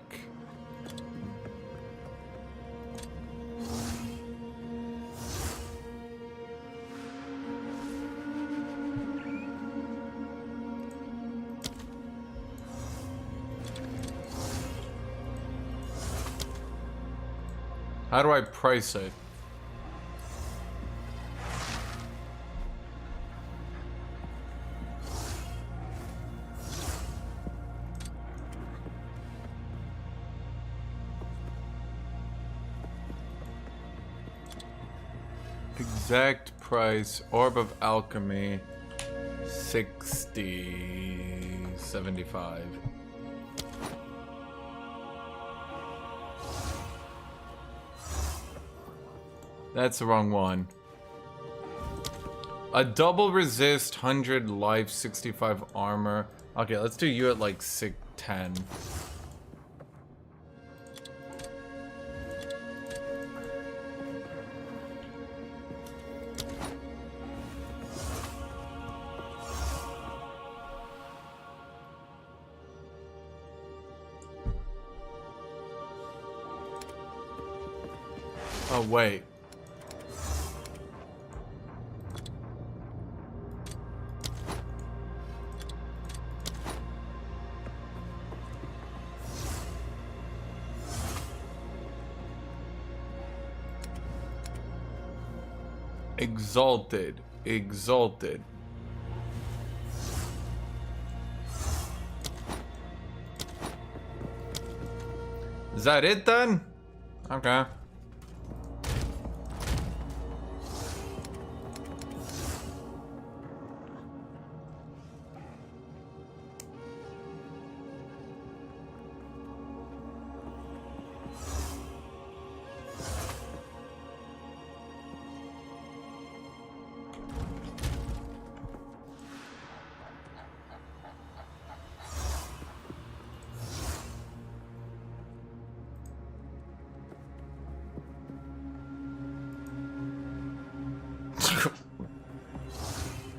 [SPEAKER 1] How do I price it? Exact price, Orb of Alchemy, 75. That's the wrong one. A double resist, 100 life, 65 armor. Okay, let's do you at like 10. Oh, wait. Exalted. Exalted. Is that it then? Okay.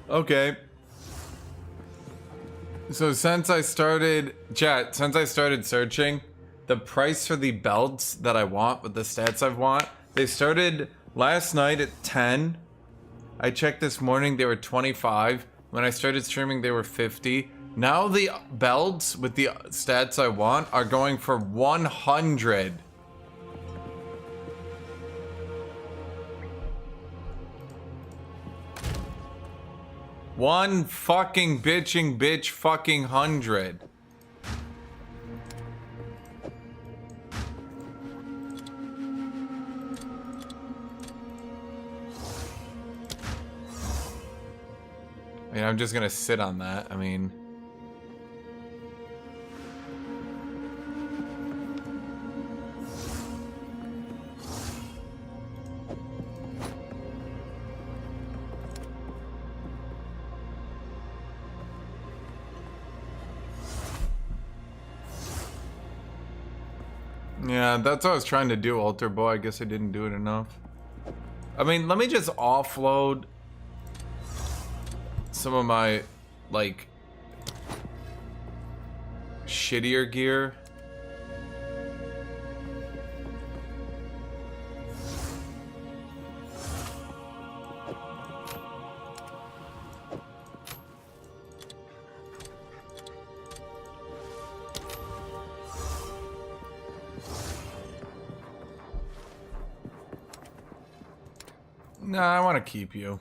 [SPEAKER 1] Okay. So since I started searching, the price for the belts that I want with the stats I want, they started last night at 10. I checked this morning, they were 25. When I started streaming, they were 50. Now the belts with the stats I want are going for 100. One fucking bitch fucking 100. I mean, I'm just gonna sit on that. I mean... Yeah, that's what I was trying to do, Altar Boy. I guess I didn't do it enough. I mean, let me just offload some of my, like, shittier gear. Nah, I want to keep you.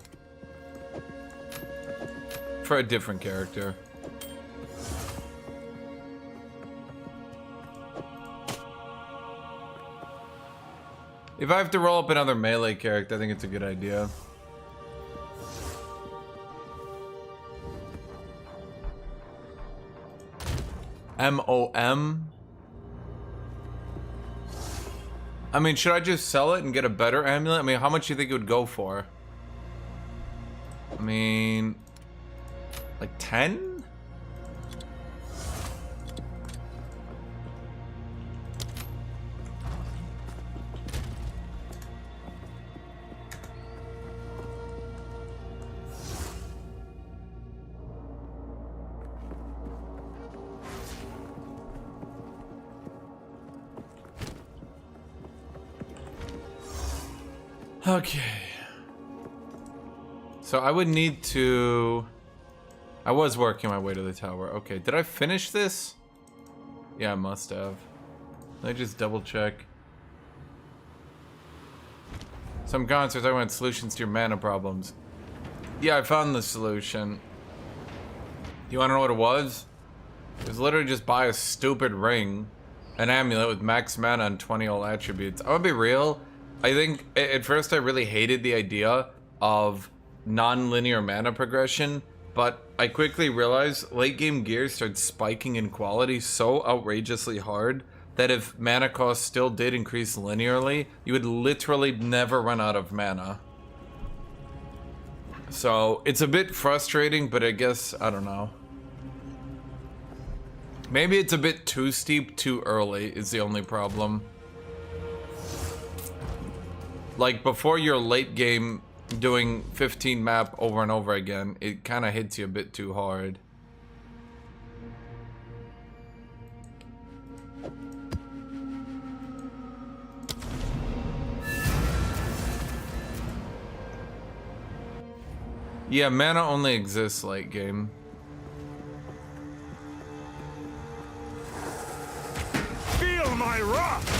[SPEAKER 1] For a different character. If I have to roll up another melee character, I think it's a good idea. MOM? I mean, should I just sell it and get a better amulet? I mean, how much do you think it would go for? I mean... like 10? Okay. So I would need to... I was working my way to the tower. Okay, did I finish this? Yeah, I must have. Let me just double check. Some comments are talking about solutions to your mana problems. Yeah, I found the solution. You wanna know what it was? It was literally just buy a stupid ring, an amulet with max mana and 20 all attributes. I'm gonna be real. I think at first I really hated the idea of non-linear mana progression, but I quickly realized late game gear starts spiking in quality so outrageously hard that if mana cost still did increase linearly, you would literally never run out of mana. So it's a bit frustrating, but I guess, I don't know. Maybe it's a bit too steep too early is the only problem. Like before your late game doing 15 map over and over again, it kind of hits you a bit too hard. Yeah, mana only exists late game.
[SPEAKER 6] Feel my wrath!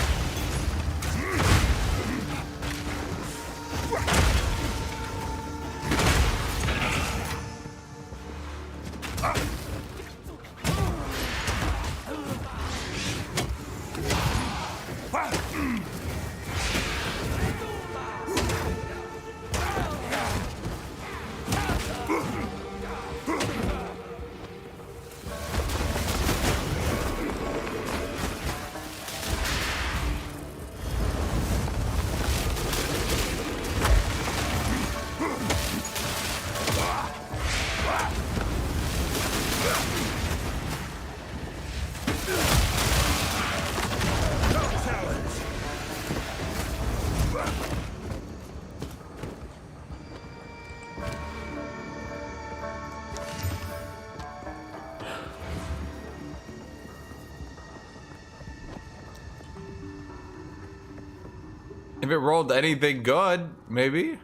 [SPEAKER 1] If it rolled anything good, maybe?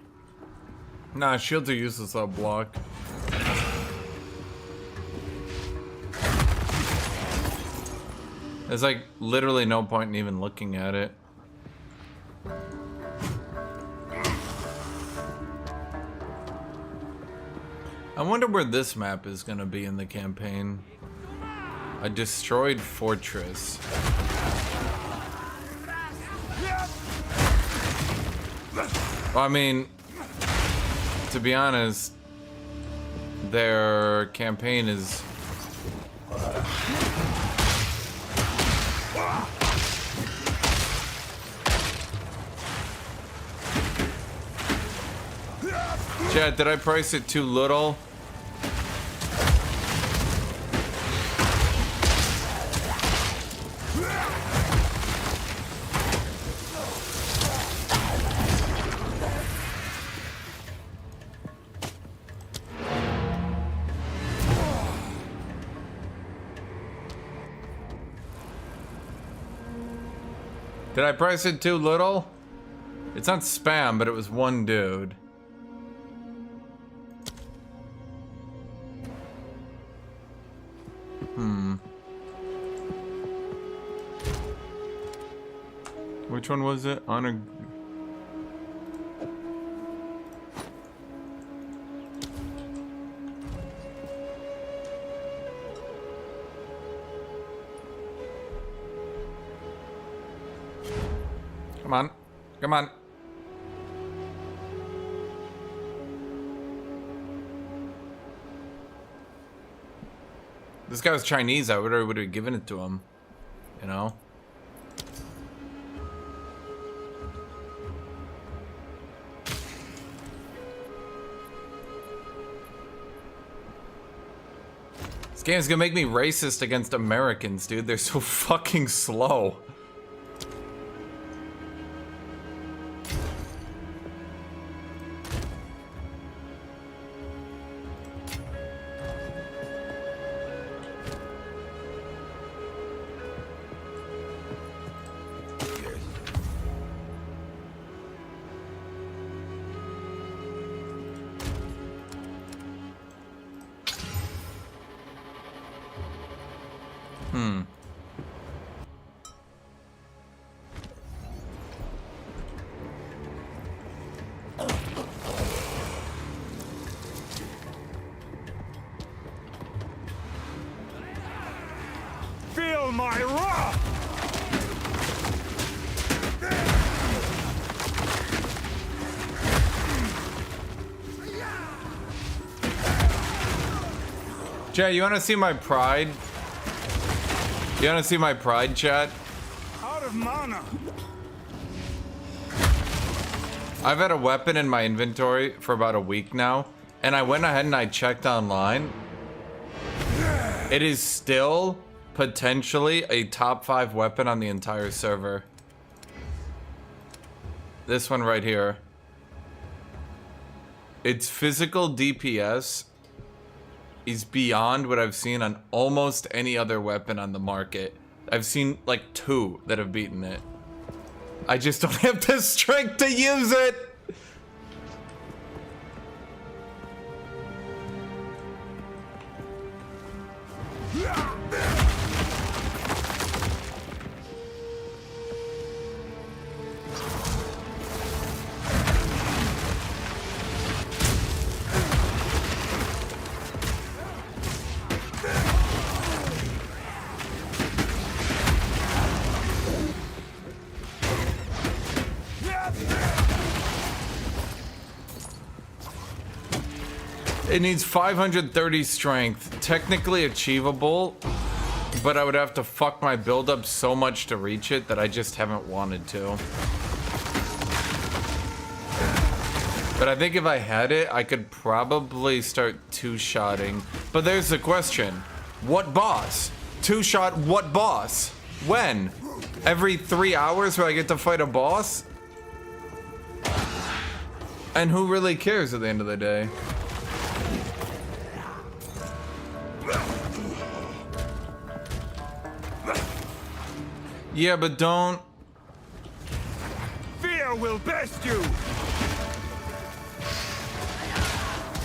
[SPEAKER 1] Nah, shields are useless on block. There's like literally no point in even looking at it. I wonder where this map is gonna be in the campaign. A destroyed fortress. Well, I mean, to be honest, their campaign is... Chat, did I price it too little? Did I price it too little? It's not spam, but it was one dude. Which one was it? Honor. Come on. Come on. This guy was Chinese. I would have given it to him. You know? This game's gonna make me racist against Americans, dude. They're so fucking slow.
[SPEAKER 6] Feel my wrath!
[SPEAKER 1] Chat, you wanna see my pride? You wanna see my pride, chat?
[SPEAKER 6] Out of mana!
[SPEAKER 1] I've had a weapon in my inventory for about a week now, and I went ahead and I checked online. It is still potentially a top 5 weapon on the entire server. This one right here. Its physical DPS is beyond what I've seen on almost any other weapon on the market. I've seen like 2 that have beaten it. I just don't have the strength to use it. It needs 530 strength. Technically achievable, but I would have to fuck my build up so much to reach it that I just haven't wanted to. But I think if I had it, I could probably start 2-shotting. But there's the question. What boss? 2-shot what boss? When? Every 3 hours where I get to fight a boss? And who really cares at the end of the day? Yeah, but don't...
[SPEAKER 6] Fear will best you!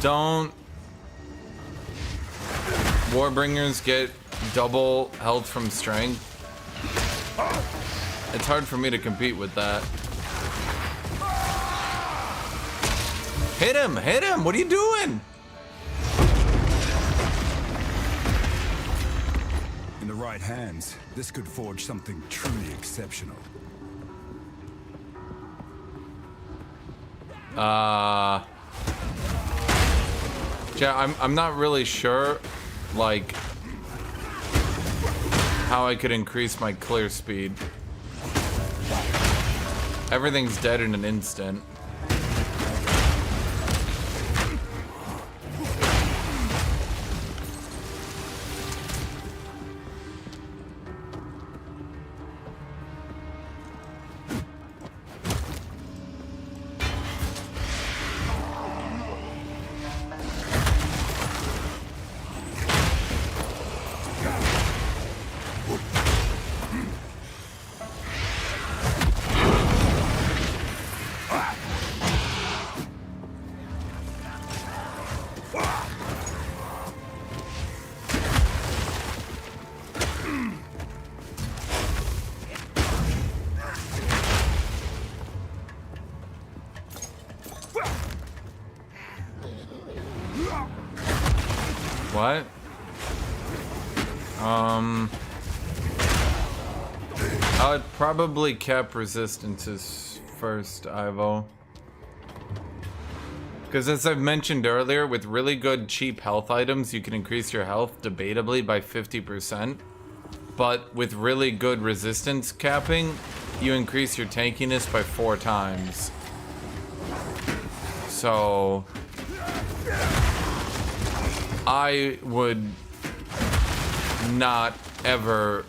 [SPEAKER 1] Don't... Warbringers get double health from strength? It's hard for me to compete with that. Hit him! Hit him! What are you doing?
[SPEAKER 8] In the right hands, this could forge something truly exceptional.
[SPEAKER 1] Yeah, I'm not really sure, like, how I could increase my clear speed. Everything's dead in an instant. What? I would probably cap resistances first, Ivo. Because as I've mentioned earlier, with really good cheap health items, you can increase your health debatably by 50%. But with really good resistance capping, you increase your tankiness by 4 times. So... I would not ever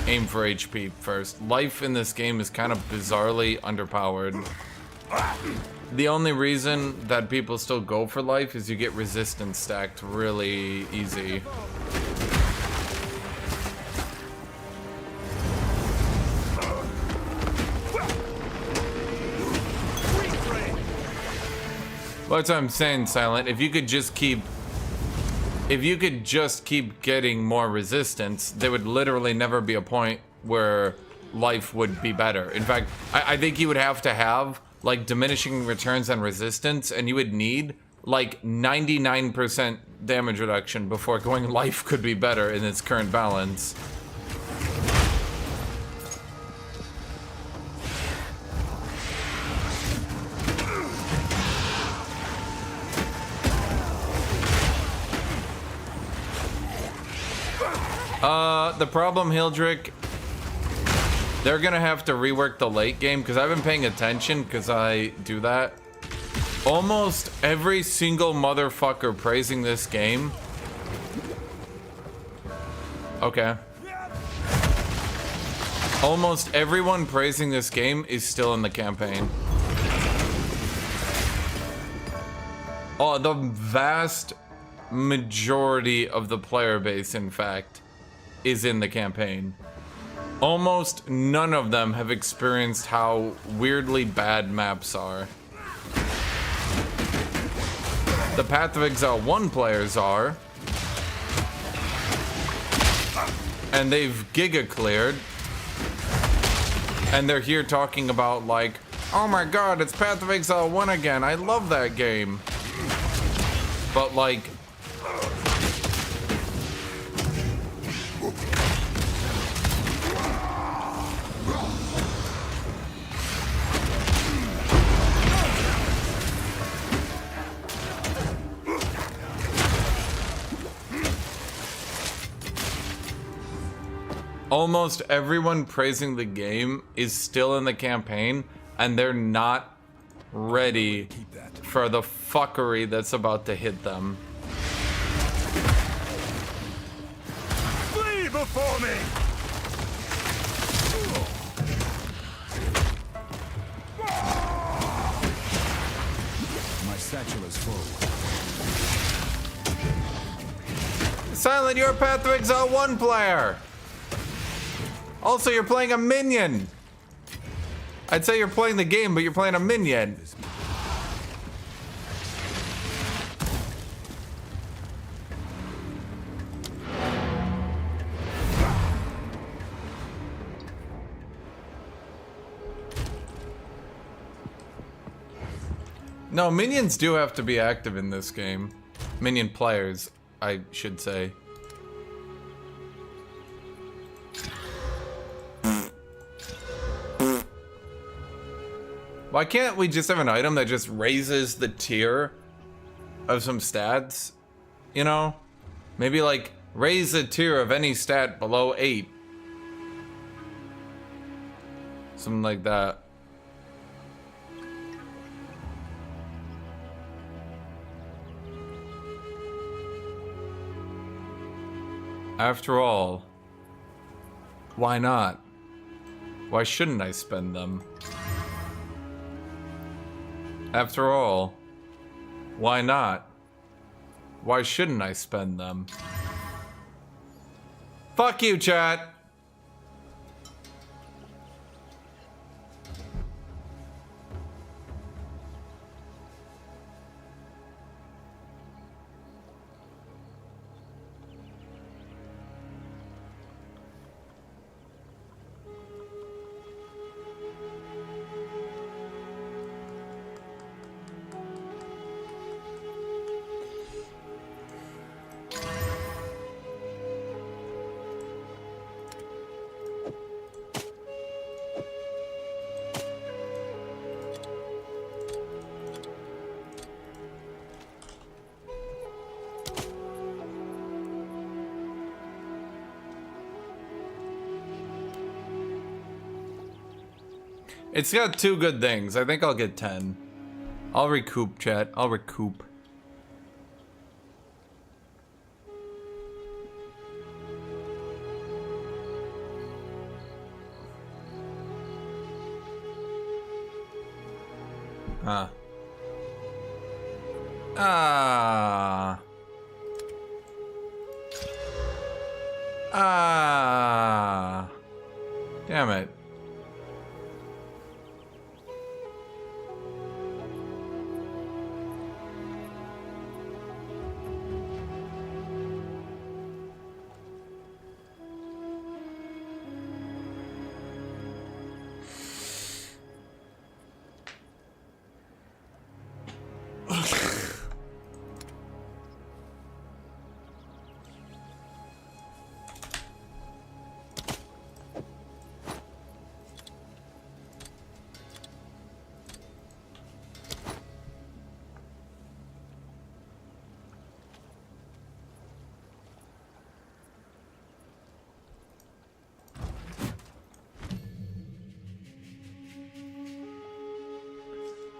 [SPEAKER 1] aim for HP first. Life in this game is kind of bizarrely underpowered. The only reason that people still go for life is you get resistance stacked really easy. Well, that's what I'm saying, Silent. If you could just keep getting more resistance, there would literally never be a point where life would be better. In fact, I think you would have to have like diminishing returns on resistance, and you would need like 99% damage reduction before going life could be better in its current balance. The problem, Hildrick, they're gonna have to rework the late game, because I've been paying attention, because I do that. Almost every single motherfucker praising this game. Okay. Almost everyone praising this game is still in the campaign. Oh, the vast majority of the player base, in fact, is in the campaign. Almost none of them have experienced how weirdly bad maps are. The Path of Exile 1 players are. And they've giga cleared. And they're here talking about like, oh my god, it's Path of Exile 1 again. I love that game. But like, almost everyone praising the game is still in the campaign, and they're not ready for the fuckery that's about to hit them.
[SPEAKER 6] Flee before me!
[SPEAKER 8] My satchel is full.
[SPEAKER 1] Silent, you're a Path of Exile 1 player! Also, you're playing a minion! I'd say you're playing the game, but you're playing a minion. No, minions do have to be active in this game. Minion players, I should say. Why can't we just have an item that just raises the tier of some stats? You know? Maybe like raise the tier of any stat below 8. Something like that. After all, why not? Why shouldn't I spend them? After all, why not? Why shouldn't I spend them? Fuck you, chat! It's got 2 good things. I think I'll get 10. I'll recoup, chat. I'll recoup. Huh. Ah. Ah. Damn it.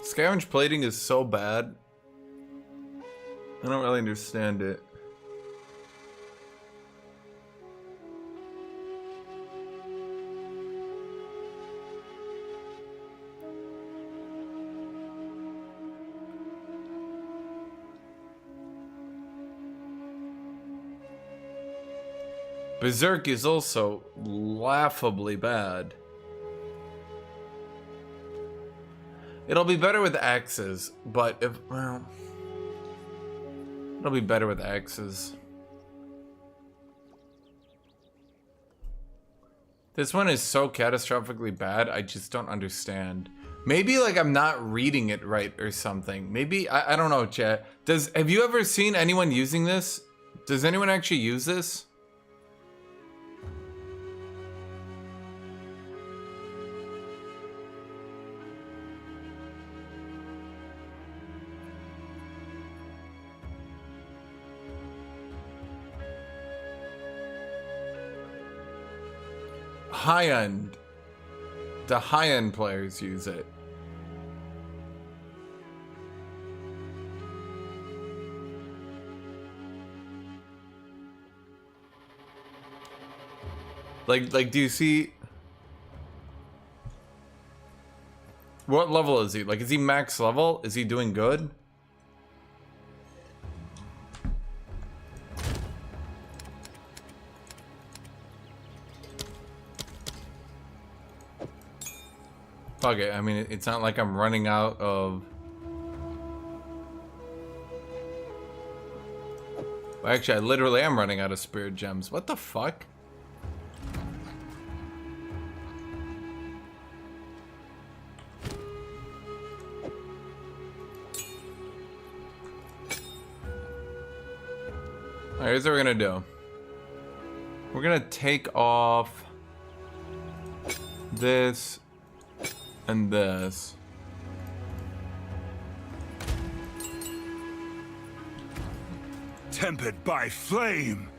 [SPEAKER 1] Scavenge plating is so bad. I don't really understand it. Berserk is also laughably bad. It'll be better with axes, but if, well, it'll be better with axes. This one is so catastrophically bad, I just don't understand. Maybe like I'm not reading it right or something. Maybe, I don't know, chat. Have you ever seen anyone using this? Does anyone actually use this? High-end. The high-end players use it. Like, do you see... What level is he? Like, is he max level? Is he doing good? Fuck it. I mean, it's not like I'm running out of... Well, actually, I literally am running out of spirit gems. What the fuck? Alright, here's what we're gonna do. We're gonna take off this and this.
[SPEAKER 6] Tempered by flame.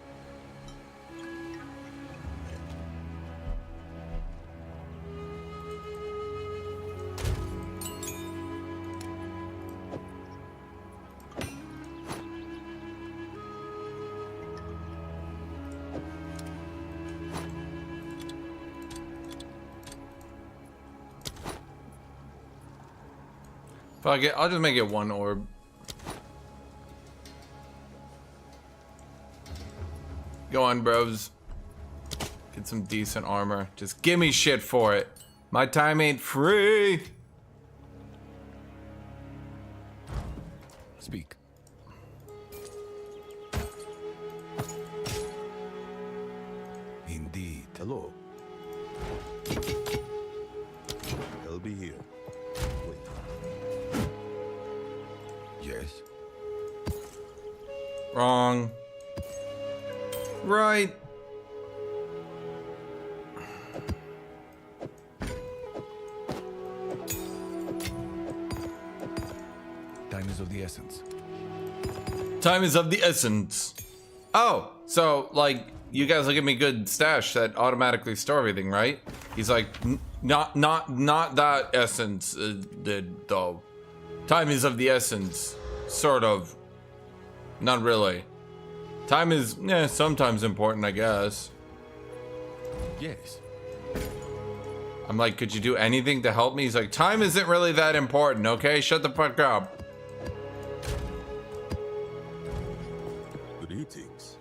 [SPEAKER 1] Fuck it, I'll just make it one orb. Go on, bros. Get some decent armor. Just give me shit for it. My time ain't free.
[SPEAKER 5] Speak. Indeed.
[SPEAKER 3] Hello. I'll be here. Wait.
[SPEAKER 5] Yes.
[SPEAKER 1] Wrong. Right.
[SPEAKER 5] Time is of the essence.
[SPEAKER 1] Time is of the essence. Oh, so like you guys will give me good stash that automatically store everything, right? He's like, not that essence did though. Time is of the essence, sort of. Not really. Time is, sometimes important, I guess.
[SPEAKER 5] Yes.
[SPEAKER 1] I'm like, could you do anything to help me? He's like, time isn't really that important, okay? Shut the fuck up.
[SPEAKER 3] Greetings.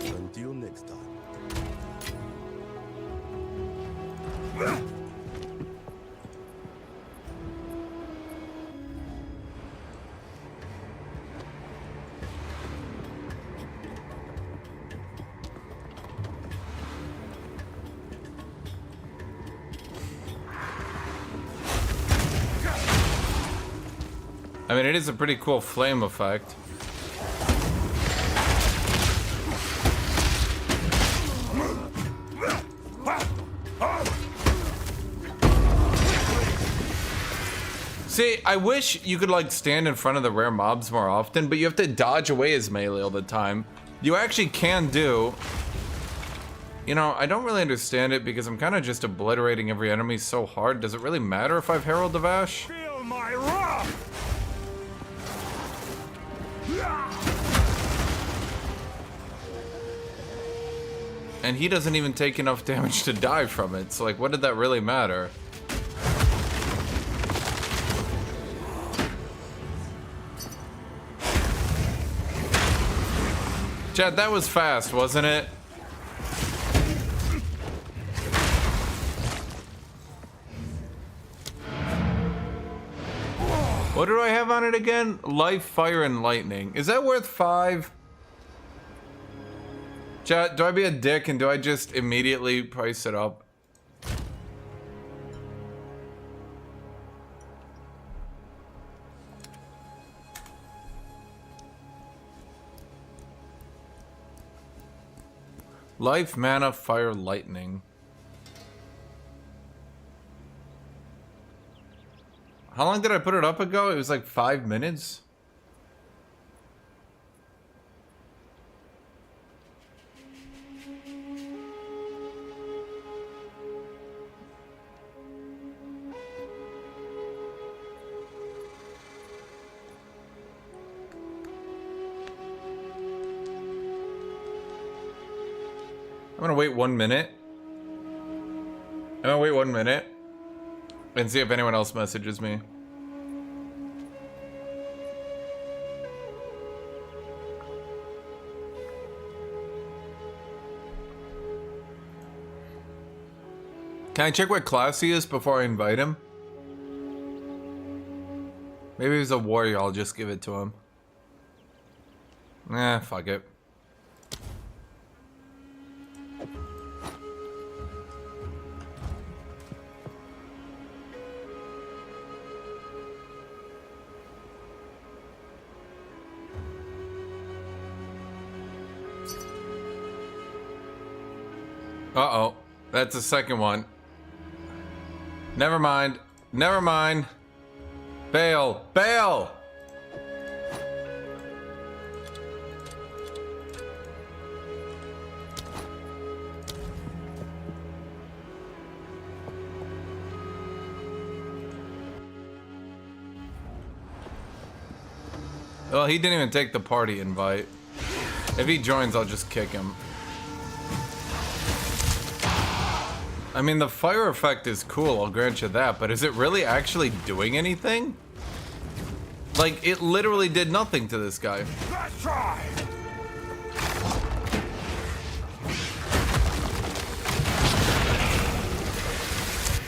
[SPEAKER 3] Until next time.
[SPEAKER 1] I mean, it is a pretty cool flame effect. See, I wish you could like stand in front of the rare mobs more often, but you have to dodge away his melee all the time. You actually can do You know, I don't really understand it because I'm kind of just obliterating every enemy so hard. Does it really matter if I've Herald of Ash?
[SPEAKER 6] Feel my wrath!
[SPEAKER 1] And he doesn't even take enough damage to die from it. So, like, what did that really matter? Chad, that was fast, wasn't it? What do I have on it again? Life, fire, and lightning. Is that worth 5? Chat, do I be a dick and do I just immediately price it up? Life, mana, fire, lightning. How long did I put it up ago? It was like 5 minutes. I'm gonna wait 1 minute. I'm gonna wait 1 minute and see if anyone else messages me. Can I check what class he is before I invite him? Maybe he's a warrior, I'll just give it to him. Nah, fuck it. Uh-oh. That's the second one. Never mind. Never mind. Bail. Bail! Well, he didn't even take the party invite. If he joins, I'll just kick him. I mean, the fire effect is cool, I'll grant you that, but is it really actually doing anything? Like, it literally did nothing to this guy.
[SPEAKER 6] Let's try!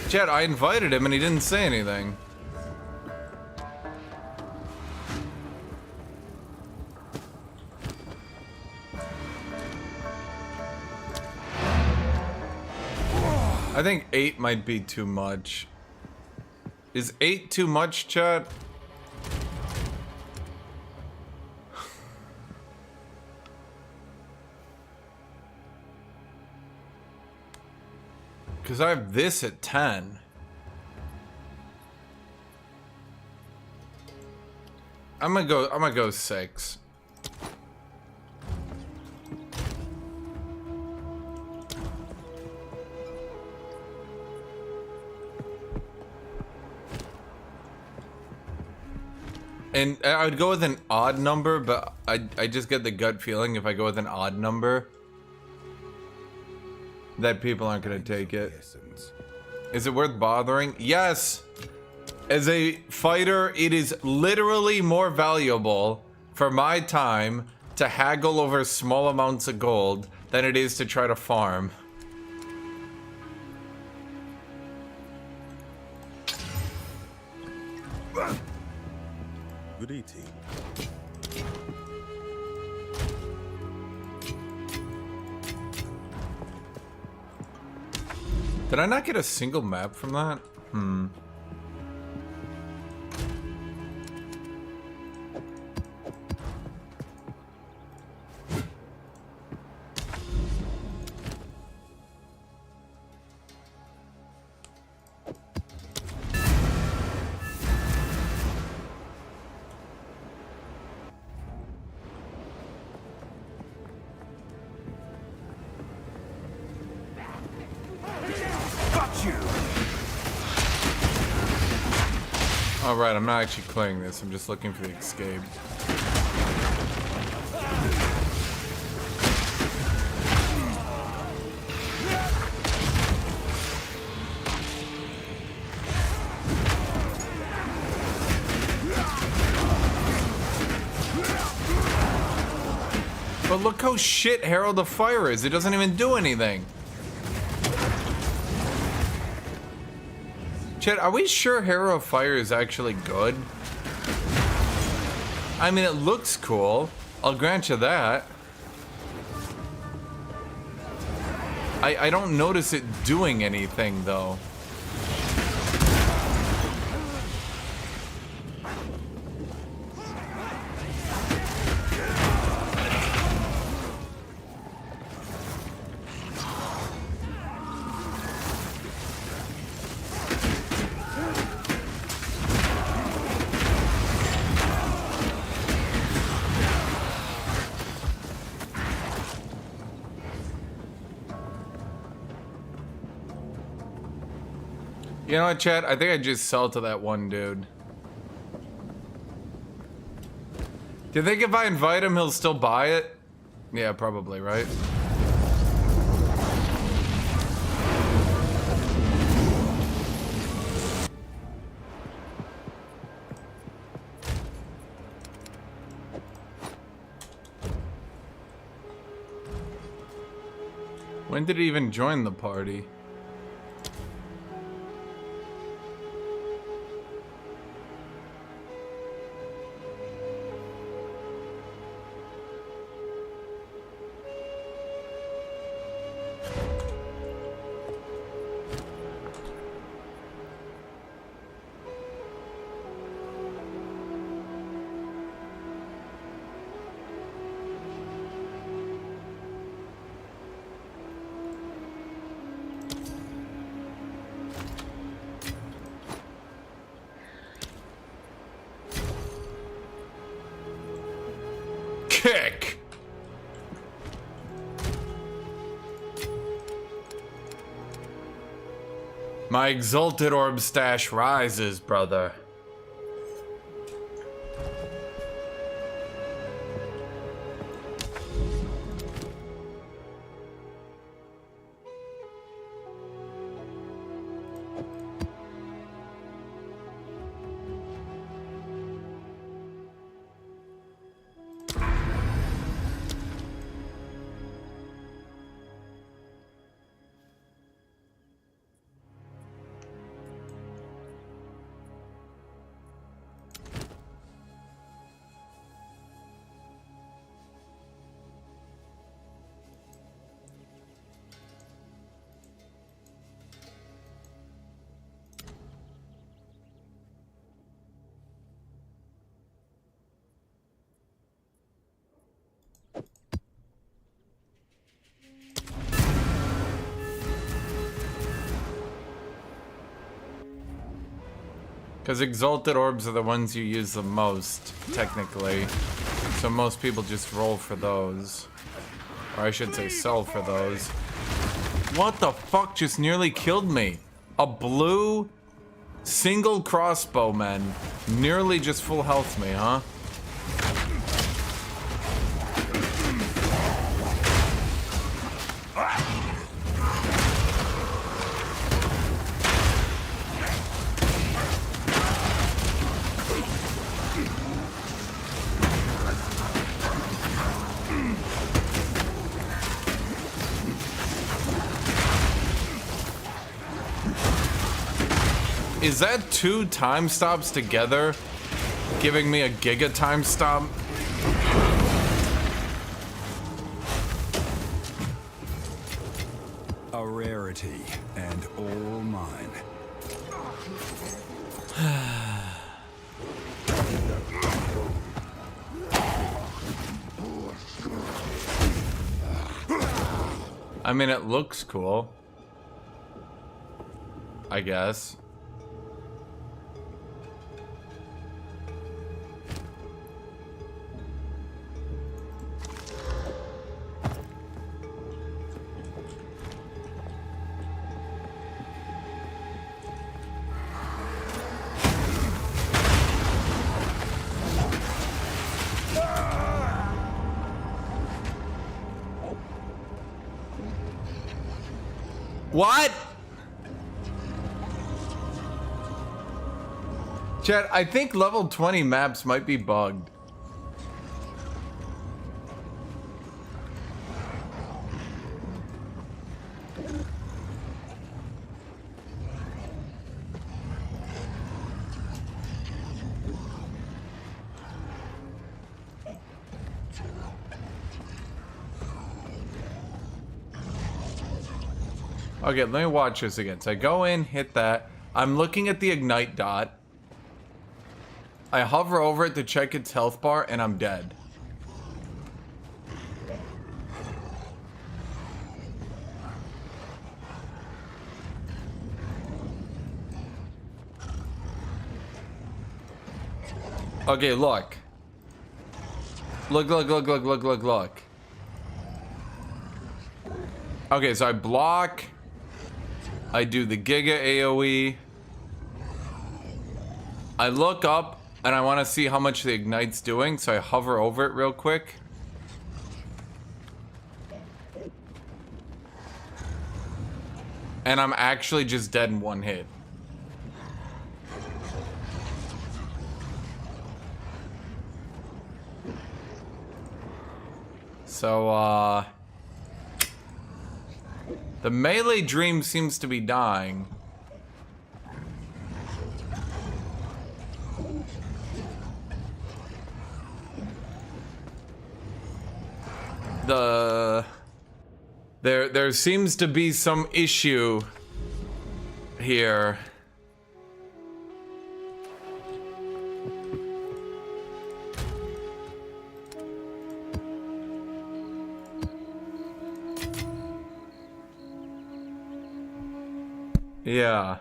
[SPEAKER 1] Chad, I invited him and he didn't say anything. I think 8 might be too much. Is 8 too much, chat? Because I have this at 10. I'm gonna go 6. And I would go with an odd number, but I just get the gut feeling if I go with an odd number that people aren't gonna take it. Is it worth bothering? Yes! As a fighter, it is literally more valuable for my time to haggle over small amounts of gold than it is to try to farm.
[SPEAKER 3] Good eating.
[SPEAKER 1] Did I not get a single map from that? Alright, I'm not actually clearing this. I'm just looking for the escape. But look how shit Herald of Fire is. It doesn't even do anything. Chet, are we sure Herald of Fire is actually good? I mean, it looks cool. I'll grant you that. I don't notice it doing anything, though. You know what, Chad? I think I just sell to that one dude. Do you think if I invite him, he'll still buy it? Yeah, probably, right? When did he even join the party? Kick! My exalted orb stash rises, brother. Because exalted orbs are the ones you use the most, technically. So most people just roll for those. Or I should say sell for those. What the fuck just nearly killed me? A blue single crossbowman nearly just full health me, huh? Is that 2 time stops together giving me a giga time stop?
[SPEAKER 8] A rarity, and all mine.
[SPEAKER 1] I mean, it looks cool. I guess. What? Chat, I think level 20 maps might be bugged. Okay, let me watch this again. So I go in, hit that. I'm looking at the ignite dot. I hover over it to check its health bar, and I'm dead. Okay, look. Look. Okay, so I block. I do the Giga AoE. I look up and I want to see how much the Ignite's doing, so I hover over it real quick. And I'm actually just dead in one hit. So, the melee dream seems to be dying. There seems to be some issue here. Yeah.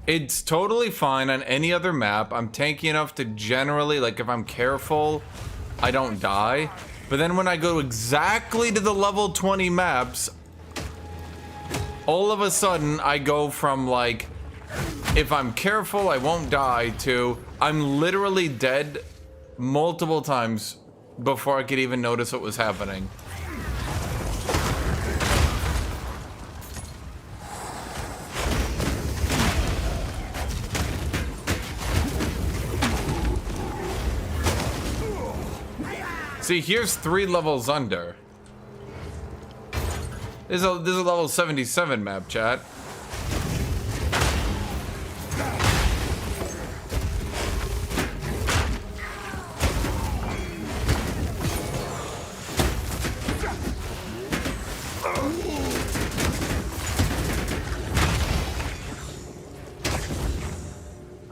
[SPEAKER 1] It's totally fine on any other map. I'm tanky enough to generally, like, if I'm careful, I don't die. But then when I go exactly to the level 20 maps, all of a sudden I go from, like, if I'm careful, I won't die, to I'm literally dead multiple times before I could even notice what was happening. See, here's 3 levels under. This is a level 77 map, chat.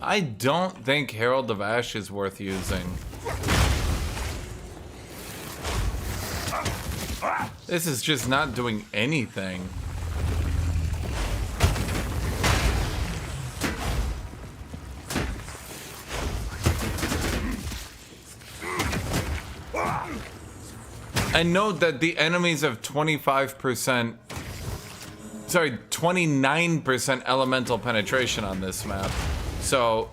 [SPEAKER 1] I don't think Herald of Ash is worth using. This is just not doing anything. And note that the enemies have 29% elemental penetration on this map. So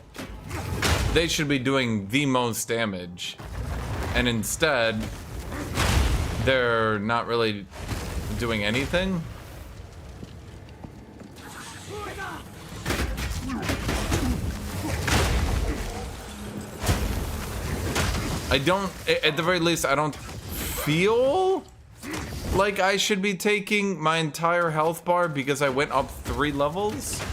[SPEAKER 1] they should be doing the most damage. And instead, they're not really doing anything. I don't, at the very least, I don't feel like I should be taking my entire health bar because I went up 3 levels.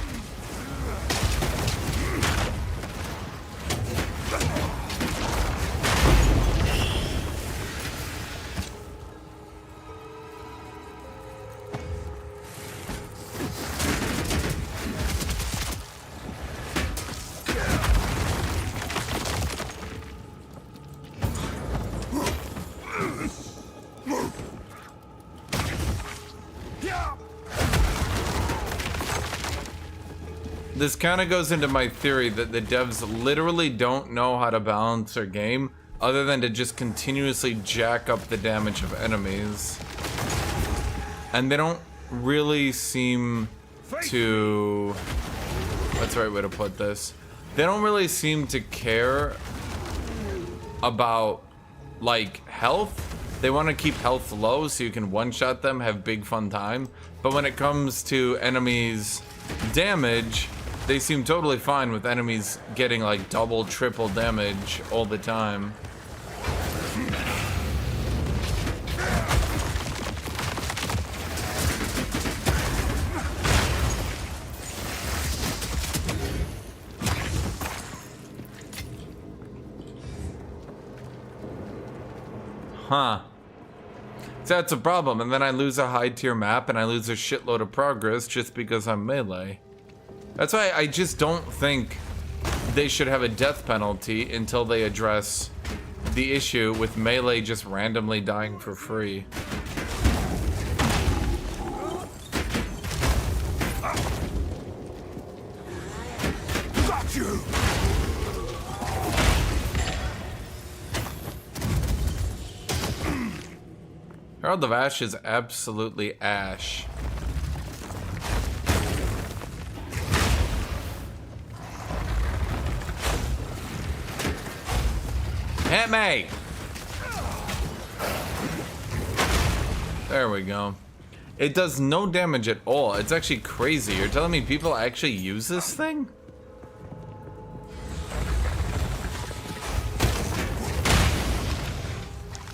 [SPEAKER 1] This kind of goes into my theory that the devs literally don't know how to balance their game other than to just continuously jack up the damage of enemies. And they don't really seem to... What's the right way to put this? They don't really seem to care about, like, health. They want to keep health low so you can one-shot them, have big fun time. But when it comes to enemies' damage, they seem totally fine with enemies getting, like, double, triple damage all the time. Huh. So that's a problem, and then I lose a high tier map and I lose a shitload of progress just because I'm melee. That's why I just don't think they should have a death penalty until they address the issue with melee just randomly dying for free.
[SPEAKER 6] Got you!
[SPEAKER 1] Herald of Ash is absolutely ash. Hit me! There we go. It does no damage at all. It's actually crazy. You're telling me people actually use this thing?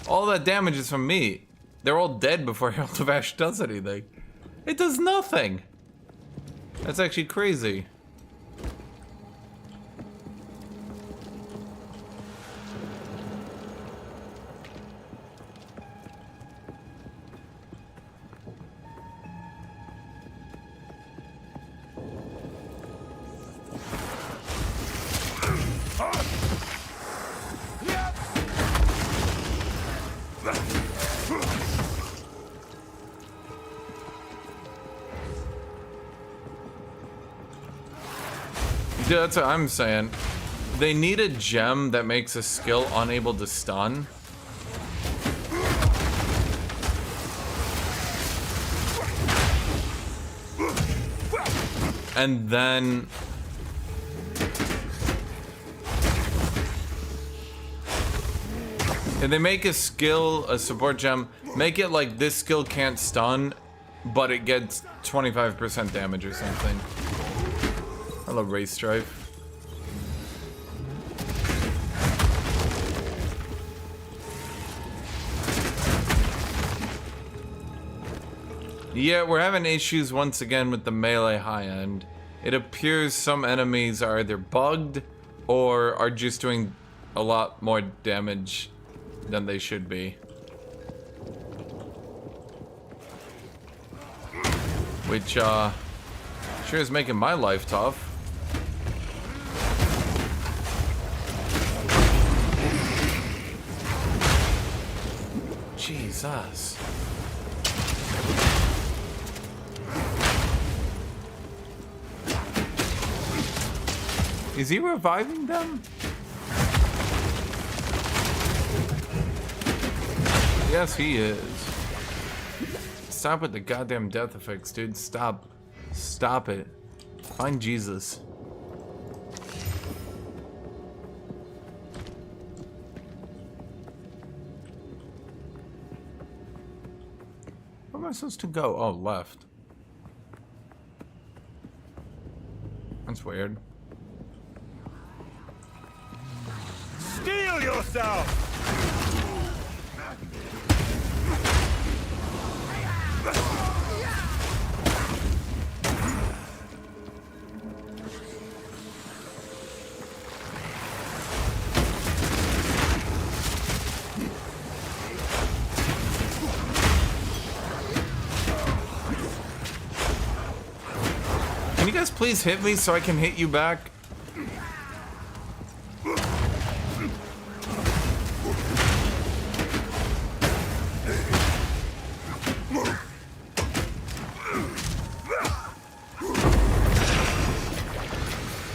[SPEAKER 1] All that damage is from me. They're all dead before Herald of Ash does anything. It does nothing. That's actually crazy. Dude, that's what I'm saying. They need a gem that makes a skill unable to stun. And then... if they make a skill, a support gem, make it like this skill can't stun, but it gets 25% damage or something. Hello, Race Strife. Yeah, we're having issues once again with the melee high end. It appears some enemies are either bugged or are just doing a lot more damage than they should be. Which, sure is making my life tough. Jesus. Is he reviving them? Yes, he is. Stop with the goddamn death effects, dude. Stop. Stop it. Find Jesus. Where am I supposed to go? Oh, left. That's weird.
[SPEAKER 6] Steel yourself!
[SPEAKER 1] Can you guys please hit me so I can hit you back?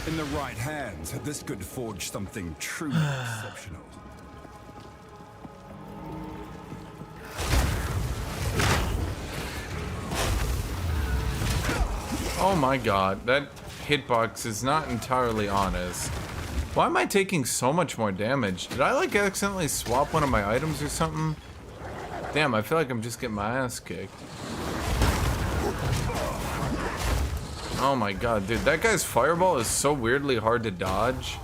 [SPEAKER 8] In the right hands, this could forge something truly exceptional.
[SPEAKER 1] Oh my god, that hitbox is not entirely honest. Why am I taking so much more damage? Did I like accidentally swap one of my items or something? Damn, I feel like I'm just getting my ass kicked. Oh my god, dude, that guy's fireball is so weirdly hard to dodge.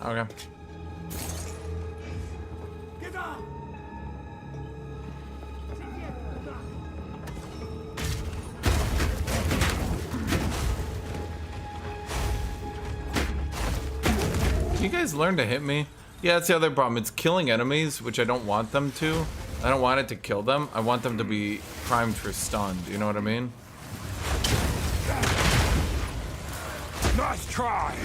[SPEAKER 1] Okay. You guys learn to hit me? Yeah, that's the other problem. It's killing enemies, which I don't want them to. I don't want it to kill them. I want them to be primed for stunned. You know what I mean?
[SPEAKER 6] Nice try.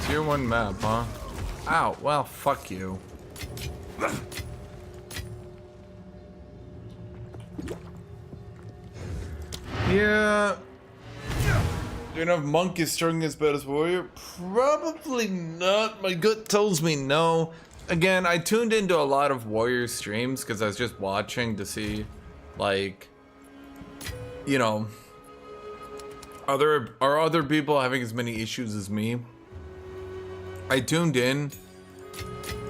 [SPEAKER 1] Tier 1 map, huh? Ow, well, fuck you. Yeah. Do you know if Monk is strong as bad as Warrior? Probably not. My gut tells me no. Again, I tuned into a lot of Warrior streams because I was just watching to see, like, you know, are other people having as many issues as me? I tuned in.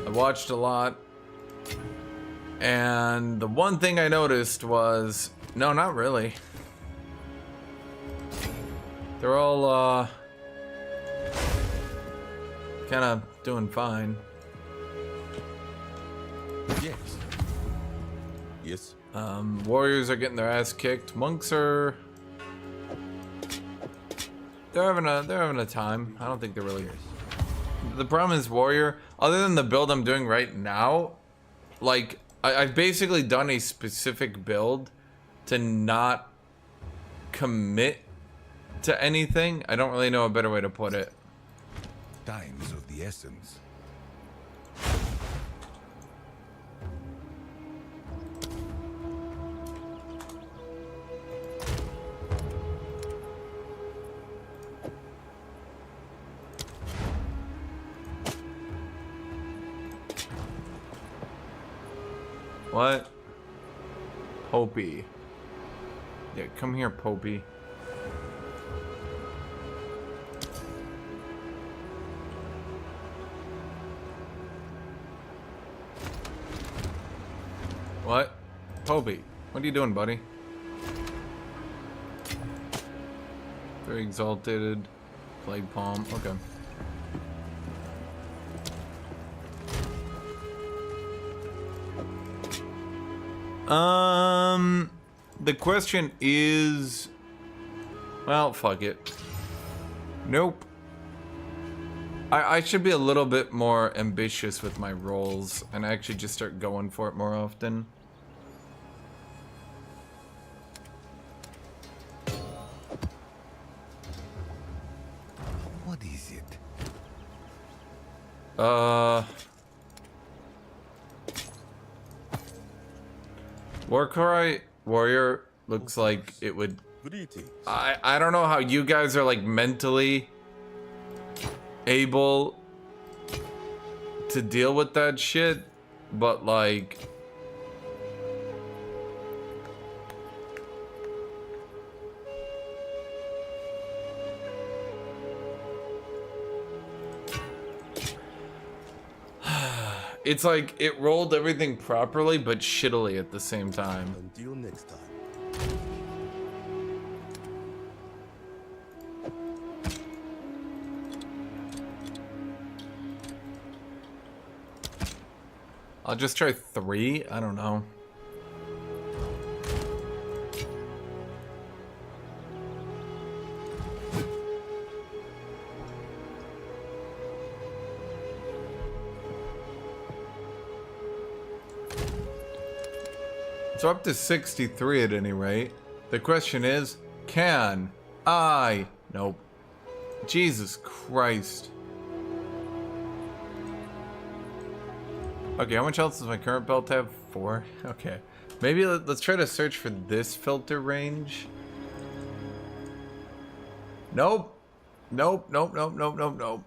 [SPEAKER 1] I watched a lot. And the one thing I noticed was, no, not really. They're all, kind of doing fine.
[SPEAKER 3] Yes. Yes.
[SPEAKER 1] Warriors are getting their ass kicked. Monks are... They're having a time. I don't think they're really... The problem is Warrior, other than the build I'm doing right now, like, I've basically done a specific build to not commit to anything. I don't really know a better way to put it.
[SPEAKER 5] Time is of the essence.
[SPEAKER 1] What? Popey. Yeah, come here, Popey. What? Popey, what are you doing, buddy? Very exalted. Plague Palm. Okay. The question is, well, fuck it. Nope. I should be a little bit more ambitious with my rolls and actually just start going for it more often.
[SPEAKER 5] What is it?
[SPEAKER 1] Warcry Warrior looks like it would...
[SPEAKER 3] Greetings.
[SPEAKER 1] I don't know how you guys are like mentally able to deal with that shit, but like... It's like it rolled everything properly, but shittily at the same time.
[SPEAKER 3] Until next time.
[SPEAKER 1] I'll just try 3. I don't know. So up to 63 at any rate. The question is, can I? Nope. Jesus Christ. Okay, how much else does my current belt have? 4? Okay. Maybe let's try to search for this filter range. Nope. Nope, nope, nope, nope, nope, nope.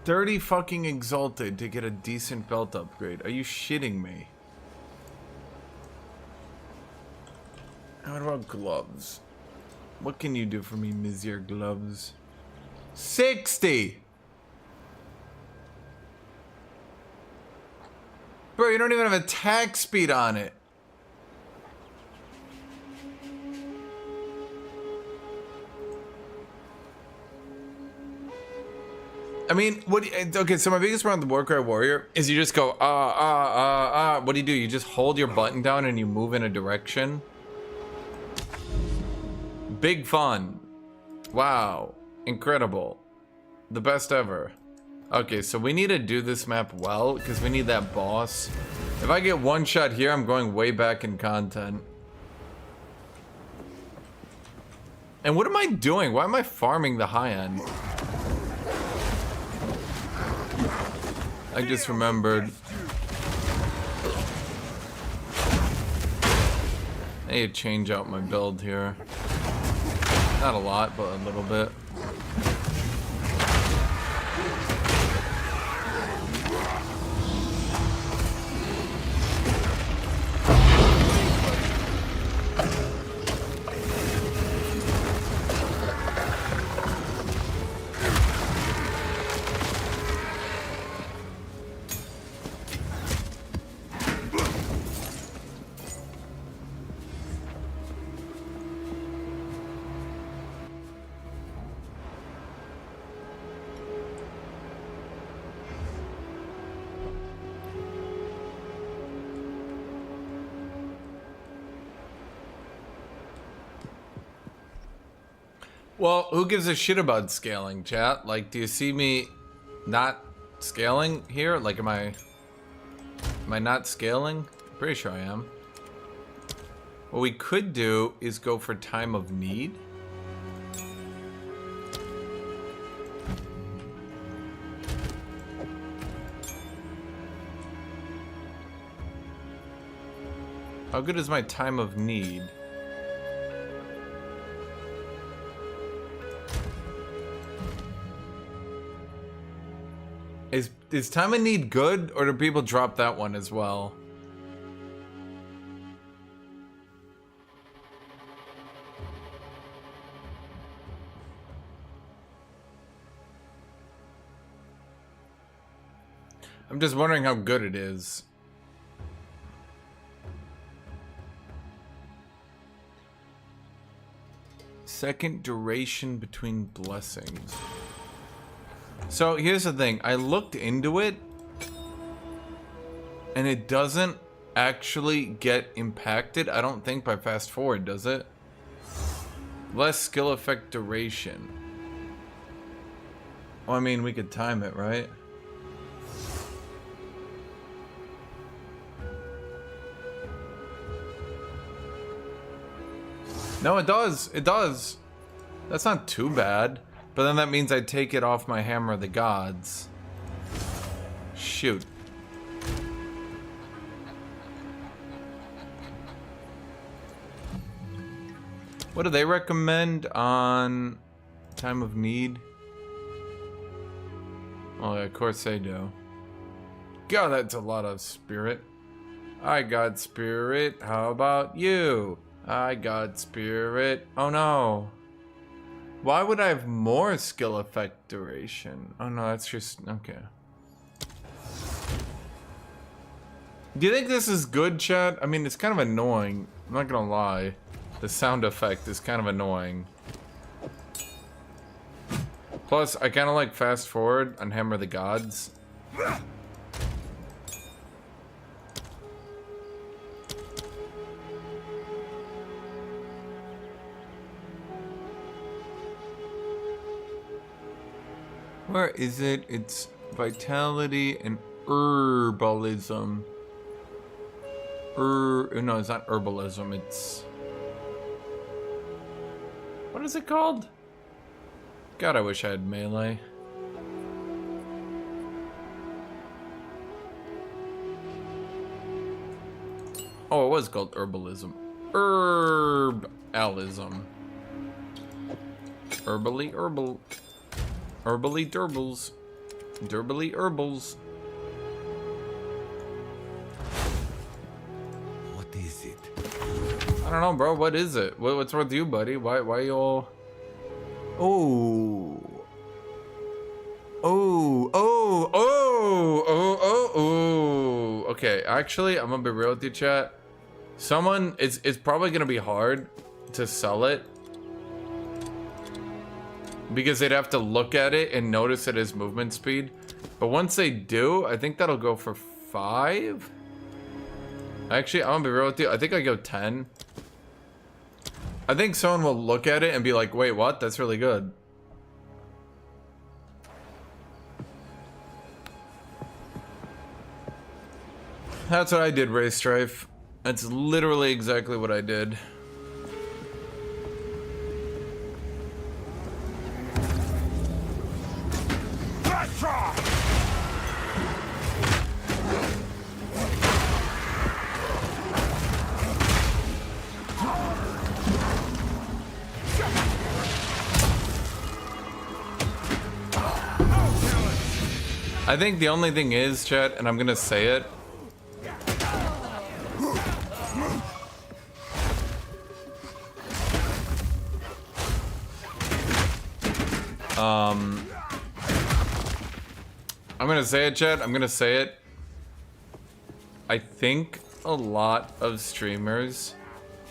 [SPEAKER 1] 30 fucking exalted to get a decent belt upgrade. Are you shitting me? What about gloves? What can you do for me, Monsieur Gloves? 60! Bro, you don't even have attack speed on it. I mean, okay, so my biggest problem with the Warcry Warrior is you just go, what do? You just hold your button down and you move in a direction. Big fun. Wow. Incredible. The best ever. Okay, so we need to do this map well, because we need that boss. If I get one shot here, I'm going way back in content. And what am I doing? Why am I farming the high end? I just remembered. I need to change out my build here. Not a lot, but a little bit. Well, who gives a shit about scaling, chat? Like, do you see me not scaling here? Like, am I not scaling? Pretty sure I am. What we could do is go for time of need. How good is my time of need? Is time of need good, or do people drop that one as well? I'm just wondering how good it is. Second duration between blessings. So here's the thing, I looked into it and it doesn't actually get impacted, I don't think, by fast forward, does it? Less skill effect duration. Well, I mean, we could time it, right? No, it does, it does. That's not too bad. But then that means I take it off my Hammer of the Gods. Shoot. What do they recommend on time of need? Oh, of course they do. God, that's a lot of spirit. I got spirit. How about you? I got spirit. Oh no. Why would I have more skill effect duration? Oh no, that's just... okay. Do you think this is good, chat? I mean, it's kind of annoying. I'm not gonna lie. The sound effect is kind of annoying. Plus, I kind of like fast forward on Hammer of the Gods. Where is it? It's vitality and Herbalism. No, it's not herbalism. It's... What is it called? God, I wish I had melee. Oh, it was called herbalism. Herbalism. Herbally herbal. Herbally derbles. Derbally herbals.
[SPEAKER 5] What is it?
[SPEAKER 1] I don't know, bro. What is it? What's with you, buddy? Why you all... Oh. Oh, oh, oh, oh, oh, oh. Okay, actually, I'm gonna be real with you, chat. Someone, it's probably gonna be hard to sell it because they'd have to look at it and notice it as movement speed. But once they do, I think that'll go for 5. Actually, I'm gonna be real with you. I think I go 10. I think someone will look at it and be like, wait, what? That's really good. That's what I did, Ray Strife. That's literally exactly what I did.
[SPEAKER 6] Let's try!
[SPEAKER 1] I think the only thing is, chat, and I'm gonna say it. I'm gonna say it, chat. I'm gonna say it. I think a lot of streamers,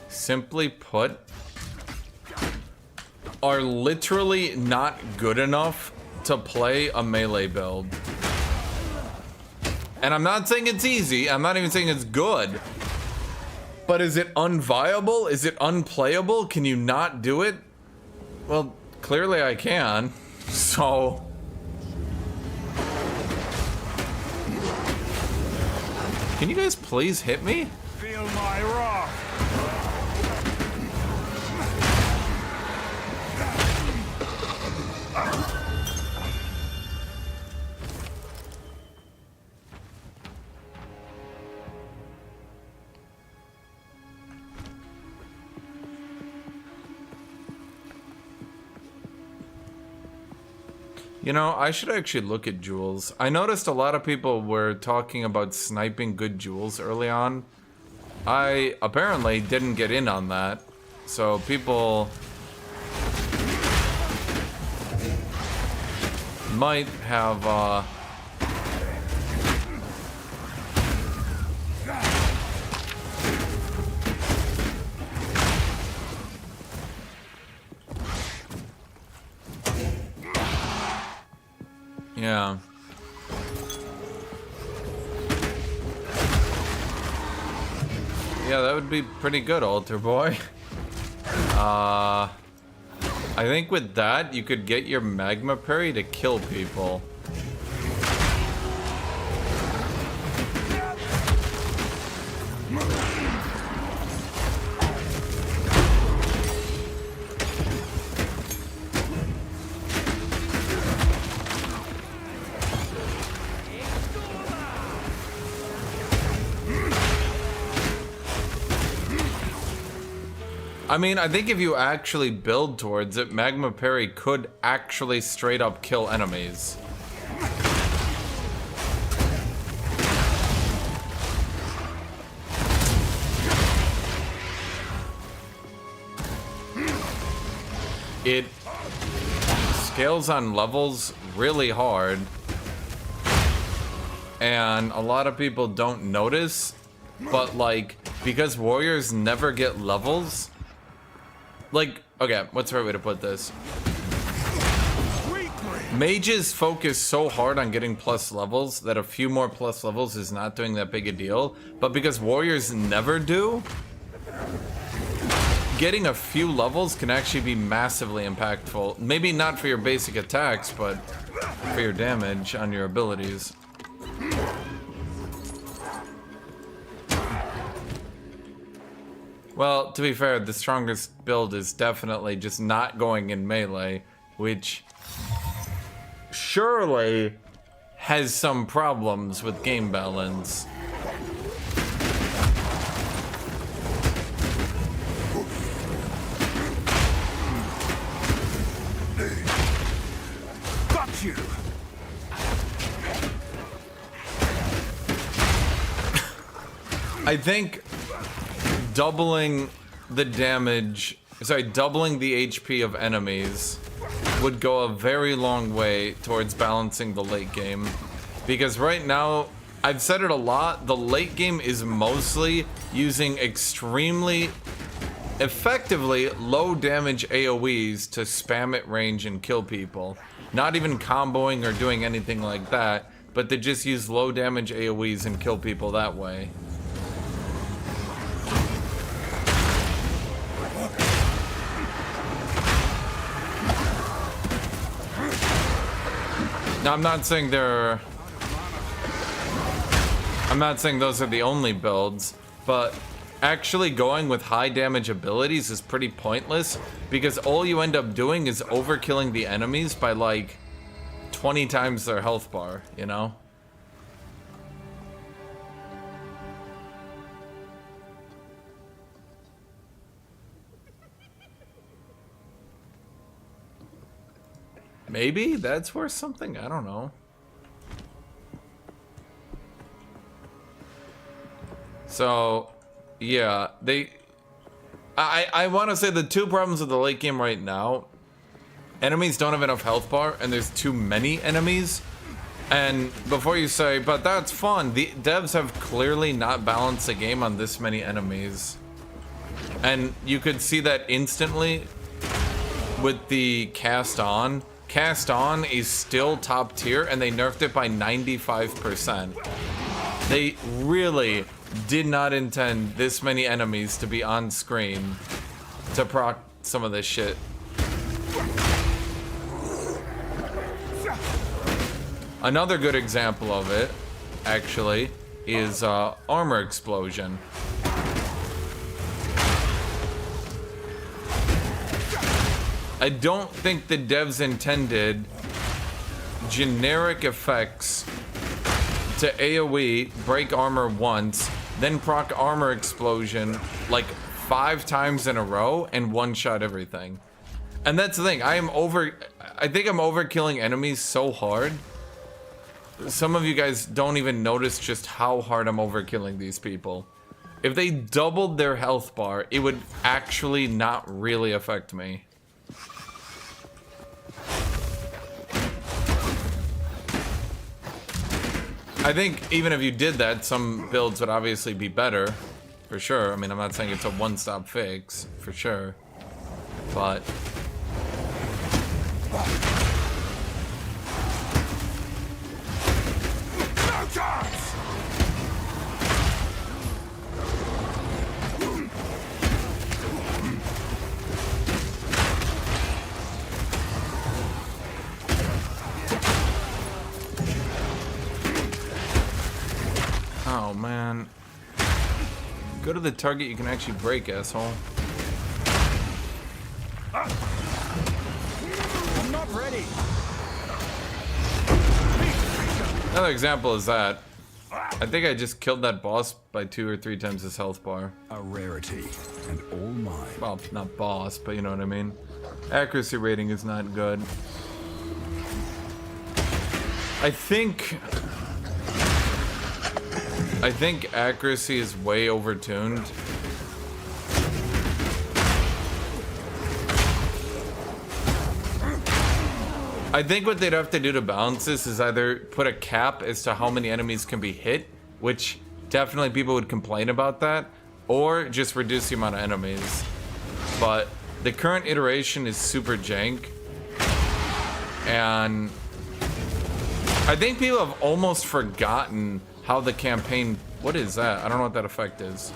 [SPEAKER 1] simply put, are literally not good enough to play a melee build. And I'm not saying it's easy. I'm not even saying it's good. But is it unviable? Is it unplayable? Can you not do it? Well, clearly I can. So... Can you guys please hit me?
[SPEAKER 6] Feel my wrath!
[SPEAKER 1] You know, I should actually look at jewels. I noticed a lot of people were talking about sniping good jewels early on. I apparently didn't get in on that. So people might have yeah. Yeah, that would be pretty good, altar boy. I think with that, you could get your magma parry to kill people. I mean, I think if you actually build towards it, Magma Parry could actually straight up kill enemies. It scales on levels really hard, and a lot of people don't notice, but like, because warriors never get levels, like, okay, what's the right way to put this? Mages focus so hard on getting plus levels that a few more plus levels is not doing that big a deal. But because warriors never do, getting a few levels can actually be massively impactful. Maybe not for your basic attacks, but for your damage on your abilities. Well, to be fair, the strongest build is definitely just not going in melee, which surely has some problems with game balance.
[SPEAKER 6] Got you!
[SPEAKER 1] I think doubling the damage, doubling the HP of enemies would go a very long way towards balancing the late game. Because right now, I've said it a lot, the late game is mostly using extremely effectively low damage AoEs to spam at range and kill people. Not even comboing or doing anything like that, but they just use low damage AoEs and kill people that way. Now, I'm not saying those are the only builds, but actually going with high damage abilities is pretty pointless because all you end up doing is overkilling the enemies by like 20 times their health bar, you know? Maybe that's worth something? I don't know. So, yeah, I want to say the two problems with the late game right now, enemies don't have enough health bar and there's too many enemies. And before you say, but that's fun, the devs have clearly not balanced the game on this many enemies. And you could see that instantly with the cast on. Cast on is still top tier and they nerfed it by 95%. They really did not intend this many enemies to be on screen to proc some of this shit. Another good example of it, actually, is armor explosion. I don't think the devs intended generic effects to AoE, break armor once, then proc armor explosion like 5 times in a row and one-shot everything. And that's the thing, I think I'm overkilling enemies so hard. Some of you guys don't even notice just how hard I'm overkilling these people. If they doubled their health bar, it would actually not really affect me. I think even if you did that, some builds would obviously be better, for sure. I mean, I'm not saying it's a one-stop fix, for sure, but...
[SPEAKER 6] No chance!
[SPEAKER 1] Oh, man. Go to the target you can actually break, asshole.
[SPEAKER 6] I'm not ready.
[SPEAKER 1] Another example is that. I think I just killed that boss by 2 or 3 times his health bar.
[SPEAKER 8] A rarity, and all mine.
[SPEAKER 1] Well, not boss, but you know what I mean. Accuracy rating is not good. I think accuracy is way overtuned. I think what they'd have to do to balance this is either put a cap as to how many enemies can be hit, which definitely people would complain about that, or just reduce the amount of enemies. But the current iteration is super jank, and I think people have almost forgotten how the campaign... What is that? I don't know what that effect is.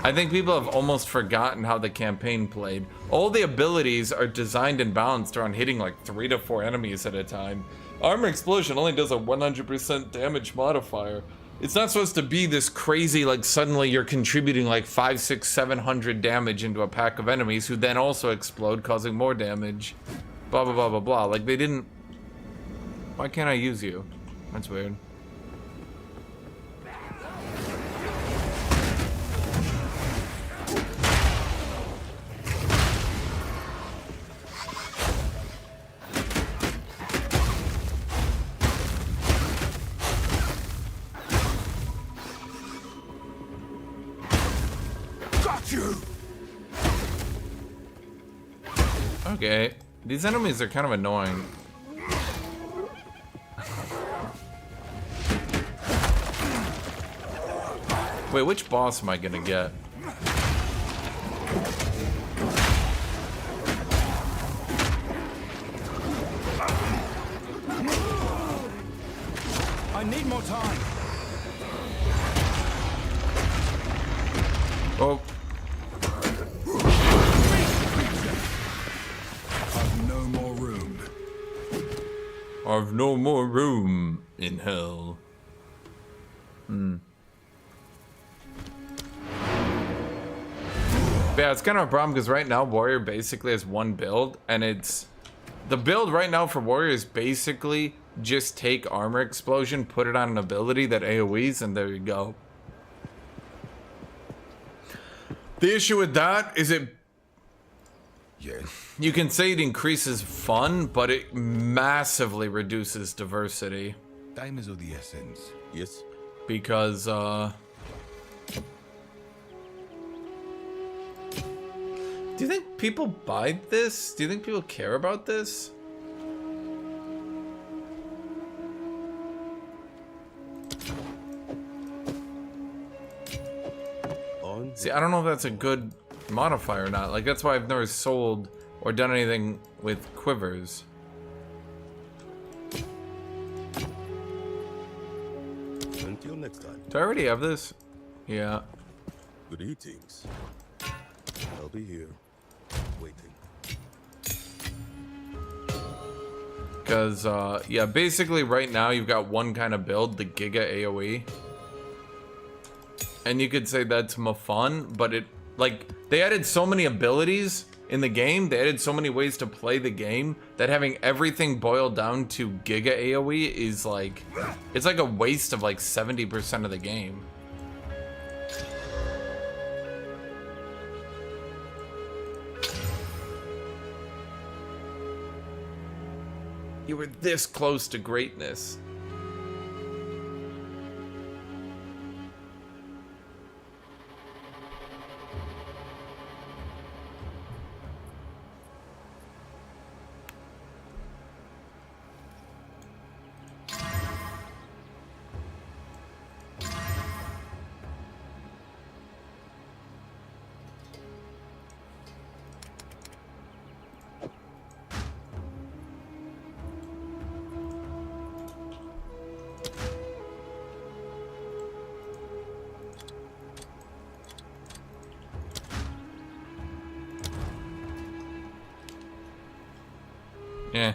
[SPEAKER 1] I think people have almost forgotten how the campaign played. All the abilities are designed and balanced around hitting like 3 to 4 enemies at a time. Armor Explosion only does a 100% damage modifier. It's not supposed to be this crazy, like, suddenly you're contributing like 500, 600, 700 damage into a pack of enemies who then also explode, causing more damage. Blah, blah, blah, blah, blah. Like, they didn't... Why can't I use you? That's weird. Okay, these enemies are kind of annoying. Wait, which boss am I gonna get?
[SPEAKER 8] I need more time.
[SPEAKER 1] Oh.
[SPEAKER 8] I've no more room.
[SPEAKER 1] I've no more room in hell. Yeah, it's kind of a problem because right now Warrior basically has one build, and it's... The build right now for Warrior is basically just take Armor Explosion, put it on an ability that AoEs, and there you go. The issue with that is you can say it increases fun, but it massively reduces diversity.
[SPEAKER 5] Time is of the essence.
[SPEAKER 3] Yes.
[SPEAKER 1] Because, do you think people buy this? Do you think people care about this? See, I don't know if that's a good modifier or not. Like, that's why I've never sold or done anything with quivers.
[SPEAKER 3] Until next time.
[SPEAKER 1] Do I already have this? Yeah.
[SPEAKER 3] Good eatings. I'll be here, waiting.
[SPEAKER 1] Because, yeah, basically right now you've got one kind of build, the Giga AoE. And you could say that's fun, but it, like, they added so many abilities in the game, they added so many ways to play the game, that having everything boiled down to Giga AoE is like, it's like a waste of like 70% of the game. You were this close to greatness. Yeah.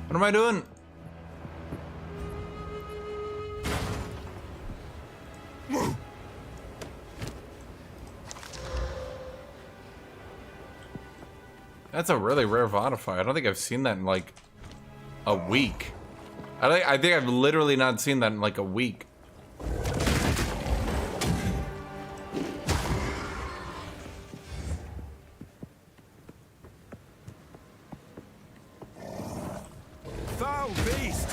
[SPEAKER 1] What am I doing? That's a really rare Vodify. I don't think I've seen that in like a week. I think I've literally not seen that in like a week.
[SPEAKER 8] Foul beast!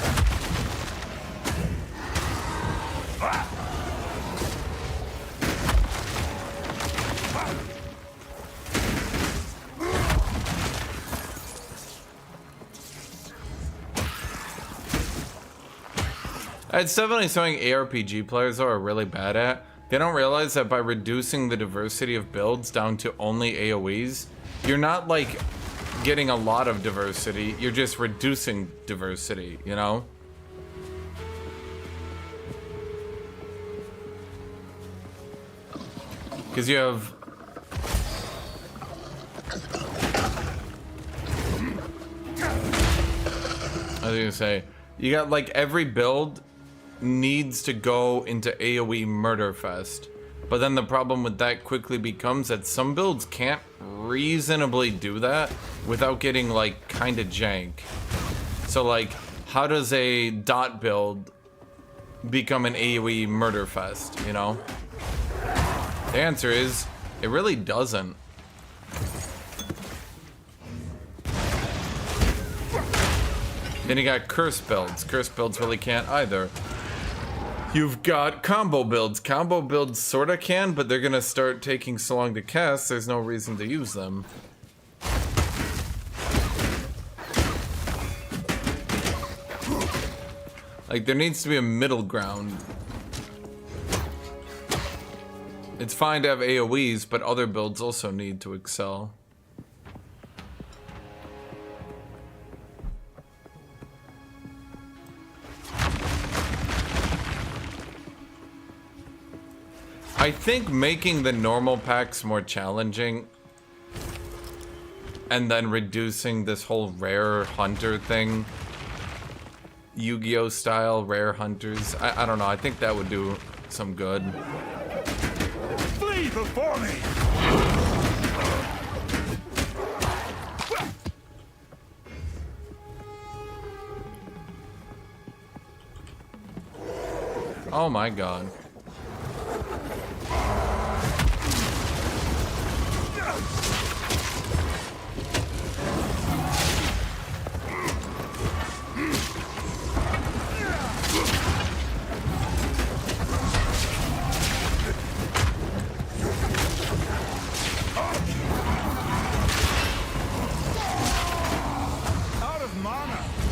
[SPEAKER 8] It's definitely something ARPG players are really bad at.
[SPEAKER 1] They don't realize that by reducing the diversity of builds down to only AoEs, you're not like getting a lot of diversity, you're just reducing diversity, you know? Because you have... I was gonna say, you got like every build needs to go into AoE Murderfest. But then the problem with that quickly becomes that some builds can't reasonably do that without getting like kind of jank. So like, how does a dot build become an AoE Murderfest, you know? The answer is, it really doesn't. Then you got curse builds. Curse builds really can't either. You've got combo builds. Combo builds sorta can, but they're gonna start taking so long to cast, there's no reason to use them. Like, there needs to be a middle ground. It's fine to have AoEs, but other builds also need to excel. I think making the normal packs more challenging and then reducing this whole rare hunter thing, Yu-Gi-Oh style rare hunters, I don't know, I think that would do some good.
[SPEAKER 6] Flee before me!
[SPEAKER 1] Oh my god.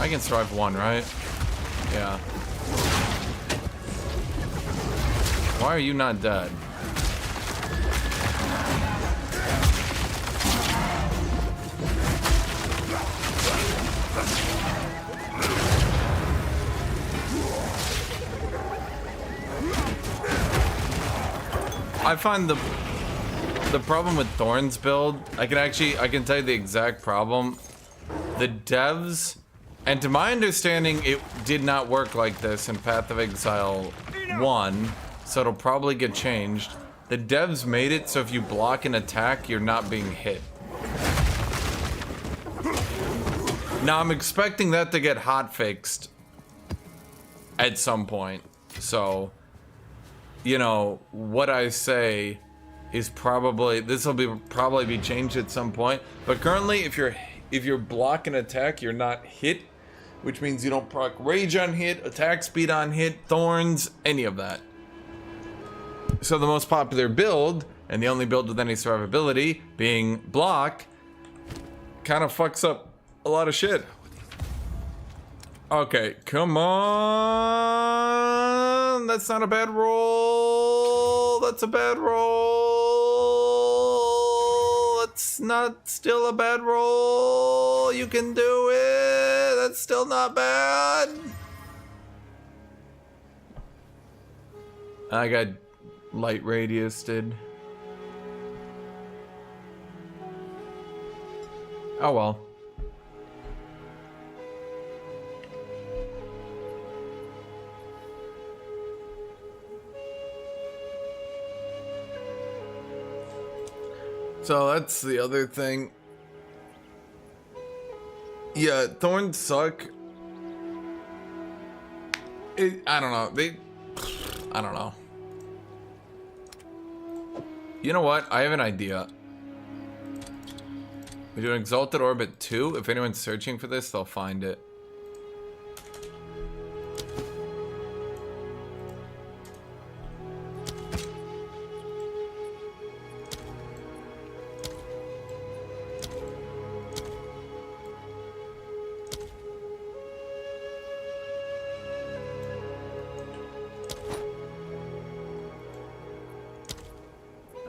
[SPEAKER 1] I can survive one, right? Yeah. Why are you not dead? I find the problem with Thorn's build, I can tell you the exact problem. The devs, and to my understanding, it did not work like this in Path of Exile 1, so it'll probably get changed. The devs made it so if you block an attack, you're not being hit. Now, I'm expecting that to get hotfixed at some point, so, you know, what I say is probably, this will probably be changed at some point, but currently, if you're blocking an attack, you're not hit, which means you don't proc rage on hit, attack speed on hit, thorns, any of that. So the most popular build, and the only build with any survivability, being block, kind of fucks up a lot of shit. Okay, come on. That's not a bad roll. That's a bad roll. That's not still a bad roll. You can do it. That's still not bad. I got light radius, dude. Oh well. So that's the other thing. Yeah, thorns suck. I don't know. I don't know. You know what? I have an idea. We do an Exalted Orbit 2. If anyone's searching for this, they'll find it.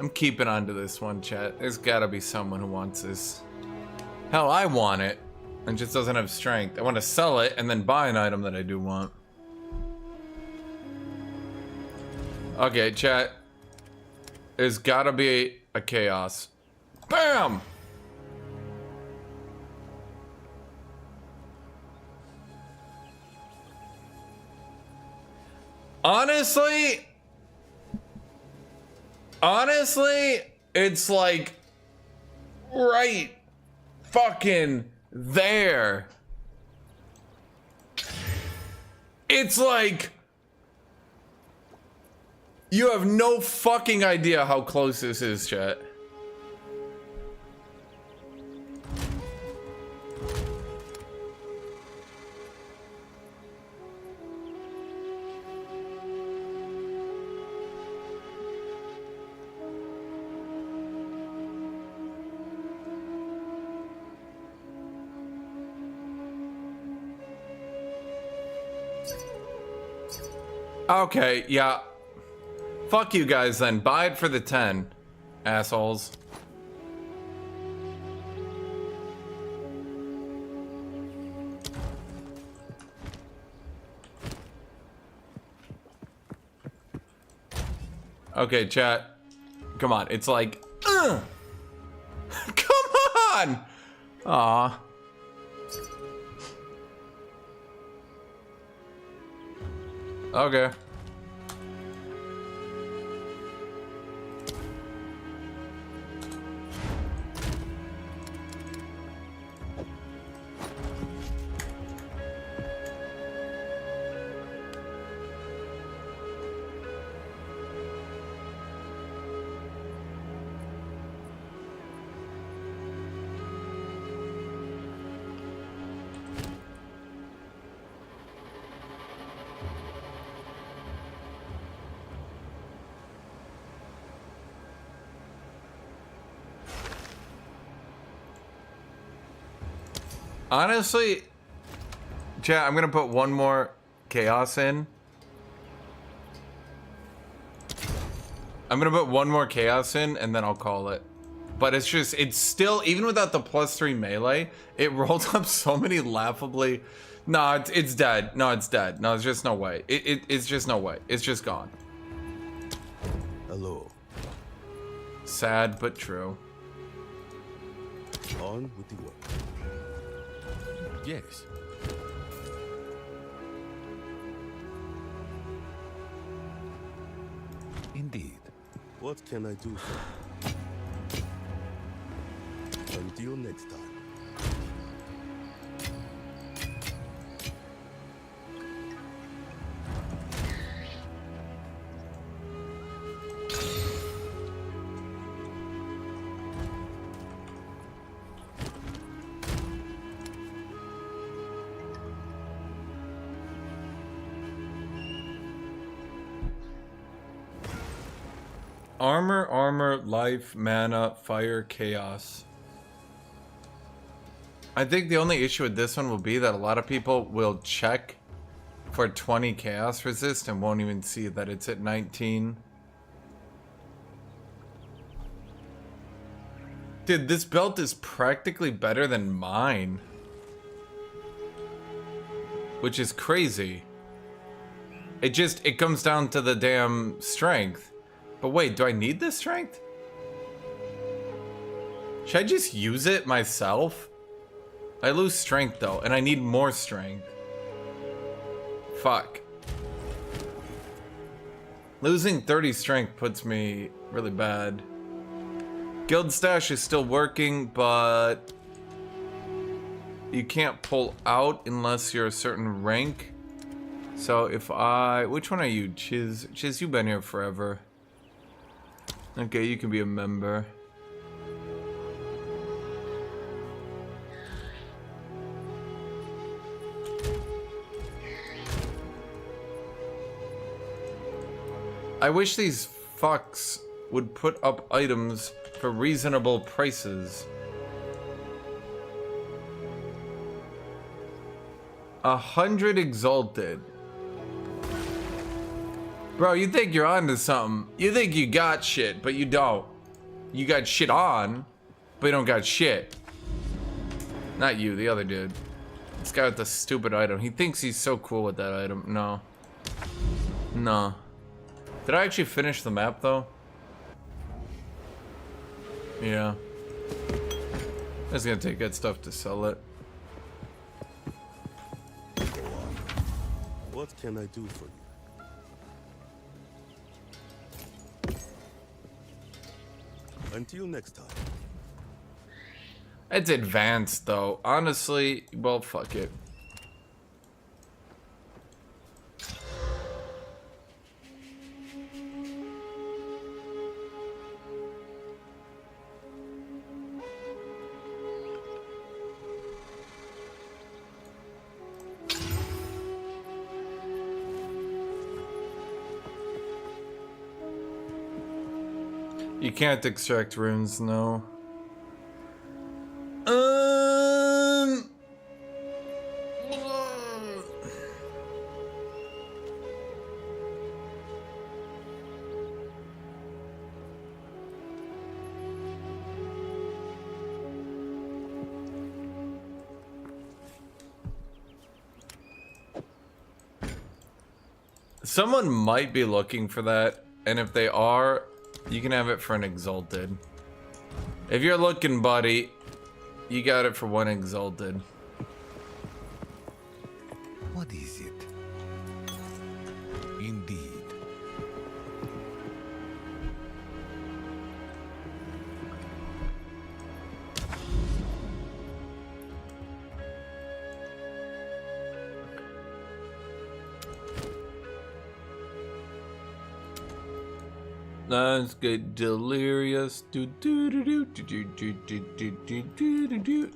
[SPEAKER 1] I'm keeping on to this one, chat. There's gotta be someone who wants this. Hell, I want it. And just doesn't have strength. I want to sell it and then buy an item that I do want. Okay, chat. There's gotta be a chaos. BAM! Honestly, it's like right fucking there. It's like you have no fucking idea how close this is, chat. Okay, yeah. Fuck you guys then. Buy it for the 10, assholes. Okay, chat. Come on. It's like, come on! Aw. Okay. Honestly, chat, I'm gonna put one more chaos in. I'm gonna put one more chaos in and then I'll call it. But it's just, it's still, even without the +3 melee, it rolls up so many laughably. No, it's dead. No, it's dead. No, there's just no way. It's just no way. It's just gone.
[SPEAKER 3] Hello.
[SPEAKER 1] Sad but true.
[SPEAKER 3] On with the work.
[SPEAKER 5] Yes. Indeed.
[SPEAKER 3] What can I do for you? Until next time.
[SPEAKER 1] Armor, life, mana, fire, chaos. I think the only issue with this one will be that a lot of people will check for 20 chaos resist and won't even see that it's at 19. Dude, this belt is practically better than mine. Which is crazy. It comes down to the damn strength. But wait, do I need this strength? Should I just use it myself? I lose strength though, and I need more strength. Fuck. Losing 30 strength puts me really bad. Guild stash is still working, but you can't pull out unless you're a certain rank. So if which one are you? Chiz, you've been here forever. Okay, you can be a member. I wish these fucks would put up items for reasonable prices. 100 exalted. Bro, you think you're onto something. You think you got shit, but you don't. you got shit on, but you don't got shit. Not you, the other dude. This guy with the stupid item. He thinks he's so cool with that item. No. No. Did I actually finish the map, though? Yeah. It's gonna take that stuff to sell it.
[SPEAKER 3] What can I do for you? Until next time.
[SPEAKER 1] It's advanced, though. Honestly, well, fuck it. You can't extract runes, no. Someone might be looking for that, and if they are, you can have it for an exalted. If you're looking, buddy, you got it for one exalted.
[SPEAKER 5] What is it? Indeed.
[SPEAKER 1] Let's get delirious. Do do do do do do do do do do do do.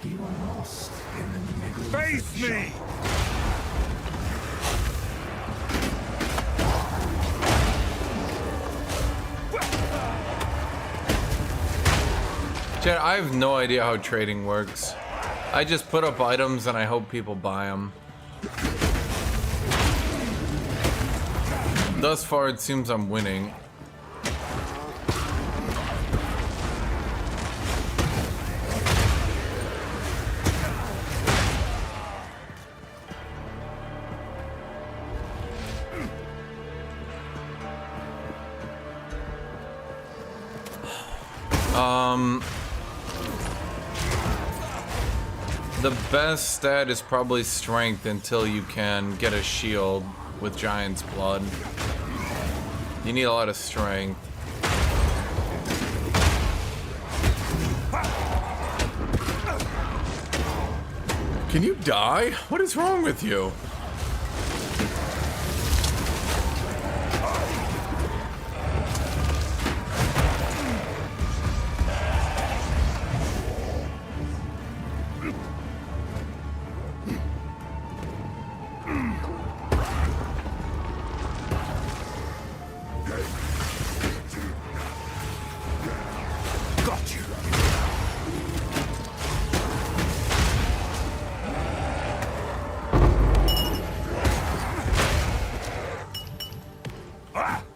[SPEAKER 4] You are lost in the middle
[SPEAKER 6] Face
[SPEAKER 4] of the
[SPEAKER 6] me!
[SPEAKER 4] jungle.
[SPEAKER 1] Chad, I have no idea how trading works. I just put up items and I hope people buy them. Thus far, it seems I'm winning. The best stat is probably strength until you can get a shield with Giant's Blood. You need a lot of strength. Can you die? What is wrong with you?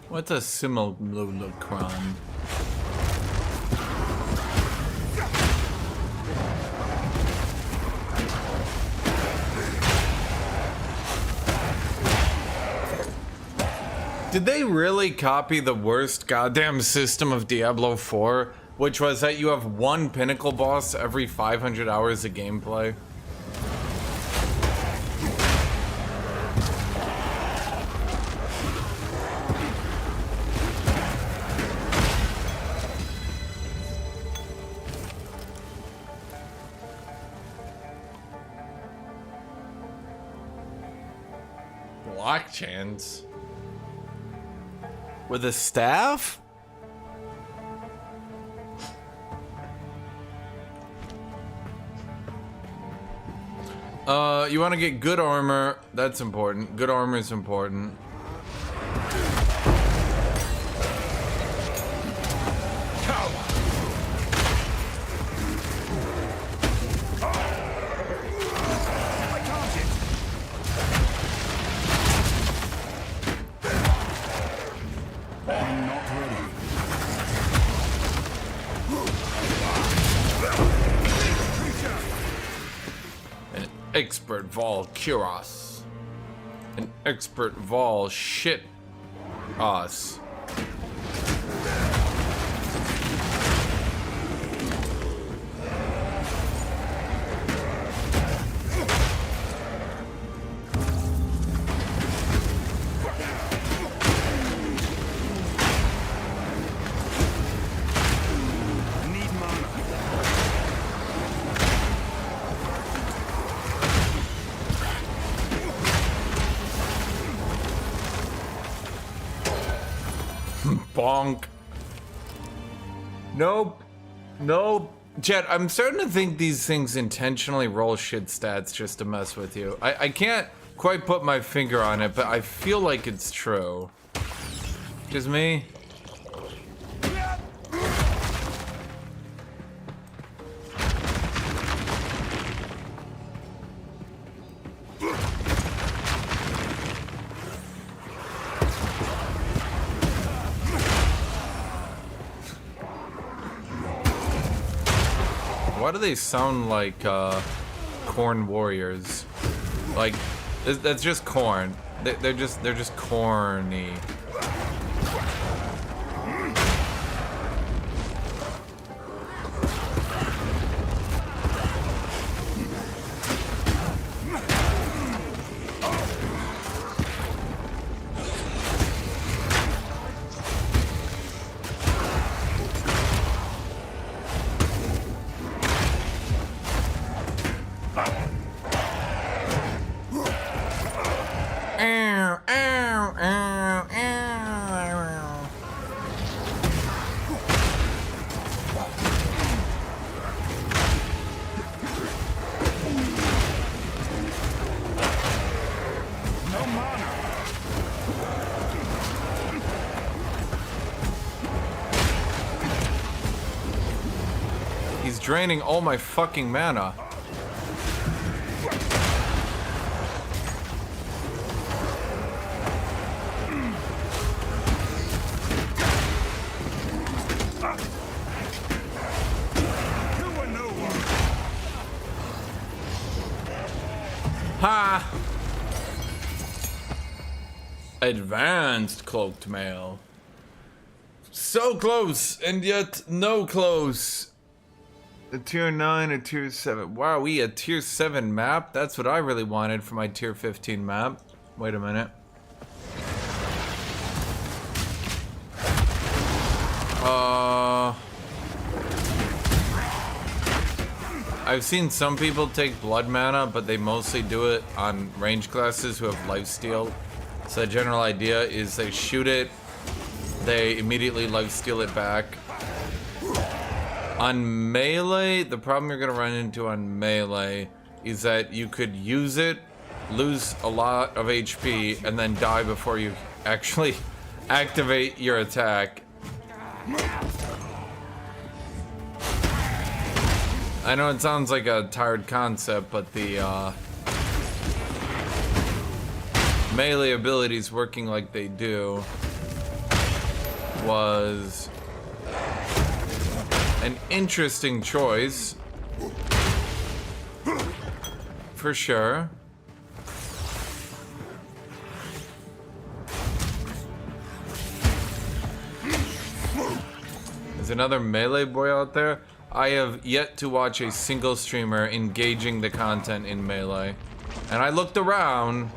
[SPEAKER 1] What's a simulacron? Did they really copy the worst goddamn system of Diablo 4, which was that you have one pinnacle boss every 500 hours of gameplay? Block chance with a staff? You want to get good armor. That's important. Good armor is important. expert Vol Kuros. An expert Vol shit us.
[SPEAKER 8] Need mana.
[SPEAKER 1] Bonk. Nope. Nope. Chet, I'm starting to think these things intentionally roll shit stats just to mess with you. I can't quite put my finger on it, but I feel like it's true. Just me? Why do they sound like corn warriors? Like that's just corn. They're just corny.
[SPEAKER 8] No mana.
[SPEAKER 1] He's draining all my fucking mana.
[SPEAKER 8] You were no one.
[SPEAKER 1] Ha! Advanced cloaked mail. So close, and yet no close. A tier 9, a tier 7. Wow, a tier 7 map? That's what I really wanted for my tier 15 map. Wait a minute. I've seen some people take blood mana, but they mostly do it on range classes who have lifesteal. So the general idea is they shoot it, they immediately lifesteal it back. On melee, the problem you're gonna run into on melee is that you could use it, lose a lot of HP, and then die before you actually activate your attack. I know it sounds like a tired concept, but the melee abilities working like they do was an interesting choice, for sure. There's another melee boy out there. I have yet to watch a single streamer engaging the content in melee. And I looked around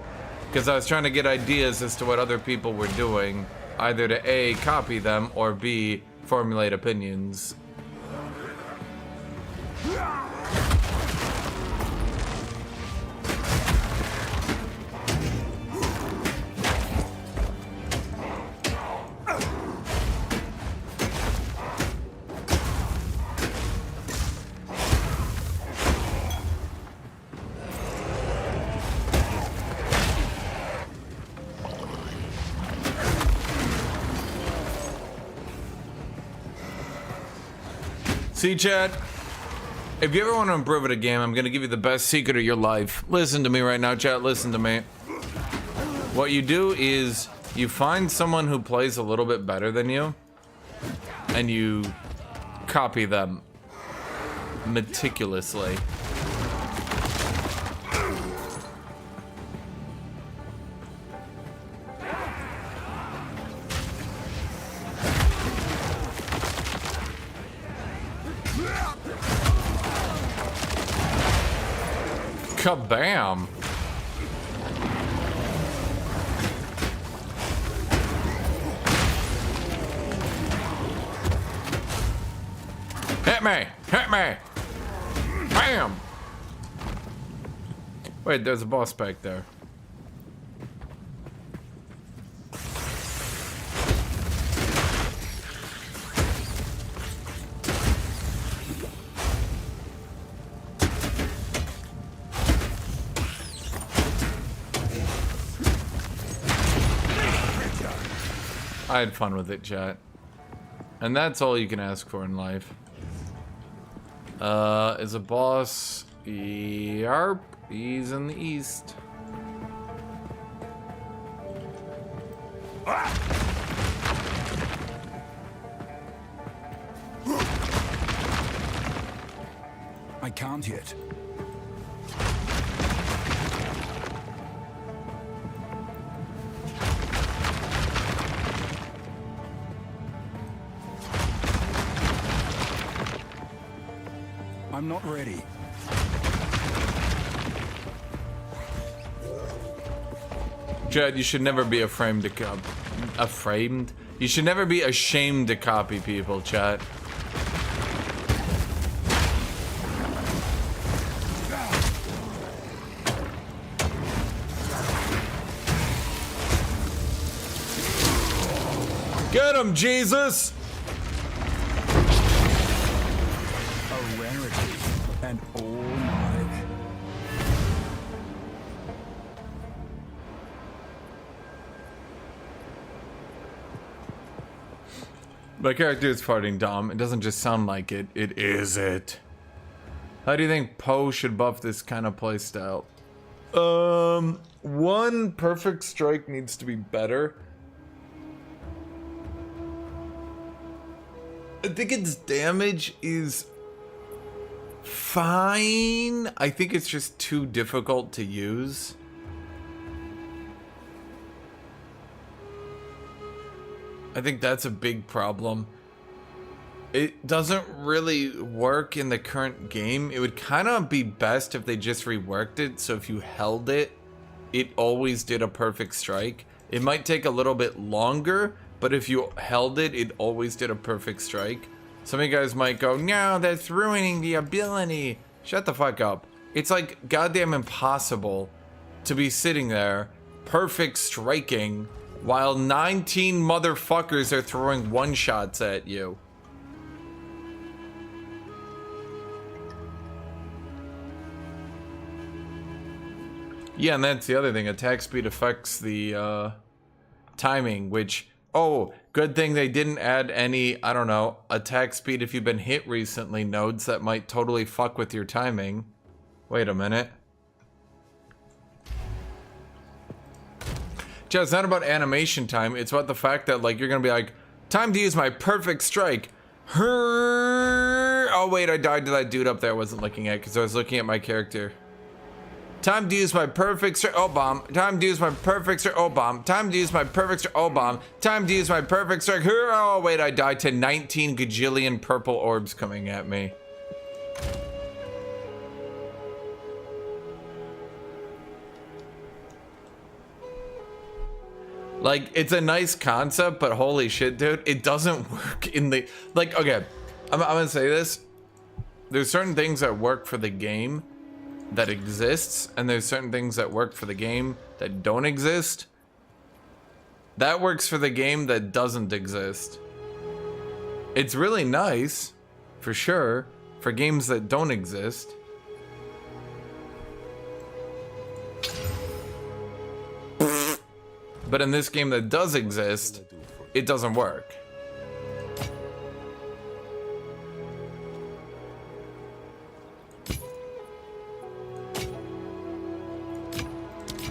[SPEAKER 1] because I was trying to get ideas as to what other people were doing, either to A, copy them, or B, formulate opinions. See, chat, if you ever want to improve at a game, I'm going to give you the best secret of your life. Listen to me right now, chat, listen to me. What you do is you find someone who plays a little bit better than you, and you copy them meticulously. Kabam! Hit me! Hit me! Bam! Wait, there's a boss back there. I had fun with it, chat. And that's all you can ask for in life. Is a boss? Yarp. He's in the east.
[SPEAKER 8] I can't yet. I'm not ready.
[SPEAKER 1] Chad, you should never be afraid to aframed. You should never be ashamed to copy people, chat. Get him, Jesus!
[SPEAKER 8] A rarity, and all mine.
[SPEAKER 1] My character is farting dumb. It doesn't just sound like it. It is it. How do you think Poe should buff this kind of playstyle? One, perfect strike needs to be better. I think its damage is fine. I think it's just too difficult to use. I think that's a big problem. It doesn't really work in the current game. It would kind of be best if they just reworked it, so if you held it, it always did a perfect strike. It might take a little bit longer, but if you held it, it always did a perfect strike. Some of you guys might go, no, that's ruining the ability. Shut the fuck up. It's like goddamn impossible to be sitting there, perfect striking, while 19 motherfuckers are throwing one-shots at you. Yeah, and that's the other thing. Attack speed affects the timing, which, oh, good thing they didn't add any, I don't know, attack speed if you've been hit recently nodes that might totally fuck with your timing. Wait a minute. Chat, it's not about animation time. It's about the fact that, like, you're gonna be like, time to use my perfect strike. Oh, wait, I died to that dude up there I wasn't looking at because I was looking at my character. Time to use my perfect strike. Oh, bomb. Time to use my perfect strike. Oh, bomb. Time to use my perfect strike. Oh, bomb. Time to use my perfect strike. Oh, wait, I died to 19 gajillion purple orbs coming at me. Like, it's a nice concept, but holy shit, dude, it doesn't work in the... Like, okay, I'm gonna say this. There's certain things that work for the game that exists, and there's certain things that work for the game that don't exist. That works for the game that doesn't exist. It's really nice, for sure, for games that don't exist. But in this game that does exist, it doesn't work.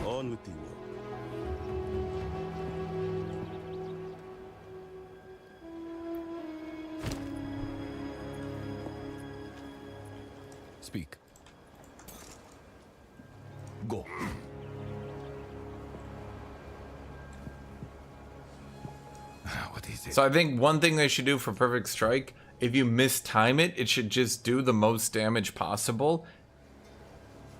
[SPEAKER 3] On with the work.
[SPEAKER 5] Speak. Go. What is it?
[SPEAKER 1] So I think one thing they should do for Perfect Strike, if you mistime it, it should just do the most damage possible.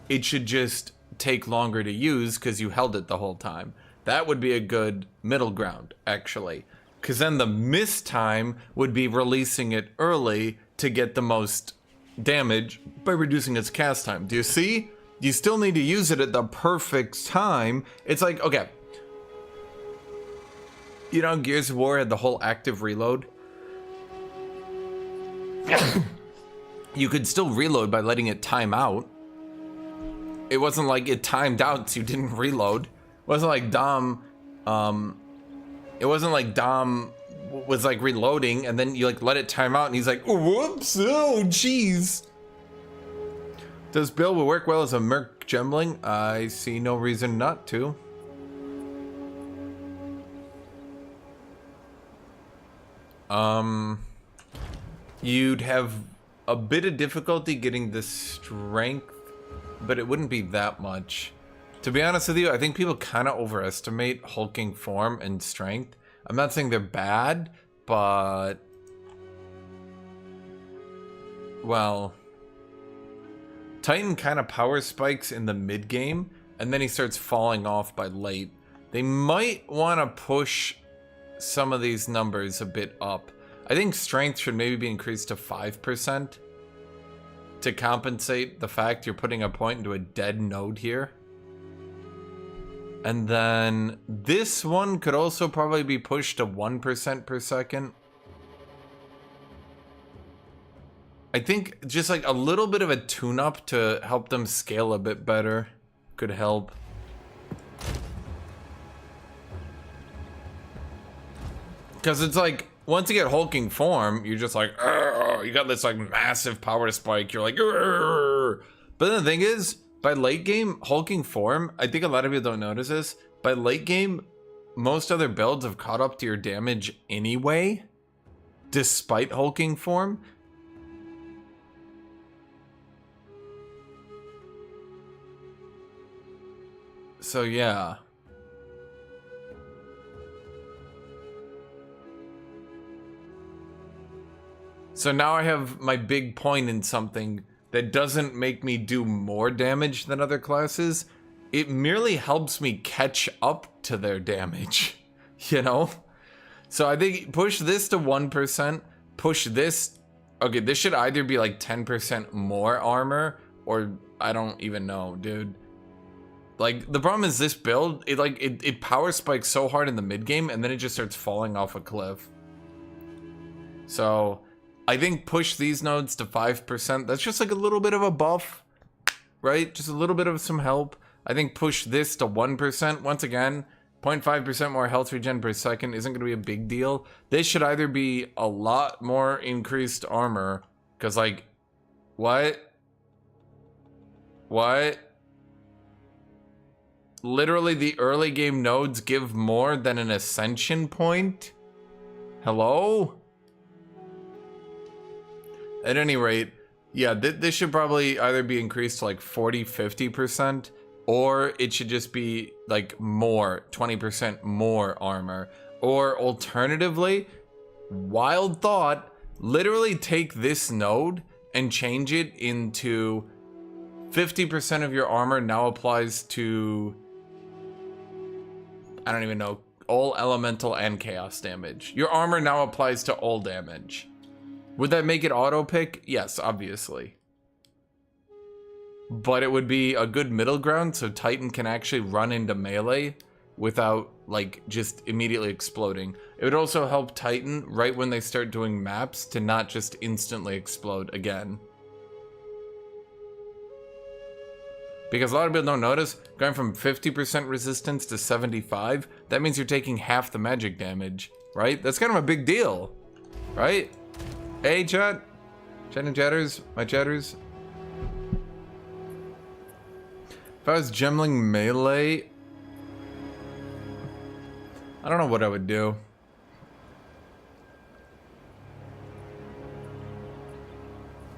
[SPEAKER 1] it should just take longer to use because you held it the whole time. That would be a good middle ground, actually. Because then the miss time would be releasing it early to get the most damage by reducing its cast time. Do you see? You still need to use it at the perfect time. It's like, okay. You know, Gears of War had the whole active reload. You could still reload by letting it time out. It wasn't like it timed out so you didn't reload. It wasn't like Dom, was like reloading and then you like let it time out and he's like, whoops, oh jeez. Does Bill will work well as a merc gembling? I see no reason not to. You'd have a bit of difficulty getting the strength, but it wouldn't be that much. To be honest with you, I think people kind of overestimate hulking form and strength. I'm not saying they're bad, but... well... Titan kind of power spikes in the mid-game, and then he starts falling off by late. They might want to push some of these numbers a bit up. I think strength should maybe be increased to 5% to compensate the fact you're putting a point into a dead node here. And then this one could also probably be pushed to 1% per second. I think just like a little bit of a tune-up to help them scale a bit better could help. Because it's like, once you get hulking form, you're just like, you got this like massive power spike. You're like, but then the thing is, by late game, hulking form, I think a lot of people don't notice this. By late game, most other builds have caught up to your damage anyway, despite hulking form. So yeah. So now I have my big point in something that doesn't make me do more damage than other classes. It merely helps me catch up to their damage, you know? So I think push this to 1%, push this. Okay, this should either be like 10% more armor or I don't even know, dude. Like the problem is this build, it power spikes so hard in the mid game and then it just starts falling off a cliff. So I think push these nodes to 5%. That's just like a little bit of a buff, right? Just a little bit of some help. I think push this to 1%. Once again, 0.5% more health regen per second isn't going to be a big deal. This should either be a lot more increased armor. Because like, what? What? Literally the early game nodes give more than an ascension point? Hello? At any rate, yeah, this should probably either be increased to like 40-50%, or it should just be like more, 20% more armor. Or alternatively, wild thought, literally take this node and change it into 50% of your armor now applies to, I don't even know, all elemental and chaos damage. Your armor now applies to all damage. Would that make it auto pick? Yes, obviously. But it would be a good middle ground so Titan can actually run into melee without like just immediately exploding. It would also help Titan right when they start doing maps to not just instantly explode again. Because a lot of people don't notice, going from 50% resistance to 75, that means you're taking half the magic damage, right? That's kind of a big deal, right? Hey, chat. Chat and chatters. My chatters. If I was gemling melee, I don't know what I would do.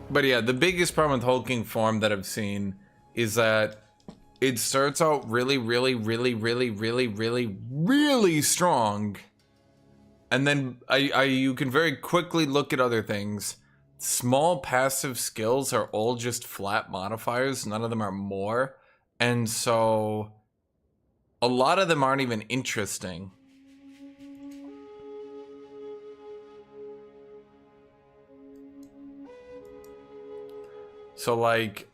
[SPEAKER 1] But yeah, the biggest problem with hulking form that I've seen is that it starts out really strong. And then you can very quickly look at other things small passive skills are all just flat modifiers. None of them are more. And so a lot of them aren't even interesting. So like,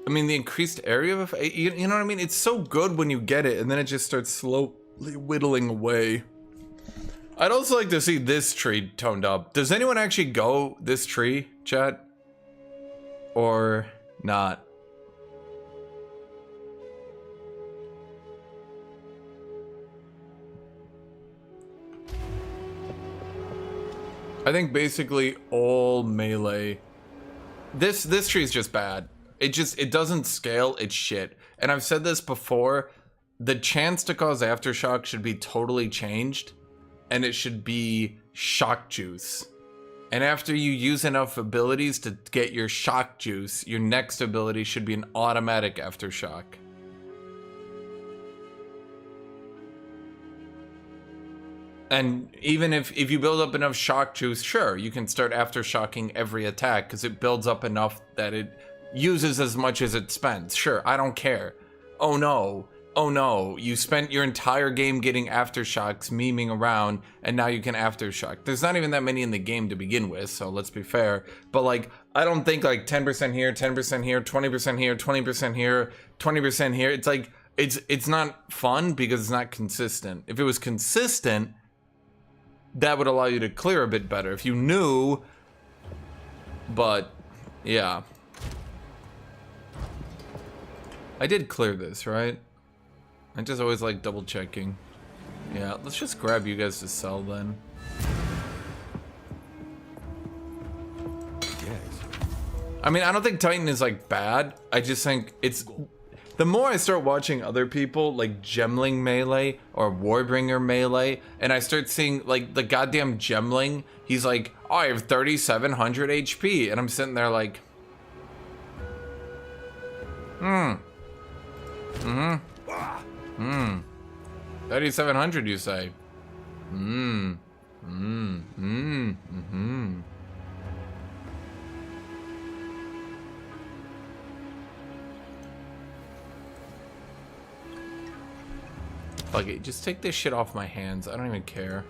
[SPEAKER 1] I mean, the increased area of, you know what I mean? It's so good when you get it, and then it just starts slowly whittling away. I'd also like to see this tree toned up. Does anyone actually go this tree, chat? Or not? I think basically all melee. This tree is just bad. It doesn't scale, it's shit. And I've said this before, the chance to cause Aftershock should be totally changed, and it should be shock juice. And after you use enough abilities to get your shock juice, your next ability should be an automatic Aftershock. And even if you build up enough shock juice, sure, you can start Aftershocking every attack because it builds up enough that it uses as much as it spends. Sure, I don't care. Oh no, you spent your entire game getting Aftershocks, memeing around, and now you can Aftershock. There's not even that many in the game to begin with, so let's be fair. But like, I don't think like 10% here, 10% here, 20% here, 20% here, 20% here. It's like, it's not fun because it's not consistent. If it was consistent, that would allow you to clear a bit better if you knew. But yeah, I did clear this, right? I just always like double checking. Yeah, let's just grab you guys to sell then.
[SPEAKER 3] Yes.
[SPEAKER 1] I mean, I don't think Titan is like bad. I just think it's, the more I start watching other people like Gemling melee or Warbringer melee, and I start seeing like the goddamn Gemling, he's like, oh, I have 3,700 HP, and I'm sitting there like, 3,700, you say? Fuck it, just take this shit off my hands. I don't even care.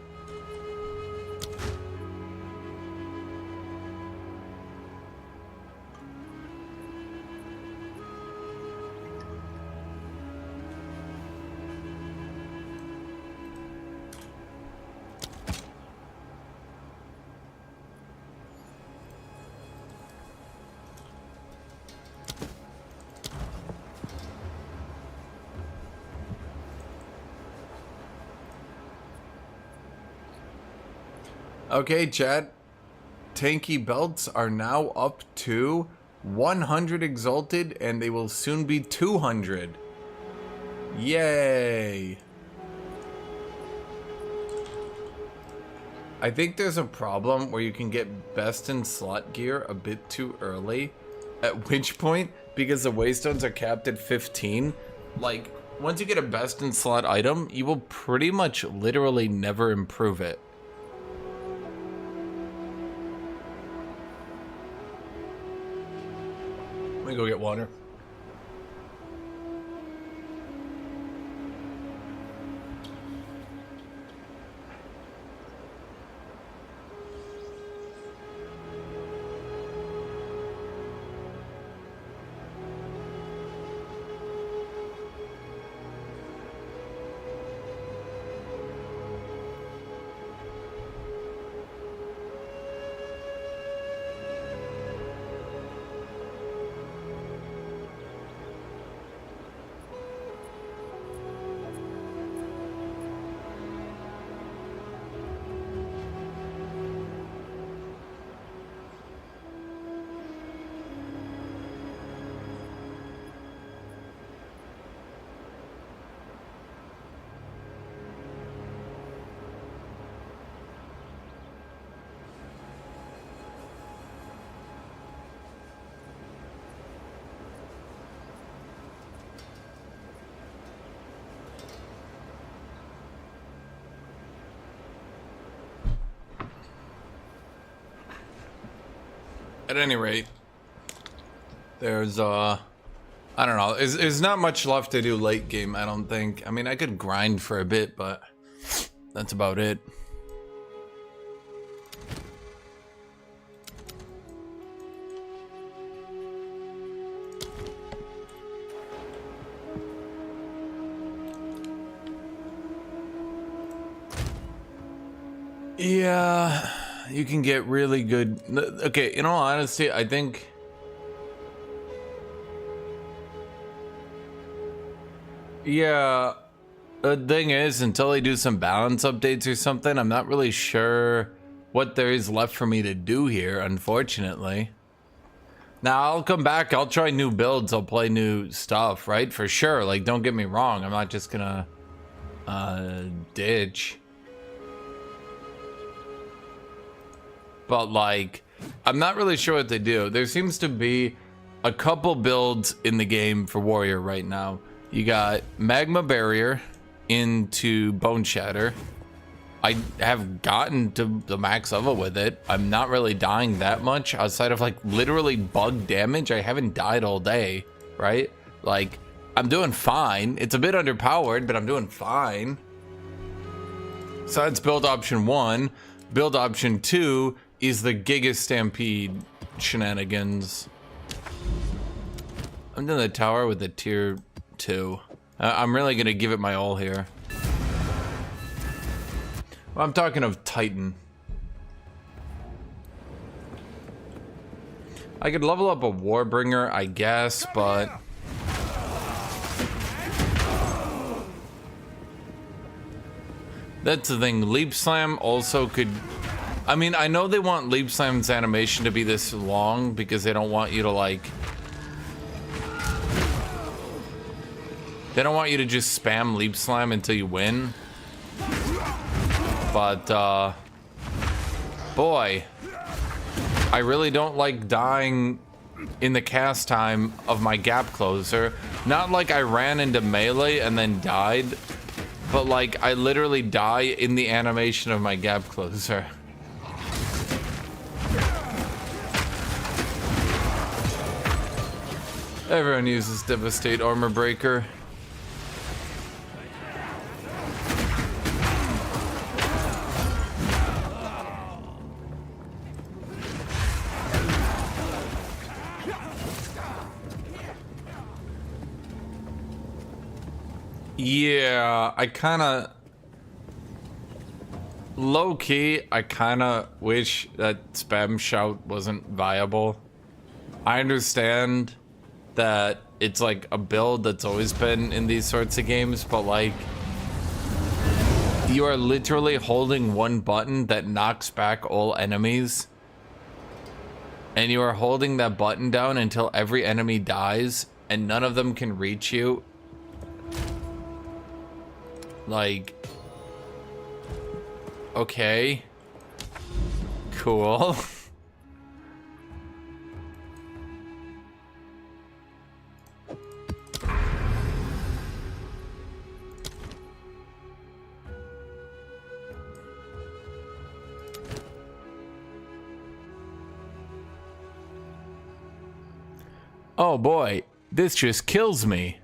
[SPEAKER 1] Okay, chat. Tanky belts are now up to 100 exalted, and they will soon be 200. Yay! I think there's a problem where you can get best in slot gear a bit too early, at which point, because the waystones are capped at 15, like, once you get a best in slot item, you will pretty much literally never improve it. Let me go get water. At any rate, there's I don't know. There's not much left to do late game, I don't think. I mean, I could grind for a bit, but that's about it. Yeah, you can get really good. Okay, in all honesty, I think yeah, the thing is, until they do some balance updates or something, I'm not really sure what there is left for me to do here, unfortunately. Now, I'll come back, I'll try new builds, I'll play new stuff, right? For sure, like, don't get me wrong, I'm not just gonna ditch. But, like, I'm not really sure what they do. There seems to be a couple builds in the game for Warrior right now. You got Magma Barrier into Bone Shatter. I have gotten to the max level with it. I'm not really dying that much outside of, like, literally bug damage. I haven't died all day, right? Like, I'm doing fine. It's a bit underpowered, but I'm doing fine. So that's build option 1. Build option 2 is the Giga Stampede shenanigans. I'm doing the tower with the tier 2. I'm really gonna give it my all here. Well, I'm talking of Titan. I could level up a Warbringer, I guess, but that's the thing. Leap Slam also could. I mean, I know they want Leap Slam's animation to be this long because they don't want you to, like, they don't want you to just spam Leap Slam until you win. But, boy, I really don't like dying in the cast time of my gap closer. Not like I ran into melee and then died, but like I literally die in the animation of my gap closer. Everyone uses Devastate Armor Breaker. Yeah, I kinda low-key, I kinda wish that Spam Shout wasn't viable. I understand that it's like a build that's always been in these sorts of games, but like, you are literally holding one button that knocks back all enemies, and you are holding that button down until every enemy dies and none of them can reach you. Like, okay, cool. Oh boy, this just kills me.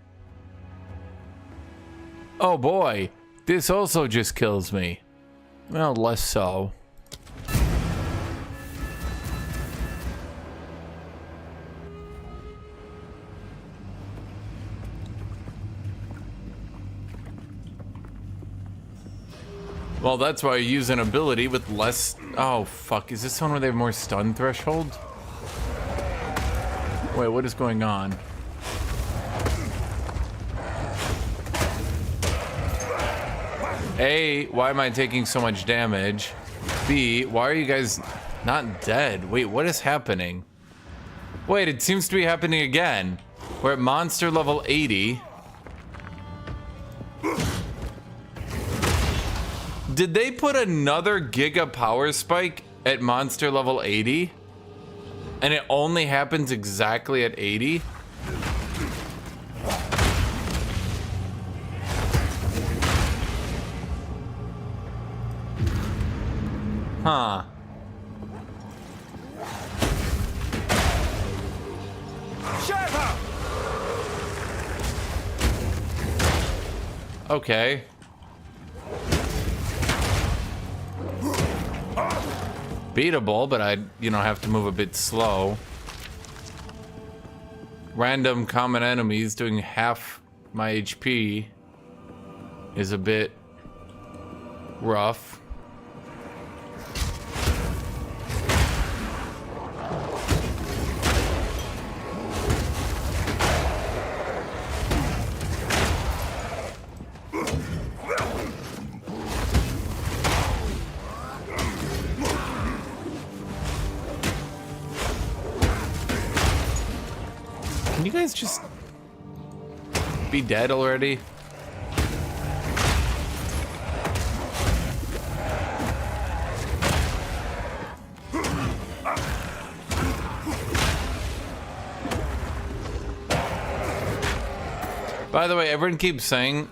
[SPEAKER 1] Oh boy, this also just kills me. Well, less so. Well, that's why I use an ability with less... Oh, fuck. Is this one where they have more stun threshold? Wait, what is going on? A, why am I taking so much damage? B, why are you guys not dead? Wait, what is happening? Wait, it seems to be happening again. We're at monster level 80. Did they put another Giga power spike at monster level 80? And it only happens exactly at 80? Huh. Okay. Beatable, but I, have to move a bit slow. Random common enemies doing half my HP is a bit rough. Can you guys just be dead already? By the way, everyone keeps saying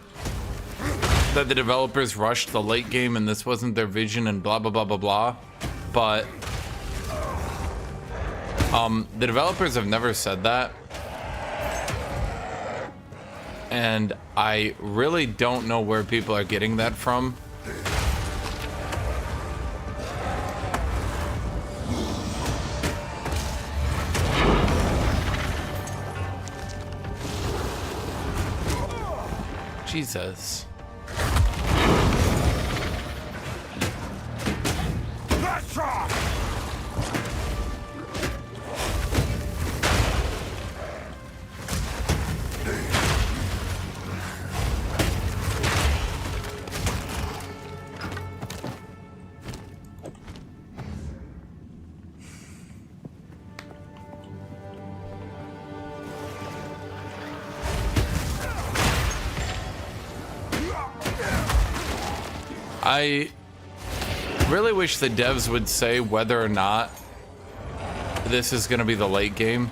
[SPEAKER 1] that the developers rushed the late game and this wasn't their vision and blah blah blah blah blah, but the developers have never said that. And I really don't know where people are getting that from. Jesus. I really wish the devs would say whether or not this is going to be the late game.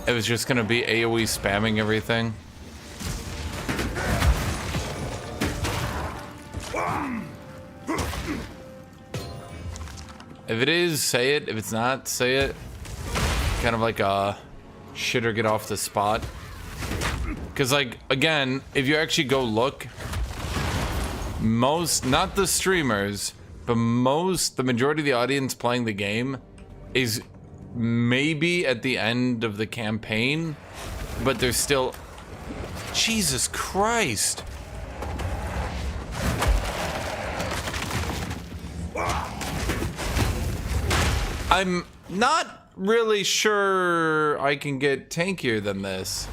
[SPEAKER 1] It was just going to be AoE spamming everything. If it is, say it. If it's not, say it. Kind of like a shit or get off the spot. Because, like, again, if you actually go look, not the streamers, but the majority of the audience playing the game is maybe at the end of the campaign, but they're still, Jesus Christ. I'm not really sure I can get tankier than this.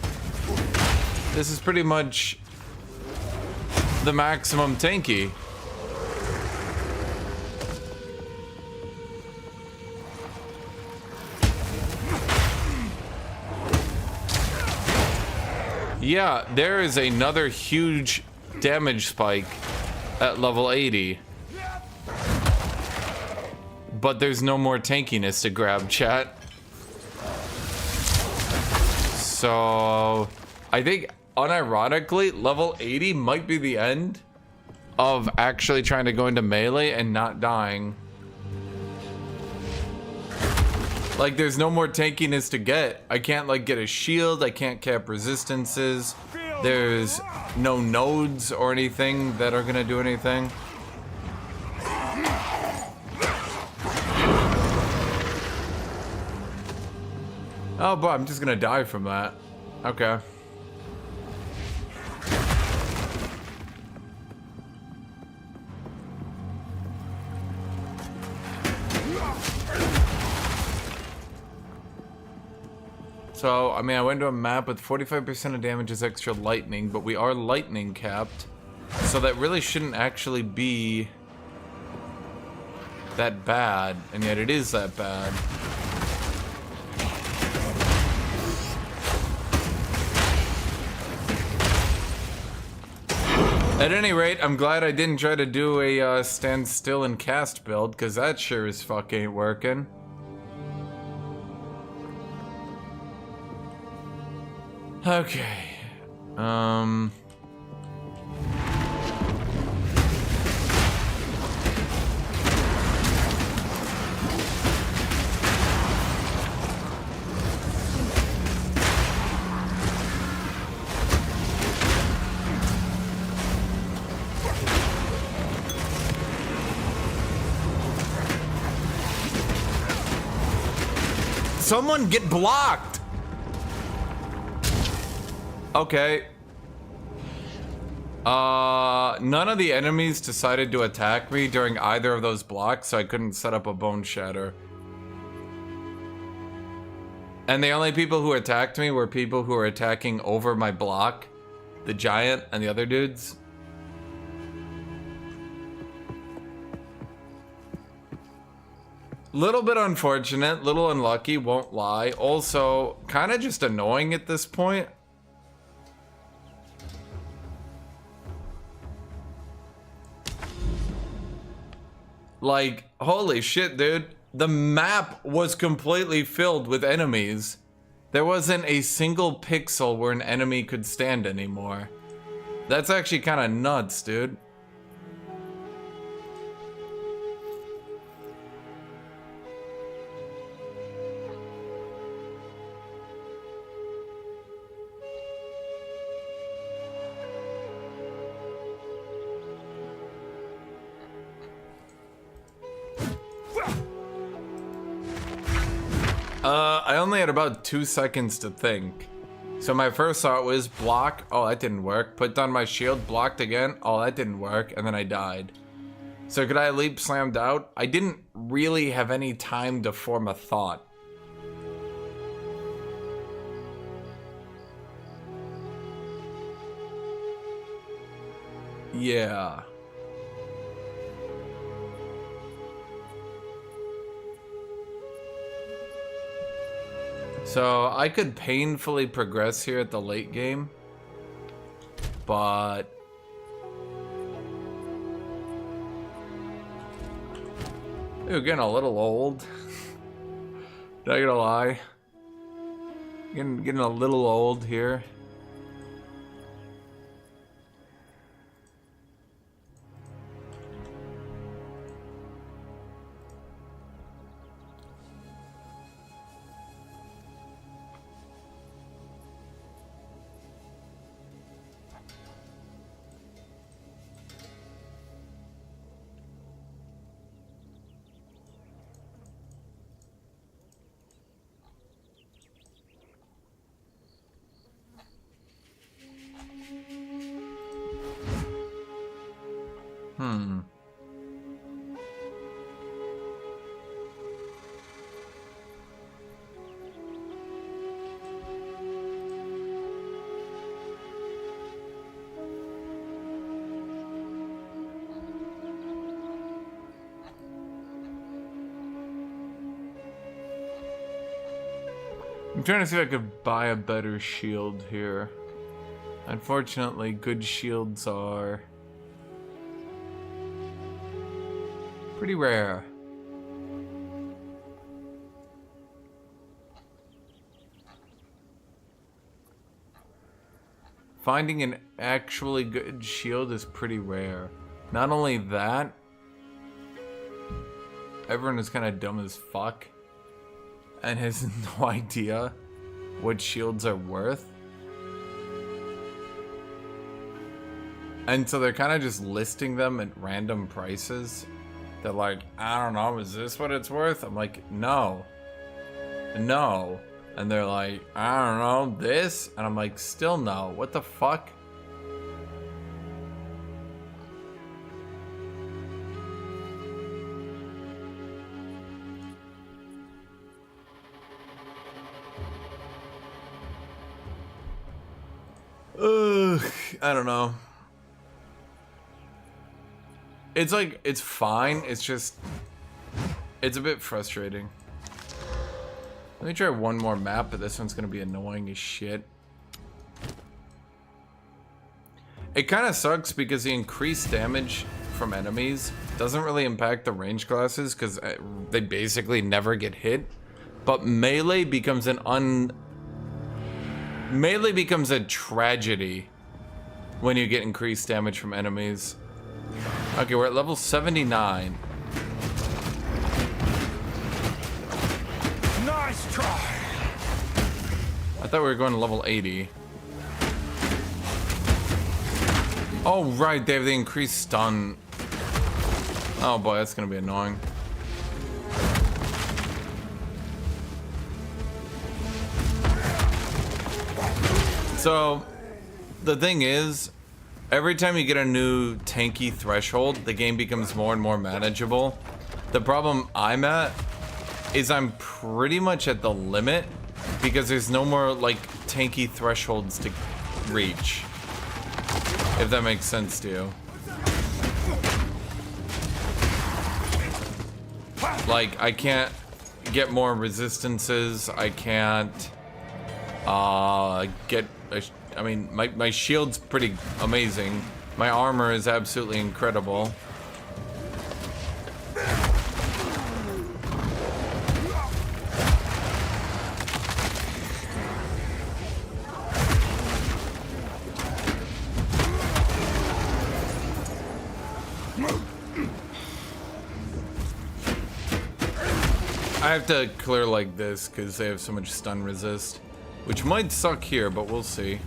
[SPEAKER 1] This is pretty much the maximum tanky. Yeah, there is another huge damage spike at level 80. But there's no more tankiness to grab, chat. So I think unironically, level 80 might be the end of actually trying to go into melee and not dying. Like, there's no more tankiness to get. I can't, like, get a shield. I can't cap resistances. There's no nodes or anything that are gonna do anything. Oh, boy, I'm just gonna die from that. Okay. So, I mean, I went to a map with 45% of damage is extra lightning, but we are lightning capped. So that really shouldn't actually be that bad, and yet it is that bad. At any rate, I'm glad I didn't try to do a stand still and cast build, because that sure as fuck ain't working. Okay. someone get blocked? Okay. None of the enemies decided to attack me during either of those blocks, so I couldn't set up a bone shatter. And the only people who attacked me were people who were attacking over my block, the giant and the other dudes. Little bit unfortunate, little unlucky, won't lie. Also, kind of just annoying at this point. Like, holy shit, dude. The map was completely filled with enemies. There wasn't a single pixel where an enemy could stand anymore. That's actually kind of nuts, dude. I only had about 2 seconds to think. So my first thought was block. Oh, that didn't work. Put down my shield, blocked again. Oh, that didn't work. And then I died. So could I have leap slammed out? I didn't really have any time to form a thought. Yeah. So I could painfully progress here at the late game, but you're getting a little old. Not gonna lie, getting a little old here. I'm trying to see if I could buy a better shield here. Unfortunately, good shields are pretty rare. Finding an actually good shield is pretty rare. Not only that, everyone is kind of dumb as fuck and has no idea what shields are worth. And so they're kind of just listing them at random prices. They're like, I don't know, is this what it's worth? I'm like, no. No. And they're like, I don't know, this? And I'm like, still no. What the fuck? I don't know. It's like, it's fine. It's just, it's a bit frustrating. Let me try one more map, but this one's gonna be annoying as shit. It kind of sucks because the increased damage from enemies doesn't really impact the range classes because they basically never get hit. But melee becomes melee becomes a tragedy when you get increased damage from enemies. Okay, we're at level 79.
[SPEAKER 6] Nice try.
[SPEAKER 1] I thought we were going to level 80. Oh, right, they have the increased stun. Oh boy, that's gonna be annoying. So, the thing is, every time you get a new tanky threshold, the game becomes more and more manageable. The problem I'm at is I'm pretty much at the limit because there's no more like tanky thresholds to reach. If that makes sense to you. Like, I can't get more resistances. I can't get I mean, my shield's pretty amazing. My armor is absolutely incredible. I have to clear like this because they have so much stun resist, which might suck here, but we'll see.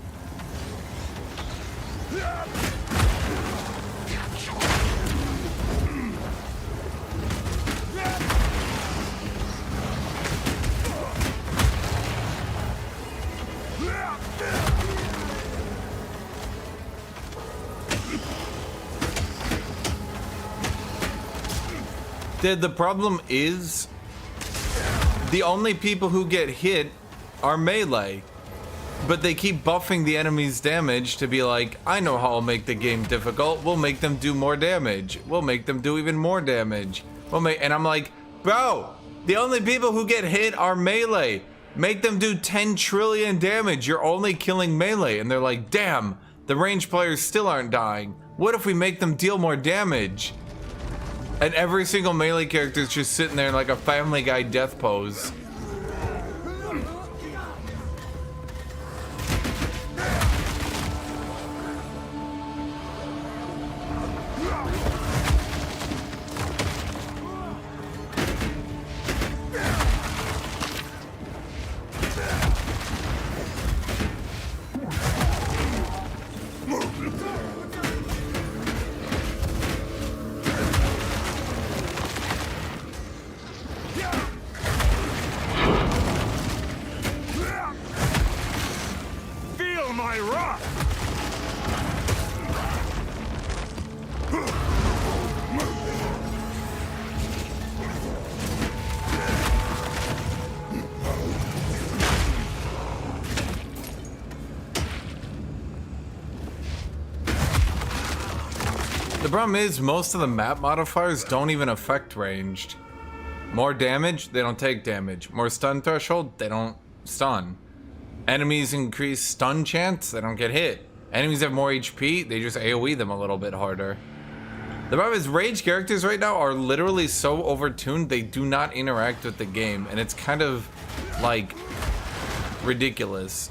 [SPEAKER 1] The problem is, the only people who get hit are melee. But they keep buffing the enemy's damage to be like, I know how I'll make the game difficult. We'll make them do more damage. We'll make them do even more damage. And I'm like, bro, the only people who get hit are melee. Make them do 10 trillion damage. You're only killing melee. And they're like, damn, the range players still aren't dying. What if we make them deal more damage? And every single melee character is just sitting there in like a Family Guy death pose. The problem is, most of the map modifiers don't even affect ranged. More damage, they don't take damage. More stun threshold, they don't stun. Enemies increase stun chance, they don't get hit. Enemies have more HP, they just AoE them a little bit harder. The problem is, ranged characters right now are literally so overtuned, they do not interact with the game, and it's kind of, like, ridiculous.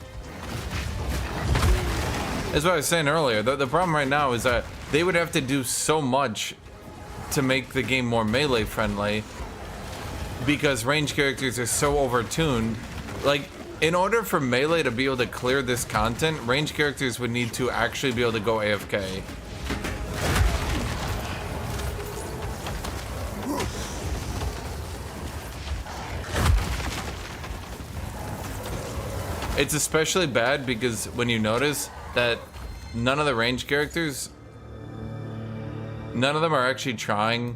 [SPEAKER 1] That's what I was saying earlier. The problem right now is that they would have to do so much to make the game more melee friendly because ranged characters are so overtuned. Like, in order for melee to be able to clear this content, ranged characters would need to actually be able to go AFK. It's especially bad because when you notice that none of the ranged characters, none of them are actually trying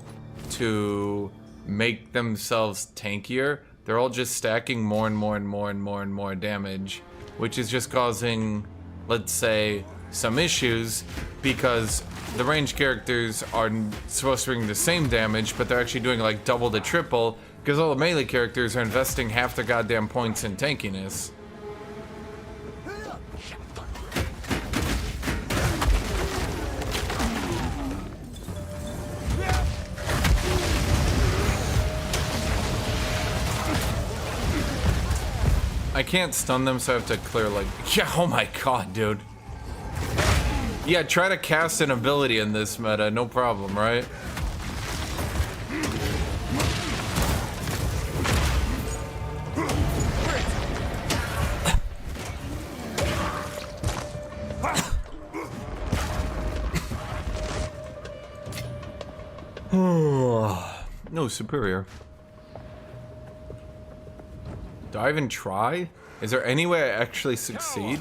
[SPEAKER 1] to make themselves tankier. They're all just stacking more and more and more and more and more damage, which is just causing, let's say, some issues because the ranged characters are supposed to bring the same damage, but they're actually doing like double to triple because all the melee characters are investing half their goddamn points in tankiness. I can't stun them, so I have to clear like... Yeah, oh my god, dude. Yeah, try to cast an ability in this meta, no problem, right? No, superior. Do I even try? Is there any way I actually succeed?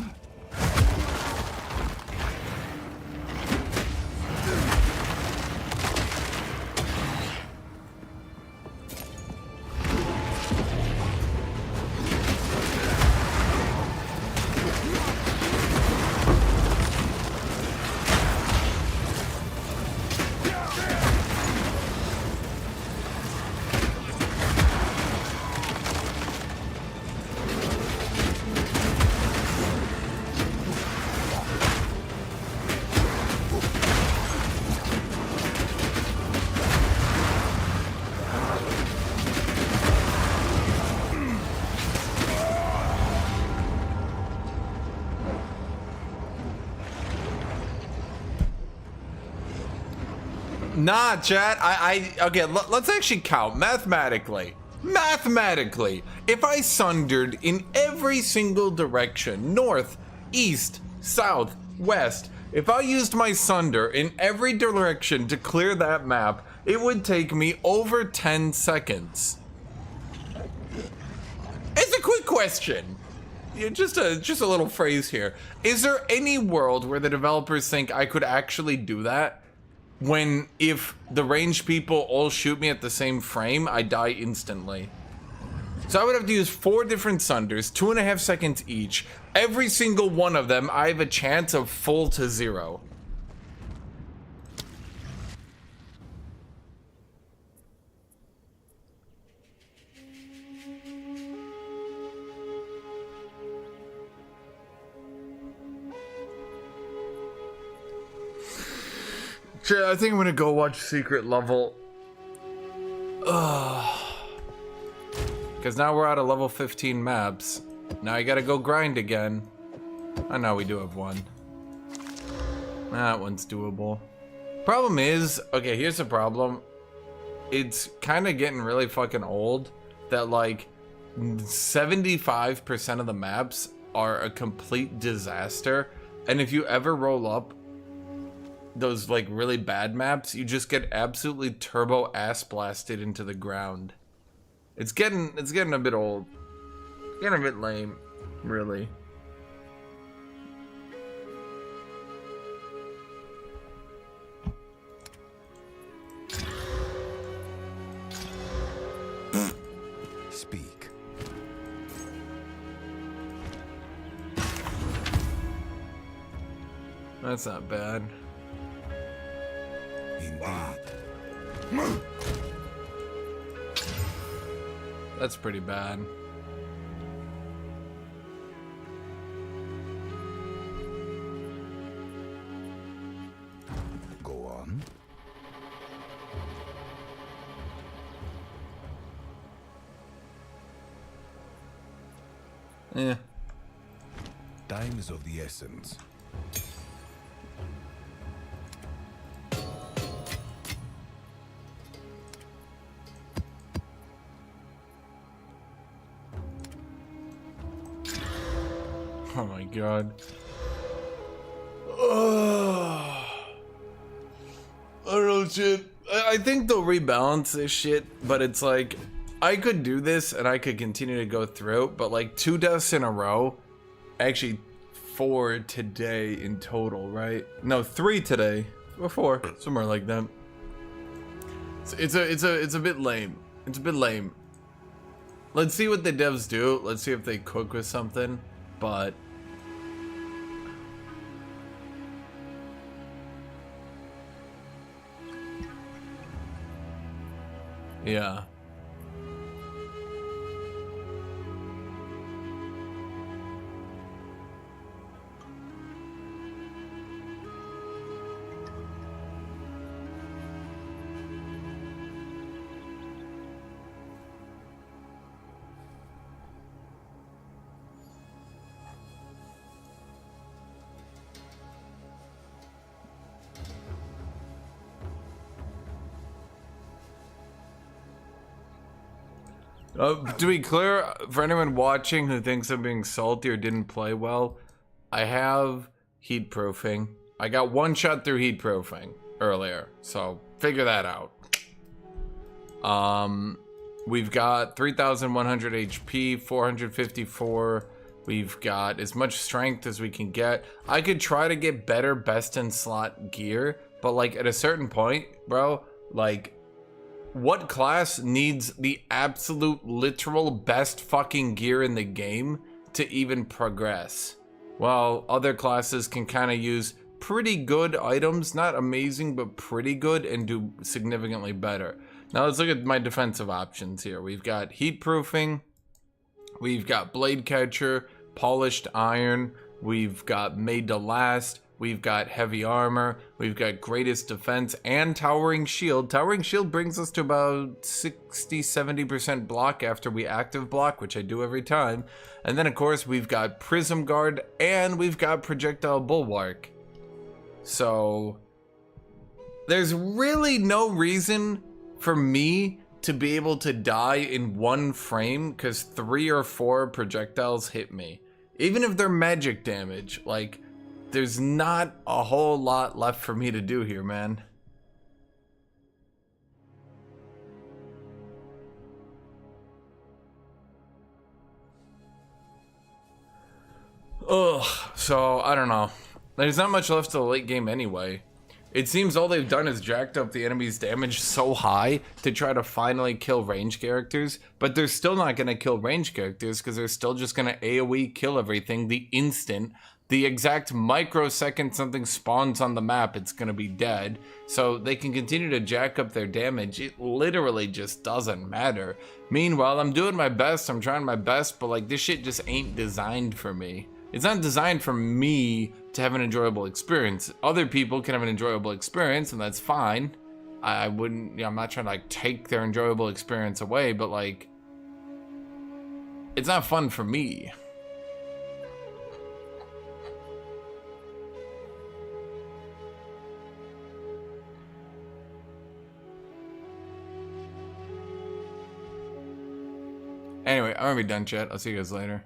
[SPEAKER 1] Nah, chat. Okay, let's actually count mathematically. Mathematically, if I sundered in every single direction, north, east, south, west, if I used my sunder in every direction to clear that map, it would take me over 10 seconds. It's a quick question. Yeah, just a little phrase here. Is there any world where the developers think I could actually do that? When if the ranged people all shoot me at the same frame, I die instantly. So I would have to use 4 different sunders, 2.5 seconds each. Every single one of them, I have a chance of full to 0. Sure, I think I'm gonna go watch Secret Level. Because now we're out of level 15 maps. Now I gotta go grind again. I know we do have one. That one's doable. Problem is, okay, here's the problem. It's kind of getting really fucking old that like 75% of the maps are a complete disaster. And if you ever roll up those like really bad maps, you just get absolutely turbo ass blasted into the ground. It's getting a bit old. Getting a bit lame, really.
[SPEAKER 5] Speak.
[SPEAKER 1] That's not bad.
[SPEAKER 5] Indeed.
[SPEAKER 1] That's pretty bad.
[SPEAKER 5] Go on.
[SPEAKER 1] Yeah.
[SPEAKER 5] Time is of the essence.
[SPEAKER 1] Oh my god. I don't know, shit. I think they'll rebalance this shit, but it's like, I could do this and I could continue to go through, but like 2 deaths in a row, actually 4 today in total, right? No, 3 today, or 4, somewhere like that. It's a bit lame. It's a bit lame. Let's see what the devs do. Let's see if they cook with something, but yeah. To be clear, for anyone watching who thinks I'm being salty or didn't play well, I have heat proofing. I got 1 shot through heat proofing earlier, so figure that out. We've got 3,100 HP, 454. We've got as much strength as we can get. I could try to get better best in slot gear, but like at a certain point, bro, like, what class needs the absolute literal best fucking gear in the game to even progress? Well, other classes can kind of use pretty good items, not amazing, but pretty good, and do significantly better. Now let's look at my defensive options here. We've got heat proofing, we've got blade catcher, polished iron, we've got made to last, we've got heavy armor, we've got greatest defense, and towering shield. Towering shield brings us to about 60-70% block after we active block, which I do every time. And then of course we've got prism guard, and we've got projectile bulwark. So There's really no reason for me to be able to die in one frame because 3 or 4 projectiles hit me. Even if they're magic damage, like, there's not a whole lot left for me to do here, man. Ugh, so I don't know. There's not much left to the late game anyway. It seems all they've done is jacked up the enemy's damage so high to try to finally kill range characters, but they're still not going to kill range characters because they're still just going to AoE kill everything the instant, the exact microsecond something spawns on the map, it's going to be dead. So they can continue to jack up their damage. It literally just doesn't matter. Meanwhile, I'm doing my best, I'm trying my best, but like this shit just ain't designed for me. It's not designed for me to have an enjoyable experience. Other people can have an enjoyable experience, and that's fine. I wouldn't, you know, I'm not trying to like take their enjoyable experience away, but like, it's not fun for me. Anyway, I'm gonna be done, chat. I'll see you guys later.